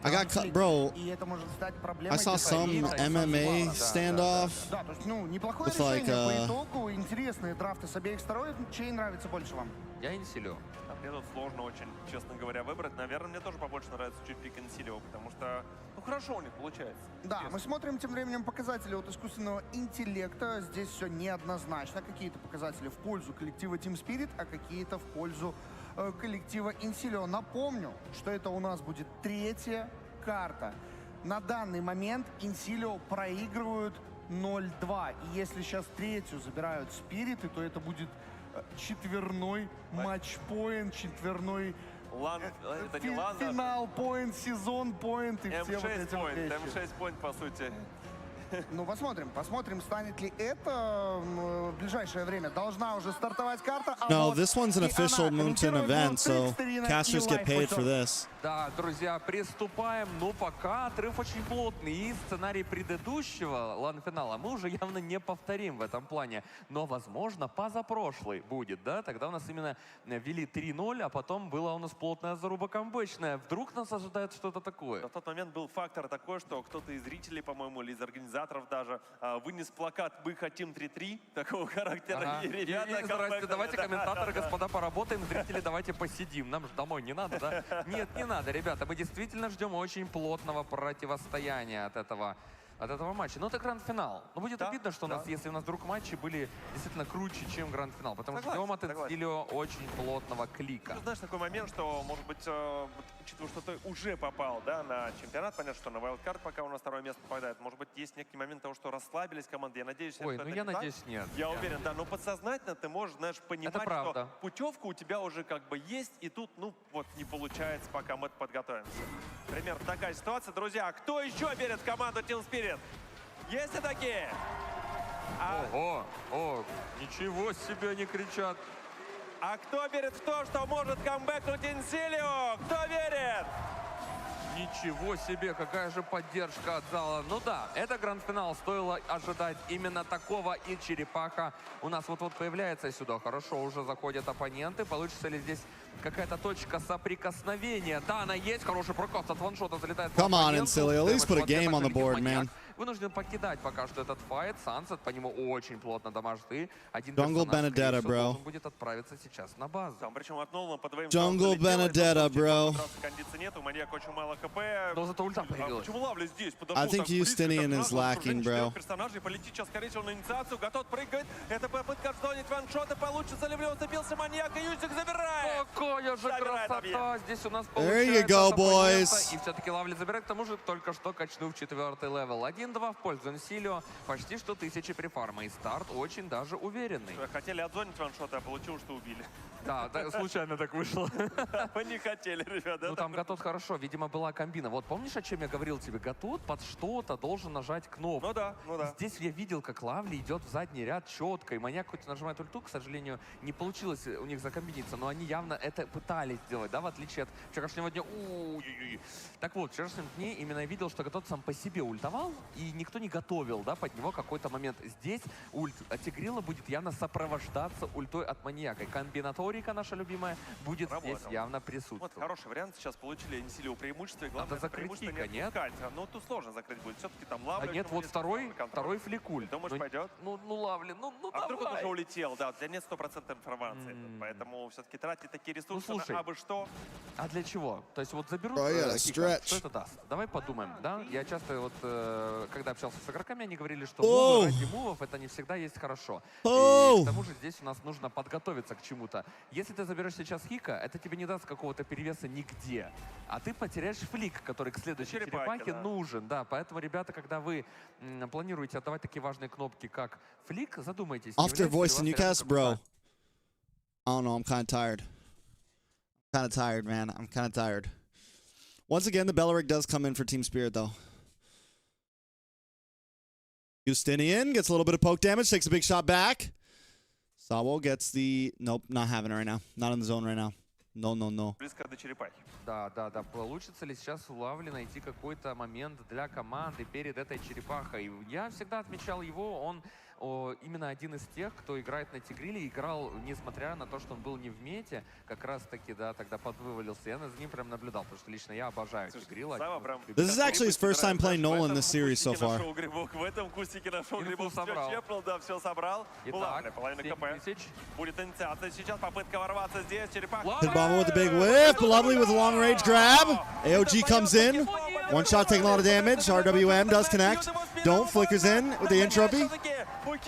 S1: I got cut, bro.
S16: И это может стать проблемой.
S1: I saw some MMA standoff
S16: Да, то есть, ну, неплохое
S1: with like
S16: решение по итогу. Интересные драфты с обеих сторон. Чей нравится больше вам?
S15: Я Инсилио.
S17: Мне тут сложно очень, честно говоря, выбрать. Наверное, мне тоже побольше нравится чуть пик Инсилио, потому что, ну, хорошо у них получается.
S16: Да, мы смотрим тем временем показатели от искусственного интеллекта. Здесь все неоднозначно. Какие-то показатели в пользу коллектива Team Spirit, а какие-то в пользу коллектива Инсилио. Напомню, что это у нас будет третья карта. На данный момент Инсилио проигрывают 0-2. И если сейчас третью забирают Спириты, то это будет четверной матч-поинт, четверной финал-поинт, сезон-поинт и все вот эти вот вещи.
S17: М6-поинт, по сути.
S16: Ну, посмотрим, станет ли это в ближайшее время. Должна уже стартовать карта.
S1: No, this one's an official Moonton event, so casters get paid for this.
S15: Да, друзья, приступаем. Но пока отрыв очень плотный. И сценарий предыдущего лан-финала мы уже явно не повторим в этом плане. Но, возможно, позапрошлый будет, да? Тогда у нас именно вели 3-0, а потом была у нас плотная заруба камбэчная. Вдруг нас ожидает что-то такое?
S17: В тот момент был фактор такой, что кто-то из зрителей, по-моему, или из организаторов даже вынес плакат «Мы хотим 3-3» такого характера.
S15: И ребята, здрасте, давайте, комментаторы, господа, поработаем, зрители, давайте посидим. Нам же домой не надо, да? Нет, не надо, ребята, мы действительно ждем очень плотного противостояния от этого матча. Но это гранд-финал. Но будет обидно, что у нас, если у нас вдруг матчи были действительно круче, чем гранд-финал. Потому что ждем от Инсилио очень плотного клика.
S17: Ну, знаешь, такой момент, что, может быть, учитывая, что ты уже попал, да, на чемпионат, понятно, что на вайлдкарт пока у нас второе место попадает. Может быть, есть некий момент того, что расслабились команды. Я надеюсь,
S15: Ой,
S17: что
S15: ну
S17: это
S15: я
S17: не так.
S15: надеюсь, нет.
S17: Я уверен, да. Но подсознательно ты можешь, знаешь, понимать, что путевка у тебя уже как бы есть, и тут, ну, вот не получается, пока мы подготовимся. Примерно такая ситуация. Друзья, кто еще верит в команду Team Spirit? Есть и такие?
S15: Ого, ничего себе они кричат.
S17: А кто верит в то, что может камбэкнуть Инсилио? Кто верит?
S15: Ничего себе, какая же поддержка от зала. Ну да, это гранд-финал, стоило ожидать именно такого, и черепаха у нас вот-вот появляется сюда. Хорошо, уже заходят оппоненты. Получится ли здесь какая-то точка соприкосновения? Да, она есть, хороший прокаст от ваншота залетает.
S1: Come on, Insilio, at least put a game on the board, man.
S15: Вынужден покидать пока что этот файт. Сансет по нему очень плотно дамажит. И один
S1: Jungle
S15: персонаж,
S1: Benedetta,
S15: всего,
S1: bro.
S15: должен будет отправиться сейчас на базу.
S17: Там, причем от Нолана по двоим.
S1: Jungle Benedetta, bro.
S17: Кондиции нету, маньяк очень мало хп.
S15: Но зато ульта появилась.
S17: Почему Лавли здесь? Подошел,
S1: I think Justinian is lacking, bro.
S17: Персонажей полетит сейчас, скорее всего, на инициацию. Готов прыгать. Это попытка отзонить ваншота. Получится ли в него? Цепился маньяк, и Юзик забирает.
S15: Какая же красота! Здесь у нас
S1: There you
S15: получается
S1: go,
S15: от оппонента.
S1: boys.
S15: И все-таки Лавли забирает, к тому же только что качнув 4-й левел. 1-2 в пользу Инсилио. Почти что 1000 префарма. И старт очень даже уверенный.
S17: Хотели отзонить ваншота, а получилось, что убили.
S15: Да, случайно так вышло.
S17: Мы не хотели, ребята.
S15: Ну там Гатот хорошо, видимо, была комбина. Вот помнишь, о чем я говорил тебе? Гатот под что-то должен нажать кнопку.
S17: Ну да.
S15: Здесь я видел, как Лавли идет в задний ряд четко, и Маньяк хоть нажимает ульту, к сожалению, не получилось у них закомбиниться, но они явно это пытались сделать, да, в отличие от вчерашнего дня. Так вот, в вчерашнем дне именно я видел, что Гатот сам по себе ультовал, и никто не готовил, да, под него какой-то момент. Здесь ульт от Тигрила будет явно сопровождаться ультой от Маньяка. И комбинаторика наша любимая будет здесь явно присутствовать.
S17: Вот хороший вариант. Сейчас получили Несилио преимущество. И главное,
S15: закрыть
S17: преимущество
S15: Кика,
S17: не отпускать. Ну, тут сложно закрыть будет. Все-таки там Лавли.
S15: А нет, вот второй фликуль.
S17: Думаешь, пойдет?
S15: Ну, Лавли, ну
S17: А вдруг он
S15: давай.
S17: уже улетел? Да, для нет стопроцентной информации. Поэтому все-таки тратить такие ресурсы
S15: слушай,
S17: на абы что.
S15: А для чего? То есть вот заберут
S1: yeah,
S15: Кика, что это даст? Давай подумаем, да? Я часто вот, когда общался с игроками, они говорили, что
S1: Оу.
S15: мувы ради мувов это не всегда есть хорошо.
S1: Оу.
S15: И к тому же здесь у нас нужно подготовиться к чему-то. Если ты заберешь сейчас Хика, это тебе не даст какого-то перевеса нигде. А ты потеряешь флик, который к следующей черепахе нужен. Да, поэтому, ребята, когда вы планируете отдавать такие важные кнопки, как флик, задумайтесь.
S1: After voice in UCAS, bro. I don't know, I'm kind of tired. Kind of tired, man. I'm kind of tired. Once again, the Belleric does come in for Team Spirit, though. Justinian gets a little bit of poke damage, takes a big shot back. Sawo gets the... Nope, not having it right now. Not in the zone right now. No.
S17: Близко до черепахи.
S15: Да. Получится ли сейчас у Лавли найти какой-то момент для команды перед этой черепахой? Я всегда отмечал его, он именно один из тех, кто играет на Тигриле, играл, несмотря на то, что он был не в мете, как раз таки, да, тогда подвывалился. Я за ним прям наблюдал, потому что лично я обожаю Тигрила.
S1: This is actually his first time playing Nolan in this series so far.
S17: В этом кустике нашел грибок, все чепнул, да, все собрал.
S15: Итак,
S17: половина КП. Будет инициация сейчас, попытка ворваться здесь, черепаха.
S1: Hit Bomber with a big whip. Lovely with a long range grab. AOG comes in. One shot taking a lot of damage. RWM does connect. Don't flickers in with the entropy. With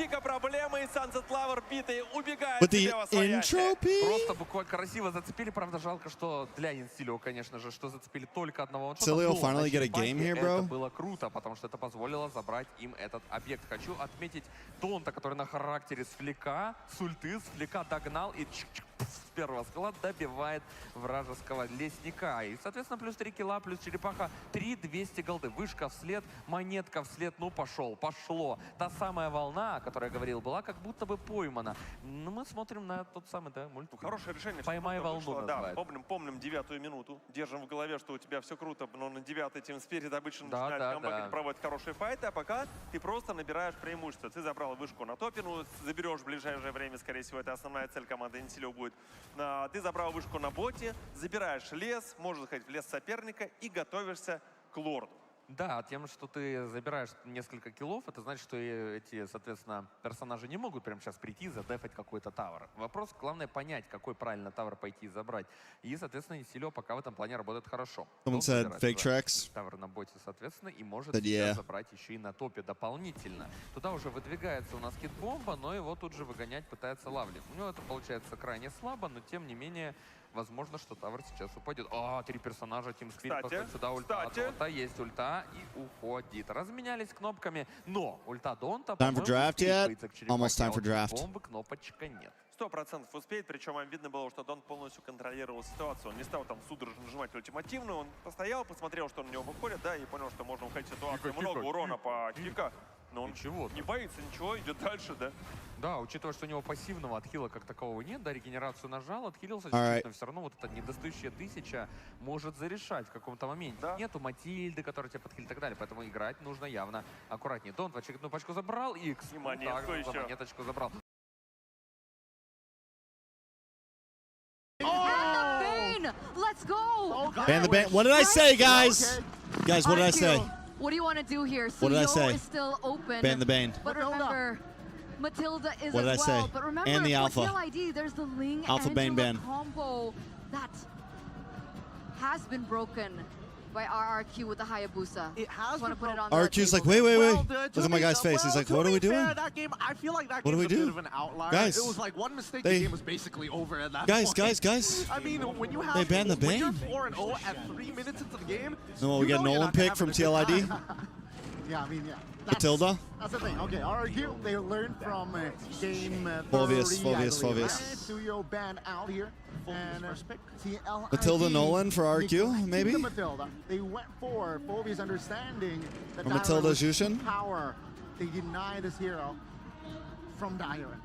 S1: the entropy.
S15: Просто буквально красиво зацепили, правда жалко, что для Инсилио, конечно же, что зацепили только одного.
S1: Silio finally get a game here, bro.
S15: Это было круто, потому что это позволило забрать им этот объект. Хочу отметить Донта, который на характере с флика, с ульты, с флика догнал и с первого скала добивает вражеского лесника. И, соответственно, плюс 3 килла, плюс черепаха, 3200 голды. Вышка вслед, монетка вслед. Ну, пошло. Та самая волна, о которой я говорил, была как будто бы поймана. Но мы смотрим на тот самый, да, мульт.
S17: Хорошее решение.
S15: Поймай волну,
S17: да, помним 9-ю минуту. Держим в голове, что у тебя все круто, но на 9-й Team Spirit обычно начинает камбэк, проводит хорошие файты, а пока ты просто набираешь преимущество. Ты забрал вышку на топе, ну, заберешь в ближайшее время, скорее всего, это основная цель команды Инсилио будет. Ты забрал вышку на боте, забираешь лес, можешь заходить в лес соперника и готовишься к лорду.
S15: Да, тем, что ты забираешь несколько киллов, это значит, что эти, соответственно, персонажи не могут прямо сейчас прийти и задефать какой-то тавр. Вопрос, главное, понять, какой правильно тавр пойти и забрать. И, соответственно, Инсилио пока в этом плане работает хорошо.
S1: Someone said fake tracks.
S15: Тавр на боте, соответственно, и может
S1: yeah.
S15: забрать еще и на топе дополнительно. Туда уже выдвигается у нас кит-бомба, но его тут же выгонять пытается Лавли. У него это получается крайне слабо, но тем не менее... Возможно, что тавр сейчас упадет. 3 персонажа Team Spirit подходит сюда. Ульта Донта, есть ульта и уходит. Разменялись кнопками, но ульта Донта...
S1: Time for draft yet? Almost time for draft.
S15: Бомбы, кнопочка нет.
S17: 100% успеет, причем видно было, что Дон полностью контролировал ситуацию. Он не стал там судорожно нажимать ультимативную, он постоял, посмотрел, что на него выходит, да, и понял, что можно уходить в ситуацию. Много урона по Кика, но он не боится ничего, идет дальше, да.
S15: Да, учитывая, что у него пассивного отхила как такового нет, да, регенерацию нажал, отхилился, но все равно вот эта недостающая 1000 может зарешать в каком-то моменте. Да. Нету Матильды, которая тебя подхилит и так далее, поэтому играть нужно явно аккуратнее. Дон очередную пачку забрал, и
S17: монетку еще.
S15: Монеточку забрал.
S3: Let's go!
S1: Ban the ban. What did I say, guys? Guys, what did I say?
S3: What do you want to do here?
S1: What did I say?
S3: Is still open.
S1: Ban the bane.
S3: But remember, Matilda is
S1: what did
S3: as
S1: I
S3: well.
S1: say?
S3: But remember,
S1: and the alpha.
S3: TLID, there's the Ling
S1: alpha bane ban.
S3: combo that has been broken by RRQ with the Hayabusa.
S9: It has
S3: been broken.
S1: RRQ's like, wait. Look at my guy's face. He's like, what are we doing?
S9: That game, I feel like that
S1: what
S9: game's
S1: do we do?
S9: A bit of an outlier.
S1: Guys,
S9: it was like one mistake, the game was basically over at that
S1: guys,
S9: point.
S1: Guys.
S9: I mean, when you have
S1: they banned the bane.
S9: When you're 4-0 at 3 minutes into the game,
S1: no, we get Nolan pick from TLID.
S8: Yeah, I mean, yeah.
S1: Matilda?
S8: That's the thing. Okay, RRQ, they learned from game
S1: Phoveus,
S8: 30, I
S1: Phoveus,
S8: believe,
S1: Phoveus.
S8: right? Suyo banned out here. And TLID
S1: Matilda Nolan for RQ,
S8: neglected
S1: maybe?
S8: the Matilda. They went for Phoveus understanding that
S1: Or Matilda
S8: was
S1: Jushin?
S8: power. They deny this hero from Dairon.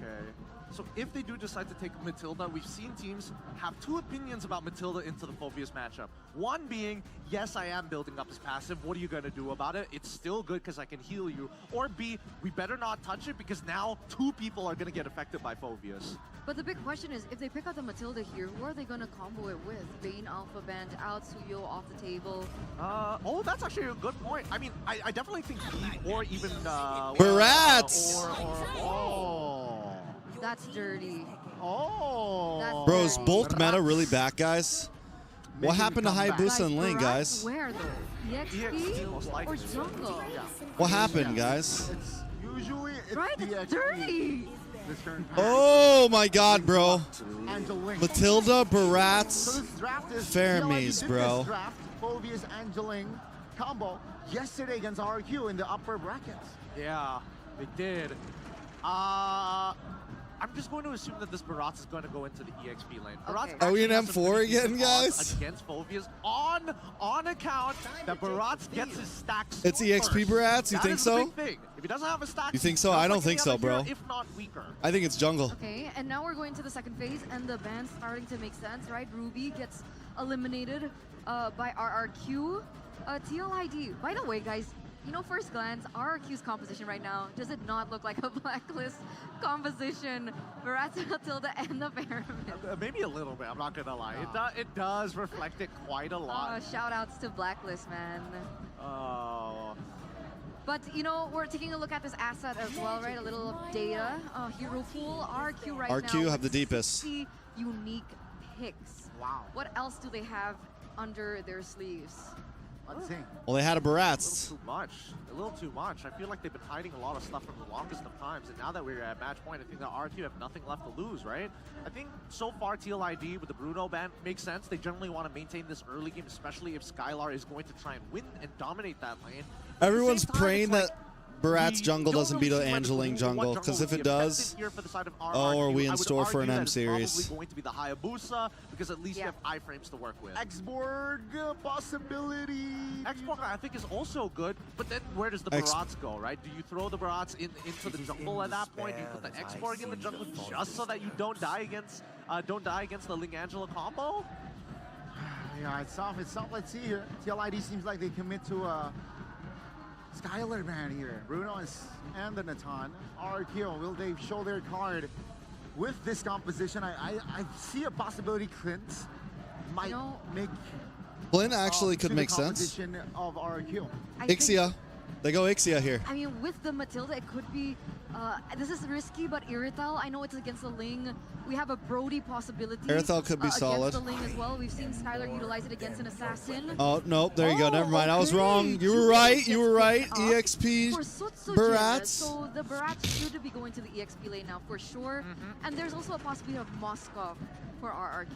S9: Okay. So if they do decide to take Matilda, we've seen teams have two opinions about Matilda into the Phoveus matchup. One being, yes, I am building up his passive. What are you going to do about it? It's still good because I can heal you. Or B, we better not touch it because now two people are going to get affected by Phoveus.
S7: But the big question is, if they pick out the Matilda here, who are they going to combo it with? Bane Alpha Band out, Suyo off the table.
S9: Oh, that's actually a good point. I mean, I definitely think Weeb or even...
S1: Barats!
S7: That's dirty.
S8: Oh!
S1: Bro, is both meta really back, guys? What happened to Hayabusa and Ling, guys?
S7: Where though? EXP or jungle?
S1: What happened, guys?
S8: Usually it's
S7: right, it's dirty!
S1: Oh my god, bro.
S8: Angeling.
S1: Matilda,
S8: So
S1: Barats,
S8: this draft is
S1: Fermis,
S8: did
S1: bro.
S8: This draft, Phoveus Angeling combo yesterday against RQ in the upper brackets.
S9: Yeah, they did. I'm just going to assume that this Barats is going to go into the EXP lane. Barats
S1: Are we in
S9: actually has some
S1: M4
S9: pretty
S1: again,
S9: decent
S1: guys?
S9: odds against Phoveus on account that Barats gets his stacks.
S1: It's EXP Barats? You think so?
S9: If he doesn't have a stack,
S1: You think so?
S9: just
S1: I don't
S9: like
S1: think
S9: any
S1: so,
S9: other hero,
S1: bro.
S9: If not weaker.
S1: I think it's jungle.
S7: Okay, and now we're going to the second phase, and the band's starting to make sense, right? Ruby gets eliminated by RRQ. TLID, by the way, guys, you know, first glance, RRQ's composition right now, does it not look like a Blacklist composition? Barats, Matilda, and the Pyramid.
S9: Maybe a little bit, I'm not going to lie. It does reflect it quite a lot.
S7: Shout outs to Blacklist, man.
S9: Oh.
S7: But, you know, we're taking a look at this asset as well, right? A little of data. Hero pool, RQ right now.
S1: RQ have the
S7: with
S1: deepest.
S7: 60 unique picks.
S8: Wow.
S7: What else do they have under their sleeves?
S8: Let's see.
S1: Well, they had a Barats.
S9: A little too much. I feel like they've been hiding a lot of stuff from the longest of times, and now that we're at match point, I think that RQ have nothing left to lose, right? I think so far TLID with the Bruno ban makes sense. They generally want to maintain this early game, especially if Skylar is going to try and win and dominate that lane.
S1: Everyone's praying that Barats jungle doesn't beat an Angeling jungle, because if it does, oh, are we in store for an M series?
S9: Probably going to be the Hayabusa, because at least you have iframes to work with.
S8: Xborg possibility.
S9: Xborg I think is also good, but then where does the Barats go, right? Do you throw the Barats into the jungle at that point? Do you put the Xborg in the jungle just so that you don't die against the Ling Angela combo?
S8: Yeah, it's tough. It's tough. Let's see here. TLID seems like they commit to Skylar man here. Bruno and the Natan. RQ, will they show their card with this composition? I see a possibility Clint might make
S1: Clint actually could
S8: to
S1: make
S8: the
S1: sense.
S8: composition of RQ.
S1: Ixia. They go Ixia here.
S7: I mean, with the Matilda, it could be, this is risky, but Irithel, I know it's against the Ling. We have a Brody possibility.
S1: Irithel could be solid.
S7: Against the Ling as well. We've seen Skylar utilize it against an assassin.
S1: Oh, no, there you go. Never mind. I was wrong. You were right. You were right. EXP Barats.
S7: So the Barats should be going to the EXP lane now for sure. And there's also a possibility of Moskov for RRQ.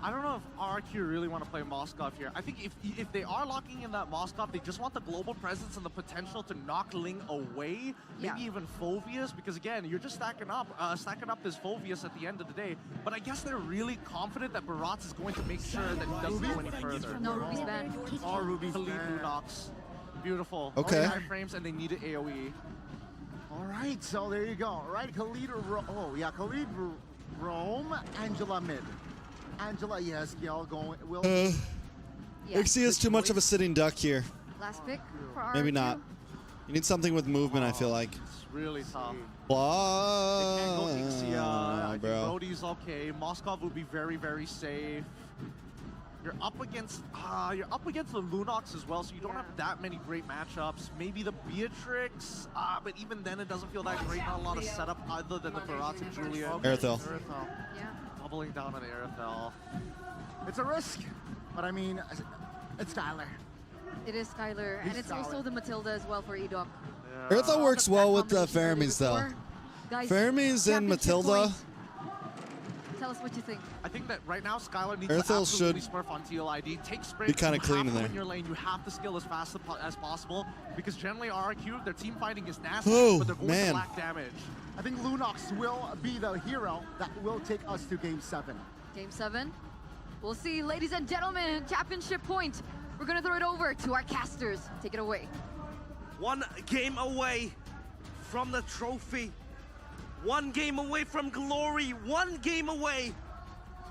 S9: I don't know if RQ really want to play Moskov here. I think if they are locking in that Moskov, they just want the global presence and the potential to knock Ling away, maybe even Phoveus, because again, you're just stacking up this Phoveus at the end of the day. But I guess they're really confident that Barats is going to make sure that he doesn't go any further.
S7: No, Ruby's banned.
S9: Oh, Ruby's banned. Lunox. Beautiful.
S1: Okay.
S9: Only iframes and they need an AoE.
S8: All right, so there you go. All right, Khalid, Khalid Rome, Angela mid. Angela, yes, Gil going. Will
S1: Ixia is too much of a sitting duck here.
S7: Last pick for RRQ.
S1: Maybe not. You need something with movement, I feel like.
S9: It's really tough.
S1: Blah.
S9: They can't go Ixia. I think
S1: bro.
S9: Brody's okay. Moskov would be very, very safe. You're up against the Lunox as well, so you don't have that many great matchups. Maybe the Beatrix, but even then it doesn't feel that great. Not a lot of setup other than the Barats and Julia.
S1: Irithel.
S7: Yeah.
S9: Doubling down on Irithel.
S8: It's a risk, but I mean, it's Skylar.
S7: It is Skylar, and it's also the Matilda as well for Edok.
S1: Irithel works well with Fermis, though.
S7: Guys,
S1: Fermis and
S7: championship
S1: Matilda.
S7: point. Tell us what you think.
S9: I think that right now Skylar needs
S1: Earthels
S9: to absolutely
S1: should
S9: smurf on TLID. Take spray.
S1: be kinda clean in
S9: You have to
S1: there.
S9: win your lane. You have to skill as fast as possible because generally RRQ, their team fighting is nasty,
S1: Oh,
S9: but they're going
S1: man.
S9: to lack damage.
S8: I think Lunox will be the hero that will take us to Game 7.
S7: Game 7. We'll see, ladies and gentlemen, championship point. We're gonna throw it over to our casters. Take it away.
S4: 1 game away from the trophy. 1 game away from glory. 1 game away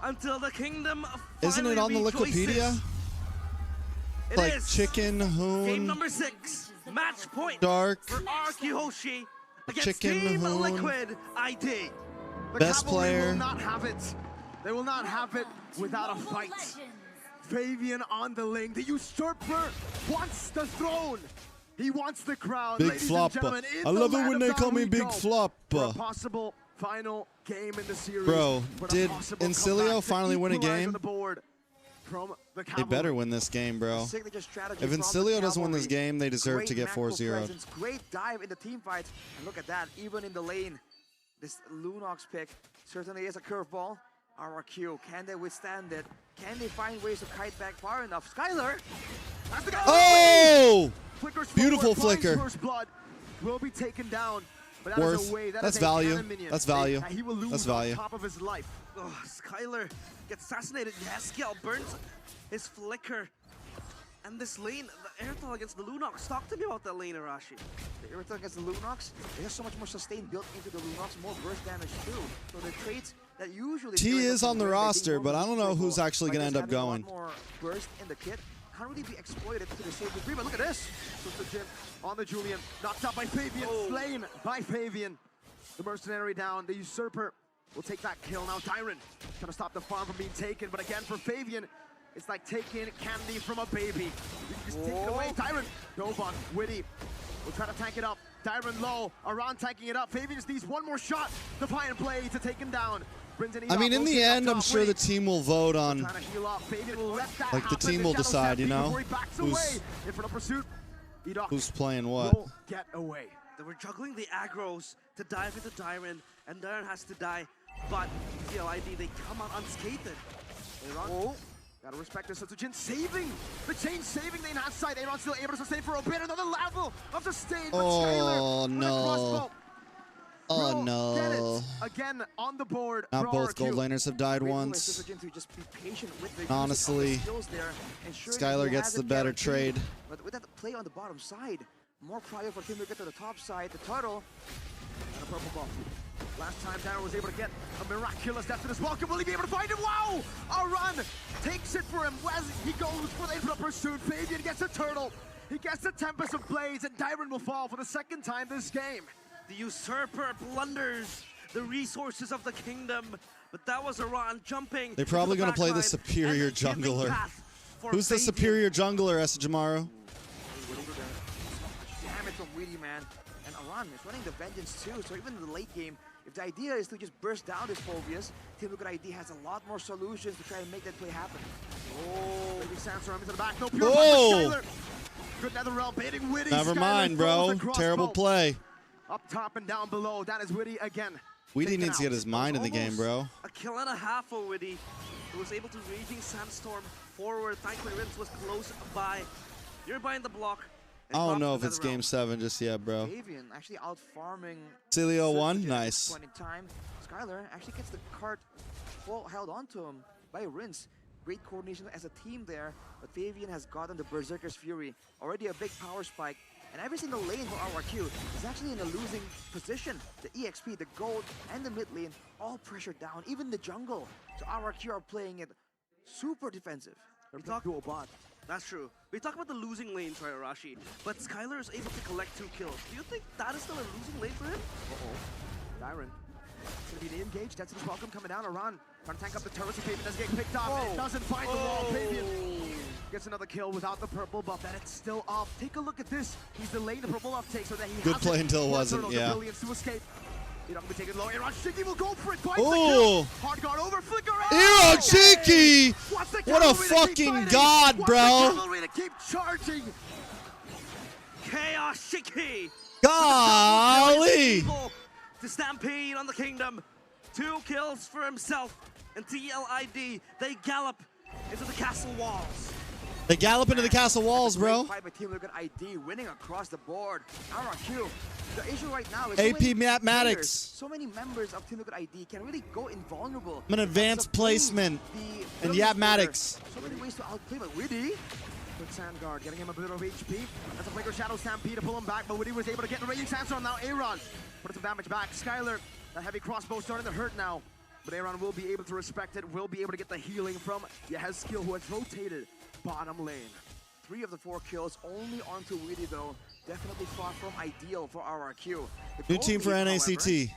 S4: until the kingdom
S1: Isn't it on the
S4: rejoices.
S1: Wikipedia?
S4: It
S1: Like
S4: is.
S1: chicken,
S4: Game
S1: hoon,
S4: number 6. Match point
S1: dark,
S4: for RRQ Hoshi against
S1: chicken,
S4: Team
S1: hoon.
S4: Liquid ID.
S5: The
S1: Best
S5: Cavalry
S1: player.
S5: will not have it. They will not have it without a fight. Fabian on the lane. The usurper wants the throne. He wants the crown.
S1: Big
S5: Ladies
S1: flopper.
S5: and gentlemen, in
S1: I
S5: the
S1: love it
S5: land
S1: when
S5: of
S1: they
S5: God
S1: call me
S5: we
S1: Big
S5: go for a
S1: Flopper.
S5: possible final game in the series.
S1: Bro,
S5: for a
S1: did
S5: possible
S1: Incilio
S5: comeback to
S1: finally win a
S5: equalize
S1: game?
S5: on the board from the
S1: They
S5: Cavalry.
S1: better win this game, bro.
S6: Signature strategy
S1: If
S6: from the
S1: Incilio doesn't win this
S6: Cavalry.
S1: game, they deserve
S6: Great
S1: to get
S6: macro
S1: 4-0.
S6: presence, great dive in the team fights. And look at that, even in the lane, this Lunox pick certainly is a curveball. RRQ, can they withstand it? Can they find ways to kite back far enough? Skylar! That's the guy!
S1: Oh!
S5: Flickers
S1: Beautiful
S5: forward, finds
S1: flicker.
S5: First blood will be taken down. But that is
S1: Worth.
S5: a way. That
S1: That's
S5: is a
S1: value.
S5: cannon minion.
S1: That's value.
S5: He will lose
S1: That's
S5: on
S1: value.
S5: top of his life.
S4: Oh, Skylar gets assassinated. Haskell burns his flicker. And this lane, the Airtel against the Lunox. Talk to me about that lane, Arashi.
S6: The Irrital against the Lunox, it has so much more sustain built into the Lunox, more burst damage too. So the traits that usually...
S1: T is on the roster, but I don't know who's actually going to end up going.
S6: More burst in the kit can't really be exploited to the same degree, but look at this!
S5: So the Jim on the Julian, knocked out by Fabian, slain by Fabian. The mercenary down, the usurper will take that kill. Now Tyron trying to stop the farm from being taken, but again for Fabian, it's like taking candy from a baby. You can just take it away. Tyron, Dovan, Witty will try to tank it up. Tyron low, Aran tanking it up. Fabian just needs one more shot. Defiant Blade to take him down.
S1: I mean, in the end, I'm sure the team will vote on,
S5: Trying to heal up. Fabian will let that
S1: like, the
S5: happen.
S1: team will
S5: Shadow
S1: decide, you
S5: Stampede
S1: know,
S5: before he backs
S1: who's-
S5: away. In front of pursuit, Edok
S1: who's playing what.
S5: will get away.
S4: They were juggling the aggros to dive into Dyron, and Dyron has to die. But TLID, they come out unscathed.
S5: Aaron, gotta respect this. Jin saving the chain, saving the enhanced side. Aaron still able to sustain for a bit. Another level of sustain. But Skylar
S1: Oh,
S5: with a
S1: no.
S5: crossbow
S1: Oh,
S5: will get
S1: no.
S5: it. Again on the board.
S1: Not
S5: for
S1: both gold
S5: RRQ.
S1: laners have died
S6: Great move by
S1: once.
S6: Sisujin to just be patient with the usage of
S1: Honestly,
S6: the skills there, ensuring
S1: Skylar
S6: he
S1: gets
S6: has
S1: the
S6: it
S1: better
S6: guaranteed.
S1: trade.
S6: But with that play on the bottom side, more cryo for Team to get to the top side. The turtle
S5: And a purple buff. Last time Darren was able to get a miraculous death to this welcome. Will he be able to find him? Wow! A run takes it for him as he goes for the infinite pursuit. Fabian gets a turtle. He gets the Tempest of Blades, and Dyron will fall for the second time this game.
S4: The usurper blunders the resources of the kingdom, but that was Iran jumping.
S1: They're probably
S4: going to
S1: play the superior jungler. Who's the superior jungler, Esajamaru?
S6: damage from Weedy, man. And Aran is running the Vengeance too, so even in the late game, if the idea is to just burst down this Phobias, Team Liquid ID has a lot more solutions to try and make that play happen.
S5: Oh, baby Sandstorm into the back. No pure
S1: Whoa!
S5: Skylar. Good Netherrealm baiting Witty.
S1: Never
S5: Skylar
S1: mind,
S5: throws
S1: bro.
S5: the crossbow.
S1: Terrible play.
S5: Up top and down below. That is Witty again.
S1: Weedy
S5: Taken
S1: needs to
S5: out.
S1: get his mind in the game, bro.
S4: A kill and a half for Widdy, who was able to Raging Sandstorm forward. Thankfully, Rince was close by. You're behind the block.
S1: I don't know if it's game 7 just yet, bro.
S6: Fabian actually out farming
S1: Cilio won?
S6: Sisujin at
S1: Nice.
S6: this point in time. Skylar actually gets the cart held onto him by Rince. Great coordination as a team there, but Fabian has gotten the Berserker's Fury. Already a big power spike, and every single lane for RRQ is actually in a losing position. The EXP, the gold, and the mid lane all pressured down, even the jungle. So RRQ are playing it super defensive.
S4: We talk dual bot. That's true. We talk about the losing lanes, right, Arashi? But Skylar is able to collect 2 kills. Do you think that is still a losing lane for him?
S5: Dyron. It's gonna be the engage. That's his welcome coming down. Aran trying to tank up the turrets. Fabian does get picked up. It doesn't find the wall. Fabian gets another kill without the purple buff. And it's still off. Take a look at this. He's delaying the purple uptake so that he
S1: Good
S5: has
S1: play
S5: it.
S1: until it
S5: For
S1: wasn't,
S5: Turtle,
S1: yeah.
S5: The brilliance to escape. You're not gonna be taken low. Iran Shiki will go for it. Finds
S1: Ooh.
S5: the kill. Hard guard over. Flicker out.
S1: Iro Cheeky!
S5: What's the
S1: What a
S5: cavalry to keep
S1: fucking
S5: fighting?
S1: god,
S5: What's
S1: bro!
S5: the cavalry to keep charging?
S4: Chaos Shiki!
S1: Golly!
S4: Able to stampede on the kingdom. 2 kills for himself. And TLID, they gallop into the castle walls.
S1: They gallop into the castle walls, bro.
S6: Fight by Team Liquid ID, winning across the board. RRQ. The issue right now is
S1: AP Mathematics.
S6: So many members of Team Liquid ID can really go invulnerable.
S1: I'm an advanced placement in Yapmatics.
S6: So many ways to outplay, but Widdy. Good Sandguard, getting him a bit of HP. That's a Flicker Shadow Stampede to pull him back, but Widdy was able to get the Raging Sandstorm. Now Aaron put some damage back. Skylar, that heavy crossbow starting to hurt now. But Aaron will be able to respect it, will be able to get the healing from Yehezkiel, who has rotated bottom lane. 3 of the 4 kills only onto Widdy though. Definitely far from ideal for RRQ.
S1: New team for NACT.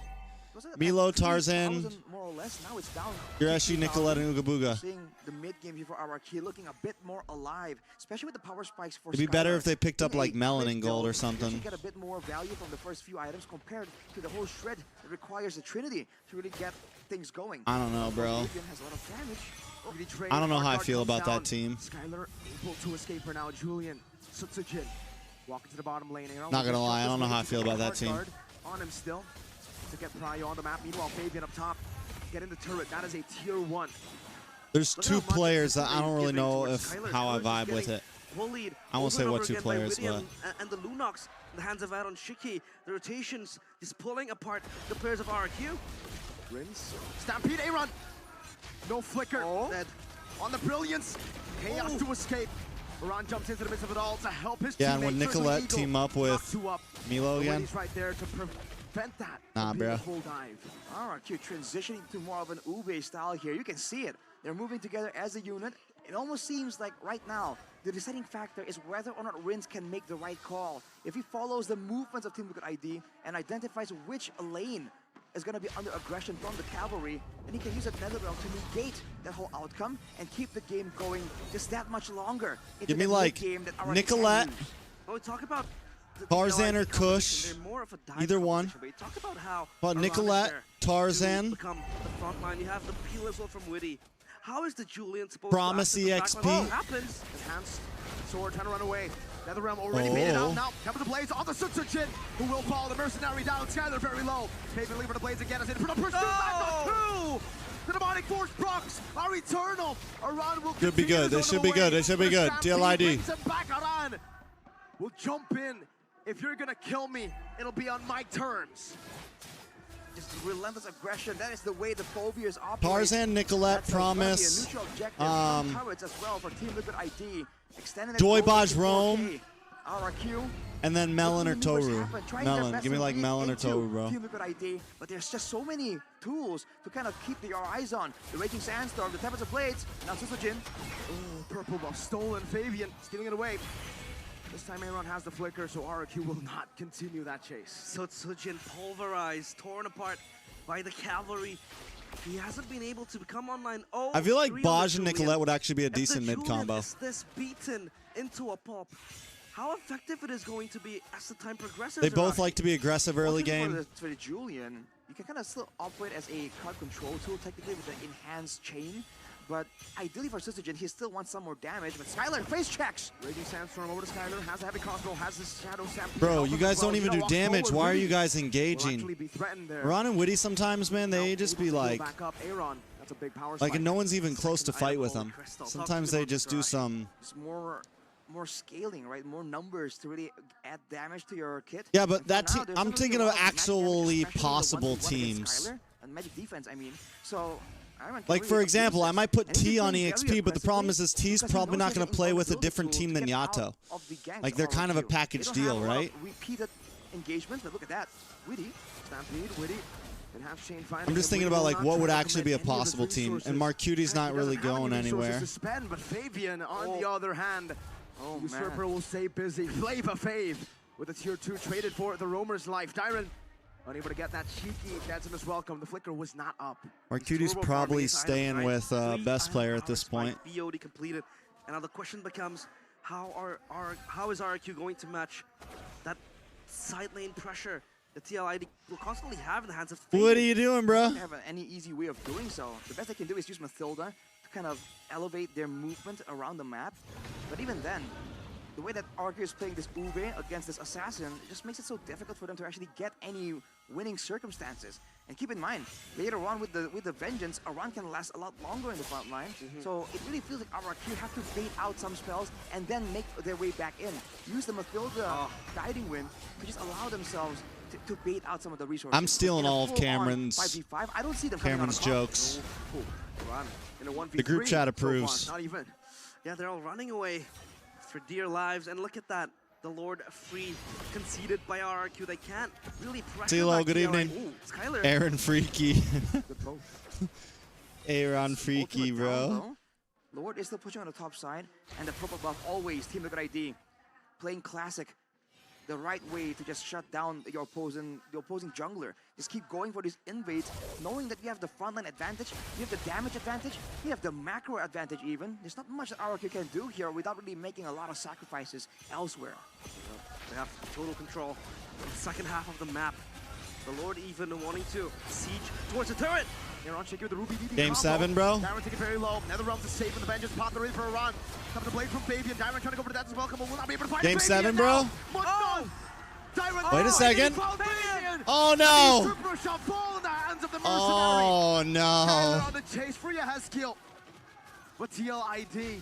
S1: Milo, Tarzan,
S6: more or less. Now it's down.
S1: Girashi, Nicolette, and Ooga Booga.
S6: Seeing the mid game here for RRQ looking a bit more alive, especially with the power spikes for
S1: It'd be better if they picked up like Melanin Gold or something.
S6: You get a bit more value from the first few items compared to the whole shred that requires the Trinity to really get things going.
S1: I don't know, bro.
S6: Has a lot of damage.
S1: I don't know how I feel about that team.
S6: Skylar able to escape for now. Julian, Sutsujin, walking to the bottom lane.
S1: Not gonna lie, I don't know how I feel about that team.
S6: On him still to get Pry on the map. Meanwhile, Fabian up top, getting the turret. That is a tier 1.
S1: There's 2 players that I don't really know how I vibe with it. I won't say what 2 players, but
S4: and the Lunox in the hands of Aaron Shiki. The rotations is pulling apart the players of RRQ.
S6: Rinse. Stampede, Aaron. No flicker. Dead. On the brilliance. Chaos to escape. Aaron jumps into the midst of it all to help his
S1: yeah, and when
S6: teammates.
S1: Nicolette team up with Milo again.
S6: He's right there to prevent that.
S1: Nah, bro.
S6: Full dive. RRQ transitioning to more of an Ube style here. You can see it. They're moving together as a unit. It almost seems like right now, the deciding factor is whether or not Rins can make the right call. If he follows the movements of Team Liquid ID and identifies which lane is going to be under aggression from the cavalry, then he can use that Netherrealm to negate that whole outcome and keep the game going just that much longer.
S1: Give me like Nicolette,
S4: Well, we talk about
S1: Tarzan or Kush, either one.
S4: Talk about how
S1: But Nicolette, Tarzan,
S4: become the front line. You have the peel as well from Widdy. How is the Julian supposed
S1: Promise
S4: to access the back line?
S1: EXP.
S4: What happens?
S6: Enhanced sword trying to run away. Netherrealm already made it out now. Cover the blades on the Sutsujin, who will fall. The mercenary down. Skylar very low. Fabian leaving the blades again as it put a push back on 2. The demonic force procs are eternal. Aran will
S1: should be good. They should be good. They should be good. TLID.
S6: Back Aran will jump in. If you're gonna kill me, it'll be on my terms. Just relentless aggression. That is the way the phobias operate.
S1: Tarzan, Nicolette, Promise,
S6: turrets as well for Team Liquid ID.
S1: Joy Baj Rome,
S6: RRQ.
S1: and then Melon or Toru. Melon. Give me like Melon or Toru, bro.
S6: Team Liquid ID, but there's just so many tools to kind of keep your eyes on. The Raging Sandstorm, the Tempest of Blades, now Sutsujin. Oh, purple buff stolen. Fabian stealing it away. This time Aaron has the flicker, so RRQ will not continue that chase.
S4: Sutsujin pulverized, torn apart by the cavalry. He hasn't been able to become online. Oh,
S1: I feel like Baj and Nicolette would actually be a decent mid combo.
S4: Is this beaten into a pulp? How effective it is going to be as the time progresses?
S1: They both like to be aggressive early game.
S6: For the Julian, you can kind of still operate as a card control tool technically with the enhanced chain. But ideally for Sutsujin, he still wants some more damage. But Skylar face checks. Raging Sandstorm over to Skylar, has a heavy crossbow, has this Shadow Stampede.
S1: Bro, you guys don't even do damage. Why are you guys engaging? Ron and Widdy sometimes, man, they just be like, and no one's even close to fight with them. Sometimes they just do some.
S6: It's more scaling, right? More numbers to really add damage to your kit.
S1: Yeah, but that I'm thinking of actually possible teams.
S6: And magic defense, I mean. So.
S1: Like, for example, I might put T on EXP, but the problem is T's probably not going to play with a different team than Yato. Like, they're kind of a package deal, right?
S6: Repeated engagements, but look at that. Widdy, Stampede, Widdy, and half chain finally.
S1: I'm just thinking about, like, what would actually be a possible team, and Marcuti's not really going anywhere.
S6: But Fabian, on the other hand, Usurper will stay busy. Flava Fave with a tier 2 traded for the Roamer's life. Dyron unable to get that cheeky Dadzimus welcome. The flicker was not up.
S1: Marcuti's probably staying with best player at this point.
S4: BOD completed, and now the question becomes, how is RRQ going to match that side lane pressure the TLID will constantly have in the hands of Fabian?
S1: What are you doing, bro?
S6: They don't have any easy way of doing so. The best they can do is use Mathilda to kind of elevate their movement around the map. But even then, the way that RRQ is playing this Ube against this assassin, it just makes it so difficult for them to actually get any winning circumstances. And keep in mind, later on with the vengeance, a run can last a lot longer in the front line. So it really feels like RRQ have to bait out some spells and then make their way back in. Use the Mathilda guiding wind to just allow themselves to bait out some of the resources.
S1: I'm stealing all of
S6: Cameron's
S1: Cameron's
S6: 5v5, I don't see them
S1: Cameron's jokes.
S4: Run in a 1v3.
S1: The group chat
S4: so
S1: approves.
S4: far. Not even. Yeah, they're all running away for dear lives. And look at that. The Lord free, conceded by RRQ. They can't really pressure.
S1: CeeLo,
S4: back
S1: good
S4: TLA.
S1: evening.
S4: Ooh, Skylar.
S1: Aaron Freaky. Aaron Freaky,
S6: Ultimate
S1: bro.
S6: down, though. Lord is still pushing on the top side, and the purple buff always Team Liquid ID playing classic, the right way to just shut down your opposing jungler. Just keep going for these invades, knowing that you have the frontline advantage, you have the damage advantage, you have the macro advantage even. There's not much that RRQ can do here without really making a lot of sacrifices elsewhere.
S4: They have total control in the second half of the map. The Lord even wanting to siege towards the turret.
S5: Here on Shaky with the Ruby DD
S1: Game
S5: combo.
S1: 7, bro.
S5: Dyron taking very low. NetherRealms is safe in the vengeance pot. They're in for a run. Comes the blade from Fabian. Dyron trying to go for that as well. Come on, will not be able to find
S1: Game
S5: Fabian
S1: 7,
S5: now.
S1: bro.
S5: But no! Dyron,
S1: Wait a second.
S5: Fabian.
S1: Oh, no.
S5: Super shot ball in the hands of the mercenary.
S1: Oh,
S5: Skylar
S1: no.
S5: on the chase for Yehezkiel. But TLID,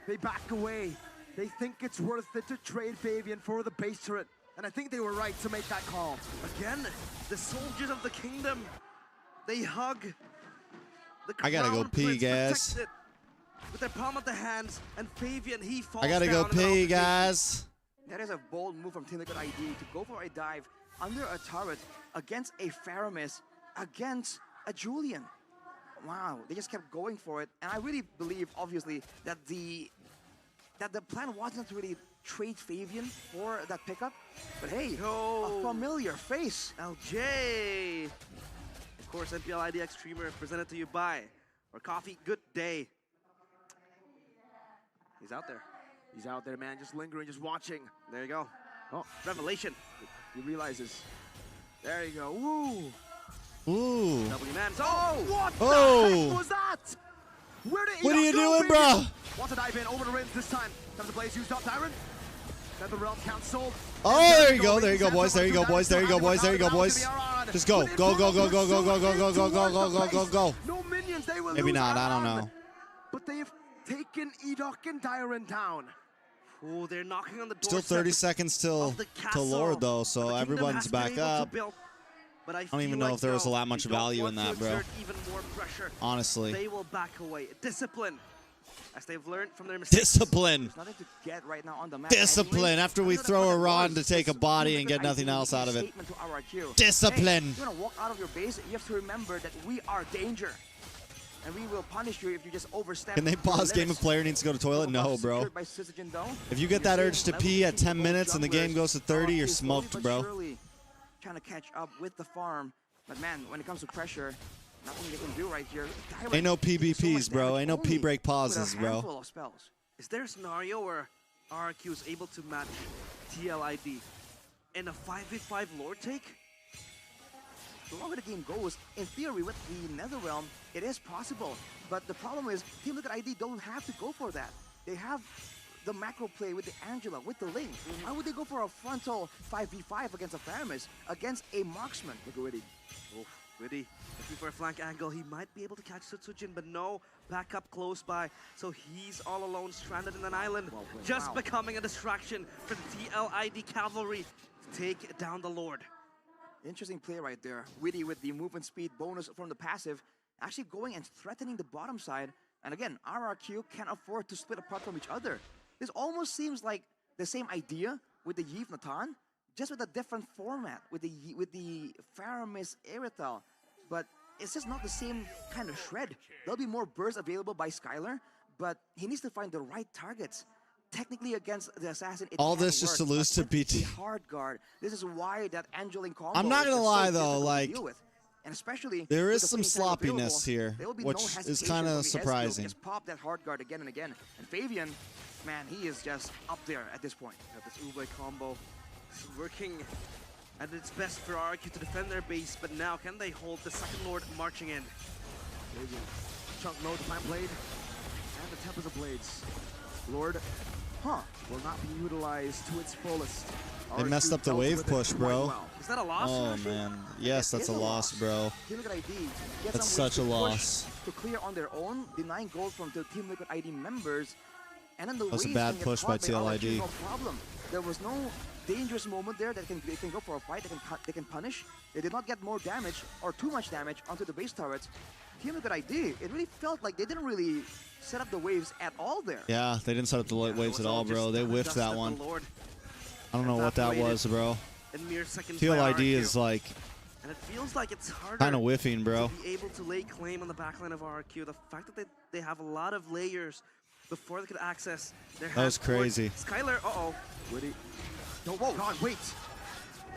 S5: they back away. They think it's worth it to trade Fabian for the base turret. And I think they were right to make that call.
S4: Again, the soldiers of the kingdom, they hug the
S1: I gotta go
S4: crown
S1: pee,
S4: prince,
S1: guys.
S4: protect it with their palm of the hands, and Fabian, he falls
S1: I gotta go
S4: down in the
S1: pee,
S4: opposite.
S1: guys.
S6: That is a bold move from Team Liquid ID to go for a dive under a turret against a Faramis, against a Julian. Wow, they just kept going for it. And I really believe, obviously, that the plan wasn't to really trade Fabian for that pickup. But hey, a familiar face.
S4: LJ. Of course, NPL IDX streamer presented to you by or Coffee Good Day. He's out there.
S5: He's out there, man, just lingering, just watching.
S4: There you go.
S5: Oh,
S4: revelation.
S5: He realizes. There you go. Woo.
S1: Ooh.
S4: W man.
S5: Oh, what
S1: Oh.
S5: the heck was that? Where did
S1: What are you
S5: go,
S1: doing,
S5: baby?
S1: bro?
S5: Want to dive in over the rims this time. Comes the blaze used up, Dyron. NetherRealm cancelled.
S1: Oh, there you go. There you go, boys. There you go, boys. There you go, boys. There you go, boys. Just go. Go, go, go, go, go, go, go, go, go, go, go, go, go, go.
S5: No minions, they will
S1: Maybe
S5: lose
S1: not. I don't
S5: Aran.
S1: know.
S5: But they've taken Edok and Dyron down.
S4: Oh, they're knocking on the door.
S1: Still 30 seconds till Lord, though, so everyone's back up.
S4: But
S1: I don't even know if there was a lot much value in that, bro.
S4: Even more pressure.
S1: Honestly.
S4: They will back away. Discipline. As they've learned from their mistakes.
S1: Discipline.
S6: There's nothing to get right now on the map.
S1: Discipline. After we throw a rod to take a body and get nothing else out of it. Discipline.
S6: Hey, you want to walk out of your base, you have to remember that we are danger. And we will punish you if you just overstep.
S1: Can they pause game if player needs to go to toilet? No, bro. If you get that urge to pee at 10 minutes and the game goes to 30, you're smoked, bro.
S6: Trying to catch up with the farm. But man, when it comes to pressure, nothing they can do right here.
S1: Ain't no PBPs, bro. Ain't no P break pauses, bro.
S4: Is there a scenario where RRQ is able to match TLID in a 5v5 Lord take?
S6: The longer the game goes, in theory, with the NetherRealm, it is possible. But the problem is, Team Liquid ID don't have to go for that. They have the macro play with the Angela, with the Link. Why would they go for a frontal 5v5 against a Faramis, against a marksman? Look at Witty.
S4: Oh, Witty looking for a flank angle. He might be able to catch Sutsujin, but no backup close by. So he's all alone, stranded in an island, just becoming a distraction for the TLID cavalry to take down the Lord.
S6: Interesting play right there. Witty with the movement speed bonus from the passive, actually going and threatening the bottom side. And again, RRQ can't afford to split apart from each other. This almost seems like the same idea with the Yves Natan, just with a different format with the Faramis Erythal. But it's just not the same kind of shred. There'll be more bursts available by Skylar, but he needs to find the right targets. Technically against the assassin, it
S1: All
S6: can
S1: this just
S6: work,
S1: to lose to
S6: but with the
S1: BT.
S6: hard guard. This is why that Angeline combo
S1: I'm not
S6: is
S1: gonna
S6: just
S1: lie
S6: so
S1: though,
S6: difficult to
S1: like
S6: deal with. And especially
S1: there
S6: with
S1: is
S6: the
S1: some
S6: playing time
S1: sloppiness
S6: available,
S1: here,
S6: there will be
S1: which
S6: no
S1: is
S6: hesitation
S1: kind
S6: from
S1: of
S6: Yehezkiel.
S1: surprising.
S6: Just pop that hard guard again and again. And Fabian, man, he is just up there at this point.
S4: This Ube combo is working at its best for RRQ to defend their base, but now can they hold the second Lord marching in?
S5: Fabian, chunk low, the time blade, and the Tempest of Blades. Lord, will not be utilized to its fullest.
S1: They messed up the wave push, bro.
S4: Is that a loss?
S1: Oh man, yes, that's a loss, bro.
S6: Team Liquid ID get
S1: That's
S6: some ways
S1: such a
S6: to push
S1: loss.
S6: to clear on their own, denying gold from the Team Liquid ID members. And then the
S1: That was a
S6: waves
S1: bad
S6: can get
S1: push by
S6: caught RRQ,
S1: TLID.
S6: no problem. There was no dangerous moment there that they can go for a fight. They can punish. They did not get more damage or too much damage onto the base turrets. Team Liquid ID, it really felt like they didn't really set up the waves at all there.
S1: Yeah, they didn't set up the light waves at all, bro. They whiffed that one. I don't know what that was, bro.
S4: In mere seconds by
S1: TLID
S4: RRQ.
S1: is like
S4: And it feels like it's harder
S1: kind of whiffing, bro.
S4: to be able to lay claim on the backline of RRQ. The fact that they have a lot of layers before they could access their
S1: That was
S4: half-court.
S1: crazy.
S4: Skylar, uh-oh.
S5: Witty. No, whoa, God, wait.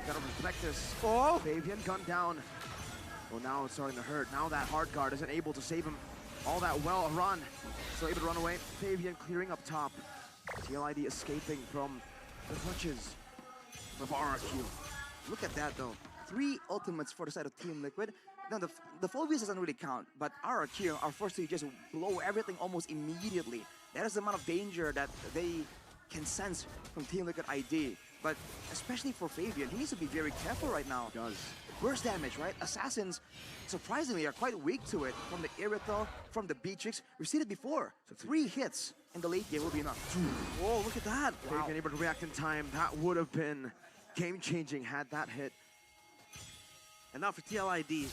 S5: Gotta respect this. Oh! Fabian gunned down. Well, now it's starting to hurt. Now that hard guard isn't able to save him all that well. Run. Still able to run away. Fabian clearing up top. TLID escaping from the clutches of RRQ.
S6: Look at that though. 3 ultimates for the side of Team Liquid. Now the Phobias doesn't really count, but RRQ are forced to just blow everything almost immediately. That is the amount of danger that they can sense from Team Liquid ID. But especially for Fabian, he needs to be very careful right now.
S5: He does.
S6: Burst damage, right? Assassins, surprisingly, are quite weak to it. From the Irithel, from the Beatrix. We've seen it before. So 3 hits in the late game will be enough.
S4: Whoa, look at that.
S5: Wow. Fabian able to react in time. That would have been game-changing had that hit.
S4: And now for TLID.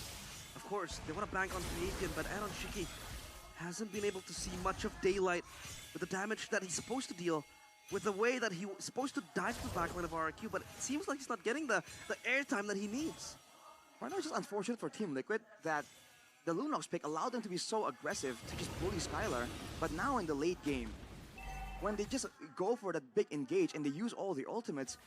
S4: Of course, they want to bank on Fabian, but Aaron Shiki hasn't been able to see much of daylight with the damage that he's supposed to deal, with the way that he was supposed to dive to the backline of RRQ, but it seems like he's not getting the airtime that he needs.
S6: Right now, it's just unfortunate for Team Liquid that the Lunox pick allowed them to be so aggressive to just bully Skylar, but now in the late game, when they just go for that big engage and they use all the ultimates,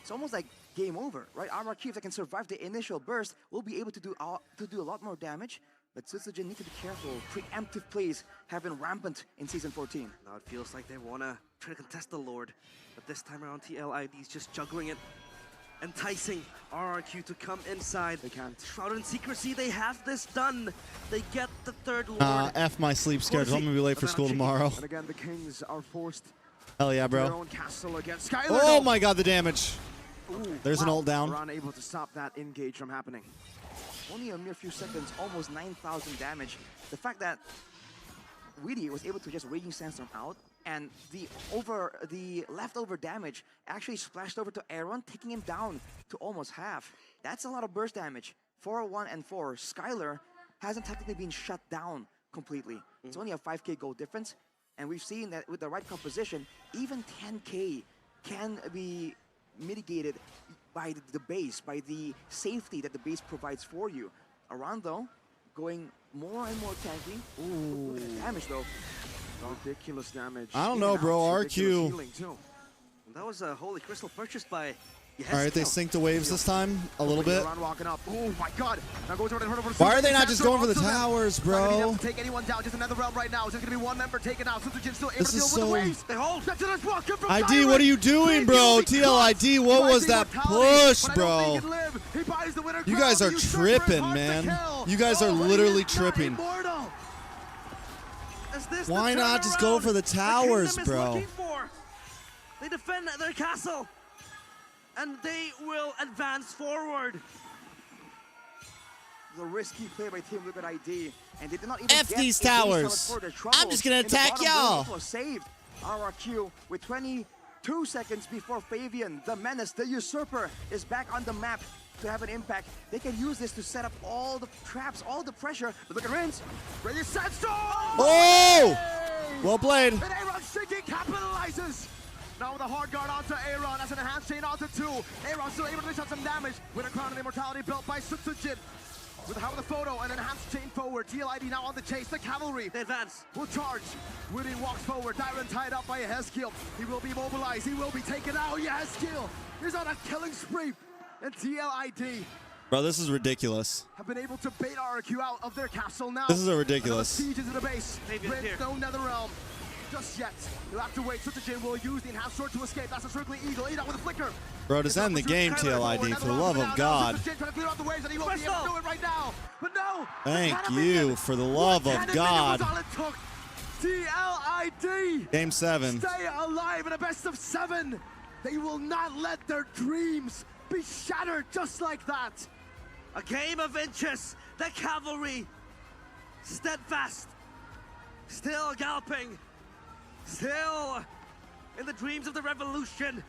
S6: it's almost like game over, right? RRQ, if they can survive the initial burst, will be able to do a lot more damage. But Sutsujin need to be careful. Preemptive plays have been rampant in Season 14.
S4: Now it feels like they want to try to contest the Lord, but this time around TLID is just juggling it, enticing RRQ to come inside.
S5: They can't.
S4: Shrouded in secrecy, they have this done. They get the third Lord.
S1: F my sleep schedule. I'm gonna be late for school tomorrow.
S5: And again, the Kings are forced
S1: Hell yeah,
S5: to their
S1: bro.
S5: own castle against Skylar.
S1: Oh my god, the damage.
S5: Ooh,
S1: There's an ult down.
S5: We're unable to stop that engage from happening.
S6: Only a mere few seconds, almost 9,000 damage. The fact that Weedy was able to just Raging Sandstorm out, and the leftover damage actually splashed over to Aaron, taking him down to almost half. That's a lot of burst damage. 401 and 4. Skylar hasn't technically been shut down completely. It's only a 5k gold difference, and we've seen that with the right composition, even 10k can be mitigated by the base, by the safety that the base provides for you. Around though, going more and more tanky. Ooh, look at the damage though.
S5: Ridiculous damage.
S1: I don't know, bro. RQ.
S4: That was a Holy Crystal purchased by
S1: All right, they synced the waves this time a little bit.
S5: Walking up. Oh my god. Now goes over to
S1: Why are they not just going for the towers,
S5: Not gonna be
S1: bro?
S5: able to take anyone down. Just another round right now. It's just gonna be one member taken out. Sutsujin still able
S1: This
S5: to deal
S1: is
S5: with the
S1: so-
S5: waves. They hold. That's an block from
S1: ID,
S5: Siren.
S1: what are you doing, bro? TLID, what was that push, bro?
S5: He buys the winner
S1: You
S5: crown.
S1: guys are
S5: The usurper is
S1: tripping,
S5: hard to
S1: man.
S5: kill.
S1: You guys are
S5: Oh, but he
S1: literally
S5: is not
S1: tripping.
S5: immortal.
S4: Is this the
S1: Why not just go
S4: turnaround
S1: for the towers,
S4: kingdom is
S1: bro?
S4: looking for? They defend their castle, and they will advance forward.
S6: The risky play by Team Liquid ID, and they did not even
S1: F
S6: get
S1: these
S6: a base summon
S1: towers.
S6: for their
S1: I'm just gonna
S6: troubles. In the
S1: attack
S6: bottom
S1: y'all.
S6: lane, it was saved. RRQ with 22 seconds before Fabian, the menace, the usurper, is back on the map to have an impact. They can use this to set up all the traps, all the pressure. But look at Rins. Ready, set, storm!
S1: Oh! Well played.
S5: And Aaron Shiki capitalizes. Now with a hard guard onto Aaron as an enhanced chain onto 2. Aaron still able to dish out some damage with a crown of immortality built by Sutsujin. With the help of the photo and enhanced chain forward. TLID now on the chase. The cavalry.
S4: They advance.
S5: Will charge. Woody walks forward. Dyron tied up by a Hezkiel. He will be mobilized. He will be taken out. Yeah, Hezkiel is on a killing spree. And TLID
S1: Bro, this is ridiculous.
S5: have been able to bait RQ out of their castle now.
S1: This is ridiculous.
S5: Another siege into the base.
S4: Fabian's here.
S5: No Netherrealm. Just yet. You'll have to wait. Sutsujin will use the enhanced sword to escape. That's a circling eagle. Eat out with a flicker.
S1: Bro, just end the game, TLID, for the love of God.
S5: Sutsujin trying to clear out the waves, and he won't be able to do it right now. But no.
S1: Thank you, for the love of God.
S5: Was all it took. TLID.
S1: Game 7.
S5: Stay alive in a best of 7. They will not let their dreams be shattered just like that.
S4: A game of inches. The cavalry, steadfast, still galloping, still in the dreams of the revolution.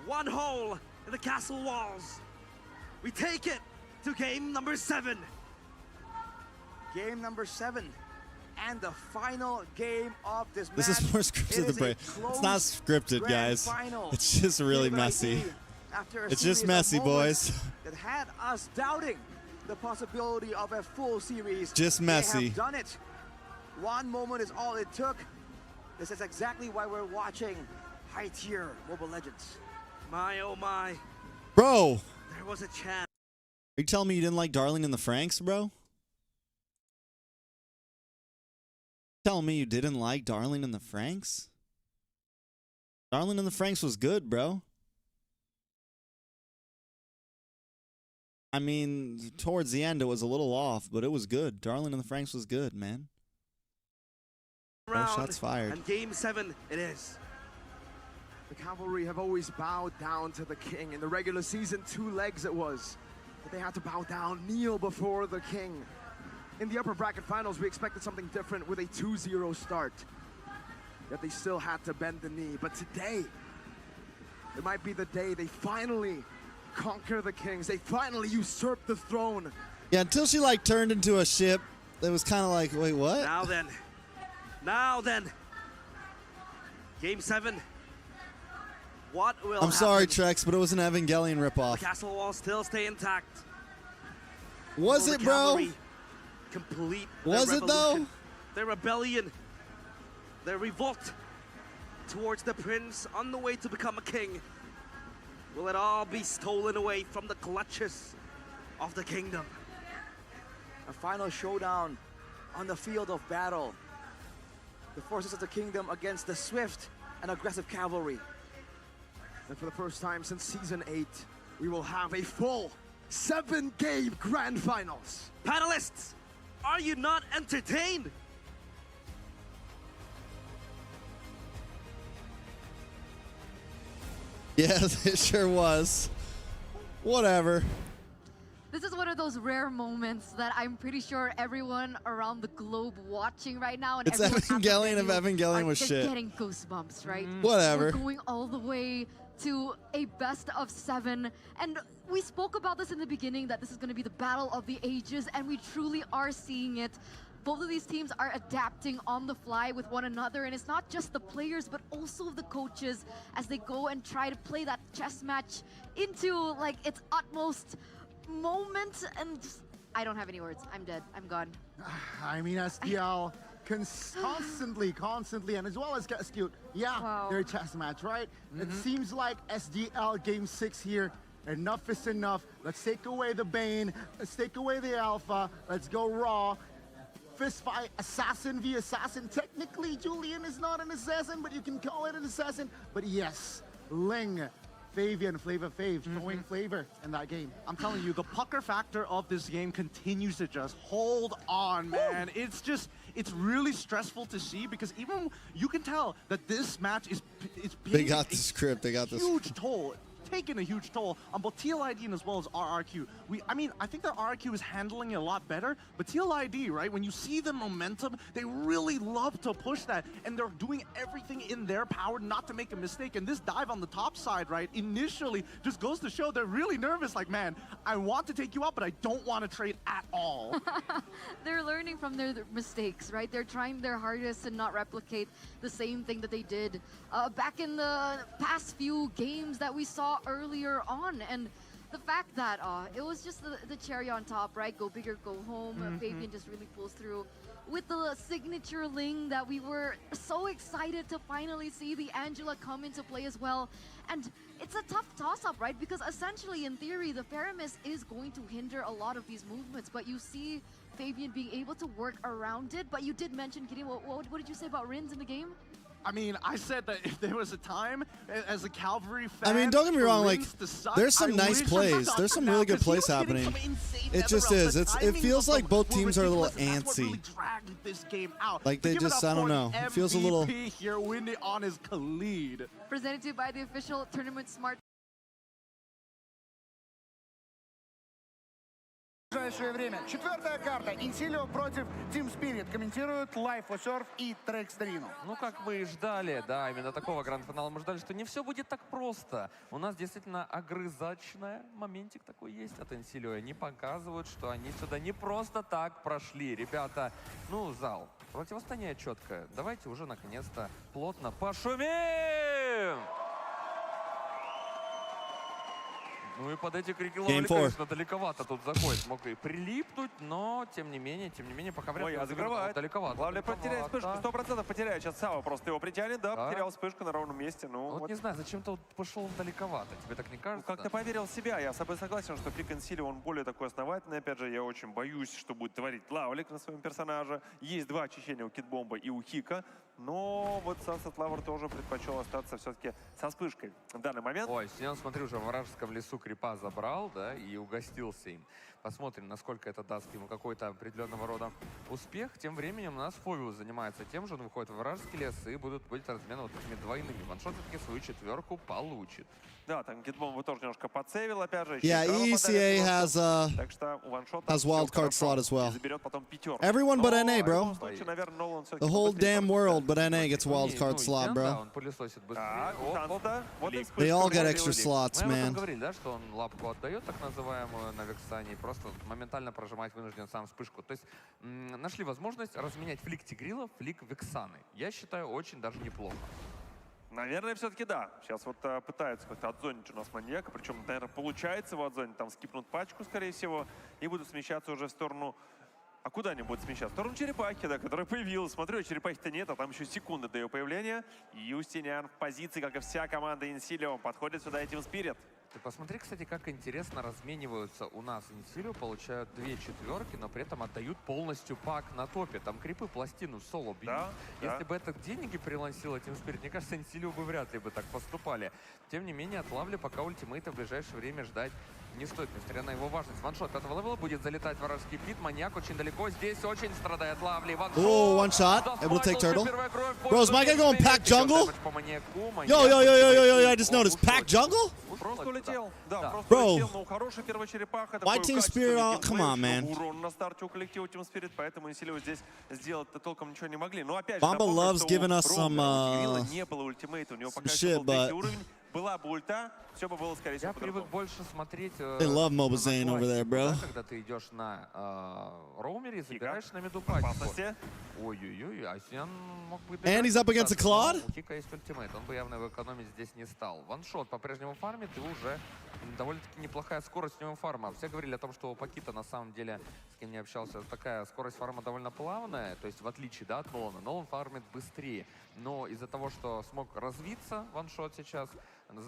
S4: One hole in the castle walls. We take it to game number 7.
S6: Game number 7. And the final game of this match.
S1: This is more scripted than brain. It's not scripted, guys. It's just really messy. It's just messy, boys.
S6: That had us doubting the possibility of a full series.
S1: Just messy.
S6: They have done it. One moment is all it took. This is exactly why we're watching high-tier Mobile Legends.
S4: My oh my.
S1: Bro.
S4: There was a chance.
S1: Are you telling me you didn't like Darling in the Franxx, bro? Telling me you didn't like Darling in the Franxx? Darling in the Franxx was good, bro. I mean, towards the end it was a little off, but it was good. Darling in the Franxx was good, man. Oh, shots fired.
S4: And game 7 it is.
S5: The Cavalry have always bowed down to the king. In the regular season, 2 legs it was. But they had to bow down, kneel before the king. In the upper bracket finals, we expected something different with a 2-0 start. Yet they still had to bend the knee. But today, it might be the day they finally conquer the kings. They finally usurp the throne.
S1: Yeah, until she like turned into a ship, it was kind of like, wait, what?
S4: Now then. Game 7. What will
S1: I'm sorry,
S4: happen?
S1: Trex, but it was an Evangelion ripoff.
S4: The castle walls still stay intact.
S1: Was it, bro?
S4: Complete.
S1: Was it though?
S4: Their rebellion, their revolt towards the prince on the way to become a king. Will it all be stolen away from the clutches of the kingdom?
S6: A final showdown on the field of battle. The forces of the kingdom against the swift and aggressive cavalry.
S5: And for the first time since season 8, we will have a full 7-game grand finals.
S4: Panelists, are you not entertained?
S1: Yeah, it sure was. Whatever.
S7: This is one of those rare moments that I'm pretty sure everyone around the globe watching right now, and
S1: It's
S7: everyone
S1: Evangelion if Evangelion was shit.
S7: Getting goosebumps, right?
S1: Whatever.
S7: We're going all the way to a best of 7, and we spoke about this in the beginning that this is going to be the battle of the ages, and we truly are seeing it. Both of these teams are adapting on the fly with one another, and it's not just the players but also the coaches as they go and try to play that chess match into like its utmost moment. And just, I don't have any words. I'm dead. I'm gone.
S8: I mean, SDL constantly, and as well as Scoot, their chess match, right? It seems like SDL Game 6 here. Enough is enough. Let's take away the Bane. Let's take away the Alpha. Let's go raw. Fist fight, assassin v assassin. Technically, Julian is not an assassin, but you can call it an assassin. But yes, Ling, Fabian, Flavor Fave, throwing flavor in that game.
S9: I'm telling you, the pucker factor of this game continues to just hold on, man. It's really stressful to see because even you can tell that this match is
S1: They got the script. They got this
S9: huge toll. Taken a huge toll on both TLID and as well as RRQ. I think that RRQ is handling it a lot better, but TLID, right, when you see the momentum, they really love to push that, and they're doing everything in their power not to make a mistake. And this dive on the top side, right, initially just goes to show they're really nervous, like, man, I want to take you out, but I don't want to trade at all.
S7: They're learning from their mistakes, right? They're trying their hardest to not replicate the same thing that they did back in the past few games that we saw earlier on. And the fact that it was just the cherry on top, right? Go big or go home. Fabian just really pulls through with the signature Ling that we were so excited to finally see the Angela come into play as well. And it's a tough toss-up, right? Because essentially, in theory, the Faramis is going to hinder a lot of these movements, but you see Fabian being able to work around it. But you did mention, Gideon, what did you say about Rins in the game?
S9: I mean, I said that if there was a time as a Calvary fan.
S1: I mean, don't get me wrong, like, there's some
S9: I
S1: nice
S9: wish
S1: plays.
S9: I
S1: There's some
S9: got
S1: really good
S9: because he
S1: plays
S9: was hitting
S1: happening.
S9: some insane
S1: It just
S9: nether
S1: is.
S9: ups. The
S1: It
S9: timings
S1: feels
S9: of
S1: like
S9: them
S1: both
S9: were
S1: teams are a little
S9: ridiculous, and that's what
S1: antsy.
S9: really dragged this game out.
S1: Like, they
S9: Give it
S1: just,
S9: up
S1: I don't
S9: for
S1: know.
S9: the
S1: It feels a little.
S9: MVP here, winning on his Khalid.
S7: Presented to you by the official Tournament Smart.
S16: В ближайшее время. Четвертая карта. Инсилио против Team Spirit. Комментируют Life for Surf и TREXCASTS.
S15: Ну, как мы и ждали, да, именно такого гранд-финала мы ждали, что не все будет так просто. У нас действительно огрызочная моментик такой есть от Инсилио. Они показывают, что они сюда не просто так прошли. Ребята, ну, зал, противостояние четкое. Давайте уже, наконец-то, плотно пошумим! Ну и под эти крики ловли, конечно, далековато тут заходит. Мог и прилипнуть, но тем не менее, пока вряд ли он
S17: закрывает.
S15: Далековато.
S17: Лавли потеряет вспышку, 100% потеряет. Сейчас Сава просто его притянет, да, потерял вспышку на ровном месте. Ну,
S15: вот не знаю, зачем-то вот пошел далековато. Тебе так не кажется?
S17: Ну, как-то поверил в себя. Я с собой согласен, что пик Инсилио, он более такой основательный. Опять же, я очень боюсь, что будет творить Лавлик на своем персонаже. Есть два очищения у Китбомба и у Хика. Но вот Sunset Lover тоже предпочел остаться все-таки со вспышкой в данный момент.
S15: Ой, Синян, смотри, уже в вражеском лесу крипа забрал, да, и угостился им. Посмотрим, насколько это даст ему какой-то определенного рода успех. Тем временем у нас Фовиус занимается тем же, он выходит в вражеский лес и будет размены вот такими двойными. Ваншот все-таки свою четверку получит.
S17: Да, там Китбомба тоже немножко подсейвил, опять же.
S1: Yeah, ECA has wild card slot as well. Everyone but NA, bro. The whole damn world but NA gets wild card slot, bro. They all get extra slots, man.
S15: Мы говорили, да, что он лапку отдает, так называемую, на Вексане, и просто моментально прожимать вынужден сам вспышку. То есть нашли возможность разменять флик Тигрила, флик Вексаны. Я считаю, очень даже неплохо.
S17: Наверное, все-таки да. Сейчас вот пытаются как-то отзонить у нас маньяка, причем, наверное, получается его отзонить. Там скипнут пачку, скорее всего, и будут смещаться уже в сторону... А куда они будут смещаться? В сторону черепахи, да, которая появилась. Смотрю, черепахи-то нет, а там еще секунды до ее появления. Юстиниан в позиции, как и вся команда Инсилио. Подходит сюда и Team Spirit.
S15: Ты посмотри, кстати, как интересно размениваются у нас. Инсилио получают 2 четверки, но при этом отдают полностью пак на топе. Там крипы пластину соло бьют.
S17: Да,
S15: Если бы это деньги прилансило Team Spirit, мне кажется, Инсилио бы вряд ли бы так поступали. Тем не менее, от Лавли пока ультимейта в ближайшее время ждать не стоит, несмотря на его важность. Ваншот 5-го левела будет залетать вражеский пит. Маньяк очень далеко. Здесь очень страдает Лавли.
S1: Oh, one shot. Able to take turtle. Bro, is my guy going pack jungle? Yo, I just noticed. Pack jungle?
S17: Просто улетел. Да, просто
S1: Bro.
S17: улетел. Ну, хорошая первая черепаха.
S1: Why Team Spirit? Come on, man.
S17: Урон на старте у коллектива Team Spirit, поэтому Инсилио здесь сделать-то толком ничего не могли. Но опять же,
S1: Bamba
S17: напомню,
S1: loves
S17: что
S1: giving us
S17: у
S1: some,
S17: Грилла не было ультимейта, у него пока еще
S1: shit,
S17: был третий
S1: but-
S17: уровень. Была бы ульта, все бы было, скорее всего,
S15: Я привык больше смотреть...
S1: They love Mobile Zane over there, bro.
S15: Когда ты идешь на роумере и забираешь на меду пачку. Ой-ой-ой, а Синян мог бы...
S1: And he's up against a Claude?
S15: У Кика есть ультимейт, он бы явно его экономить здесь не стал. Ваншот по-прежнему фармит, и уже довольно-таки неплохая скорость у него фарма. Все говорили о том, что у Пакита, на самом деле, с кем не общался, такая скорость фарма довольно плавная, то есть в отличие, да, от Нолана. Нолан фармит быстрее, но из-за того, что смог развиться Ваншот сейчас,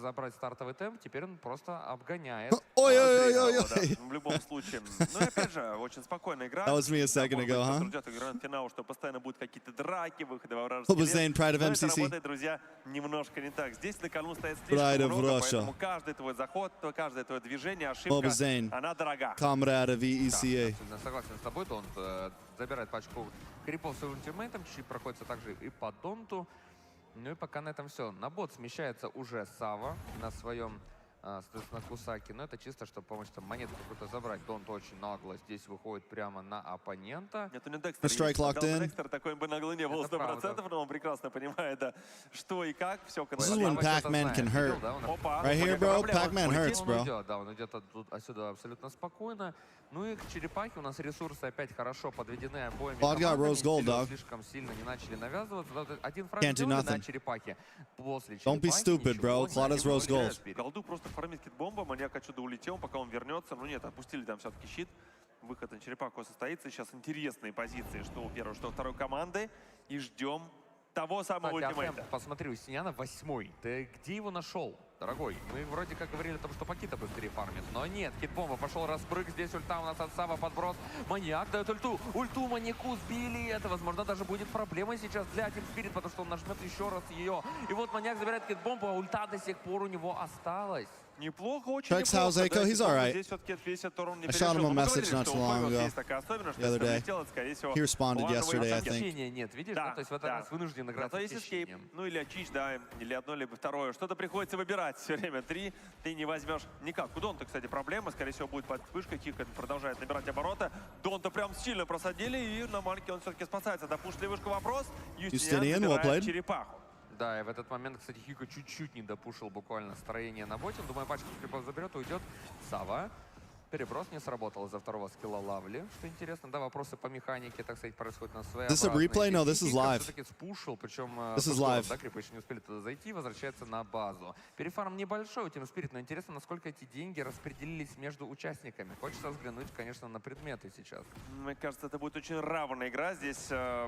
S15: забрать стартовый темп, теперь он просто обгоняет.
S1: Ой-ой-ой-ой-ой.
S17: В любом случае. Ну и опять же, очень спокойная игра.
S1: That was me a second ago, huh?
S17: Ждет гранд-финал, что постоянно будут какие-то драки, выходы во вражеский
S1: Mobile
S17: лес.
S1: Zane, Pride of
S17: Но это
S1: MCC.
S17: работает, друзья, немножко не так. Здесь на кону стоит
S1: Pride
S17: слишком
S1: of
S17: много,
S1: Russia.
S17: поэтому каждый твой заход, каждое твое движение, ошибка,
S1: Mobile Zane,
S17: она дорога.
S1: comrade of ECA.
S15: Да, согласен с тобой, Донт забирает пачку крипов с ультимейтом, чуть-чуть проходится также и по Донту. Ну и пока на этом все. На бот смещается уже Сава на своем, соответственно, Кусаки. Но это чисто, чтобы помочь там монетку какую-то забрать. Донт очень нагло здесь выходит прямо на оппонента.
S17: Это не Декстер.
S1: Strike locked in.
S17: Декстер такой бы наглый не был 100%, но он прекрасно понимает, да, что и как. Все,
S1: This is when Pac-Man can hurt. Right here, bro, Pac-Man hurts, bro.
S15: Да, он идет отсюда абсолютно спокойно. Ну и к черепахе у нас ресурсы опять хорошо подведены обоими
S1: Claude got
S15: командами.
S1: rose gold, dog.
S15: Слишком сильно не начали навязываться. Один фраг
S1: Can't do
S15: сделали на
S1: nothing.
S15: черепахе. После
S1: Don't be
S15: черепахи
S1: stupid, bro.
S15: ничего
S1: Claude
S15: не
S1: has rose gold.
S15: получается.
S17: Голду просто фармит китбомба, маньяк отсюда улетел, пока он вернется. Ну нет, отпустили там все-таки щит. Выход на черепаху состоится. Сейчас интересные позиции, что у первой, что у второй команды. И ждем того самого ультимейта.
S15: Посмотри, у Синяна 8-й. Ты где его нашел? дорогой. Мы вроде как говорили о том, что Пакита быстрее фармит, но нет. Хитбомба пошел распрыг, здесь ульта у нас от Сава, подброс. Маньяк дает ульту. Ульту маньяку сбили. Это, возможно, даже будет проблемой сейчас для Team Spirit, потому что он нажмет еще раз ее. И вот маньяк забирает хитбомбу, а ульта до сих пор у него осталась.
S17: Неплохо, очень
S1: Trex, how's
S17: неплохо.
S1: Echo? He's all right.
S17: Здесь все-таки весь этот урон не
S1: I shot him
S17: пережил.
S1: a
S17: Мы
S1: message
S17: говорили,
S1: not
S17: что
S1: too
S17: у
S1: long
S17: Фойвелса
S1: ago.
S17: есть такая особенность,
S1: The other
S17: что
S1: day.
S17: если прилетело, скорее всего,
S1: He responded
S17: плановый
S1: yesterday, I
S17: удар.
S1: think.
S15: Нет, видишь,
S17: Да,
S15: ну, то есть в этот
S17: да.
S15: раз вынужден играть
S17: Зато есть эскейп,
S15: восхищением.
S17: ну или очищ, да, или одно, либо второе. Что-то приходится выбирать все время. 3 ты не возьмешь никак. У Донта, кстати, проблема, скорее всего, будет под вспышкой. Кик продолжает набирать обороты. Донта прям сильно просадили, и на мальке он все-таки спасается. Допушит ли вышка вопрос?
S1: Justinian, well played.
S17: черепаху.
S15: Да, и в этот момент, кстати, Хико чуть-чуть не допушил буквально строение на боте. Думаю, пачку крипов заберет, уйдет. Сава. Переброс не сработал из-за второго скилла Лавли. Что интересно, да, вопросы по механике, так сказать, происходят на своей.
S1: This a replay? No, this is live.
S15: Все-таки спушил, причем
S1: This is live.
S15: да, крипы еще не успели туда зайти, возвращается на базу. Перефарм небольшой у Team Spirit, но интересно, насколько эти деньги распределились между участниками. Хочется взглянуть, конечно, на предметы сейчас.
S17: Мне кажется, это будет очень равная игра. Здесь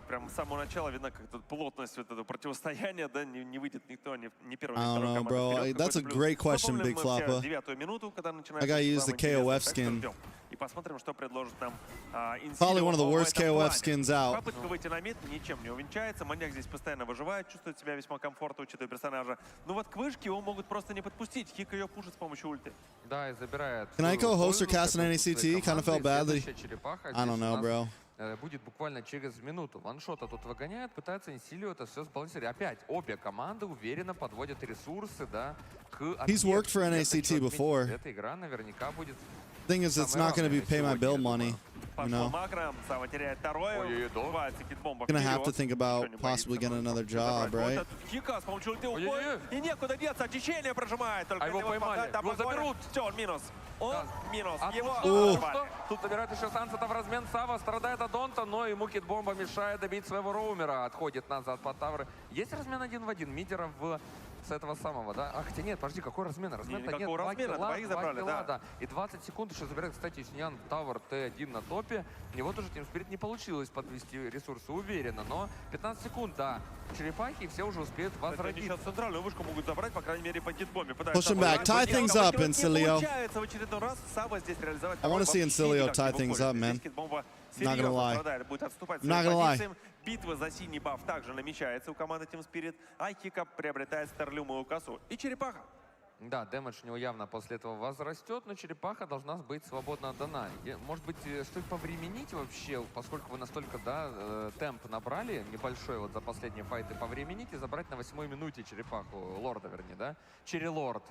S17: прям с самого начала видно, как тут плотность вот этого противостояния, да, не выйдет никто, ни первый, ни
S1: I don't
S17: второй
S1: know,
S17: команды
S1: bro.
S17: вперед.
S1: That's a
S17: Какой-то
S1: great
S17: плюс.
S1: question,
S17: Напомним,
S1: Big
S17: мы все
S1: Floppa.
S17: 9-ю минуту, когда начинаем.
S1: I gotta use
S17: самое
S1: the KOF
S17: интересное. Так что
S1: skin.
S17: ждем. И посмотрим, что предложит нам
S1: Probably one of the worst KOF skins out.
S17: Попытка выйти на мид ничем не увенчается. Маньяк здесь постоянно выживает, чувствует себя весьма комфортно, учитывая персонажа. Но вот к вышке его могут просто не подпустить. Хик ее пушит с помощью ульты.
S15: Да, и забирает.
S1: Can I go host or cast an NACT? Kind of felt badly.
S15: Черепаха
S1: I don't know, bro.
S15: Будет буквально через минуту. Ваншота тут выгоняет, пытается инсилию это все сбалансировать. Опять обе команды уверенно подводят ресурсы, да, к
S1: He's worked for NACT before.
S15: Эта игра наверняка будет.
S1: Thing is, it's not going to be pay my bill money, you know.
S17: Макро, Сава теряет второе. Убивается хитбомба
S1: Gonna have
S17: вперед.
S1: to think about possibly getting another job, right?
S17: Хика с помощью ульты уходит. И некуда деться, очищение прожимает. Только
S15: А его поймали, его заберут.
S17: Все, он минус. Он минус. Его
S15: Что? Тут забирает еще Сансета в размен. Сава страдает от Донта, но ему хитбомба мешает добить своего роумера. Отходит назад под тавры. Есть размен 1 в 1 мидера с этого самого, да? А, хотя нет, подожди, какой размен? Размен-то нет.
S17: Никакого размена, двоих забрали, да.
S15: И 20 секунд еще забирает, кстати, Юсинян Тавр Т1 на топе. И вот уже Team Spirit не получилось подвести ресурсы уверенно, но 15 секунд, да. Черепахи все уже успеют возродиться.
S17: Они сейчас центральную вышку могут забрать, по крайней мере, по хитбомбе.
S1: Push him back, tie things up, Incilio.
S17: Получается в очередной раз Саба здесь реализовать.
S1: I want to see Incilio tie things up, man. Not gonna lie. Not gonna lie.
S17: Битва за синий баф также намечается у команды Team Spirit, а Хика приобретает старлюмовую косу. И черепаха.
S15: Да, дэмэдж у него явно после этого возрастет, но черепаха должна быть свободно отдана. Может быть, стоит повременить вообще, поскольку вы настолько, да, темп набрали небольшой вот за последние файты, повременить и забрать на 8-й минуте черепаху, лорда вернее, да? Черелорд.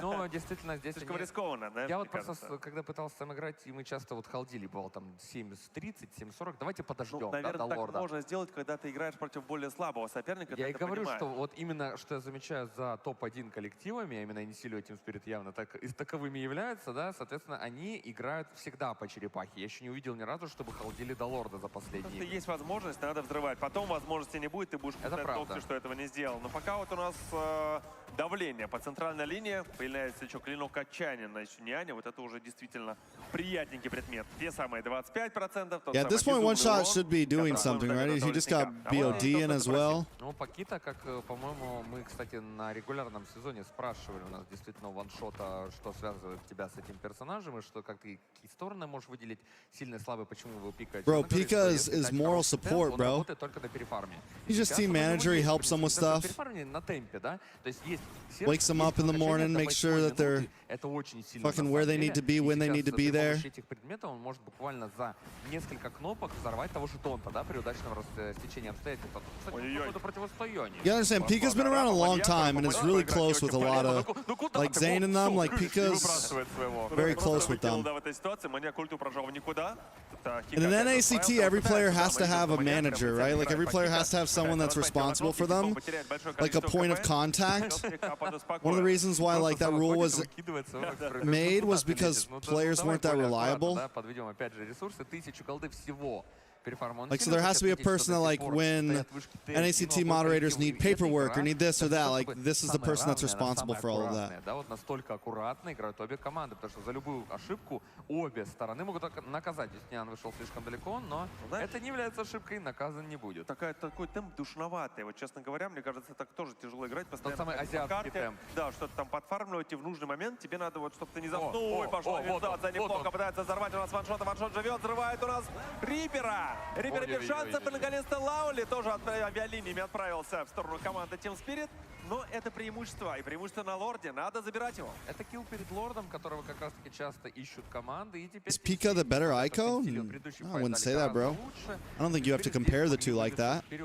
S15: Но действительно здесь...
S17: Слишком рискованно, да?
S15: Я вот просто, когда пытался сам играть, и мы часто вот халдили, бывало там 7:30, 7:40, давайте подождем,
S17: Ну,
S15: да,
S17: наверное,
S15: до
S17: так
S15: лорда.
S17: можно сделать, когда ты играешь против более слабого соперника.
S15: Я
S17: ты
S15: и
S17: это
S15: говорю,
S17: понимаешь.
S15: что вот именно, что я замечаю за топ-1 коллективами, а именно Инсилио и Team Spirit явно таковыми являются, да, соответственно, они играют всегда по черепахе. Я еще не увидел ни разу, чтобы халдили до лорда за последние.
S17: Просто есть возможность, надо взрывать. Потом возможности не будет, ты будешь пытаться, что этого не сделал. Но пока вот у нас давление по центральной линии, появляется еще клинок отчаяния на Юсиняне. Вот это уже действительно приятненький предмет. Те самые 25%.
S1: Yeah, at this point, one shot should be doing something, right? He just got BOD in as well.
S15: Ну, Пакита, как, по-моему, мы, кстати, на регулярном сезоне спрашивали у нас действительно ваншота, что связывает тебя с этим персонажем, и что как ты какие стороны можешь выделить, сильный, слабый, почему его пикаете.
S1: Bro, Pika is moral support, bro.
S15: Он только на перефарме.
S1: He's just team manager, he helps them with stuff.
S15: Перефарме на темпе, да? То есть есть
S1: Wakes them up in the morning, makes sure that they're fucking where they need to be, when they need to be there.
S15: Этих предметов он может буквально за несколько кнопок взорвать того же Донта, да, при удачном стечении обстоятельств. Кстати, противостояние.
S1: You understand, Pika's been around a long time, and it's really close with a lot of, like Zane and them, like Pika's very close with them. In an NACT, every player has to have a manager, right? Like every player has to have someone that's responsible for them, like a point of contact. One of the reasons why like that rule was made was because players weren't that reliable.
S15: Подведем опять же ресурсы, 1000 голды всего.
S1: Like, so there has to be a person that, like, when NACT moderators need paperwork or need this or that, like, this is the person that's responsible for all of that.
S15: Да, вот настолько аккуратно играют обе команды, потому что за любую ошибку обе стороны могут наказать. Юстиниан вышел слишком далеко, но это не является ошибкой, наказан не будет.
S17: Такой темп душноватый. Вот, честно говоря, мне кажется, так тоже тяжело играть.
S15: Тот самый азиатский темп.
S17: Да, что-то там подфармливать, и в нужный момент тебе надо, вот, чтобы ты не заснул. Ой, пошла инициация, неплохо пытается взорвать у нас ваншота. Ваншот живет, взрывает у нас Рипера. Рипер без шансов, и наконец-то Лаули тоже авиалиниями отправился в сторону команды Team Spirit. Но это преимущество, и преимущество на Лорде, надо забирать его.
S15: Это килл перед Лордом, которого как раз-таки часто ищут команды, и теперь...
S1: Is Pika the better Ico? I wouldn't say that, bro. I don't think you have to compare the two like that. I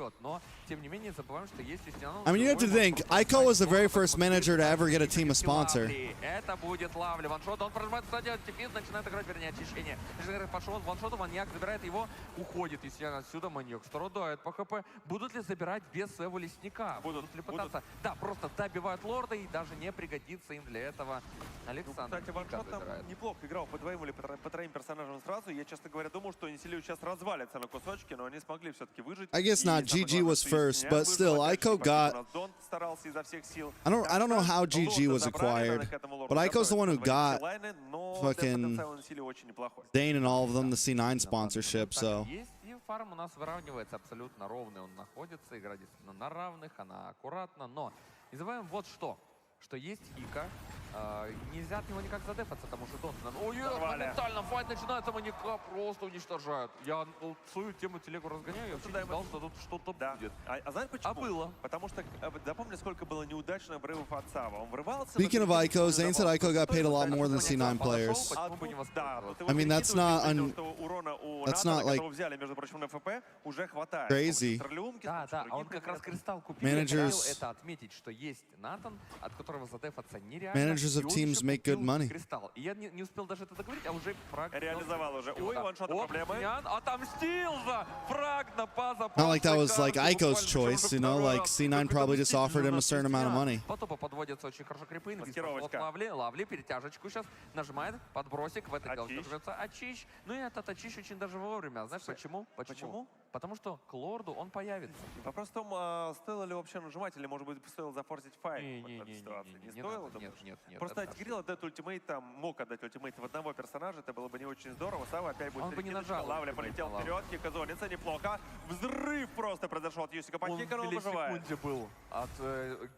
S1: mean, you have to think, Ico was the very first manager to ever get a team a sponsor.
S15: Это будет Лавли. Ваншот, он прожимает стадию, теперь начинает играть, вернее, очищение. Пошел ваншоту, маньяк забирает его, уходит, если отсюда маньяк. Страдает по ХП. Будут ли забирать без своего лесника? Будут ли пытаться? Да, просто добивают Лорда, и даже не пригодится им для этого Александр.
S17: Кстати, Ваншот там неплохо играл по двоим или по троим персонажам сразу. Я, честно говоря, думал, что Инсилио сейчас развалится на кусочки, но они смогли все-таки выжить.
S1: I guess not. GG was first, but still, Ico got... I don't know how GG was acquired, but Ico's the one who got fucking Dane and all of them the C9 sponsorship, so...
S15: Фарм у нас выравнивается абсолютно ровный, он находится, игра действительно на равных, она аккуратна, но не забываем вот что есть Ика, нельзя от него никак задефаться, потому что он... Ой, моментально файт начинается, маньяка просто уничтожают. Я свою тему телегу разгоняю, я вообще не ждал, что тут что-то будет.
S17: А знаешь почему?
S15: Было.
S17: Потому что, запомни, сколько было неудачных обрывов от Сава. Он врывался...
S1: Speaking of Ico, Zane said Ico got paid a lot more than C9 players. I mean, that's not like crazy.
S15: Да, он как раз кристалл купил.
S1: Managers...
S15: Это отметить, что есть Натан, от которого задефаться нереально.
S1: Managers of teams make good money.
S15: И я не успел даже это договорить, а уже фраг...
S17: Реализовал уже. Ой, ваншота проблемы.
S15: Отомстил за фраг на паза.
S1: Not like that was like Ico's choice, you know, like C9 probably just offered him a certain amount of money.
S15: По топу подводятся очень хорошо крипы. Лавли, перетяжечку сейчас нажимает, подбросик, в этой галке живется очищ. Ну и этот очищ очень даже вовремя. Знаешь почему? Потому что к лорду он появится.
S17: Вопрос в том, стоило ли вообще нажимать, или, может быть, стоило зафорсить файт в этой ситуации? Не стоило?
S15: Нет.
S17: Просто Кирилл отдать ультимейт, там, мог отдать ультимейт в одного персонажа, это было бы не очень здорово. Сава опять будет...
S15: Он бы не нажал.
S17: Лавля полетел вперед, Кика зонится, неплохо. Взрыв просто произошел от Юсика по Кика, но он выживает.
S15: Он в миллисекунде был от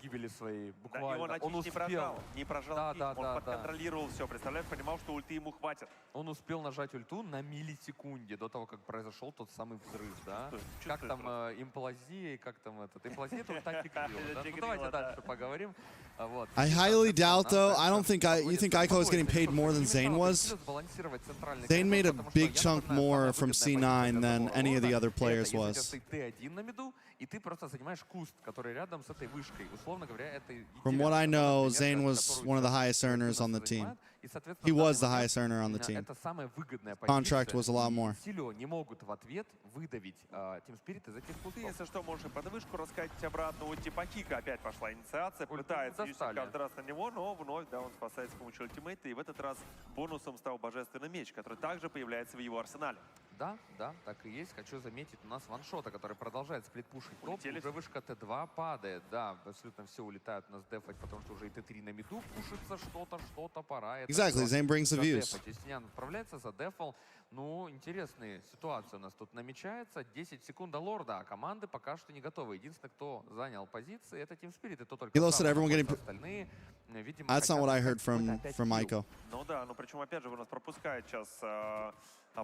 S15: гибели своей, буквально.
S17: Да, он успел. Не прожал кик, он подконтролировал все, представляешь, понимал, что ульты ему хватит.
S15: Он успел нажать ульту на миллисекунде до того, как произошел тот самый взрыв, да? Как там имплазия, как там этот... Имплазия тут так и крила, да? Ну давайте дальше поговорим.
S1: I highly doubt, though. I don't think you think Ico is getting paid more than Zane was. Zane made a big chunk more from C9 than any of the other players was. From what I know, Zane was one of the highest earners on the team. He was the highest earner on the team. Contract was a lot more.
S15: Не могут в ответ выдавить Team Spirit из этих пустов.
S17: Если что, можешь и подвышку раскатить обратно, уйти по Кика. Опять пошла инициация, пытается Юсик каждый раз на него, но вновь, да, он спасается с помощью ультимейта, и в этот раз бонусом стал божественный меч, который также появляется в его арсенале.
S15: Да, так и есть. Хочу заметить, у нас ваншота, который продолжает сплитпушить топ. Уже вышка Т2 падает, да, абсолютно все улетают у нас дефать, потому что уже и Т3 на миду пушится, что-то пора.
S1: Exactly, Zane brings the views.
S15: Юстиниан отправляется, задефал. Ну, интересные ситуации у нас тут намечается. 10 секунд до лорда, а команды пока что не готовы. Единственный, кто занял позиции, это Team Spirit. Это только остальные, видимо,
S1: That's not what I heard from Ico.
S17: Ну да, но причем опять же у нас пропускает сейчас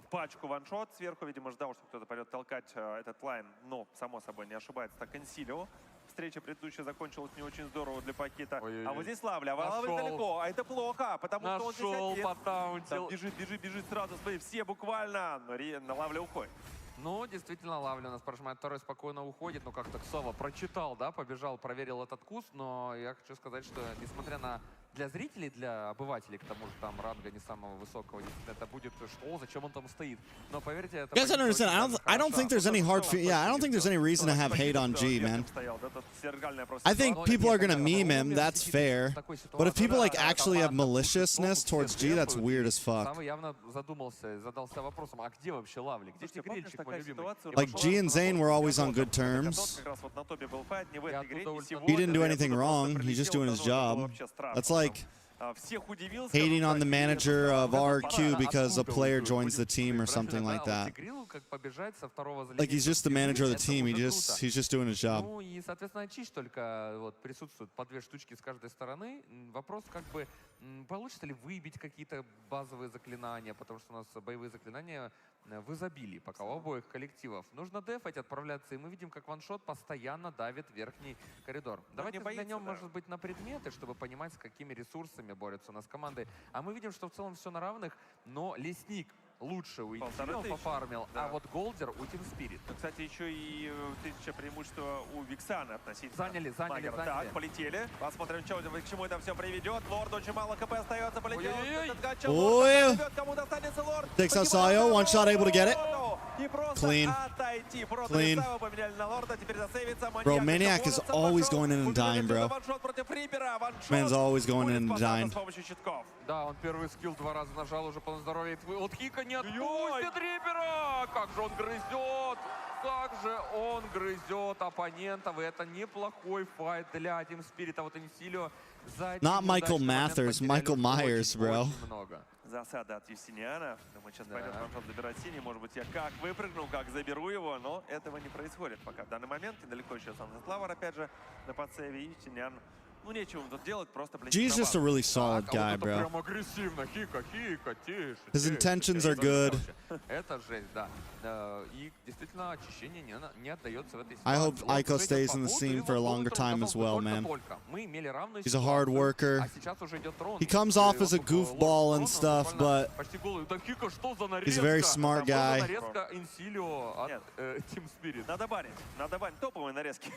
S17: пачку ваншот сверху. Видимо, ждал, что кто-то пойдет толкать этот лайн. Но, само собой, не ошибается так Инсилио. Встреча предыдущая закончилась не очень здоророво для Пакита. А вот здесь Лавля. Лавля далеко, а это плохо, потому что он здесь один. Бежит сразу, смотри, все буквально, но на Лавля уходит.
S15: Ну, действительно, Лавля у нас прожимает второй, спокойно уходит. Ну, как-то Ксова прочитал, да, побежал, проверил этот куст. Но я хочу сказать, что, несмотря на для зрителей, для обывателей, к тому же там ранга не самого высокого, это будет что, зачем он там стоит. Но поверьте, это...
S1: You guys don't understand. I don't think there's any hard. Yeah, I don't think there's any reason to have hate on G, man. I think people are gonna meme him. That's fair. But if people like actually have maliciousness towards G, that's weird as fuck.
S15: Сам явно задумался, задался вопросом, а где вообще Лавли? Где тигрильчик мой любимый?
S1: Like G and Zayn were always on good terms. He didn't do anything wrong. He's just doing his job. That's like hating on the manager of RQ because a player joins the team or something like that. Like he's just the manager of the team. He's just doing his job.
S15: Ну и, соответственно, Чич только вот присутствует по две штучки с каждой стороны. Вопрос как бы, получится ли выбить какие-то базовые заклинания, потому что у нас боевые заклинания в изобилии пока у обоих коллективов. Нужно дефать, отправляться, и мы видим, как ваншот постоянно давит верхний коридор. Давайте взглянем, может быть, на предметы, чтобы понимать, с какими ресурсами борются у нас команды. А мы видим, что в целом все на равных, но лесник лучше у Инфилио пофармил, а вот Голдер у Team Spirit.
S17: Кстати, еще и 1000 преимущества у Виксана относительно.
S15: Заняли.
S17: Так, полетели. Посмотрим, к чему это все приведет. Лорд очень мало КП остается, полетел.
S1: Ой.
S17: Кому достанется Лорд?
S1: Takes out Sayo. One shot, able to get it. Clean. Clean. Bro, Maniac is always going in and dying, bro. Man's always going in and dying.
S15: Да, он первый скилл 2 раза нажал, уже по здоровье. От Хика не отпустит Рипера! Как же он грызет! Как же он грызет оппонентов. И это неплохой файт для Team Spirit. А вот Инфилио за
S1: Not Michael Mathers, Michael Myers, bro.
S17: Засада от Юстиниана. Думаю, сейчас пойдет ваншот забирать синий. Может быть, я как выпрыгну, как заберу его, но этого не происходит пока. В данный момент недалеко еще Sunflower, опять же, на подсейве. И Юстиниан, ну нечего тут делать, просто...
S1: G's just a really solid guy, bro.
S15: Прям агрессивно. Хика, тише.
S1: His intentions are good.
S15: Это жесть, да. И действительно очищение не отдается в этой ситуации.
S1: I hope Aiko stays in the scene for a longer time as well, man. He's a hard worker. He comes off as a goofball and stuff, but he's a very smart guy.
S17: Надо банить, топовые нарезки.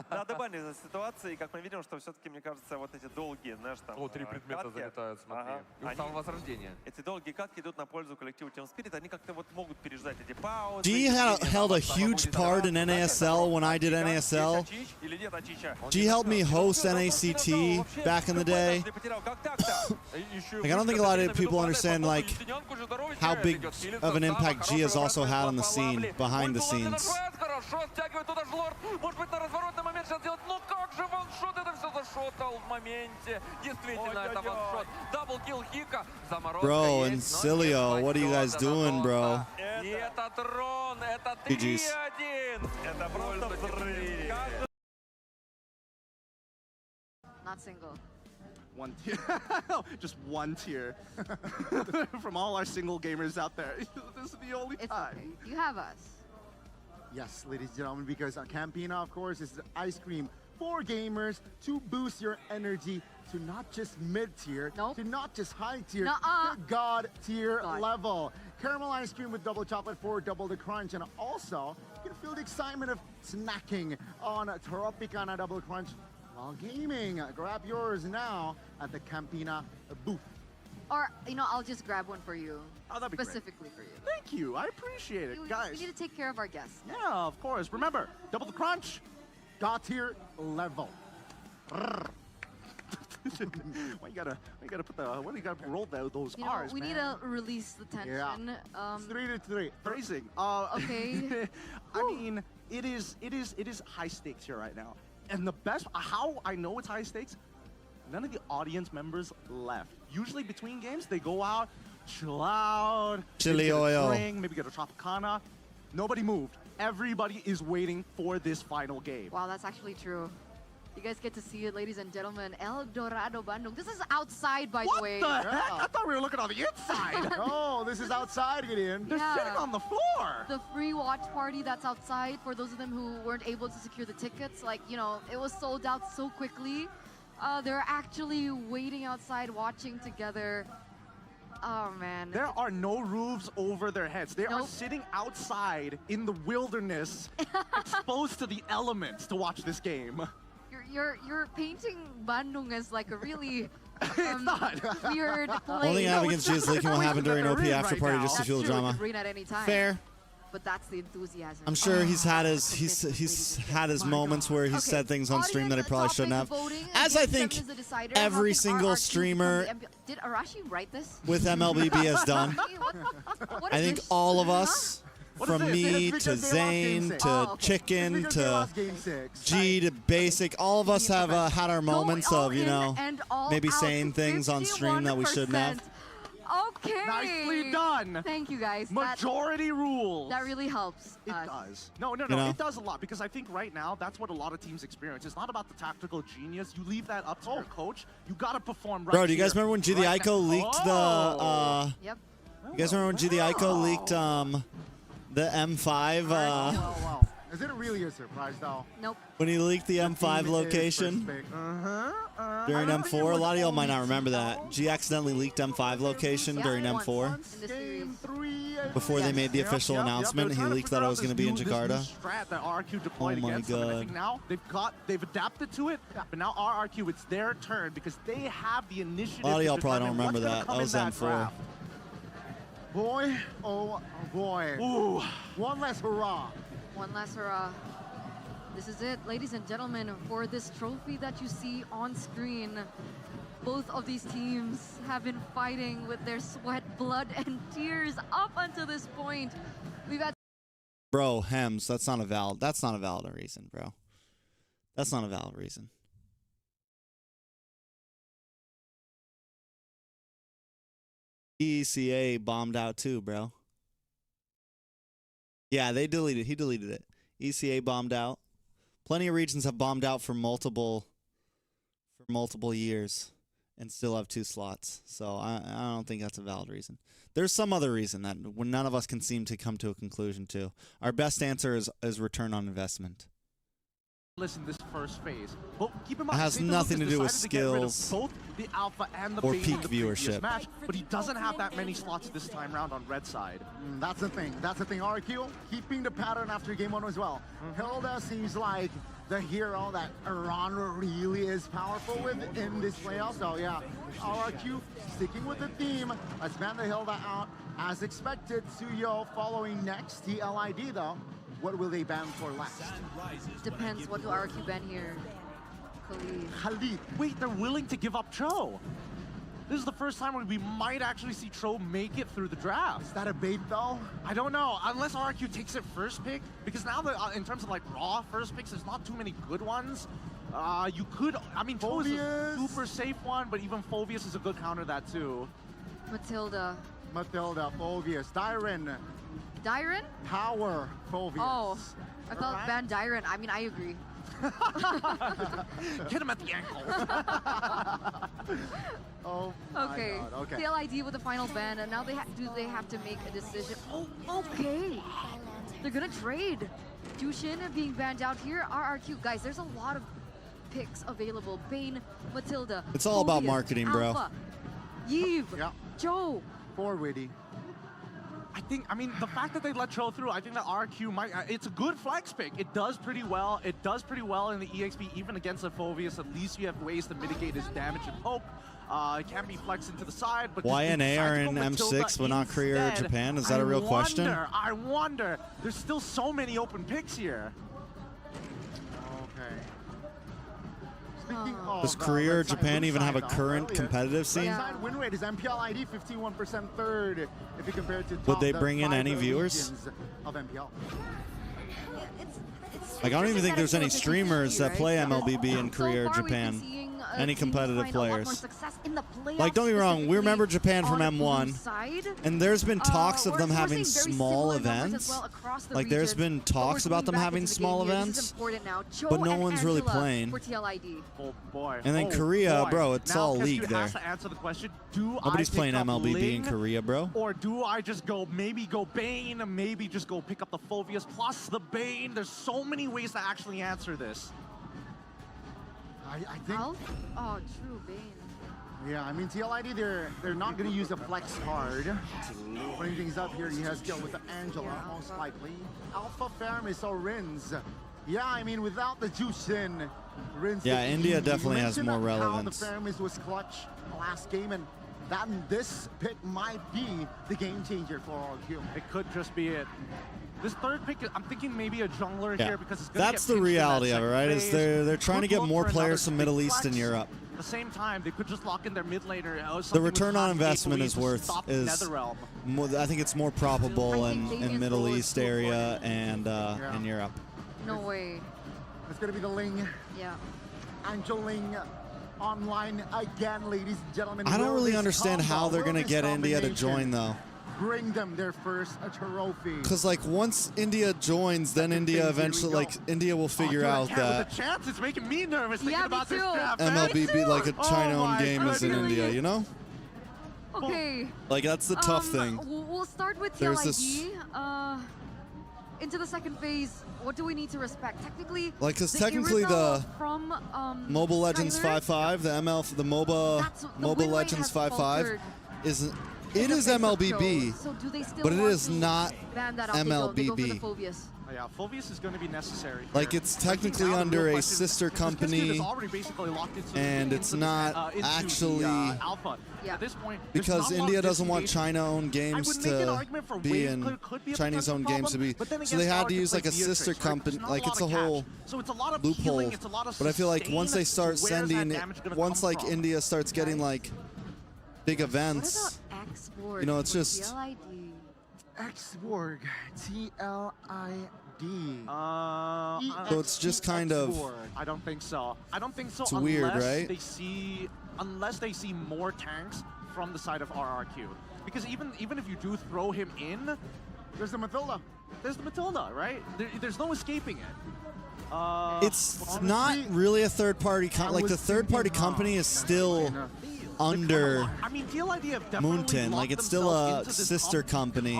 S17: Надо банить за ситуации, как мы видим, что все-таки, мне кажется, вот эти долгие, знаешь, там...
S15: О, 3 предмета залетают, смотри. И самовозрождение.
S17: Эти долгие катки идут на пользу коллективу Team Spirit, они как-то вот могут переждать эти паузы.
S1: G held a huge part in NASL when I did NASL. G helped me host NACT back in the day. Like, I don't think a lot of people understand like how big of an impact G has also had on the scene, behind the scenes.
S15: Хорошо, стягивает туда же Лорд. Может быть, на разворотный момент сейчас делать. Ну как же ваншот это все зашотал в моменте. Действительно, это ваншот. Даблкилл Хика. Заморозка
S1: Bro, and
S15: есть,
S1: Cilio, what are you guys doing, bro?
S15: И это трон, это
S1: 3-1.
S17: Это просто взрыв.
S7: Not single.
S9: One tier. Just one tier. From all our single gamers out there. This is the only time.
S7: Okay. You have us.
S8: Yes, ladies and gentlemen, because on Campina, of course, is ice cream for gamers to boost your energy to not just mid-tier, to not just high-tier, to God-tier level. Caramel ice cream with double chocolate for double the crunch, and also you can feel the excitement of snacking on Tropicana Double Crunch while gaming. Grab yours now at the Campina booth.
S7: Or, you know, I'll just grab one for you.
S9: Oh, that'd be
S7: specifically for you.
S9: Thank you. I appreciate it, guys.
S7: We need to take care of our guests.
S9: Yeah, of course. Remember, double the crunch.
S8: God-tier level.
S9: Why you gotta put the? Why you gotta roll those
S7: You know,
S9: R's,
S7: we
S9: man?
S7: need to release the tension.
S8: Yeah. 3-3.
S9: Phrasing.
S7: Okay.
S9: I mean, it is high stakes here right now, and the best. How I know it's high stakes. None of the audience members left. Usually between games, they go out, chill out,
S1: Chili
S9: maybe get a
S1: oil.
S9: drink, maybe get a Tropicana. Nobody moved. Everybody is waiting for this final game.
S7: Wow, that's actually true. You guys get to see it, ladies and gentlemen. El Dorado Bandung. This is outside, by the way.
S9: What the heck? I thought we were looking on the inside.
S8: Oh, this is outside, Gideon.
S9: They're sitting on the floor.
S7: The free watch party that's outside, for those of them who weren't able to secure the tickets, like, you know, it was sold out so quickly. They're actually waiting outside, watching together. Oh, man.
S9: There are no roofs over their heads. They are sitting outside in the wilderness, exposed to the elements to watch this game.
S7: You're painting Bandung as like a really
S5: It's not.
S7: weird play.
S1: Only thing I have against G is leaking what happened during OP after party just to
S7: That's
S1: fuel the
S7: true, it
S1: drama.
S7: could rain at any time.
S1: Fair.
S7: But that's the enthusiasm.
S1: I'm sure he's had his moments where he said things on stream that he probably shouldn't have. As I think every single streamer
S7: Did Arashi write this?
S1: with MLBB has done.
S7: What
S1: I
S7: is
S1: think
S7: this?
S1: all of us, from me to Zane to Chicken to G to Basic, all of us have had our moments of, you know, maybe saying things on stream that we shouldn't have.
S7: Okay.
S9: Nicely done.
S7: Thank you, guys.
S9: Majority rules.
S7: That really helps.
S9: It does. No,
S1: You know?
S9: it does a lot because I think right now that's what a lot of teams experience. It's not about the tactical genius. You leave that up to your coach. You got to perform right
S1: Bro, do you guys
S9: here,
S1: remember when G the
S9: right
S1: Ico
S9: now.
S1: leaked
S9: Oh.
S7: Yep.
S1: You guys remember when G the Ico leaked the M5?
S8: Wow. Is it really a surprise though?
S7: Nope.
S1: When he leaked the M5 location during M4, a lot of y'all might not remember that. G accidentally leaked M5 location during M4 before they made the official announcement. He leaked that it was going to be in Jakarta.
S9: Strat that RRQ deployed
S1: Oh my
S9: against them. And I think
S1: God.
S9: now they've adapted to it, but now RRQ, it's their turn because they have the initiative.
S1: A lot of
S9: to
S1: y'all probably don't
S9: determine
S1: remember
S9: what's
S1: that.
S9: gonna
S1: That
S9: come
S1: was
S9: in
S1: M4.
S9: draft.
S8: Boy, oh boy.
S9: Ooh.
S8: One less hurrah.
S7: One last hurrah. This is it, ladies and gentlemen, for this trophy that you see on screen. Both of these teams have been fighting with their sweat, blood, and tears up until this point. We've had
S1: Bro, Hems, that's not a valid reason, bro. That's not a valid reason. ECA bombed out too, bro. Yeah, he deleted it. ECA bombed out. Plenty of regions have bombed out for multiple years and still have 2 slots. So I don't think that's a valid reason. There's some other reason that none of us can seem to come to a conclusion to. Our best answer is return on investment.
S9: Listen, this first phase. But keep in
S1: It
S9: mind,
S1: has
S9: St.
S1: nothing to
S9: Lucas
S1: do with
S9: decided to get rid of
S1: skills
S9: both the alpha and the
S1: or
S9: beta
S1: peak
S9: in the previous
S1: viewership.
S9: match, but he doesn't have that many slots this time round on red side.
S8: That's the thing. RQ keeping the pattern after game 1 as well. Hilda seems like the hero that Iran really is powerful with in this playoff. So yeah, RQ sticking with the theme. Let's ban the Hilda out as expected. Suyo following next. TLID though. What will they ban for last?
S7: Depends. What do RQ ban here?
S8: Khalid.
S9: Wait, they're willing to give up Cho. This is the first time where we might actually see Tro make it through the draft.
S8: Is that a bait though?
S9: I don't know, unless RRQ takes it first pick, because now in terms of like raw first picks, there's not too many good ones. You could, I mean, Tro is a super safe one, but even Phovius is a good counter that too.
S7: Matilda,
S8: Phovius, Dyren.
S7: Power,
S8: Phovius.
S7: Oh, I thought ban Dyren. I mean, I agree.
S9: Get him at the ankle.
S8: Oh
S7: Okay.
S8: my God. Okay.
S7: TLID with the final ban, and now they have to make a decision. Oh, okay. They're gonna trade. Jushin being banned out here. RRQ, guys. There's a lot of picks available. Bane, Matilda.
S1: It's all about
S7: Phobius,
S1: marketing, bro.
S7: Alpha, Yves, Joe.
S8: For Witty.
S9: I mean, the fact that they let Tro through, I think that RQ might, it's a good flex pick. It does pretty well. It does pretty well in the EXP, even against the Phovius. At least you have ways to mitigate his damage and poke. It can be flexed into the side, but
S1: Why NA are in M6 but not Korea or Japan? Is that a real question?
S9: I wonder. There's still so many open picks here.
S8: Okay.
S1: Does Korea or Japan even have a current competitive scene?
S8: Side win rate is MPL-ID 51% third if you compare it to
S1: Would they bring in any viewers?
S8: Of MPL.
S1: Like, I don't even think there's any streamers that play MLBB in Korea or Japan. Any competitive players. Like, don't get me wrong, we remember Japan from M1, and there's been talks of them having small events. Like, there's been talks about them having small events, but no one's really playing.
S9: Oh boy.
S1: And then Korea, bro, it's
S9: now,
S1: all
S9: Kesku
S1: league there.
S9: has to answer the question, do
S1: Nobody's
S9: I
S1: playing
S9: pick up
S1: MLBB in
S9: Ling,
S1: Korea, bro.
S9: Or do I just maybe go Bane, maybe just go pick up the Phovius plus the Bane? There's so many ways to actually answer this.
S8: I think.
S7: Oh, true, Bane.
S8: Yeah, I mean TLID, they're not going to use a flex card. Putting things up here, he has skill with the Angela, most likely. Alpha Faramis or Rins. Yeah, I mean without the Jushin,
S1: Yeah, India definitely has more relevance.
S8: How the Pyramids was clutch last game, and that this pick might be the game changer for RQ.
S9: It could just be it. This third pick, I'm thinking maybe a jungler here because it's going to
S1: That's the reality of it, right? Is they're trying to get more players from Middle East and Europe.
S9: At the same time, they could just lock in their mid laner.
S1: The return on investment is worth more, I think it's more probable in Middle East area and in Europe.
S7: No way.
S8: It's gonna be the Ling.
S7: Yeah.
S8: Angel Ling online again, ladies and gentlemen.
S1: I don't really understand how they're gonna get India to join though.
S8: Bring them their first trophy.
S1: Because like once India joins, then India eventually India will figure out that
S9: the chance it's making me nervous thinking about this draft.
S1: MLBB like a China-owned game is in India, you know?
S7: Okay.
S1: Like that's the tough thing.
S7: We'll start with
S1: There's
S7: TLID. Into the second phase, what do we need to respect? Technically,
S1: like because technically the
S7: from
S1: Mobile Legends 5.5, the Mobile Legends 5.5 is. It is MLBB,
S7: so do they still
S1: but it
S7: want
S1: is
S7: to
S1: not
S7: ban that out? They go for the
S1: MLBB.
S7: Phobius.
S9: Oh, yeah, Phobius is going to be necessary.
S1: Like it's technically under a sister company, and it's not actually
S9: alpha. At this point,
S1: because India doesn't want China-owned games to be in Chinese-owned games to be. So they had to use like a sister company. Like it's a whole loophole. But I feel like once they start sending, once like India starts getting like big events. You know, it's just
S8: Xborg, TLID.
S1: So it's just kind of.
S9: I don't think so. I don't think so.
S1: It's weird, right?
S9: Unless they see more tanks from the side of RRQ, because even if you do throw him in,
S8: there's the Matilda.
S9: There's the Matilda, right? There's no escaping it.
S1: It's not really a third-party. Like the third-party company is still under Moonton, like it's still a sister company.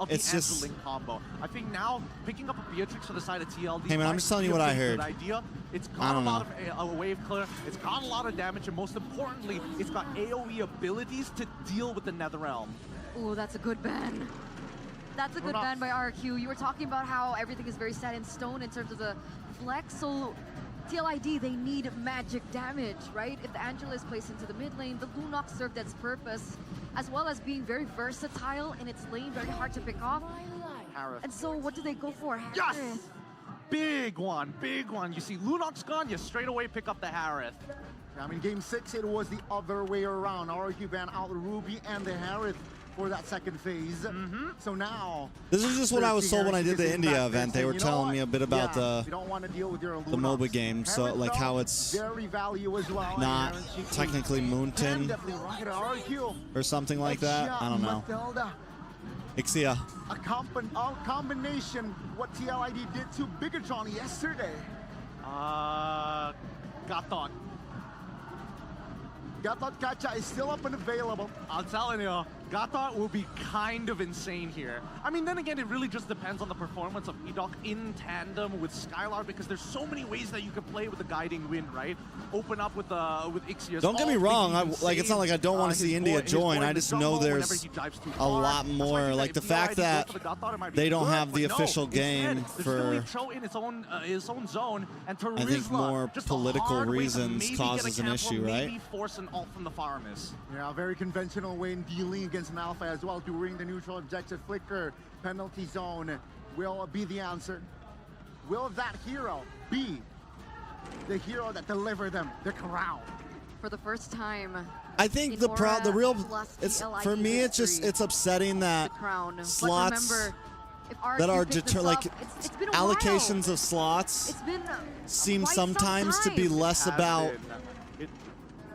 S1: It's just
S9: combo. I think now picking up a Beatrix for the side of TLD.
S1: Hey man, I'm just telling you what I heard.
S9: It's got a lot of a wave clear. It's got a lot of damage, and most importantly, it's got AOE abilities to deal with the Netherrealm.
S7: Oh, that's a good ban. That's a good ban by RQ. You were talking about how everything is very set in stone in terms of the flex. So TLID, they need magic damage, right? If the Angela is placed into the mid lane, the Lunox served its purpose, as well as being very versatile in its lane, very hard to pick off. And so what do they go for?
S9: Yes! Big one, big one. You see Lunox gone, you straight away pick up the Harith.
S8: I mean, game 6, it was the other way around. RQ ban out the Ruby and the Harith for that second phase. So now
S1: this is just what I was told when I did the India event. They were telling me a bit about the MOBA game, so like how it's not technically Moonton or something like that. I don't know. Ixia.
S8: A combination what TLID did to BIGETRON yesterday.
S9: Gatot.
S8: Gatot Gacha is still up and available.
S9: I'm telling you, Gatot will be kind of insane here. I mean, then again, it really just depends on the performance of Edok in tandem with Skylar, because there's so many ways that you can play with the guiding wind, right? Open up with Ixia's.
S1: Don't get me wrong, like it's not like I don't want to see India join. I just know there's a lot more. Like the fact that they don't have the official game for,
S9: his own zone, and
S1: I think more political reasons causes an issue, right?
S9: Force an ult from the Farmis.
S8: Yeah, a very conventional way in dealing against an Alpha as well. During the neutral objective flicker, penalty zone will be the answer. Will that hero be the hero that delivered them the crown?
S7: For the first time.
S1: I think the real, it's for me, it's just, it's upsetting that slots that are allocations of slots seem sometimes to be less about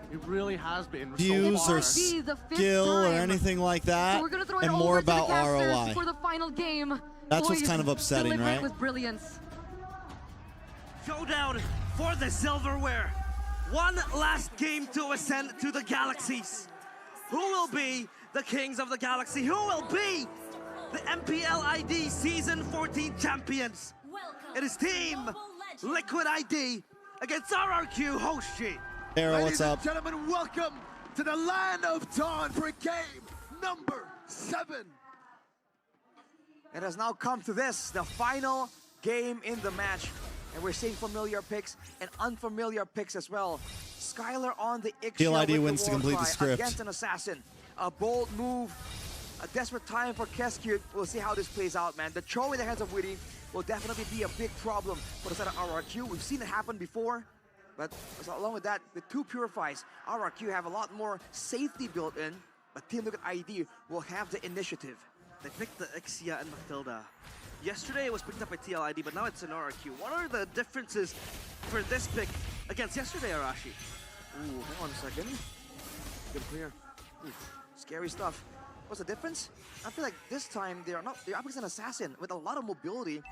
S9: it really has been
S1: views or skill or anything like that,
S7: so
S1: and more about ROI.
S7: For the final game.
S1: That's what's kind of upsetting, right?
S7: With brilliance.
S4: Showdown for the silverware. One last game to ascend to the galaxies. Who will be the kings of the galaxy? Who will be the MPL ID Season 14 champions? It is Team Liquid ID against RRQ Hoshi.
S1: Arrow, what's up?
S5: Ladies and gentlemen, welcome to the Land of Dawn for game number 7.
S6: It has now come to this, the final game in the match. And we're seeing familiar picks and unfamiliar picks as well. Skylar on the Ixia
S1: TLID
S6: with
S1: wins
S6: the
S1: to complete the
S6: Warcry
S1: script.
S6: against an assassin. A bold move, a desperate time for Keskute. We'll see how this plays out, man. The Cho in the hands of Witty will definitely be a big problem for the side of RRQ. We've seen it happen before, but along with that, the two Purifies, RRQ have a lot more safety built in, but Team Liquid ID will have the initiative.
S4: They picked the Ixia and Mathilda. Yesterday it was picked up by TLID, but now it's an RRQ. What are the differences for this pick against yesterday, Arashi?
S6: Ooh, hang on a second. Good clear. Ooh, scary stuff. What's the difference? I feel like this time they're up against an assassin with a lot of mobility.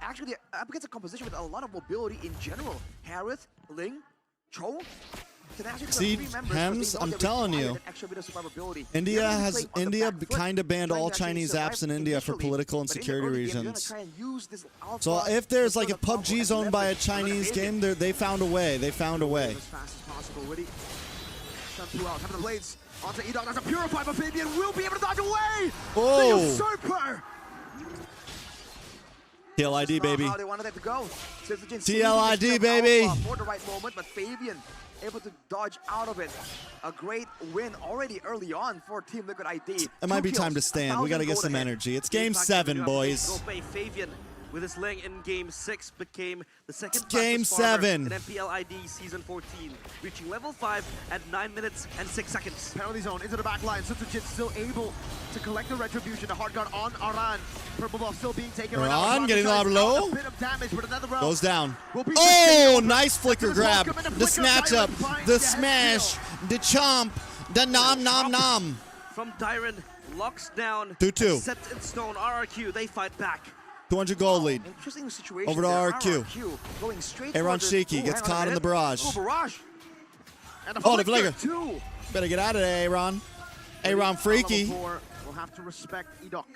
S6: Actually, they're up against a composition with a lot of mobility in general. Harith, Ling, Cho.
S1: See, Hems, I'm telling you, India kind of banned all Chinese apps in India for political and security reasons. So if there's like a PUBG's owned by a Chinese game, they found a way. They found a way.
S5: As fast as possible, Witty. Shut two out, having the blades onto Edok. That's a Purify, but Fabian will be able to dodge away!
S1: Oh!
S5: The Usurper!
S1: TLID, baby.
S6: How they wanted it to go.
S1: TLID, baby.
S6: For the right moment, but Fabian able to dodge out of it. A great win already early on for Team Liquid ID.
S1: It might be time to stand. We got to get some energy. It's game 7, boys.
S4: Fabian with his Ling in game 6 became the second
S1: Game
S4: fastest farmer
S1: 7
S4: in MPL ID season 14, reaching level 5 at 9 minutes and 6 seconds.
S5: Penalty zone into the back line. Sutsujin still able to collect the retribution. The hard guard on Aran. Purple buff still being taken right now.
S1: Aran getting a low.
S5: A bit of damage, but another round
S1: Goes down.
S5: will be
S1: Oh,
S5: sustained.
S1: nice flicker grab. The snatch up, the
S5: finds
S1: smash, the chomp, the nom nom nom.
S4: From Dyron, locks down,
S1: 2-2.
S4: set in stone, RRQ, they fight back.
S1: 200 gold lead.
S6: Interesting situation.
S1: Over to
S6: there.
S1: RRQ.
S6: Going straight
S1: Aaron
S6: for the-
S1: Shiki
S6: Ooh,
S1: gets
S6: hang on a
S1: caught in the
S6: minute.
S1: barrage.
S6: Ooh, barrage. And
S1: Oh, the
S6: flicker,
S1: flicker.
S6: two.
S1: Better get out of there, Aaron. Aaron freaky.
S5: Level 4 will have to respect Edok.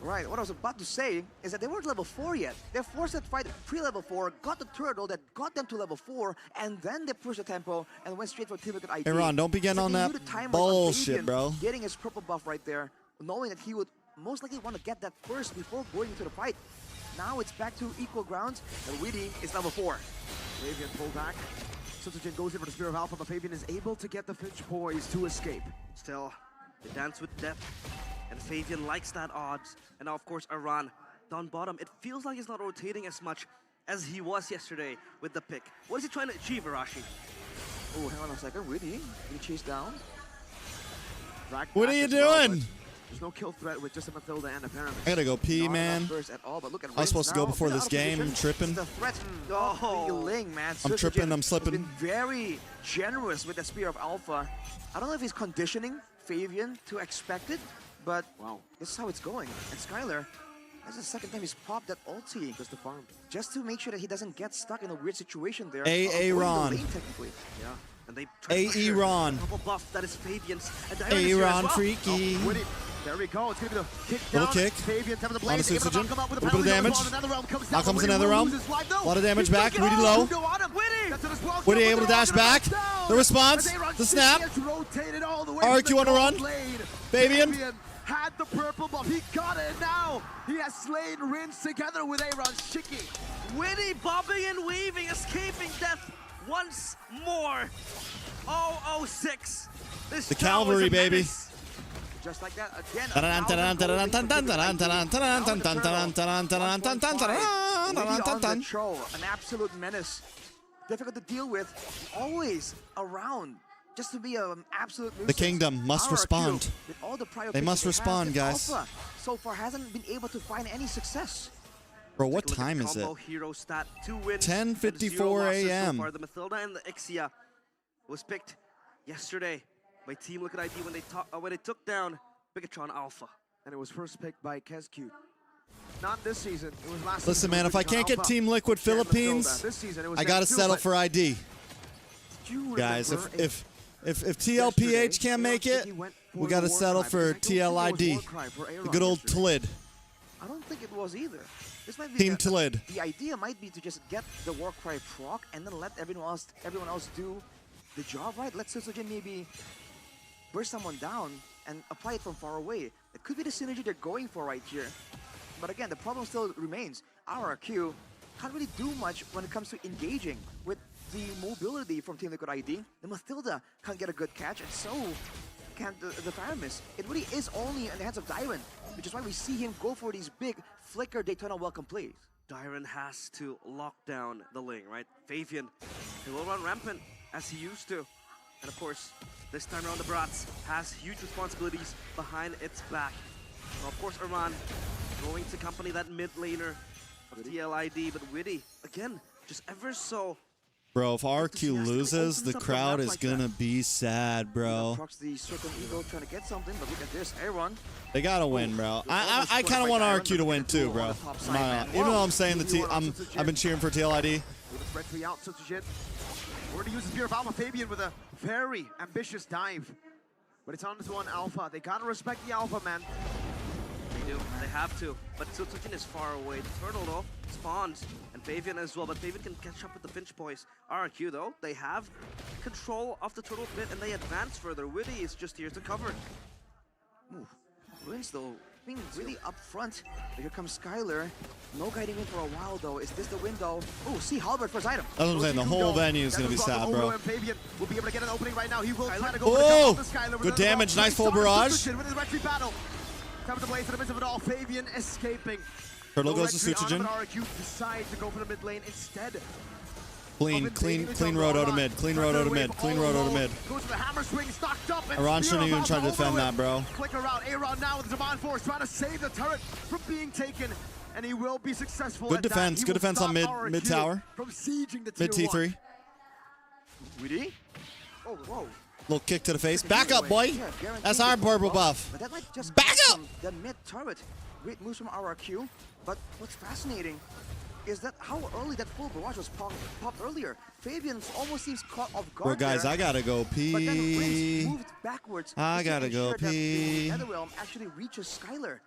S6: Right, what I was about to say is that they weren't level 4 yet. They forced that fight pre-level 4, got the turtle that got them to level 4, and then they pushed the tempo and went straight for Team Liquid ID.
S1: Aaron, don't be getting on
S6: Setting
S1: that
S6: new timers on
S1: bullshit,
S6: Fabian,
S1: bro.
S6: Getting his purple buff right there, knowing that he would most likely want to get that first before going into the fight. Now it's back to equal grounds, and Witty is level 4.
S5: Fabian pull back. Sutsujin goes in for the Spear of Alpha, but Fabian is able to get the Finch poise to escape.
S4: Still, they dance with death, and Fabian likes that odds. And now, of course, Aran down bottom. It feels like he's not rotating as much as he was yesterday with the pick. What is he trying to achieve, Arashi?
S6: Oh, hang on a second, Witty, he chased down.
S1: What are you doing?
S5: There's no kill threat with just a Mathilda and a Pyramid.
S1: I gotta go pee, man. I was supposed to go before this game. I'm tripping.
S6: The threat of the Ling, man.
S1: I'm tripping, I'm
S6: Has
S1: slipping.
S6: been very generous with the Spear of Alpha. I don't know if he's conditioning Fabian to expect it, but wow, this is how it's going. And Skylar, that's the second time he's popped that ulti.
S5: Just to farm.
S6: Just to make sure that he doesn't get stuck in a weird situation there.
S1: A Ron.
S6: Technically.
S4: Yeah. And they
S1: A Ron.
S4: Double buff, that is Fabian's. And Dyron is
S1: A
S4: here as
S1: Ron
S4: well.
S1: freaky.
S5: Witty. There we go. It's going to be the kick
S1: Little
S5: down.
S1: kick.
S5: Fabian, top of the
S1: On the
S5: blade. Able to
S1: Sutsujin.
S5: knock him out with a
S1: Little bit of
S5: penalty
S1: damage.
S5: zone. Another realm comes
S1: Now
S5: down,
S1: comes
S5: but Witty
S1: another
S5: will
S1: realm.
S5: lose his life. No,
S1: A lot of damage
S5: he
S1: back.
S5: took it
S1: Witty
S5: all.
S1: low.
S5: Kudo on him. Gets it as well.
S1: Witty
S5: Jump
S1: able to
S5: with
S1: dash
S5: the
S1: back.
S5: down.
S1: The response.
S5: As Aaron
S1: The
S5: Shiki
S1: snap.
S5: gets rotated all the way
S1: RQ
S5: to the
S1: on a run.
S5: gold blade.
S1: Fabian.
S5: Had the purple buff. He got it. Now he has slain Rins together with Aaron Shiki.
S4: Witty bobbing and weaving, escaping death once more. 006. This
S1: The
S4: Joe
S1: cavalry,
S4: is a
S1: baby.
S4: menace.
S6: Just like that, again.
S1: An
S6: An absolute menace. Difficult to deal with. Always around. Just to be an absolute nuisance.
S1: The kingdom must
S6: RRQ,
S1: respond.
S6: with all the prior
S1: They
S6: picks
S1: must
S6: that
S1: respond,
S6: have,
S1: guys.
S6: Alpha so far hasn't been able to find any success.
S1: Bro, what
S4: Take a look at
S1: time is it?
S4: combo hero stat, 2 wins,
S1: 10:54
S4: and 0 losses
S1: a.m..
S4: So far. The Mathilda and the Ixia was picked yesterday by Team Liquid ID when they took down BIGETRON Alpha.
S5: And it was first picked by Keskute. Not this season. It was last
S1: Listen,
S5: season.
S1: man, if I can't get Team Liquid Philippines,
S5: This season, it was
S1: I gotta
S5: them too,
S1: settle
S5: but
S1: for ID.
S5: do you
S1: Guys,
S5: remember
S1: if TLPH can't make it, we gotta settle for TLID. The good old TLID.
S6: I don't think it was either. This might be
S1: Team TLID.
S6: The idea might be to just get the Warcry proc and then let everyone else do the job, right? Let Sutsujin maybe burst someone down and apply it from far away. It could be the synergy they're going for right here. But again, the problem still remains. RRQ can't really do much when it comes to engaging with the mobility from Team Liquid ID. The Mathilda can't get a good catch, and so can't the Pyramus. It really is only in the hands of Dyron, which is why we see him go for these big flicker Daytona welcome plays.
S4: Dyron has to lock down the lane, right? Fabian, he will run rampant as he used to. And of course, this time around the Brats has huge responsibilities behind its back. Now, of course, Iran going to accompany that mid laner of TLID, but Witty, again, just ever so.
S1: Bro, if RQ loses, the crowd is gonna be sad, bro.
S6: Procs the Circle Eagle trying to get something, but look at this, Aaron.
S1: They gotta win, bro. I kind of want RQ to win too, bro. Even though I'm saying I've been cheering for TLID.
S5: Retry out, Sutujin. Already uses Spear of Alpha. Fabian with a very ambitious dive. But it's on to one Alpha. They gotta respect the Alpha, man.
S4: They do, they have to. But Sutujin is far away. The turtle, though, spawns. And Fabian as well, but Fabian can catch up with the Finch boys. RQ, though, they have control of the turtle pit, and they advance further. Witty is just here to cover.
S6: Ooh. Ruins, though, being really up front. Here comes Skylar. No guiding in for a while, though. Is this the window? Oh, see Halbert first item.
S1: That's what I'm saying. The whole venue is going to be sad, bro.
S5: Fabian will be able to get an opening right now. He will try to go
S1: oh!
S5: for the Skylar.
S1: Good damage. Nice full barrage.
S5: With his retry battle. Comes to blaze in the midst of it all. Fabian escaping.
S1: Turtle goes to Sutujin.
S5: RQ decides to go for the mid lane instead.
S1: Clean road out of mid. Clean road out of mid. Clean road out of mid.
S5: Goes for the hammer swing, stocked up.
S1: Iran shouldn't even try to defend that, bro.
S5: Clicker out. Aaron now with the Zaman Force trying to save the turret from being taken. And he will be successful.
S1: Good defense. Good defense on mid tower.
S5: From sieging the
S1: mid T3.
S6: Witty? Oh, whoa.
S1: Little kick to the face. Back up, boy. That's our purple buff.
S6: But that might just
S1: back up.
S6: The mid turret. Great moves from RRQ. But what's fascinating is that how early that full barrage was popped earlier. Fabian almost seems caught off guard.
S1: Bro, guys, I gotta go pee.
S6: But then Prince moved backwards.
S1: I gotta go pee.
S6: The Netherrealm actually reaches Skylar.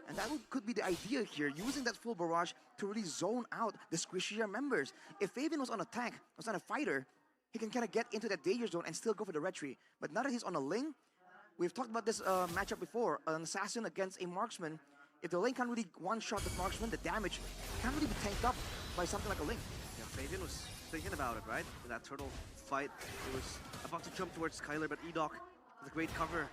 S6: And that could be the idea here, using that full barrage to really zone out the squishier members. If Fabian was on a tank, was on a fighter, he can kind of get into that danger zone and still go for the retry. But now that he's on a Ling, we've talked about this matchup before, an assassin against a marksman. If the Ling can't really one-shot the marksman, the damage can't really be tanked up by something like a Ling.
S4: Yeah, Fabian was thinking about it, right? In that turtle fight, he was about to jump towards Skylar, but Edok, with a great cover,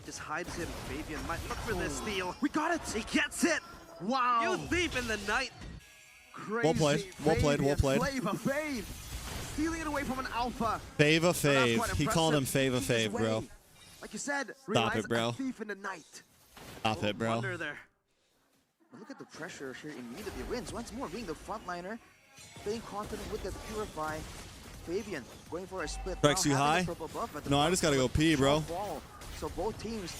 S4: just hides him. Fabian might look for this steal.
S5: We got it!
S4: He gets it!
S5: Wow!
S4: You thief in the night!
S5: Crazy.
S1: Well played. Well played. Well played.
S5: Fave. Stealing it away from an Alpha.
S1: Fave. He called him Fave, bro.
S5: Like you said,
S1: stop it, bro.
S5: A thief in the night.
S1: Stop it, bro.
S4: There.
S6: Look at the pressure here immediately. Wins once more, being the frontliner, being confident with the Purify. Fabian going for a split.
S1: Trex, you high? No, I just gotta go pee, bro.
S6: So both teams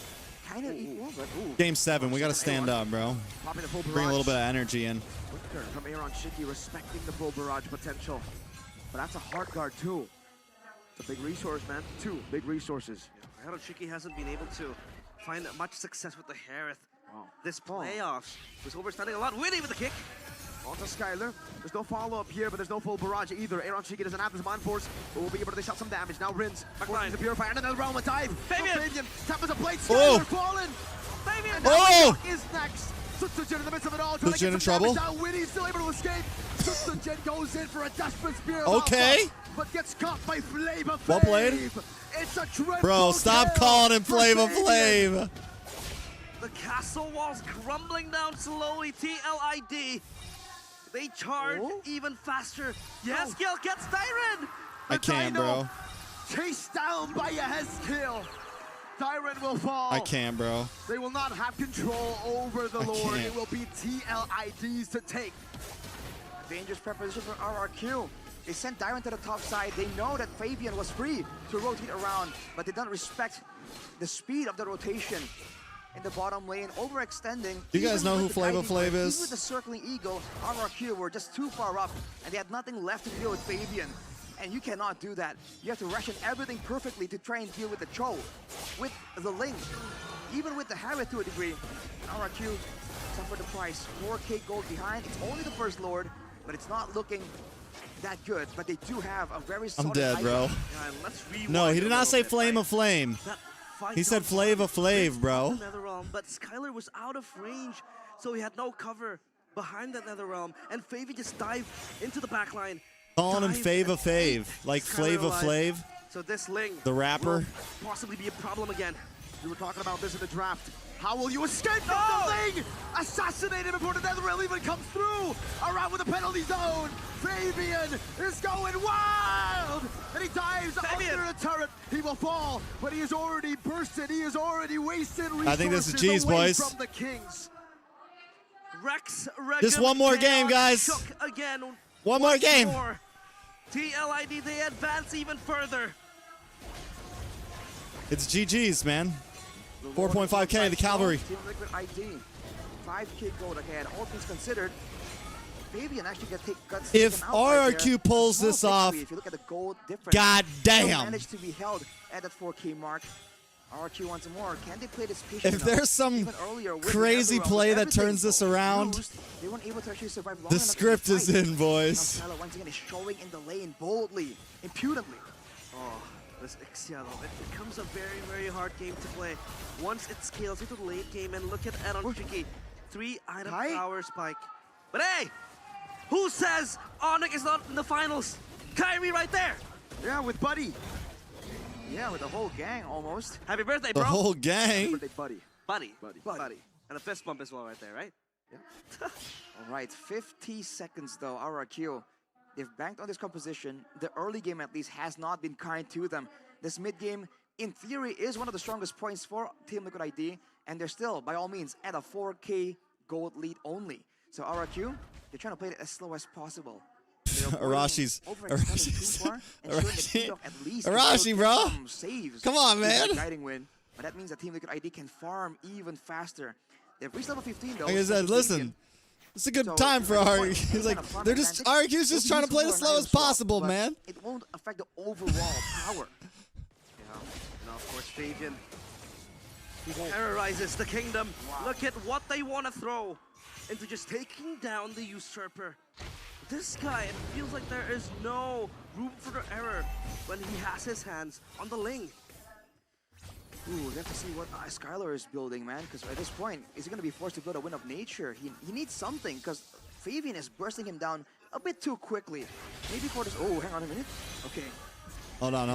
S6: kind of equal, but
S1: Game 7, we gotta stand up, bro. Bring a little bit of energy in.
S5: From Aaron Shiki, respecting the full barrage potential. But that's a hard guard too. It's a big resource, man. 2 big resources.
S4: Yeah, Aaron Shiki hasn't been able to find much success with the Harith. This playoffs was overstanding a lot. Winning with the kick.
S5: On to Skylar. There's no follow-up here, but there's no full barrage either. Aaron Shiki doesn't have this Mind Force, but will be able to dish out some damage. Now Rins forces the Purify, and another round with dive. Fabian tapping the plate. Skylar fallen. Fabian is next. Sutujin in the midst of it all.
S1: Sutujin in trouble.
S5: Witty still able to escape. Sutujin goes in for a desperate spear.
S1: Okay.
S5: But gets caught by Flavor Flav.
S1: Well played.
S5: It's a triple.
S1: Bro, stop calling him Flavor Flav.
S4: The castle walls crumbling down slowly. TLID. They charge even faster. Yes, Gil gets Dyron.
S1: I can't, bro.
S5: Chased down by a Hezkill. Dyron will fall.
S1: I can't, bro.
S5: They will not have control over the Lord. It will be TLIDs to take.
S6: Dangerous preposition for RRQ. They sent Dyron to the top side. They know that Fabian was free to rotate around, but they don't respect the speed of the rotation. In the bottom lane, overextending.
S1: Do you guys know who Flavor Flav is?
S6: Even with the circling eagle, RRQ were just too far up, and they had nothing left to deal with Fabian. And you cannot do that. You have to ration everything perfectly to try and deal with the Cho, with the Ling, even with the Harith to a degree. RRQ suffered the price. 4K gold behind. It's only the First Lord, but it's not looking that good. But they do have a very solid
S1: I'm dead, bro.
S4: Yeah,
S1: no, he did not say Flame of Flame. He said Flavor Flav, bro.
S4: But Skylar was out of range, so he had no cover. behind that nether realm, and Favi just dive into the backline.
S1: Calling him
S4: dive
S1: Fava
S4: and
S1: Fave,
S4: take
S1: like
S4: Skylar
S1: Flava
S4: alive.
S1: Flav,
S4: So this Ling
S1: the rapper.
S4: will possibly be a problem again.
S5: We were talking about this in the draft. How will you escape from the Ling? Assassinated before the Netherrealm even comes through. Around with the penalty zone. Fabian is going wild. And he dives under the turret. He will fall, but he is already bursted. He is already wasted resources
S1: I think this is G's,
S5: away
S1: boys.
S5: from the Kings.
S4: Rex
S1: Just one more game, guys.
S4: shook again.
S1: One more game.
S4: More. TLID, they advance even further.
S1: It's GG's, man. 4.5K, the Cavalry.
S6: Team Liquid ID. 5K gold ahead. All things considered, Fabian actually got
S1: If
S6: taken out right
S1: RRQ
S6: there.
S1: pulls
S6: Small
S1: this off,
S6: victory. If you look at the gold difference,
S1: God
S6: still
S1: damn.
S6: managed to be held at that 4K mark. RRQ wants more. Can they play this patient
S1: If
S6: enough?
S1: there's some
S6: Even earlier with
S1: crazy
S6: Netherrealm,
S1: play
S6: with
S1: that
S6: everything
S1: turns this around,
S6: used, they weren't able to actually survive long
S1: the
S6: enough to
S1: script is
S6: fight.
S1: in, boys.
S6: Now Skylar once again is showing in the lane boldly, impudently.
S4: Oh, this Ixialo, it becomes a very, very hard game to play. Once it scales into the late game, and look at Aaron Tricky. 3-item power spike. But hey, who says Onyx is not in the finals? Kyrie right there.
S6: Yeah, with Buddy. Yeah, with the whole gang almost.
S4: Happy birthday,
S1: The
S4: bro.
S1: whole gang?
S6: Happy birthday, Buddy.
S4: Buddy. And a fist bump as well right there, right?
S6: Yeah. All right, 50 seconds though, RRQ. They've banked on this composition. The early game at least has not been kind to them. This mid game, in theory, is one of the strongest points for Team Liquid ID, and they're still, by all means, at a 4K gold lead only. So RRQ, they're trying to play it as slow as possible.
S1: Arashi's.
S6: Arashi,
S1: Arashi, bro.
S6: Saves.
S1: Come on, man.
S6: Guiding win. But that means that Team Liquid ID can farm even faster. They've reached level 15 though.
S1: Like I said, listen, it's a good time for RRQ. He's like, they're just, RRQ's just trying to play as slow as possible, man.
S6: It won't affect the overall power.
S4: Yeah, and of course, Fabian. He terrorizes the kingdom. Look at what they want to throw into just taking down the usurper. This guy, it feels like there is no room for error when he has his hands on the Ling.
S6: Ooh, we have to see what Skylar is building, man, because at this point, is he going to be forced to build a Wind of Nature? He needs something, because Fabian is bursting him down a bit too quickly. Maybe for this... Oh, hang on a minute. Okay.
S1: Hold on.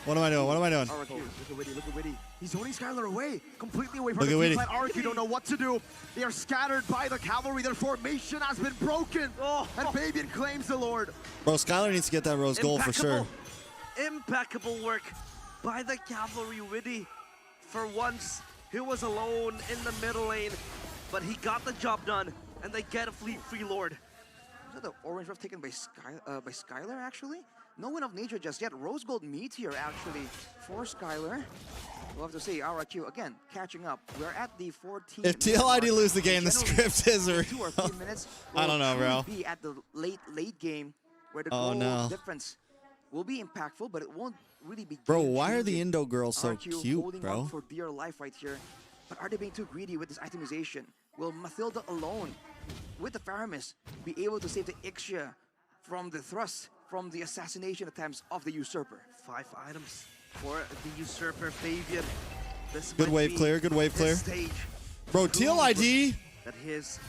S1: What am I doing?
S6: RRQ, look at Witty, look at Witty. He's holding Skylar away, completely away from
S1: Look
S6: the
S1: at Witty.
S6: team. RRQ don't know what to do. They are scattered by the cavalry. Their formation has been broken. And Fabian claims the Lord.
S1: Bro, Skylar needs to get that rose gold for sure.
S4: Impeccable work by the cavalry. Witty, for once, he was alone in the middle lane, but he got the job done, and they get a free Lord.
S6: Is that the orange buff taken by Skylar, actually? No Wind of Nature just yet. Rose Gold Meteor, actually, for Skylar. We'll have to see. RRQ, again, catching up. We're at the 14.
S1: If TLID lose the game, the script is real.
S6: 2 or 3 minutes.
S1: I don't know, bro.
S6: Be at the late game where the goal difference will be impactful, but it won't really be.
S1: Bro, why are the Indo girls so
S6: RRQ
S1: cute,
S6: holding
S1: bro?
S6: on for dear life right here. But are they being too greedy with this itemization? Will Mathilda alone, with the Faramis, be able to save the Ixia from the thrust, from the assassination attempts of the Usurper?
S4: 5 items for the Usurper. Fabian. This
S1: Good
S4: might
S1: wave
S4: be
S1: clear, good wave
S4: his
S1: clear.
S4: Stage.
S1: Bro, TLID
S4: That his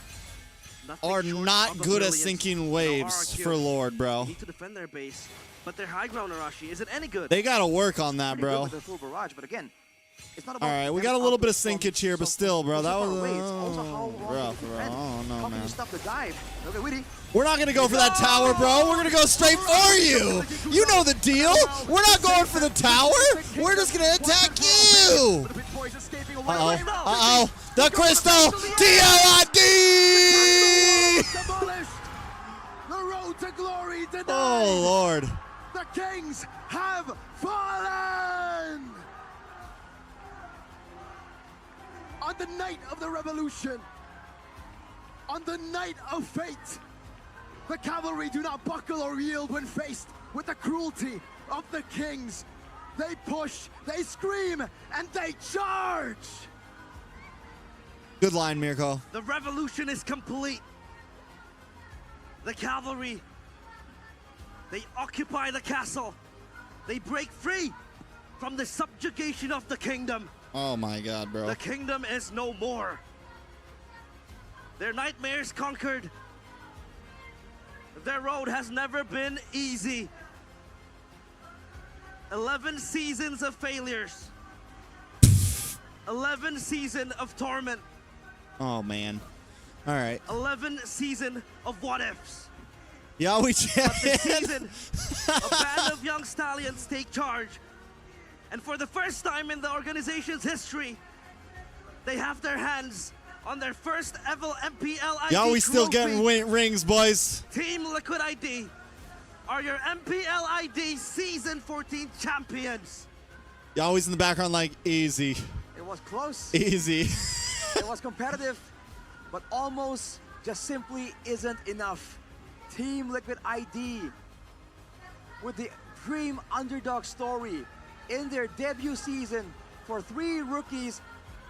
S4: nothing
S1: are
S4: short
S1: not
S4: of a
S1: good at
S4: brilliance.
S1: sinking
S4: Now
S1: waves
S4: RRQ
S1: for Lord, bro.
S4: need to defend their base, but their high ground Arashi isn't any good.
S1: They gotta work on that,
S6: Pretty good
S1: bro.
S6: with the full barrage, but again, it's not about.
S1: All right, we got a little bit of sinkage here, but still, bro, that was rough, bro. Oh no,
S6: How can
S1: man.
S6: you stop the dive? Look at Witty.
S1: We're not gonna go for that tower, bro. We're gonna go straight for you. You know the deal. We're not going for the tower. We're just gonna attack you. Uh-oh. The crystal. TLID.
S5: The road to glory denied.
S1: Oh, Lord.
S5: The Kings have fallen. On the night of the revolution, on the night of fate, the cavalry do not buckle or yield when faced with the cruelty of the Kings. They push, they scream, and they charge.
S1: Good line, Mirko.
S4: The revolution is complete. The cavalry, they occupy the castle. They break free from the subjugation of the kingdom.
S1: Oh my God, bro.
S4: The kingdom is no more. Their nightmares conquered. Their road has never been easy. 11 seasons of failures. 11 seasons of torment.
S1: Oh, man. All right.
S4: 11 seasons of what ifs.
S1: Yeah, we
S4: But this
S1: champion.
S4: season, a band of young stallions take charge. And for the first time in the organization's history, they have their hands on their first ever MPL ID
S1: Y'all, we still
S4: trophy.
S1: getting rings, boys.
S4: Team Liquid ID are your MPL ID Season 14 champions.
S1: Y'all always in the background like, easy.
S6: It was close.
S1: Easy.
S6: It was competitive, but almost just simply isn't enough. Team Liquid ID with the dream underdog story in their debut season for 3 rookies,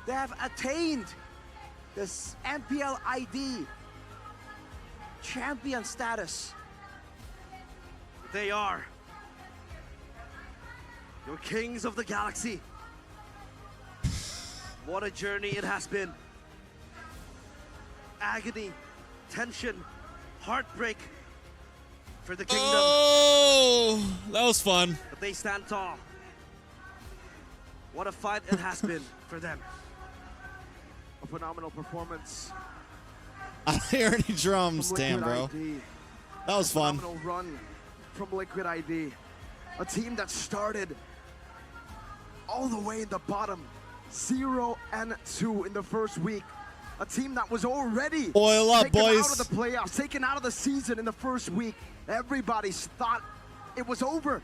S6: they have attained this MPL ID champion status.
S4: They are your kings of the galaxy. What a journey it has been. Agony, tension, heartbreak for the kingdom.
S1: Oh, that was fun.
S4: But they stand tall. What a fight it has been for them.
S5: A phenomenal performance.
S1: I don't hear any drums.
S5: from
S1: Damn,
S5: Liquid
S1: bro.
S5: ID.
S1: That was fun.
S5: Phenomenal run from Liquid ID. A team that started all the way in the bottom, 0-2 in the first week. A team that was already
S1: Oil up,
S5: taken
S1: boys.
S5: out of the playoffs, taken out of the season in the first week. Everybody thought it was over.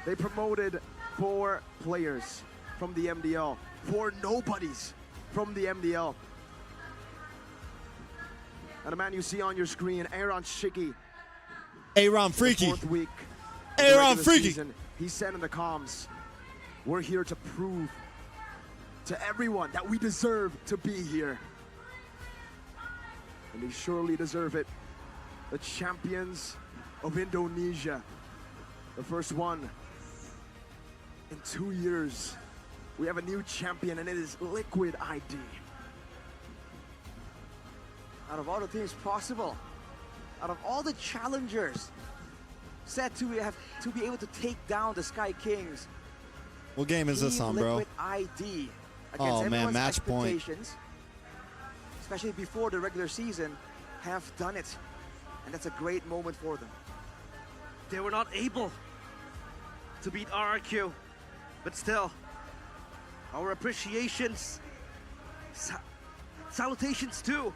S5: They promoted 4 players from the MDL, 4 nobodies from the MDL. And the man you see on your screen, Aaron Shiki.
S1: Aaron Freaky.
S5: 4th week. of the
S1: Aaron
S5: regular
S1: Freaky.
S5: season. He said in the comms, we're here to prove to everyone that we deserve to be here. And they surely deserve it. The champions of Indonesia. The first one in 2 years. We have a new champion, and it is Liquid ID.
S6: Out of all the teams possible, out of all the challengers set to be able to take down the Sky Kings,
S1: What game is this
S6: Team
S1: on, bro?
S6: Liquid ID against
S1: Oh, man,
S6: everyone's
S1: match point.
S6: expectations, especially before the regular season, have done it, and that's a great moment for them.
S4: They were not able to beat RRQ, but still, our appreciations, salutations to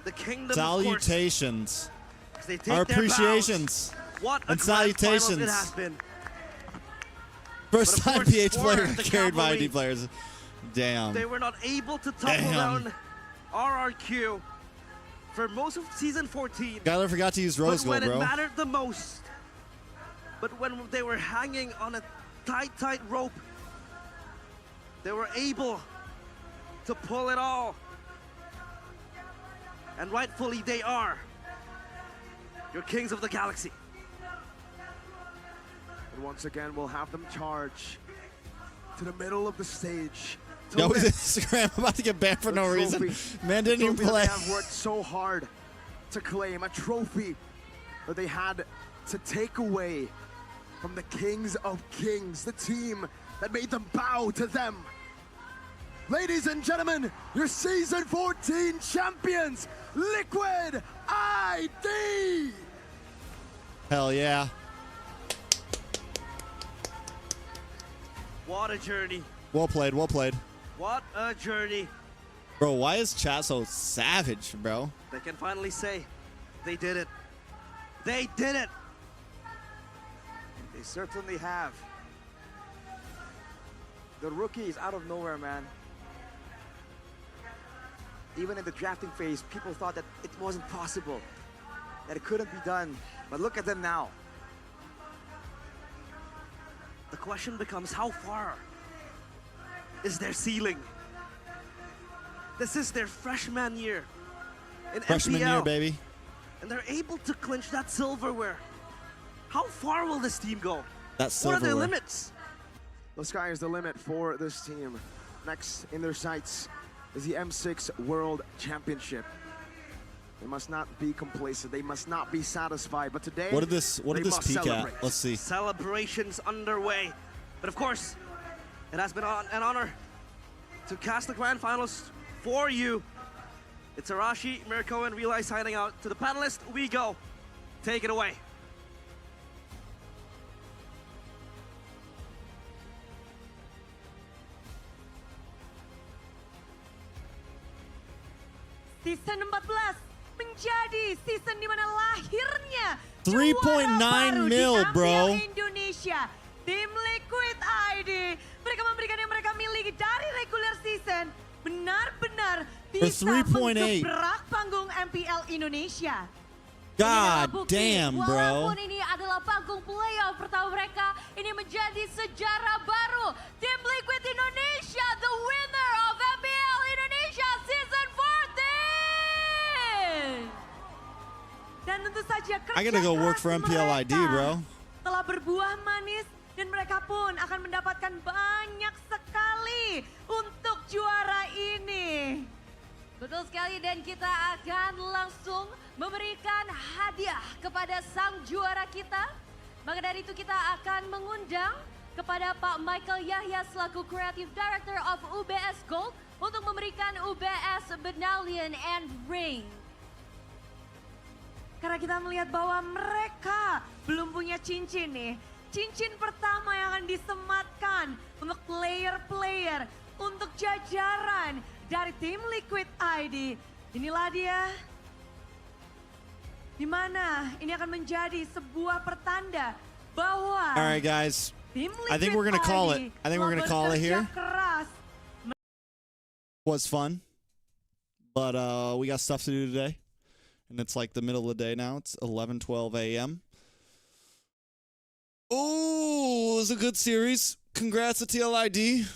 S4: the kingdom.
S1: Salutations.
S4: Of course, they take
S1: Our
S4: their bows.
S1: appreciations.
S4: What a
S1: And
S4: grand finals
S1: salutations.
S4: it has been.
S1: First
S4: But of
S1: time
S4: course,
S1: PH
S4: for
S1: player
S4: the
S1: carried by
S4: cavalry,
S1: ID players. Damn.
S4: They were not able to topple
S1: Damn.
S4: down RRQ for most of season 14.
S1: Skylar forgot to use rose
S4: But when
S1: gold,
S4: it
S1: bro.
S4: mattered the most, but when they were hanging on a tight rope, they were able to pull it all. And rightfully they are your kings of the galaxy.
S5: And once again, we'll have them charge to the middle of the stage. to
S1: Yo,
S5: lift
S1: Instagram about to get banned for
S5: the
S1: no reason.
S5: trophy.
S1: Man didn't
S5: The
S1: even
S5: trophy
S1: play.
S5: that they have worked so hard to claim, a trophy that they had to take away from the Kings of Kings, the team that made them bow to them. Ladies and gentlemen, your season 14 champions, Liquid ID!
S1: Hell yeah.
S4: What a journey.
S1: Well played, well played.
S4: What a journey.
S1: Bro, why is chat so savage, bro?
S4: They can finally say they did it. They did it.
S6: They certainly have. The rookies out of nowhere, man. Even in the drafting phase, people thought that it wasn't possible, that it couldn't be done. But look at them now.
S4: The question becomes, how far is their ceiling? This is their freshman year in
S1: Freshman
S4: MPL,
S1: year, baby.
S4: and they're able to clinch that silverware. How far will this team go?
S1: That's
S4: What are their
S1: silverware.
S4: limits?
S5: The sky is the limit for this team. Next in their sights, is the M6 World Championship. They must not be complacent. They must not be satisfied. But today,
S1: What did this
S5: must
S1: peak
S5: celebrate.
S1: at? Let's see.
S4: Celebrations underway. But of course, it has been an honor to cast the grand finals for you. It's Arashi, Mirko, and Realize signing out. To the panelists, we go. Take it away.
S3: Season 14 menjadi season di mana lahirnya
S1: 3.9 mil, bro.
S3: Indonesia. Tim Liquid ID, mereka memberikan yang mereka miliki dari regular season, benar-benar bisa
S1: 3.8.
S3: menggebrak panggung MPL Indonesia.
S1: God damn, bro.
S13: Walaupun ini adalah panggung playoff pertama mereka, ini menjadi sejarah baru. Tim Liquid Indonesia, the winner of MPL Indonesia Season 14!
S3: Dan tentu saja kerja
S1: I gotta go work
S3: keras
S1: for MPL ID,
S3: mereka
S1: bro.
S3: telah berbuah manis dan mereka pun akan mendapatkan banyak sekali untuk juara ini.
S13: Betul sekali, dan kita akan langsung memberikan hadiah kepada sang juara kita. Maka dari itu kita akan mengundang kepada Pak Michael Yahya selaku Creative Director of UBS Gold untuk memberikan UBS Medallion and Ring.
S3: Karena kita melihat bahwa mereka belum punya cincin nih. Cincin pertama yang akan disematkan untuk player-player, untuk jajaran dari tim Liquid ID. Inilah dia. Di mana ini akan menjadi sebuah pertanda bahwa
S1: All right, guys.
S3: tim
S1: I think we're gonna
S3: Liquid
S1: call
S3: ID
S1: it. I think we're gonna call it
S3: bekerja
S1: here.
S3: keras.
S1: Was fun, but we got stuff to do today, and it's like the middle of the day now. It's 11:12 a.m. Oh, it was a good series. Congrats to TLID.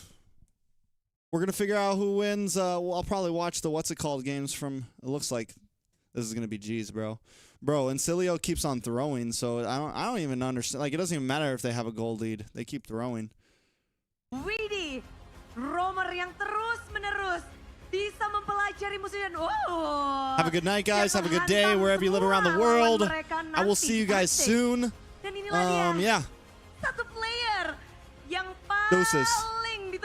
S1: We're gonna figure out who wins. Well, I'll probably watch the what's it called games from. It looks like this is gonna be G's, bro. Bro, and Cilio keeps on throwing, so I don't even understand. Like, it doesn't even matter if they have a goal lead. They keep throwing.
S3: Widih, romer yang terus-menerus bisa mempelajari musuh dan
S1: Have a good night, guys. Have a good day wherever you live around the world. I will see you guys soon.
S3: Dan inilah dia,
S1: Yeah.
S3: satu player yang
S1: Deuces.